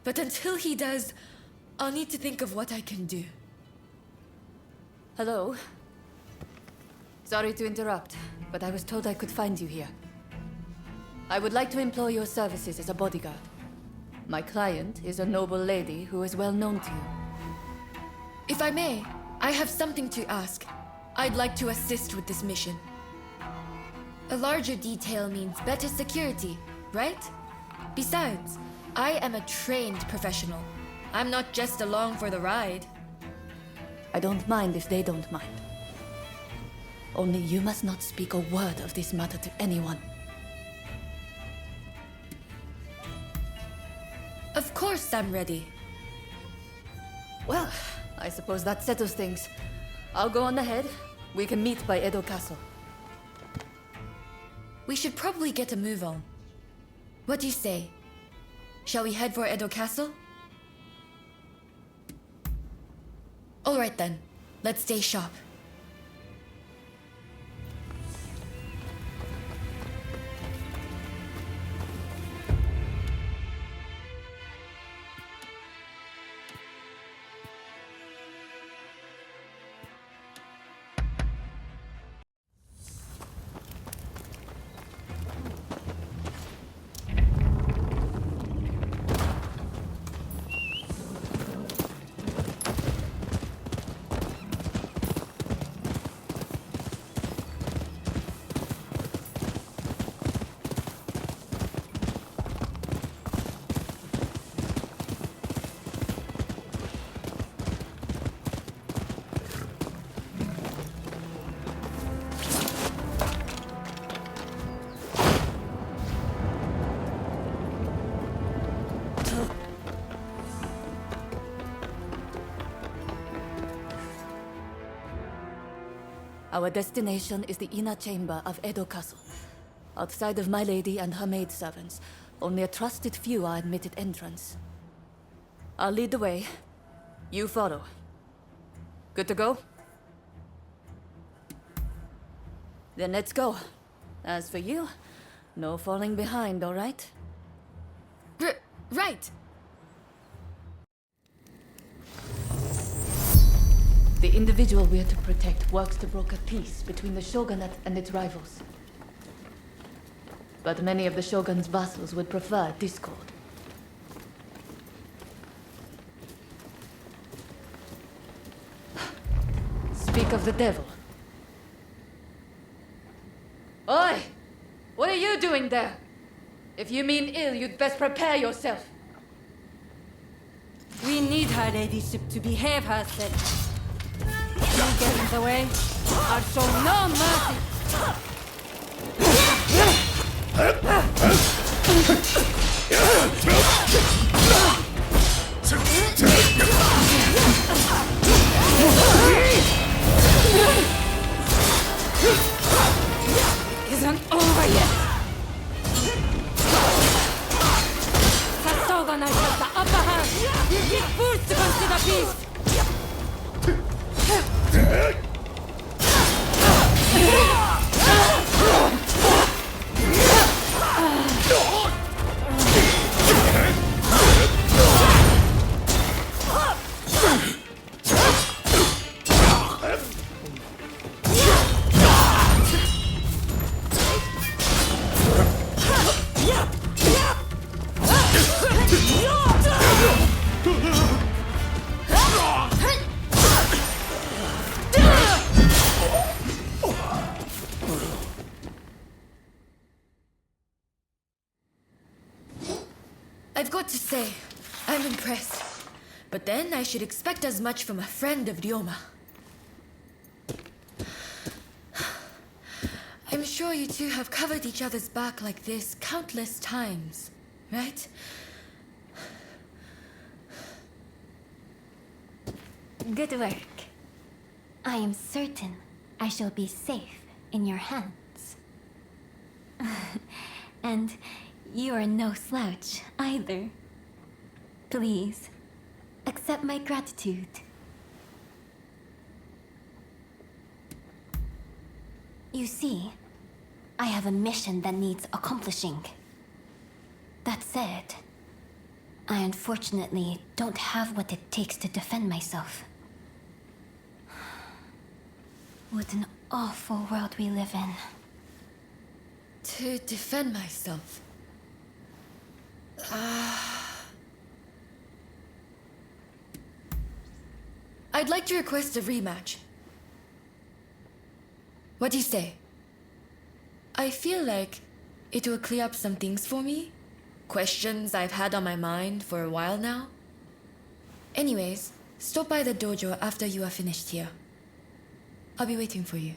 But until he does, I'll need to think of what I can do. Hello? Sorry to interrupt, but I was told I could find you here. I would like to employ your services as a bodyguard. My client is a noble lady who is well known to you. If I may, I have something to ask. I'd like to assist with this mission. A larger detail means better security, right? Besides, I am a trained professional. I'm not just along for the ride. I don't mind if they don't mind. Only you must not speak a word of this matter to anyone. Of course I'm ready. Well, I suppose that settles things. I'll go on ahead. We can meet by Edo Castle. We should probably get a move on. What do you say? Shall we head for Edo Castle? Alright then, let's stay sharp. Our destination is the inner chamber of Edo Castle. Outside of my lady and her maidservants, only a trusted few are admitted entrance. I'll lead the way. You follow. Good to go? Then let's go. As for you, no falling behind, all right? Right! The individual we're to protect works to broker peace between the Shogunate and its rivals. But many of the Shogun's vassals would prefer discord. Speak of the devil. Oi! What are you doing there? If you mean ill, you'd best prepare yourself. We need her ladyship to behave herself. You get in the way, I'll show no mercy. Isn't over yet. Shogunate has the upper hand. You need fools to consider peace. I've got to say, I'm impressed. But then I should expect as much from a friend of Ryoma. I'm sure you two have covered each other's back like this countless times, right? Good work. I am certain I shall be safe in your hands. And you are no slouch either. Please, accept my gratitude. You see, I have a mission that needs accomplishing. That said, I unfortunately don't have what it takes to defend myself. What an awful world we live in. To defend myself. I'd like to request a rematch. What do you say? I feel like it will clear up some things for me. Questions I've had on my mind for a while now. Anyways, stop by the dojo after you are finished here. I'll be waiting for you.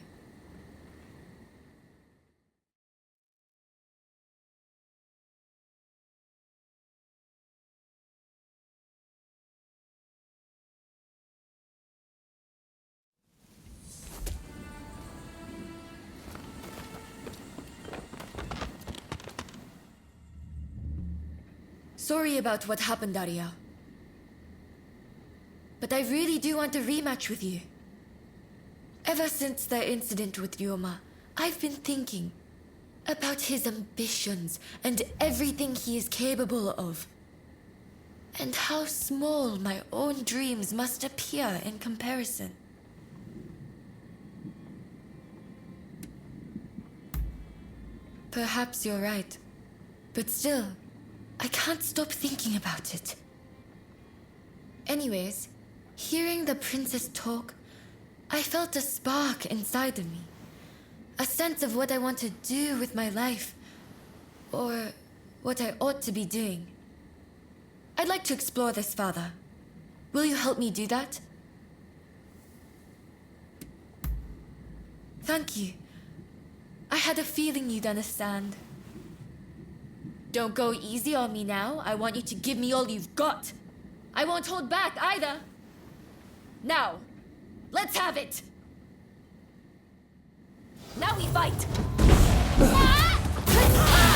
Sorry about what happened, Daria. But I really do want a rematch with you. Ever since the incident with Ryoma, I've been thinking about his ambitions and everything he is capable of. And how small my own dreams must appear in comparison. Perhaps you're right, but still, I can't stop thinking about it. Anyways, hearing the princess talk, I felt a spark inside of me. A sense of what I want to do with my life. Or what I ought to be doing. I'd like to explore this further. Will you help me do that? Thank you. I had a feeling you'd understand. Don't go easy on me now. I want you to give me all you've got. I won't hold back either. Now, let's have it! Now we fight!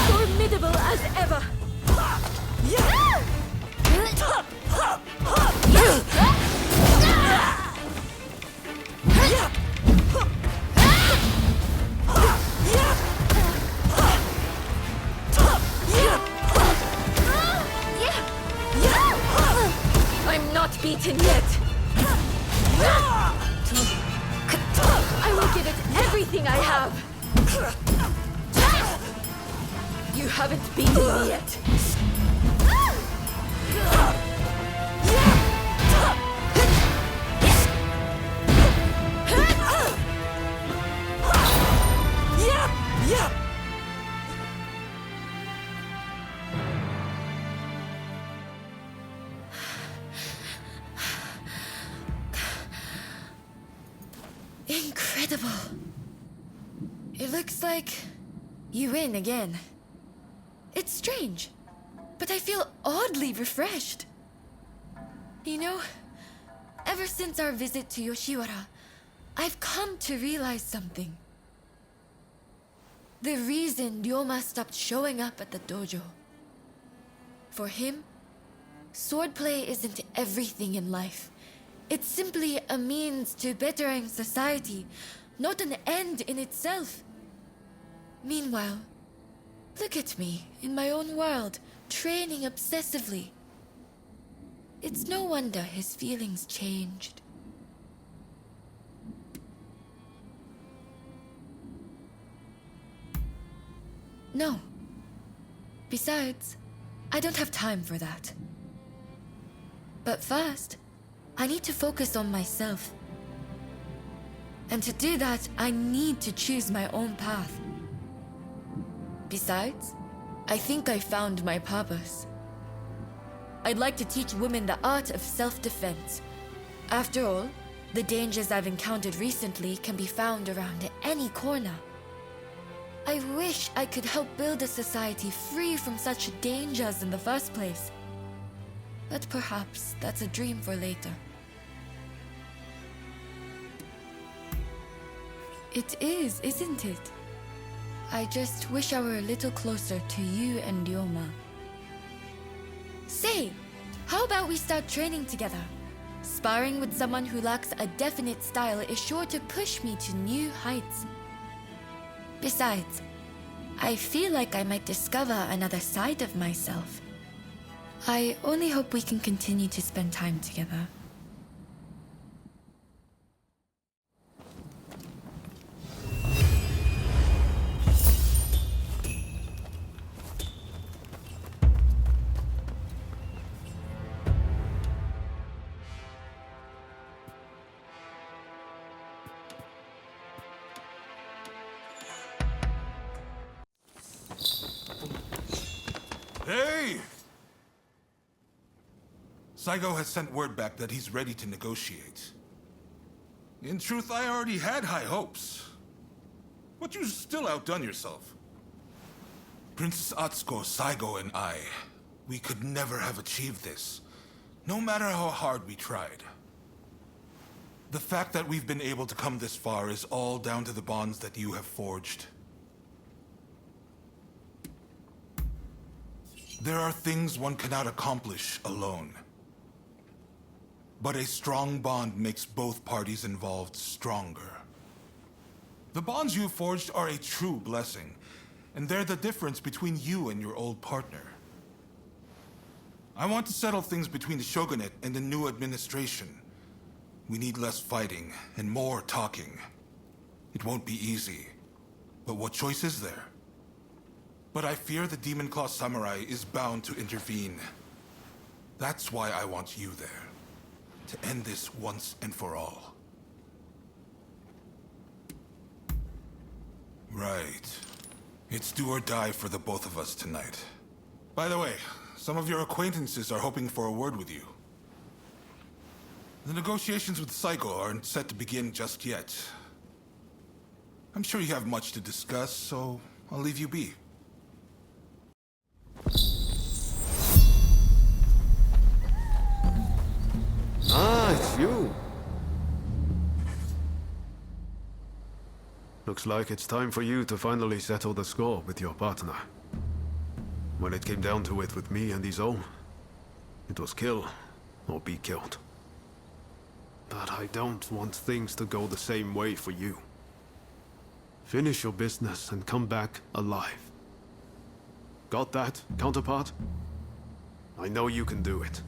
Formidable as ever! I'm not beaten yet! I will give it everything I have! You haven't beaten me yet! Incredible. It looks like you win again. It's strange, but I feel oddly refreshed. You know, ever since our visit to Yoshiwara, I've come to realize something. The reason Ryoma stopped showing up at the dojo. For him, swordplay isn't everything in life. It's simply a means to bettering society, not an end in itself. Meanwhile, look at me, in my own world, training obsessively. It's no wonder his feelings changed. No. Besides, I don't have time for that. But first, I need to focus on myself. And to do that, I need to choose my own path. Besides, I think I found my purpose. I'd like to teach women the art of self-defense. After all, the dangers I've encountered recently can be found around any corner. I wish I could help build a society free from such dangers in the first place. But perhaps that's a dream for later. It is, isn't it? I just wish I were a little closer to you and Ryoma. Say, how about we start training together? Sparring with someone who lacks a definite style is sure to push me to new heights. Besides, I feel like I might discover another side of myself. I only hope we can continue to spend time together. Hey! Saigo has sent word back that he's ready to negotiate. In truth, I already had high hopes. But you still outdone yourself. Princess Atsuko, Saigo, and we could never have achieved this, no matter how hard we tried. The fact that we've been able to come this far is all down to the bonds that you have forged. There are things one cannot accomplish alone. But a strong bond makes both parties involved stronger. The bonds you forged are a true blessing, and they're the difference between you and your old partner. I want to settle things between the Shogunate and the new administration. We need less fighting and more talking. It won't be easy, but what choice is there? But I fear the Demon Claw Samurai is bound to intervene. That's why I want you there. To end this once and for all. Right. It's do or die for the both of us tonight. By the way, some of your acquaintances are hoping for a word with you. The negotiations with Saigo aren't set to begin just yet. I'm sure you have much to discuss, so I'll leave you be. Ah, it's you. Looks like it's time for you to finally settle the score with your partner. When it came down to it with me and Izo, it was kill or be killed. But I don't want things to go the same way for you. Finish your business and come back alive. Got that, counterpart? I know you can do it.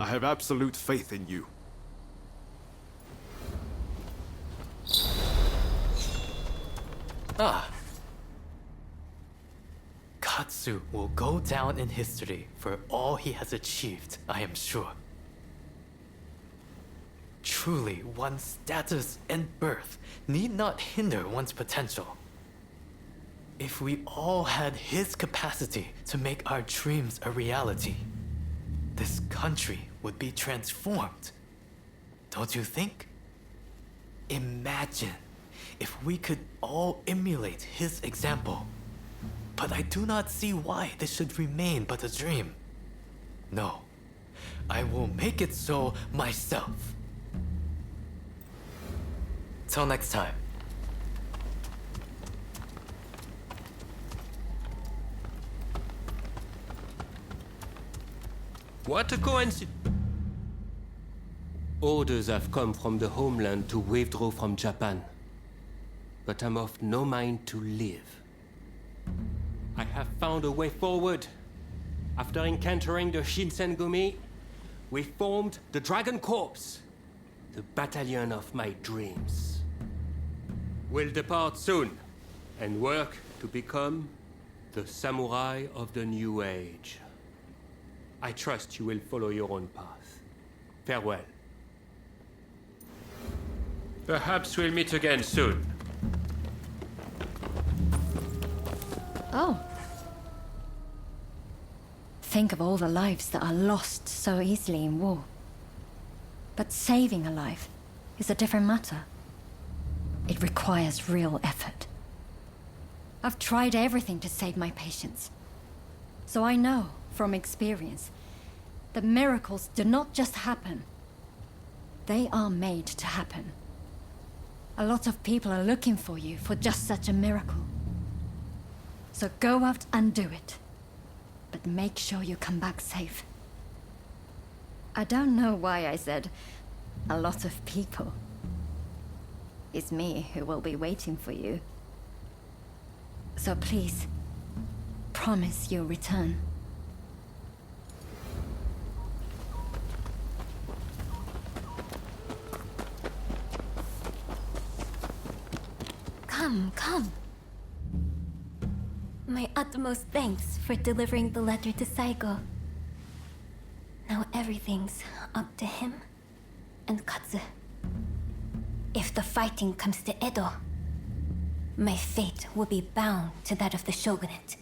I have absolute faith in you. Katsu will go down in history for all he has achieved, I am sure. Truly, one's status and birth need not hinder one's potential. If we all had his capacity to make our dreams a reality, this country would be transformed. Don't you think? Imagine if we could all emulate his example. But I do not see why this should remain but a dream. No, I will make it so myself. Till next time. What a coincidence! Orders have come from the homeland to withdraw from Japan. But I'm of no mind to live. I have found a way forward. After encountering the Shinsengumi, we formed the Dragon Corps, the battalion of my dreams. We'll depart soon and work to become the samurai of the new age. I trust you will follow your own path. Farewell. Perhaps we'll meet again soon. Oh. think of all the lives that are lost so easily in war. But saving a life is a different matter. It requires real effort. I've tried everything to save my patients. So I know, from experience, that miracles do not just happen. They are made to happen. A lot of people are looking for you for just such a miracle. So go out and do it. But make sure you come back safe. I don't know why I said a lot of people. It's me who will be waiting for you. So please, promise you'll return. Come. My utmost thanks for delivering the letter to Saigo. Now everything's up to him and Katsu. If the fighting comes to Edo, my fate will be bound to that of the Shogunate.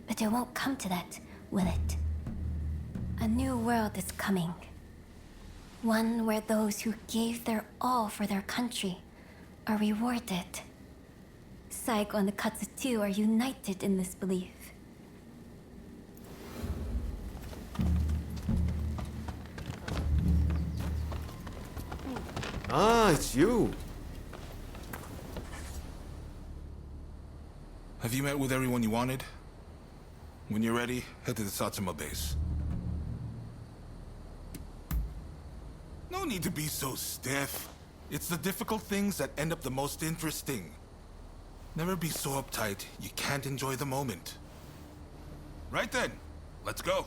But it won't come to that, will it? A new world is coming. One where those who gave their all for their country are rewarded. Saigo and the Katsu too are united in this belief. Ah, it's you. Have you met with everyone you wanted? When you're ready, head to the Satsuma base. No need to be so stiff. It's the difficult things that end up the most interesting. Never be so uptight you can't enjoy the moment. Right then, let's go.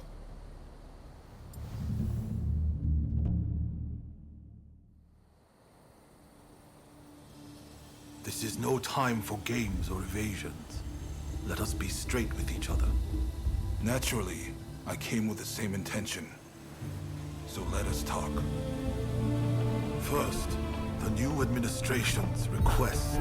This is no time for games or evasions. Let us be straight with each other. Naturally, I came with the same intention. So let us talk. First, the new administration's requests.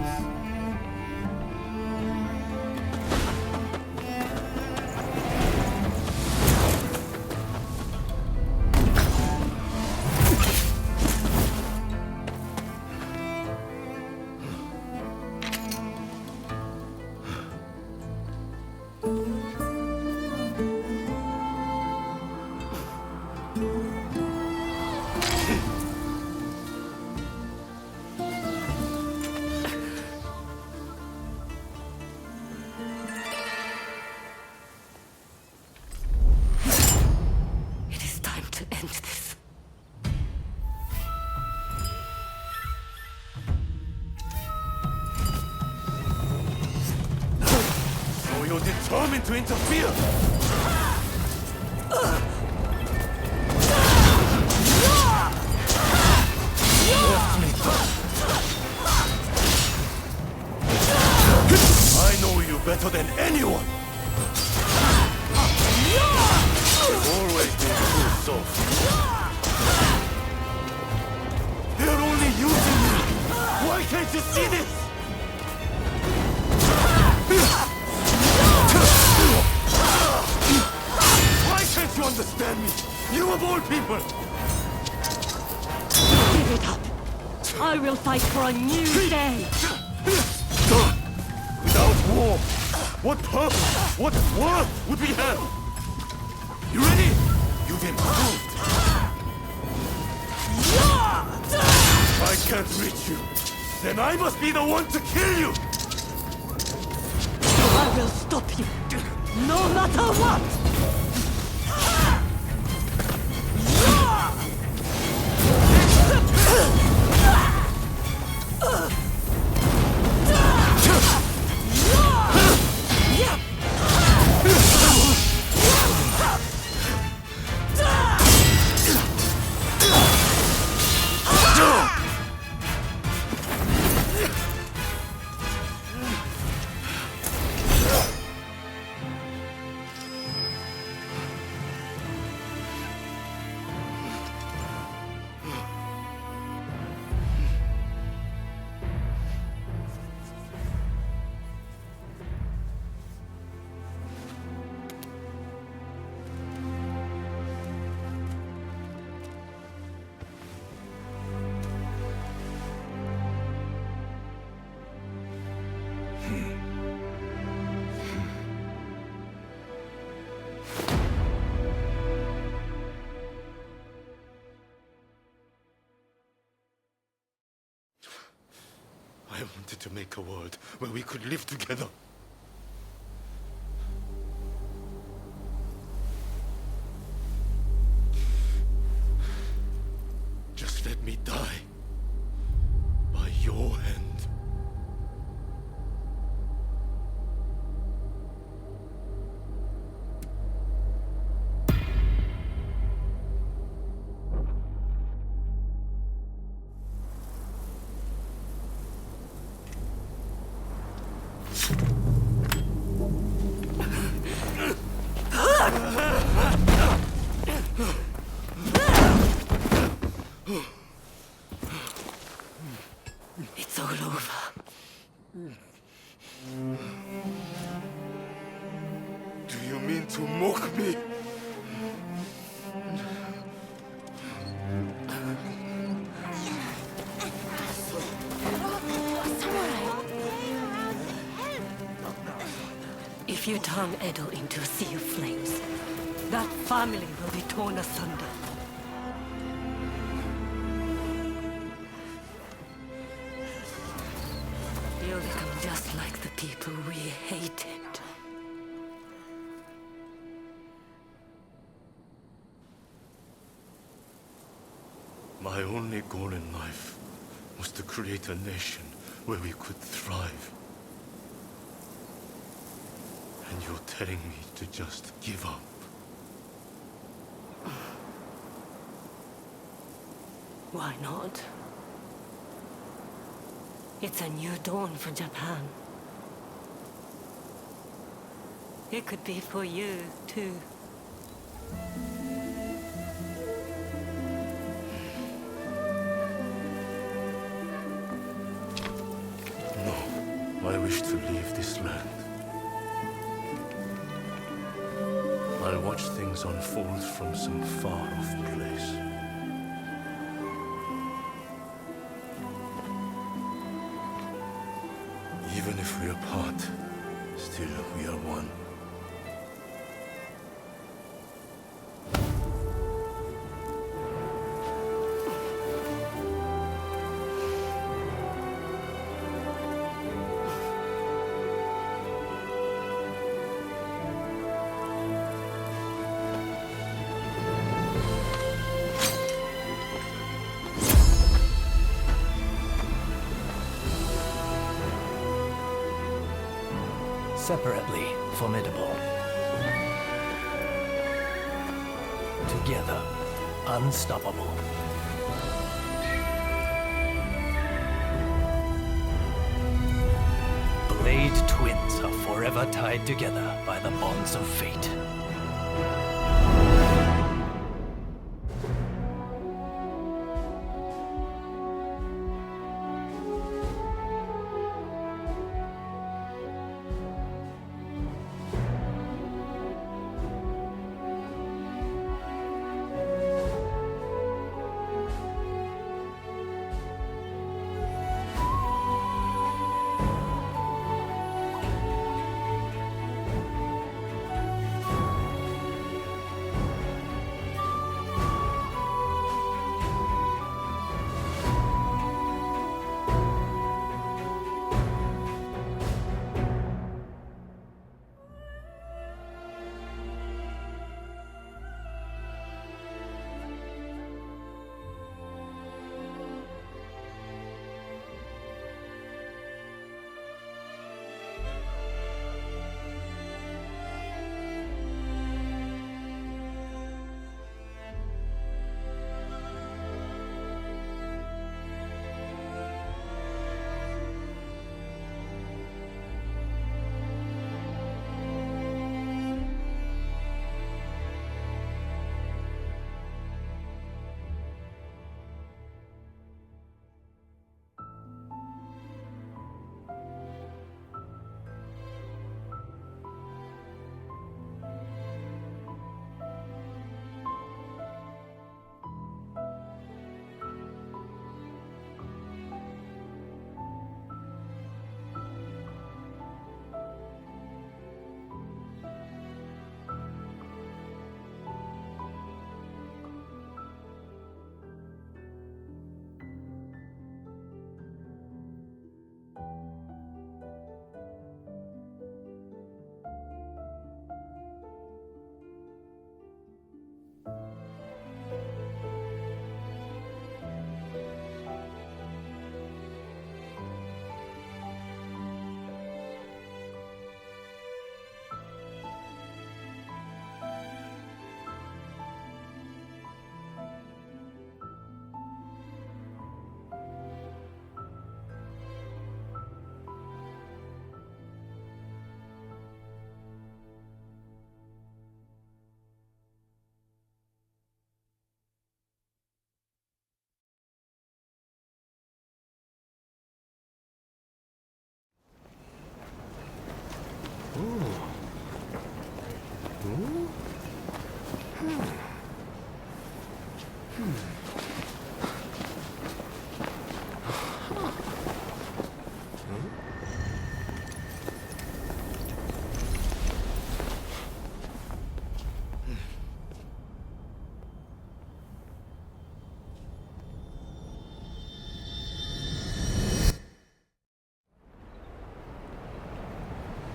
Determined to interfere! I know you better than anyone! You've always been too soft. They're only using you! Why can't you see this? Can't you understand me? You of all people! Give it up! I will fight for a new day! Without war, what purpose, what worth would we have? You ready? You've improved. If I can't reach you, then I must be the one to kill you! I will stop you, no matter what! wanted to make a world where we could live together. Just let me die by your hand. It's all over. Do you mean to mock me? If you turn Edo into a sea of flames, that family will be torn asunder. You'll become just like the people we hated. My only goal in life was to create a nation where we could thrive. And you're telling me to just give up? Why not? It's a new dawn for Japan. It could be for you, too. No, I wish to leave this land. I'll watch things unfold from some far-off place. Even if we're apart, still we are one. Separately formidable. Together, unstoppable. Blade twins are forever tied together by the bonds of fate.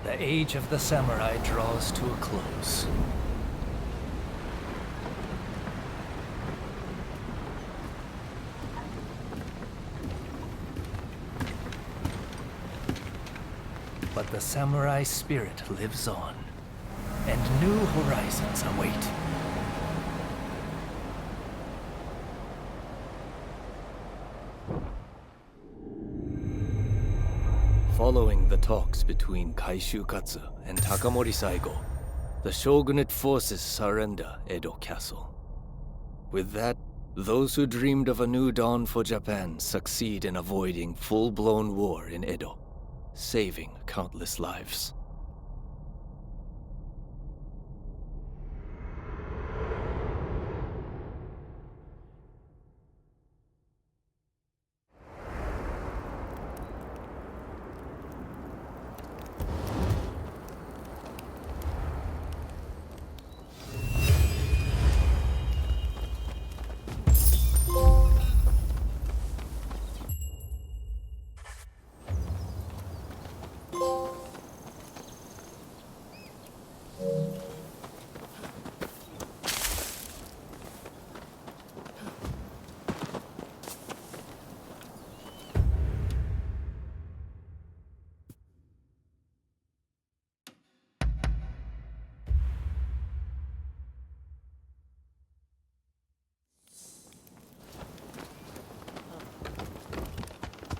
The age of the samurai draws to a close. But the samurai spirit lives on, and new horizons await. Following the talks between Kaishu Katsu and Takamori Saigo, the Shogunate forces surrender Edo Castle. With that, those who dreamed of a new dawn for Japan succeed in avoiding full-blown war in Edo, saving countless lives.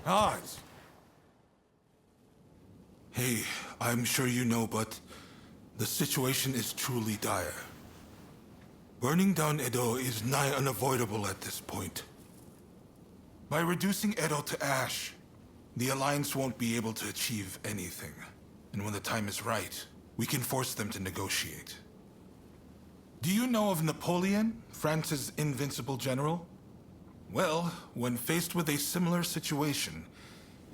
Odds. Hey, I'm sure you know, but the situation is truly dire. Burning down Edo is nigh unavoidable at this point. By reducing Edo to ash, the Alliance won't be able to achieve anything. And when the time is right, we can force them to negotiate. Do you know of Napoleon, France's invincible general? Well, when faced with a similar situation,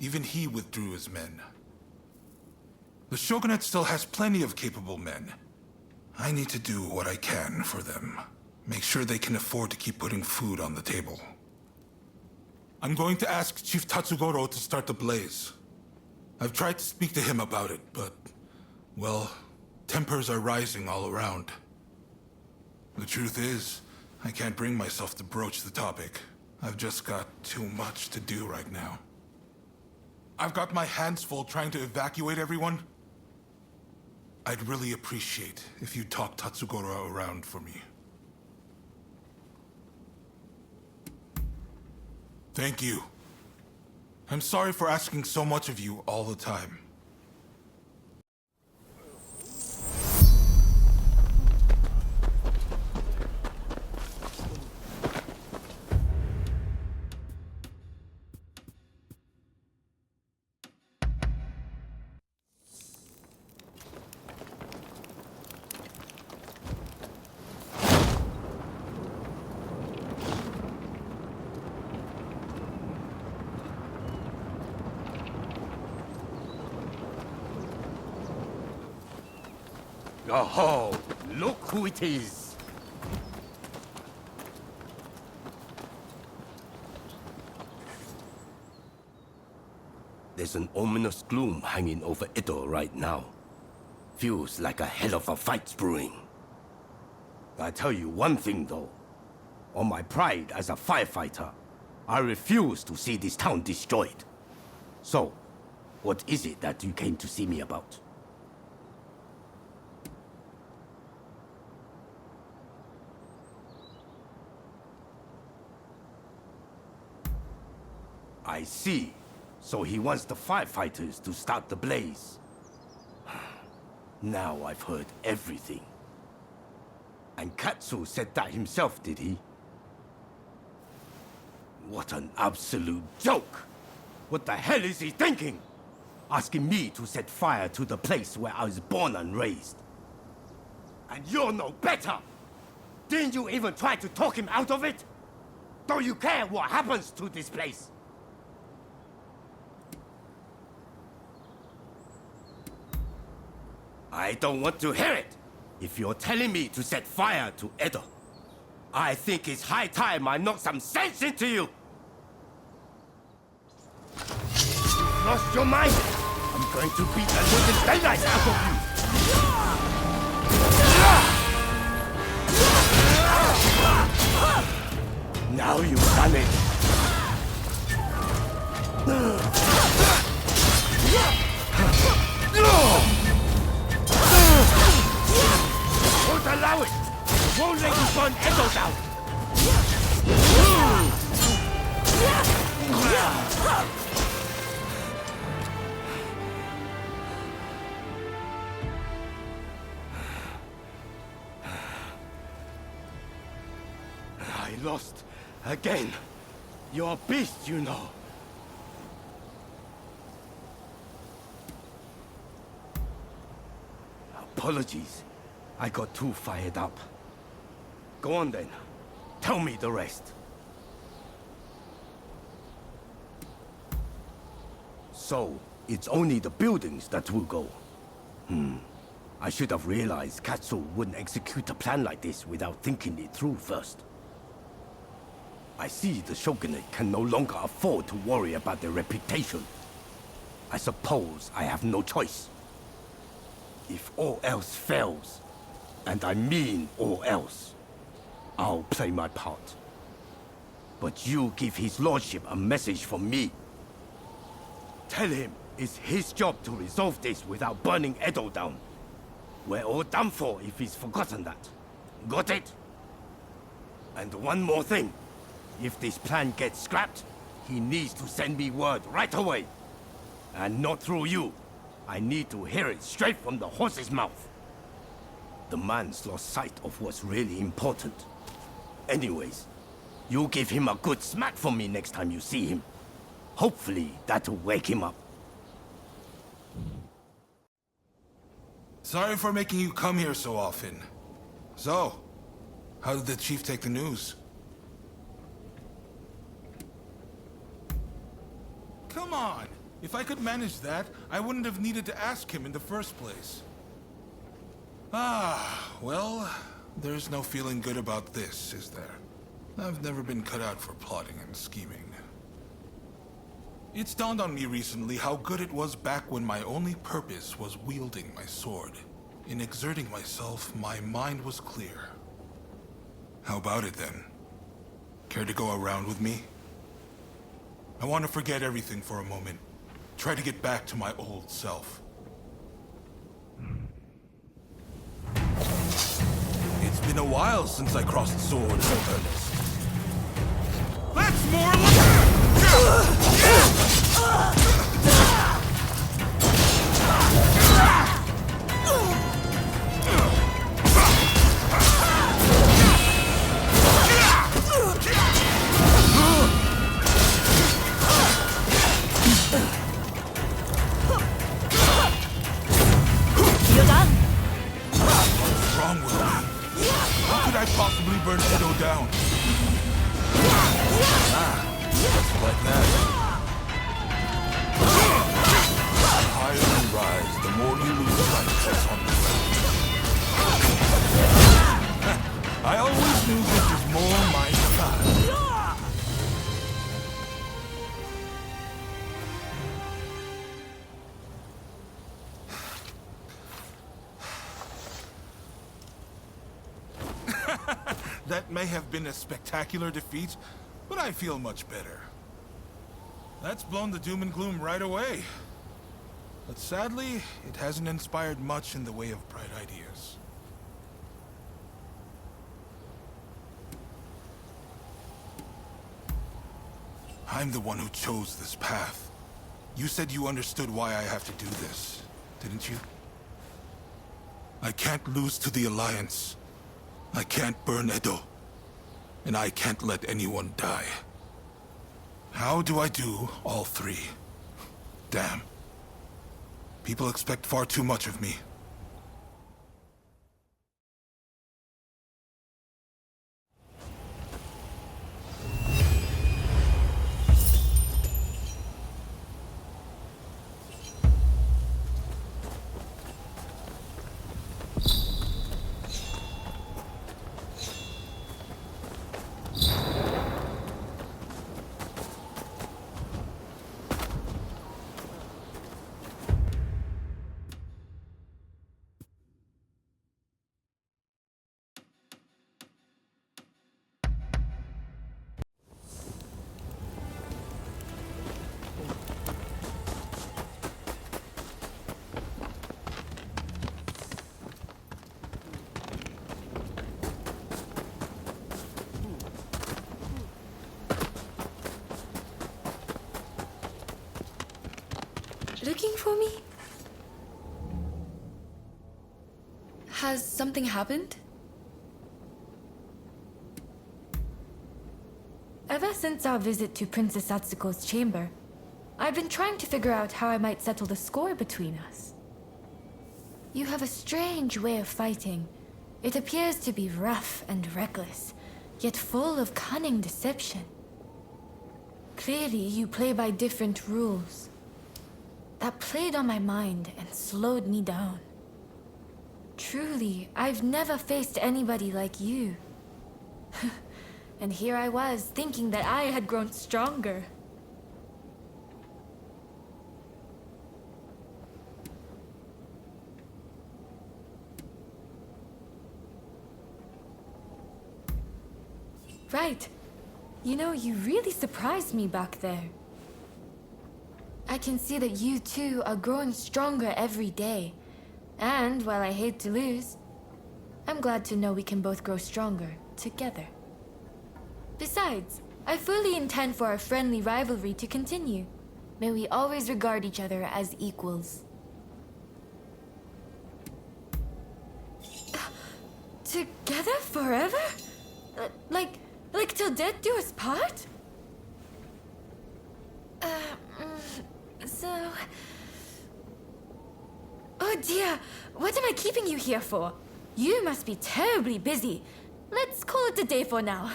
even he withdrew his men. The Shogunate still has plenty of capable men. I need to do what I can for them. Make sure they can afford to keep putting food on the table. I'm going to ask Chief Tatsugoro to start the blaze. I've tried to speak to him about it, but, well, tempers are rising all around. The truth is, I can't bring myself to broach the topic. I've just got too much to do right now. I've got my hands full trying to evacuate everyone. I'd really appreciate if you'd talk Tatsugoro around for me. Thank you. I'm sorry for asking so much of you all the time. Oh, look who it is! There's an ominous gloom hanging over Edo right now. Feels like a hell of a fight's brewing. I tell you one thing though. On my pride as a firefighter, I refuse to see this town destroyed. So, what is it that you came to see me about? I see. So he wants the firefighters to start the blaze. Now I've heard everything. And Katsu said that himself, did he? What an absolute joke! What the hell is he thinking? asking me to set fire to the place where I was born and raised. And you're no better! Didn't you even try to talk him out of it? Don't you care what happens to this place? I don't want to hear it! If you're telling me to set fire to Edo, I think it's high time I knock some sense into you! Lost your mind? I'm going to beat the living daylights out of you! Now you've done it! Won't allow it! Won't let you burn Edo down! I lost again. You're a beast, you know. Apologies. I got too fired up. Go on then. Tell me the rest. So, it's only the buildings that will go. I should have realized Katsu wouldn't execute a plan like this without thinking it through first. I see the Shogunate can no longer afford to worry about their reputation. I suppose I have no choice. If all else fails, and I mean all else, I'll play my part. But you give his lordship a message from me. Tell him it's his job to resolve this without burning Edo down. We're all done for if he's forgotten that. Got it? And one more thing. If this plan gets scrapped, he needs to send me word right away. And not through you. I need to hear it straight from the horse's mouth. The man's lost sight of what's really important. Anyways, you give him a good smack from me next time you see him. Hopefully, that'll wake him up. Sorry for making you come here so often. So, how did the chief take the news? Come on! If I could manage that, I wouldn't have needed to ask him in the first place. Well, there's no feeling good about this, is there? I've never been cut out for plotting and scheming. It's dawned on me recently how good it was back when my only purpose was wielding my sword. In exerting myself, my mind was clear. How about it then? Care to go around with me? I want to forget everything for a moment. Try to get back to my old self. It's been a while since I crossed swords in earnest. That's more like... What's wrong with me? How could I possibly burn Edo down? Just like that. The higher you rise, the more you lose sight on the ground. I always knew this was more my style. That may have been a spectacular defeat, but I feel much better. That's blown the doom and gloom right away. But sadly, it hasn't inspired much in the way of bright ideas. I'm the one who chose this path. You said you understood why I have to do this, didn't you? I can't lose to the Alliance. I can't burn Edo. And I can't let anyone die. How do I do all three? Damn. People expect far too much of me. Looking for me? Has something happened? Ever since our visit to Princess Satsuko's chamber, I've been trying to figure out how I might settle the score between us. You have a strange way of fighting. It appears to be rough and reckless, yet full of cunning deception. Clearly, you play by different rules. That played on my mind and slowed me down. Truly, I've never faced anybody like you. And here I was, thinking that I had grown stronger. Right. You know, you really surprised me back there. I can see that you too are growing stronger every day. And while I hate to lose, I'm glad to know we can both grow stronger together. Besides, I fully intend for our friendly rivalry to continue. May we always regard each other as equals. Together forever? Like till death do us part? So... Oh dear, what am I keeping you here for? You must be terribly busy. Let's call it a day for now.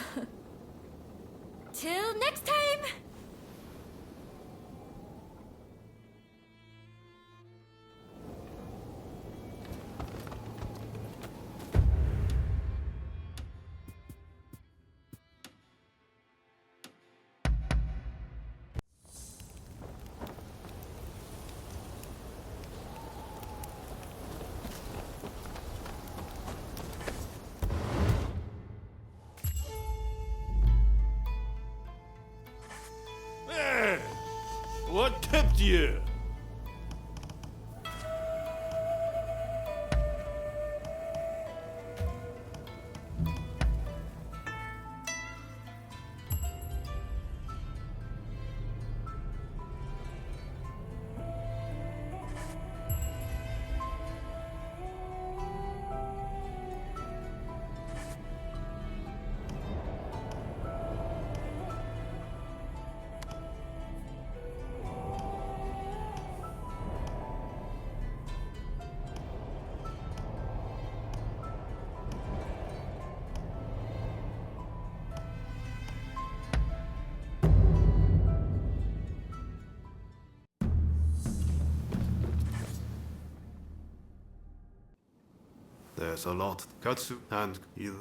Till next time! What kept you? There's a lot. Katsu and either.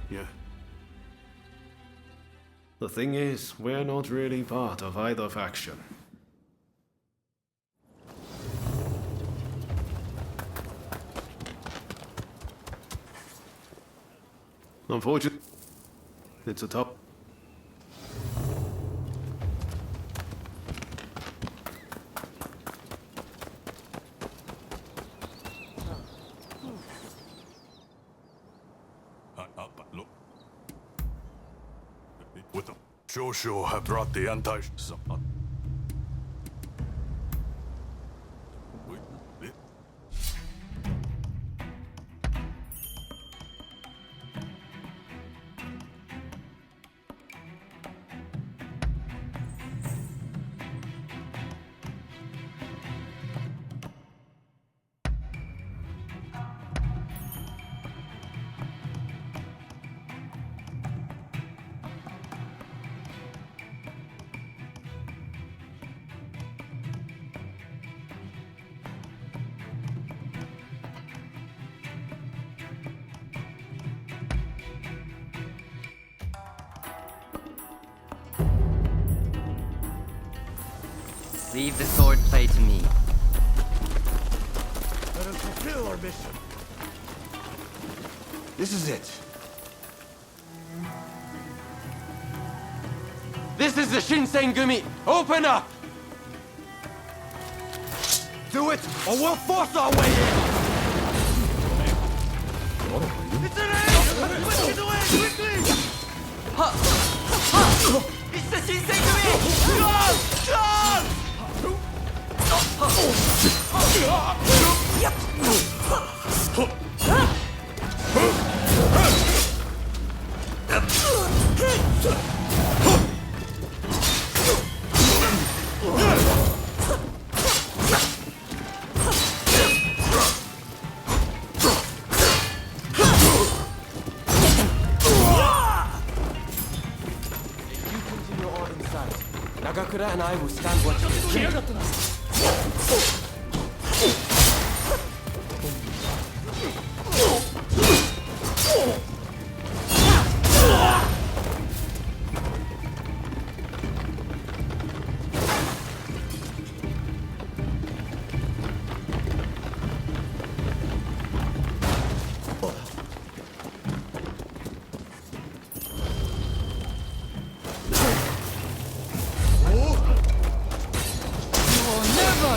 Yeah. The thing is, we're not really part of either faction. Unfortunately, it's a top. With the Choshu have brought the anti. Leave the sword play to me. Let us fulfill our mission. This is it. This is the Shinsengumi! Open up! Do it, or we'll force our way in! It's an egg! Let's get away, quickly! It's the Shinsengumi! John! Nagakura and I will stand watch.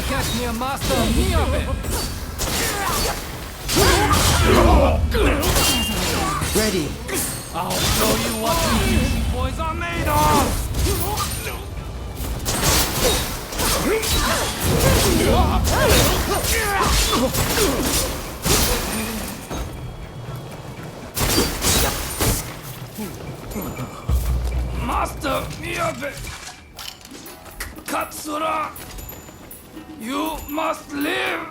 Catch me a master Miyabe! Ready! I'll show you what these easy boys are made of! Master Miyabe! Katsura! You must live!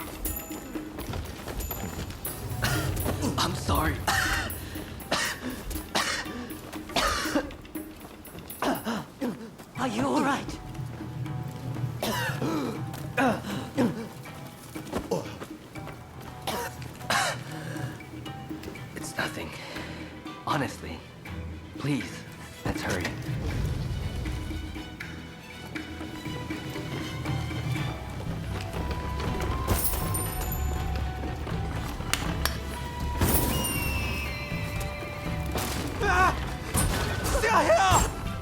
I'm sorry. Are you alright? It's nothing. Honestly. Please, let's hurry.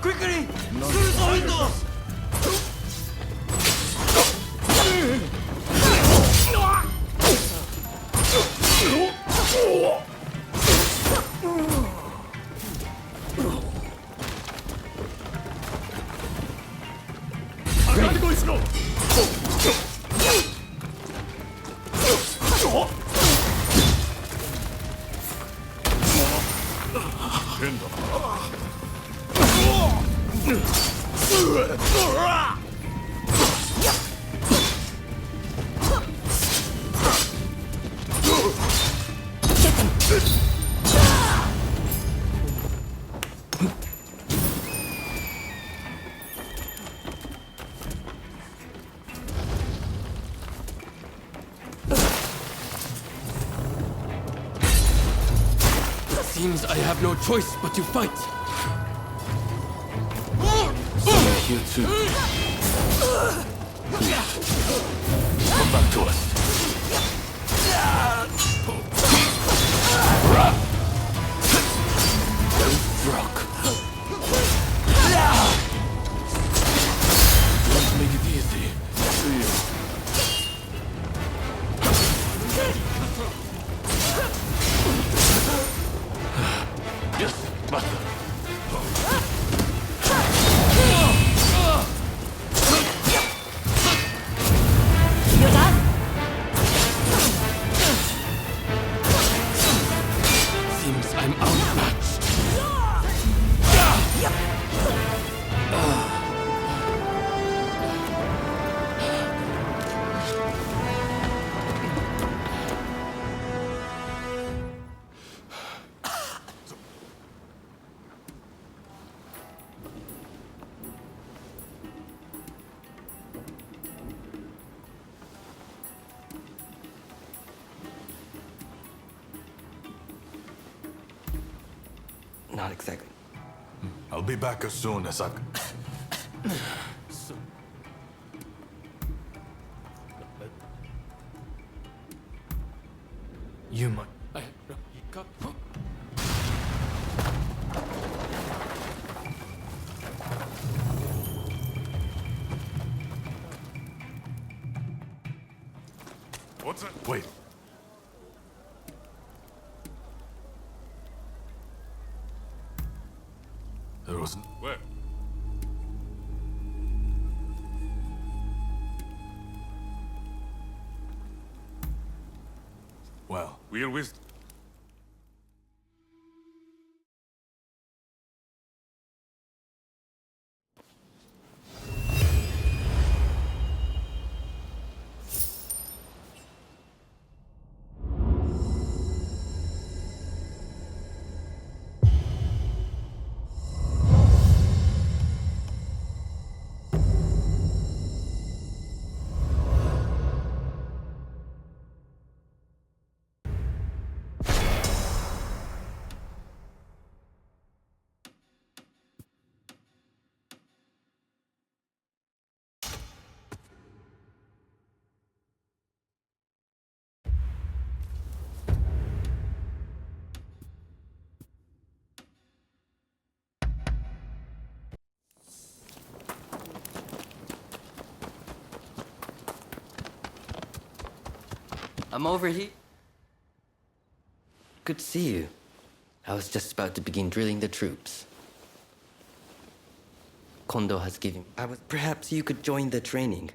Quickly! Through the windows! Seems I have no choice but to fight. You too. Come back to us. Rock. Don't make it easy, do you? Yes, master. Seems I'm outmatched. Not exactly. I'll be back as soon as I can. You might. What's that? Wait. There wasn't. Where? Well, we're with. I'm over here. Good to see you. I was just about to begin drilling the troops. Kondo has given... Perhaps you could join the training,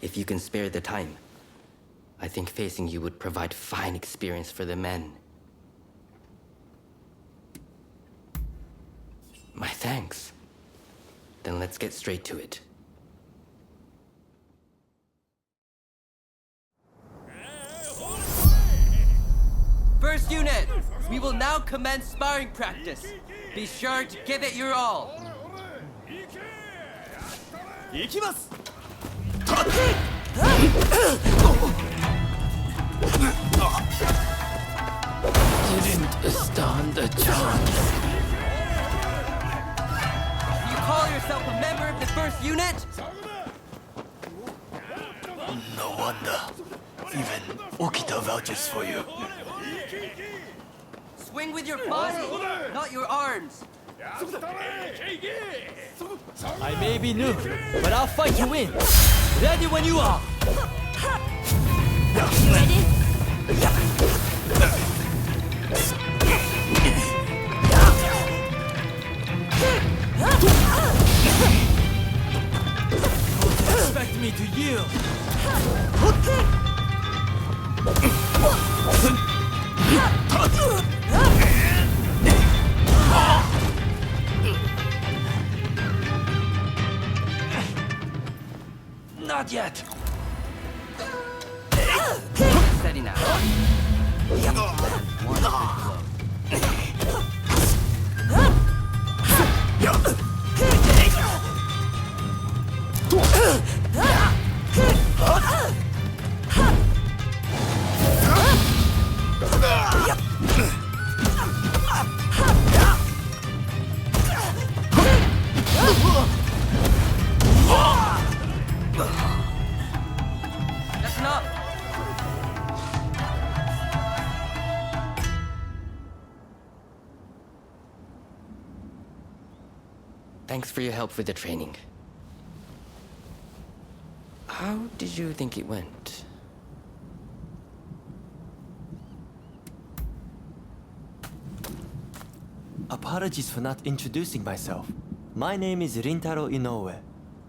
if you can spare the time. I think facing you would provide fine experience for the men. My thanks. Then let's get straight to it. First unit, we will now commence sparring practice. Be sure to give it your all. Ikimasu! Didn't stand a chance. You call yourself a member of the first unit? No wonder. Even Okita vouches for you. Swing with your body, not your arms. I may be new, but I'll fight you in. Ready when you are. Ready? Don't expect me to yield. Not yet. Steady now. One That's enough. Thanks for your help with the training. How did you think it went? Apologies for not introducing myself. My name is Rintaro Inoue.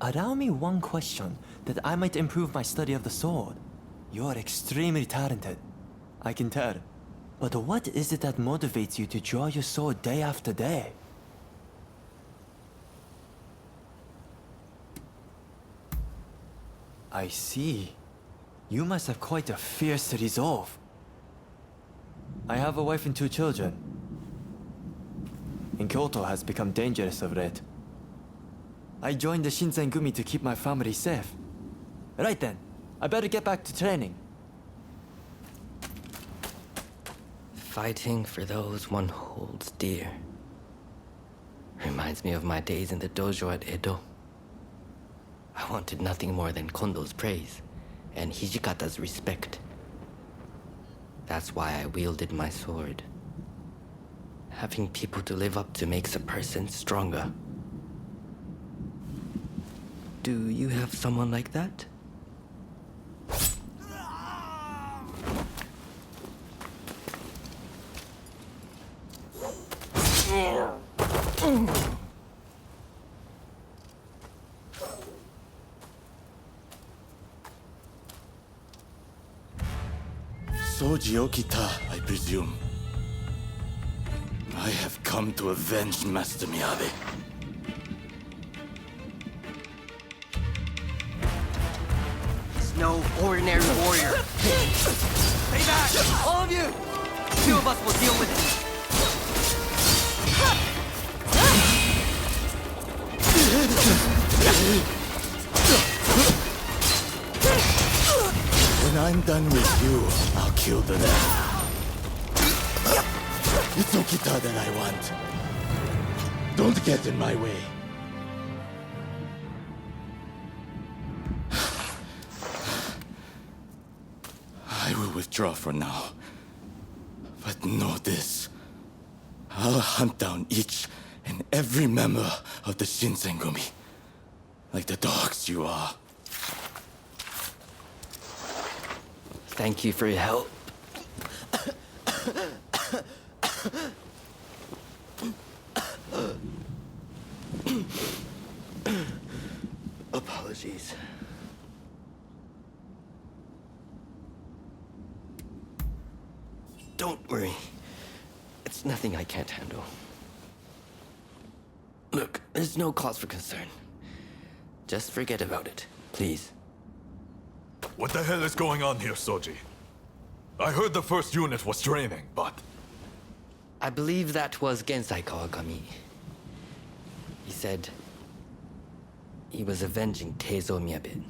Allow me one question that I might improve my study of the sword. You're extremely talented, I can tell. But what is it that motivates you to draw your sword day after day? I see. You must have quite a fierce resolve. I have a wife and 2 children. And Kyoto has become dangerous of late. I joined the Shinsengumi to keep my family safe. Right then, I better get back to training. Fighting for those one holds dear. Reminds me of my days in the dojo at Edo. I wanted nothing more than Kondo's praise and Hijikata's respect. That's why I wielded my sword. Having people to live up to makes a person stronger. Do you have someone like that? Soji Okita, I presume. I have come to avenge Master Miyabi. He's no ordinary warrior. Stay back, all of you! Two of us will deal with it. When I'm done with you, I'll kill the rest. It's Okita that I want. Don't get in my way. I will withdraw for now. But know this. I'll hunt down each and every member of the Shinsengumi. Like the dogs you are. Thank you for your help. Apologies. Don't worry. It's nothing I can't handle. Look, there's no cause for concern. Just forget about it, please. What the hell is going on here, Soji? I heard the first unit was training, but... I believe that was Gensai Kawakami. He said he was avenging Teizo Miyabi.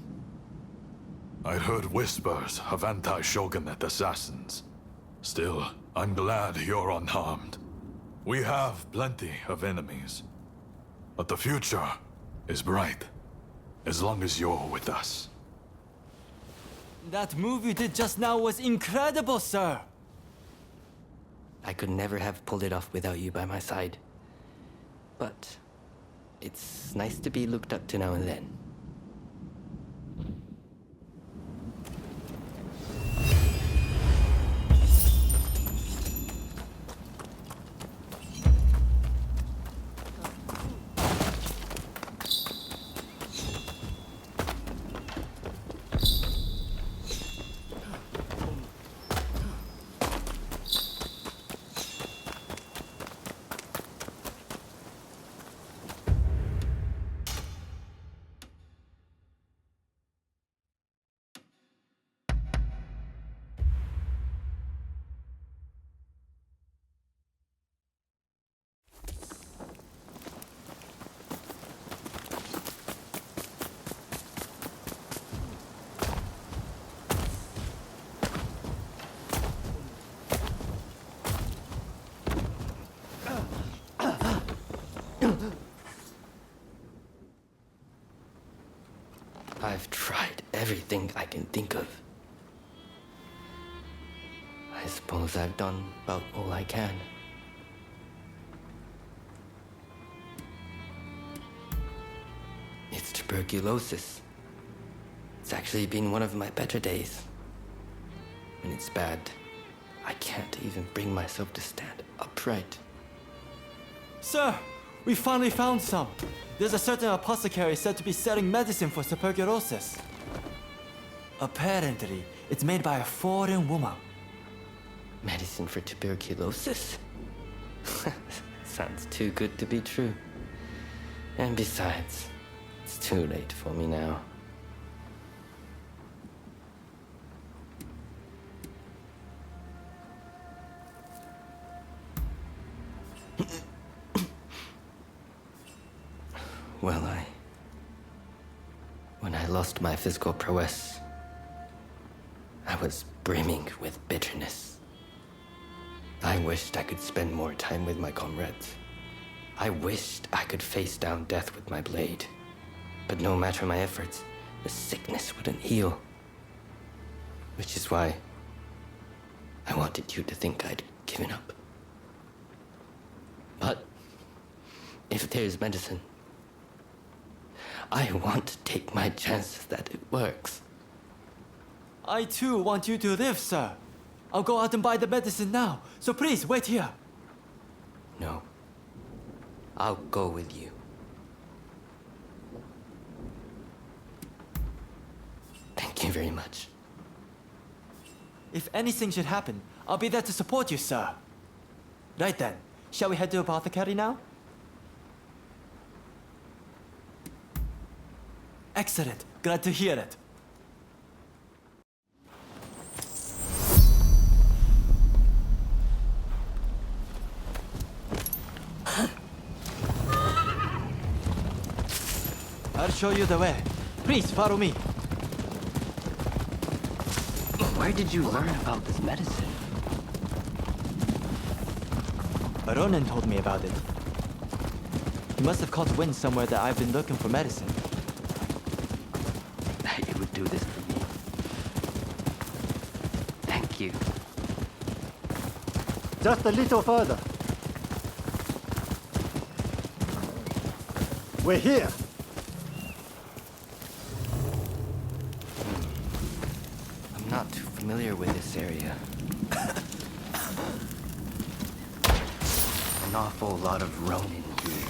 I heard whispers of anti-Shogunate assassins. Still, I'm glad you're unharmed. We have plenty of enemies. But the future is bright, as long as you're with us. That move you did just now was incredible, sir! I could never have pulled it off without you by my side. But it's nice to be looked up to now and then. I've tried everything I can think of. I suppose I've done about all I can. It's tuberculosis. It's actually been one of my better days. When it's bad, I can't even bring myself to stand upright. Sir, we finally found some. There's a certain apothecary said to be selling medicine for tuberculosis. Apparently, it's made by a foreign woman. Medicine for tuberculosis? Sounds too good to be true. And besides, it's too late for me now. Well, when I lost my physical prowess, I was brimming with bitterness. I wished I could spend more time with my comrades. I wished I could face down death with my blade. But no matter my efforts, the sickness wouldn't heal. Which is why I wanted you to think I'd given up. But if there's medicine, I want to take my chances that it works. I too want you to live, sir. I'll go out and buy the medicine now, so please wait here. No. I'll go with you. Thank you very much. If anything should happen, I'll be there to support you, sir. Right then, shall we head to Apothecary now? Excellent. Glad to hear it. I'll show you the way. Please follow me. Where did you learn about this medicine? Ronin told me about it. He must have caught wind somewhere that I've been looking for medicine. That you would do this for me. Thank you. Just a little further. We're here. I'm not too familiar with this area. An awful lot of Ronin here.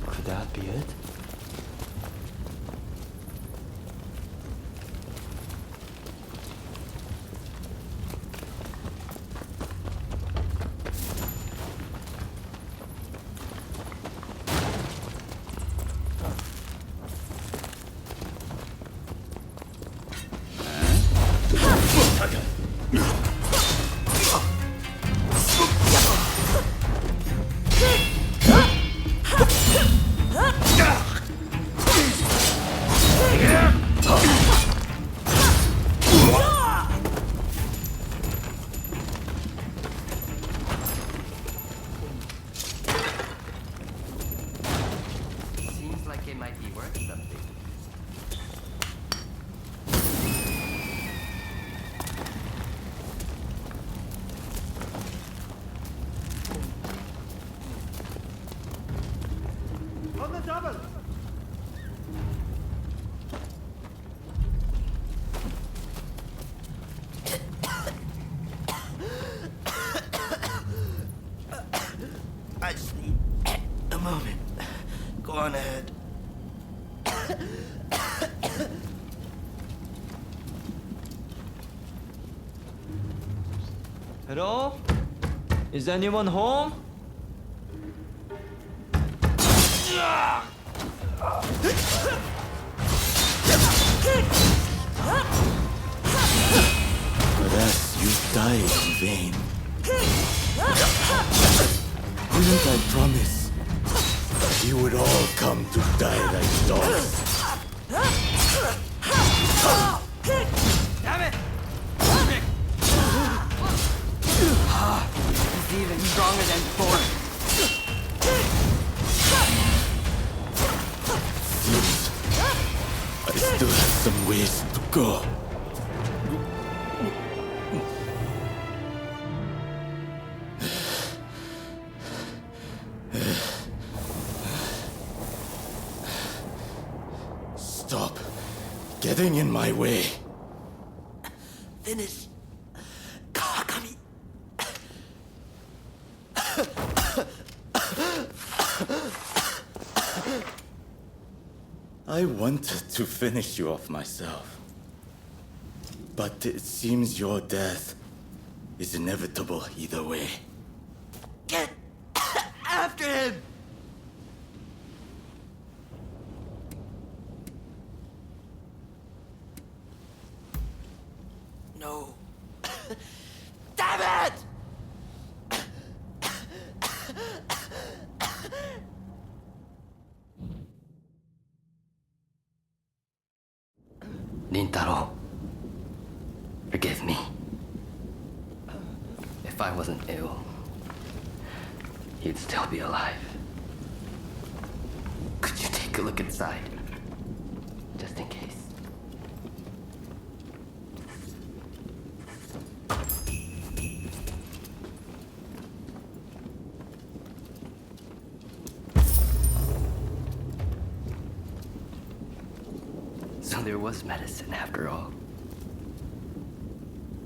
Could that be it? Seems like it might be worth something. On the double! I just need a moment. Go on ahead. Hello? Is anyone home? Alas, you died in vain. Didn't I promise you would all come to die like dogs? Damn it! He's even stronger than before. I still have some ways to go. getting in my way. Finish Kagami. I wanted to finish you off myself, but it seems your death is inevitable either way. Get after him! No. Damn it! Rintaro, forgive me. If I wasn't ill, you'd still be alive. Could you take a look inside? Just in case. So there was medicine after all.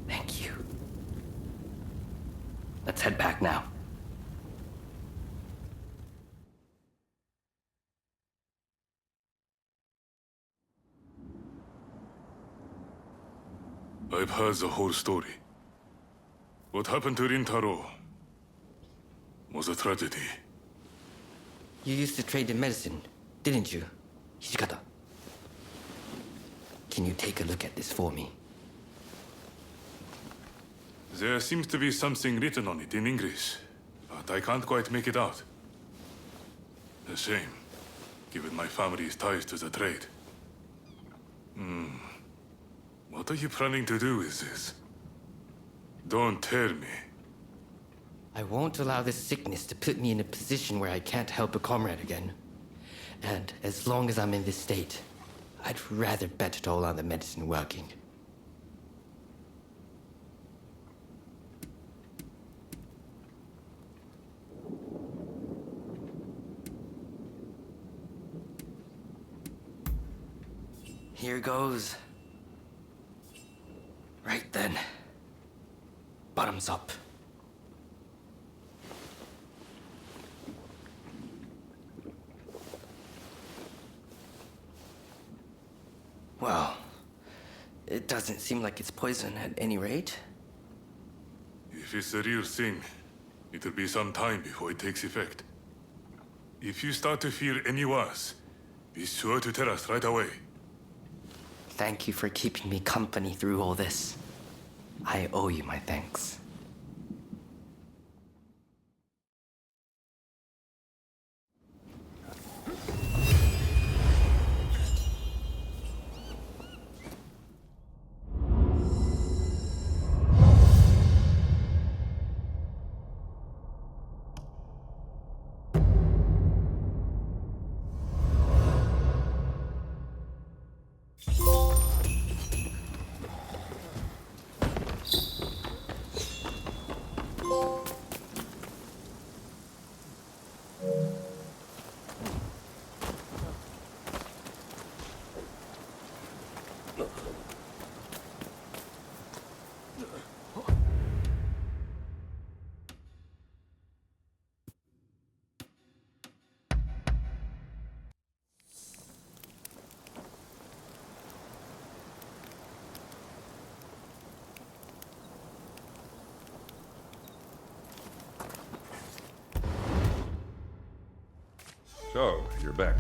Thank you. Let's head back now. I've heard the whole story. What happened to Rintaro was a tragedy. You used to trade in medicine, didn't you, Hijikata? Can you take a look at this for me? There seems to be something written on it in English, but I can't quite make it out. A shame, given my family's ties to the trade. What are you planning to do with this? Don't tell me. I won't allow this sickness to put me in a position where I can't help a comrade again. And as long as I'm in this state, I'd rather bet it all on the medicine working. Here goes. Right then. Bottoms up. Well, it doesn't seem like it's poison at any rate. If it's the real thing, it'll be some time before it takes effect. If you start to feel any worse, be sure to tell us right away. Thank you for keeping me company through all this. I owe you my thanks. So, you're back.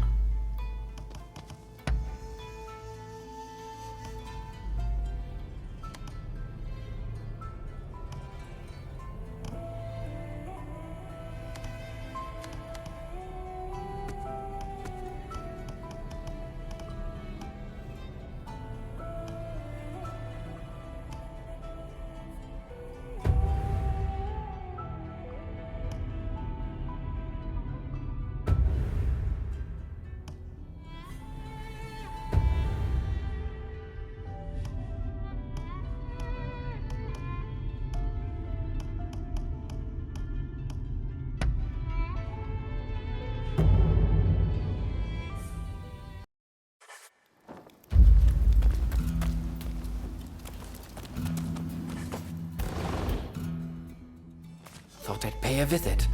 visit.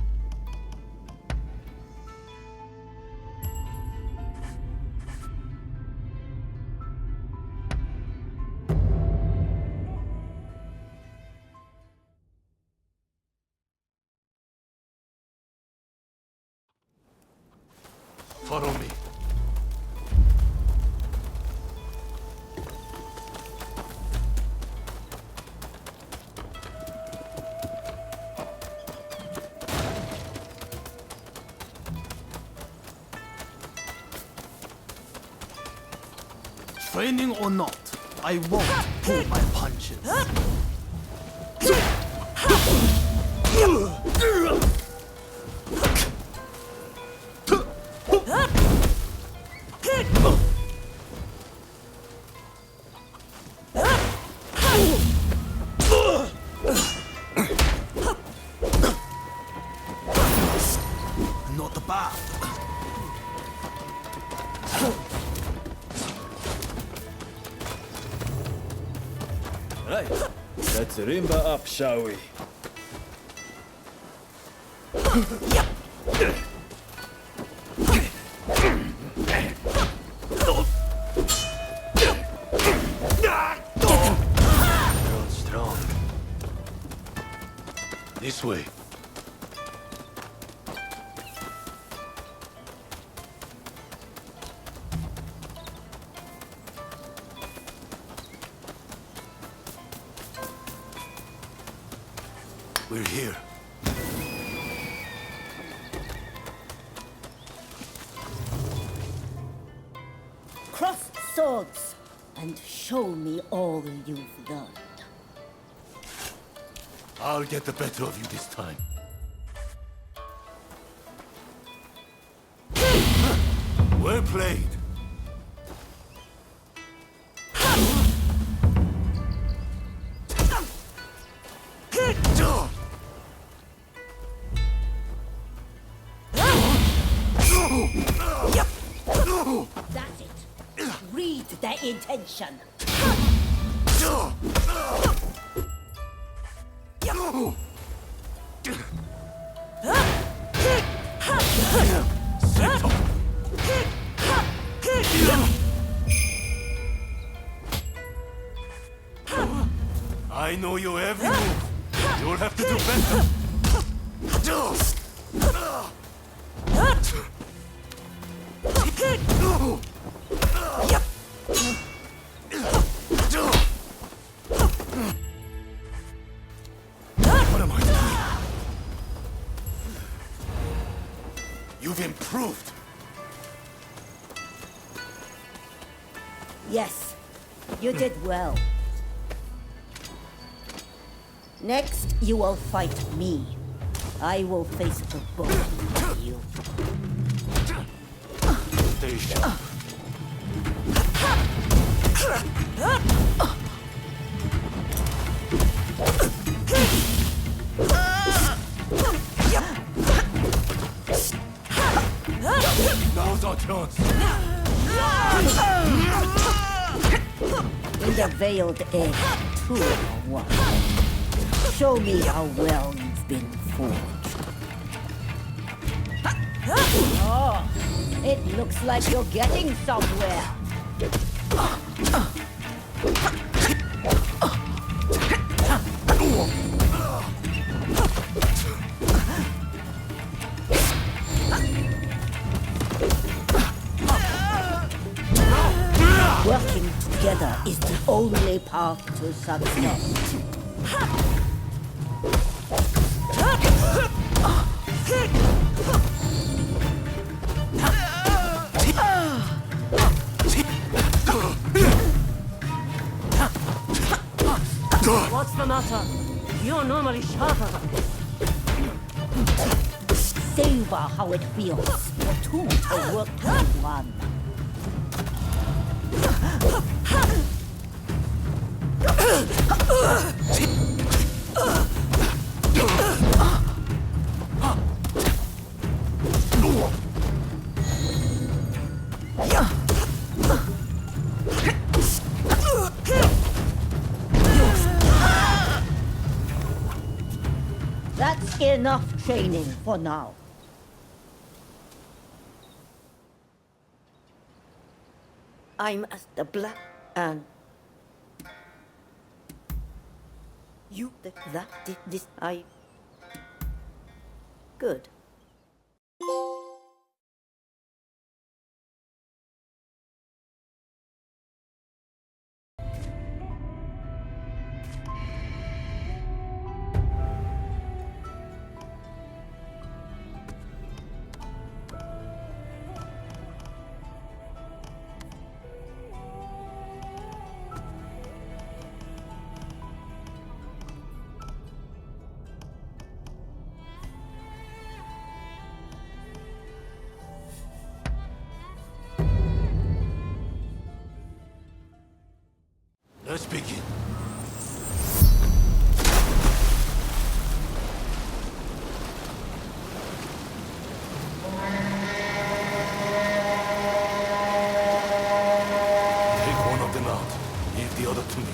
Follow me. Training or not, I won't pull my punches. Not bad. Right, let's rimba up, shall we? Grown strong. This way. We're here. Cross swords and show me all you've done. I'll get the better of you this time. Well played. That's it. Read their intention. I know your every move. You'll have to do better. What am I doing? You've improved. Yes, you did well. Next, you will fight me. I will face the both of you. Stay sharp. Now's our chance. In the veiled edge, 2 or 1. Show me how well you've been forged. Oh, it looks like you're getting somewhere. Working together is the only path to success. What's the matter? You're normally sharper than this. Savor how it feels for 2 to work as 1. That's enough training for now. I'm as the black and you that did this. Good. Let's begin. Take one of them out. Leave the other to me.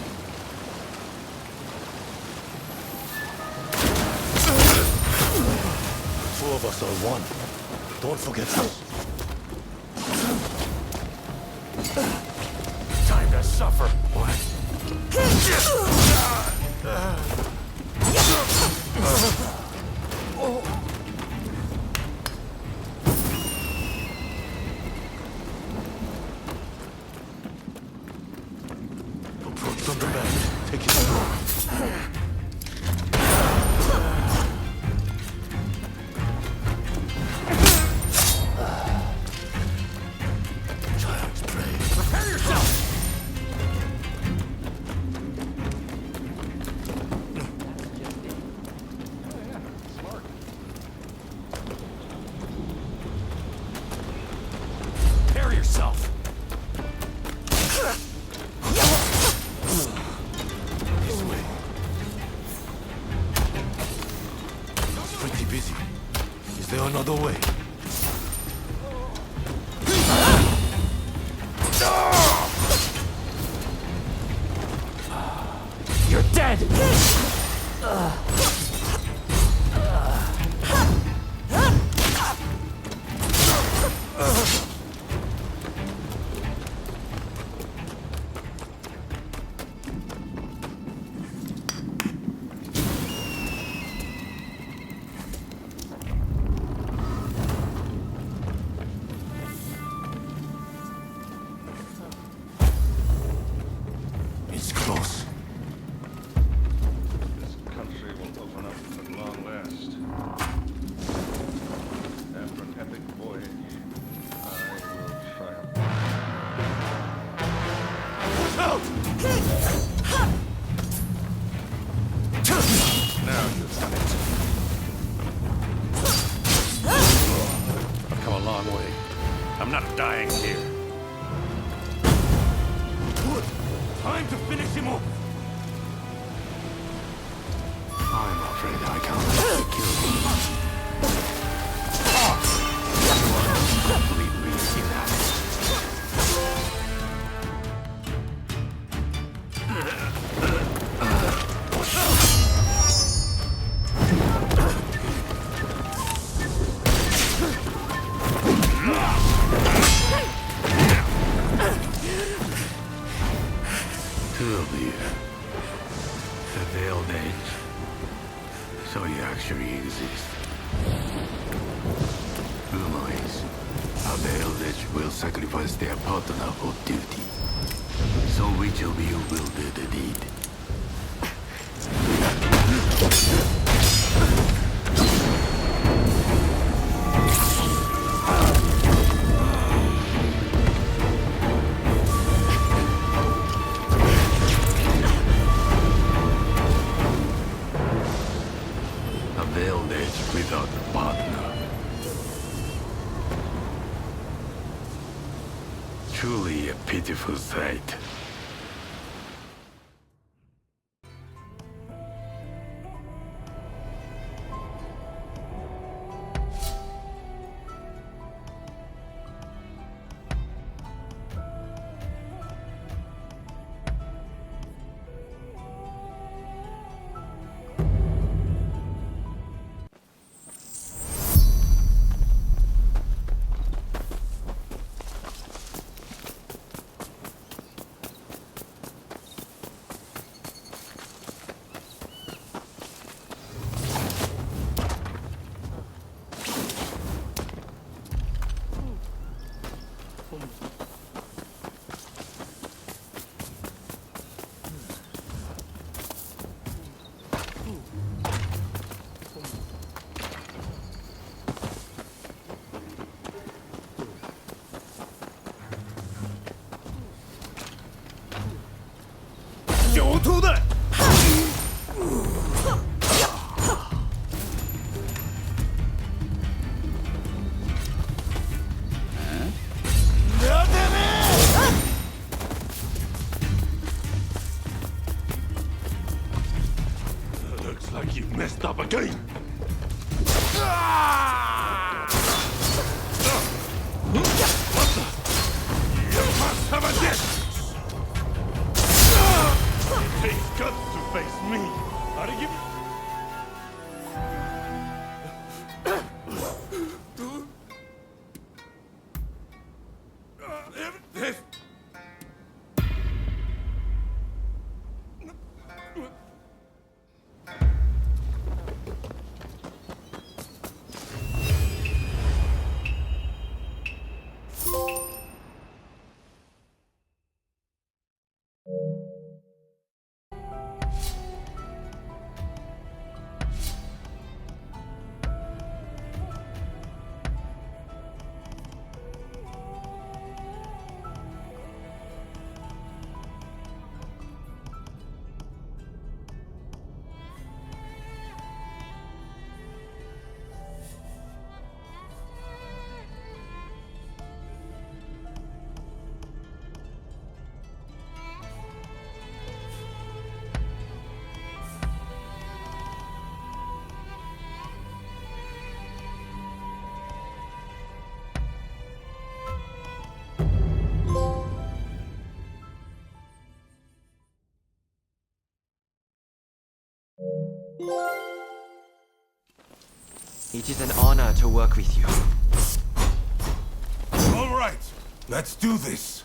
Two of us are one. Don't forget us. Time to suffer. What? Approach from the back. Take it slow. Child's play. Prepare yourself! Prepare yourself! This way. It's pretty busy. Is there another way? You're dead! It's close. This country will open up at long last. After an epic voyage, I will triumph. Out! Now you've done it. I've come a long way. I'm not dying here. Time to finish him off! I'm afraid I can't let you kill me. Completely inanimate. Two of you. The Veiled Edge. So you actually exist. Rumors. A Veiled Edge will sacrifice their partner for duty. So which of you will do the deed? A Veiled Edge without a partner. Truly a pitiful sight. Looks like you've messed up again. What the? You must have a distance. It takes guts to face me. How do you... It is an honor to work with you. All right, let's do this.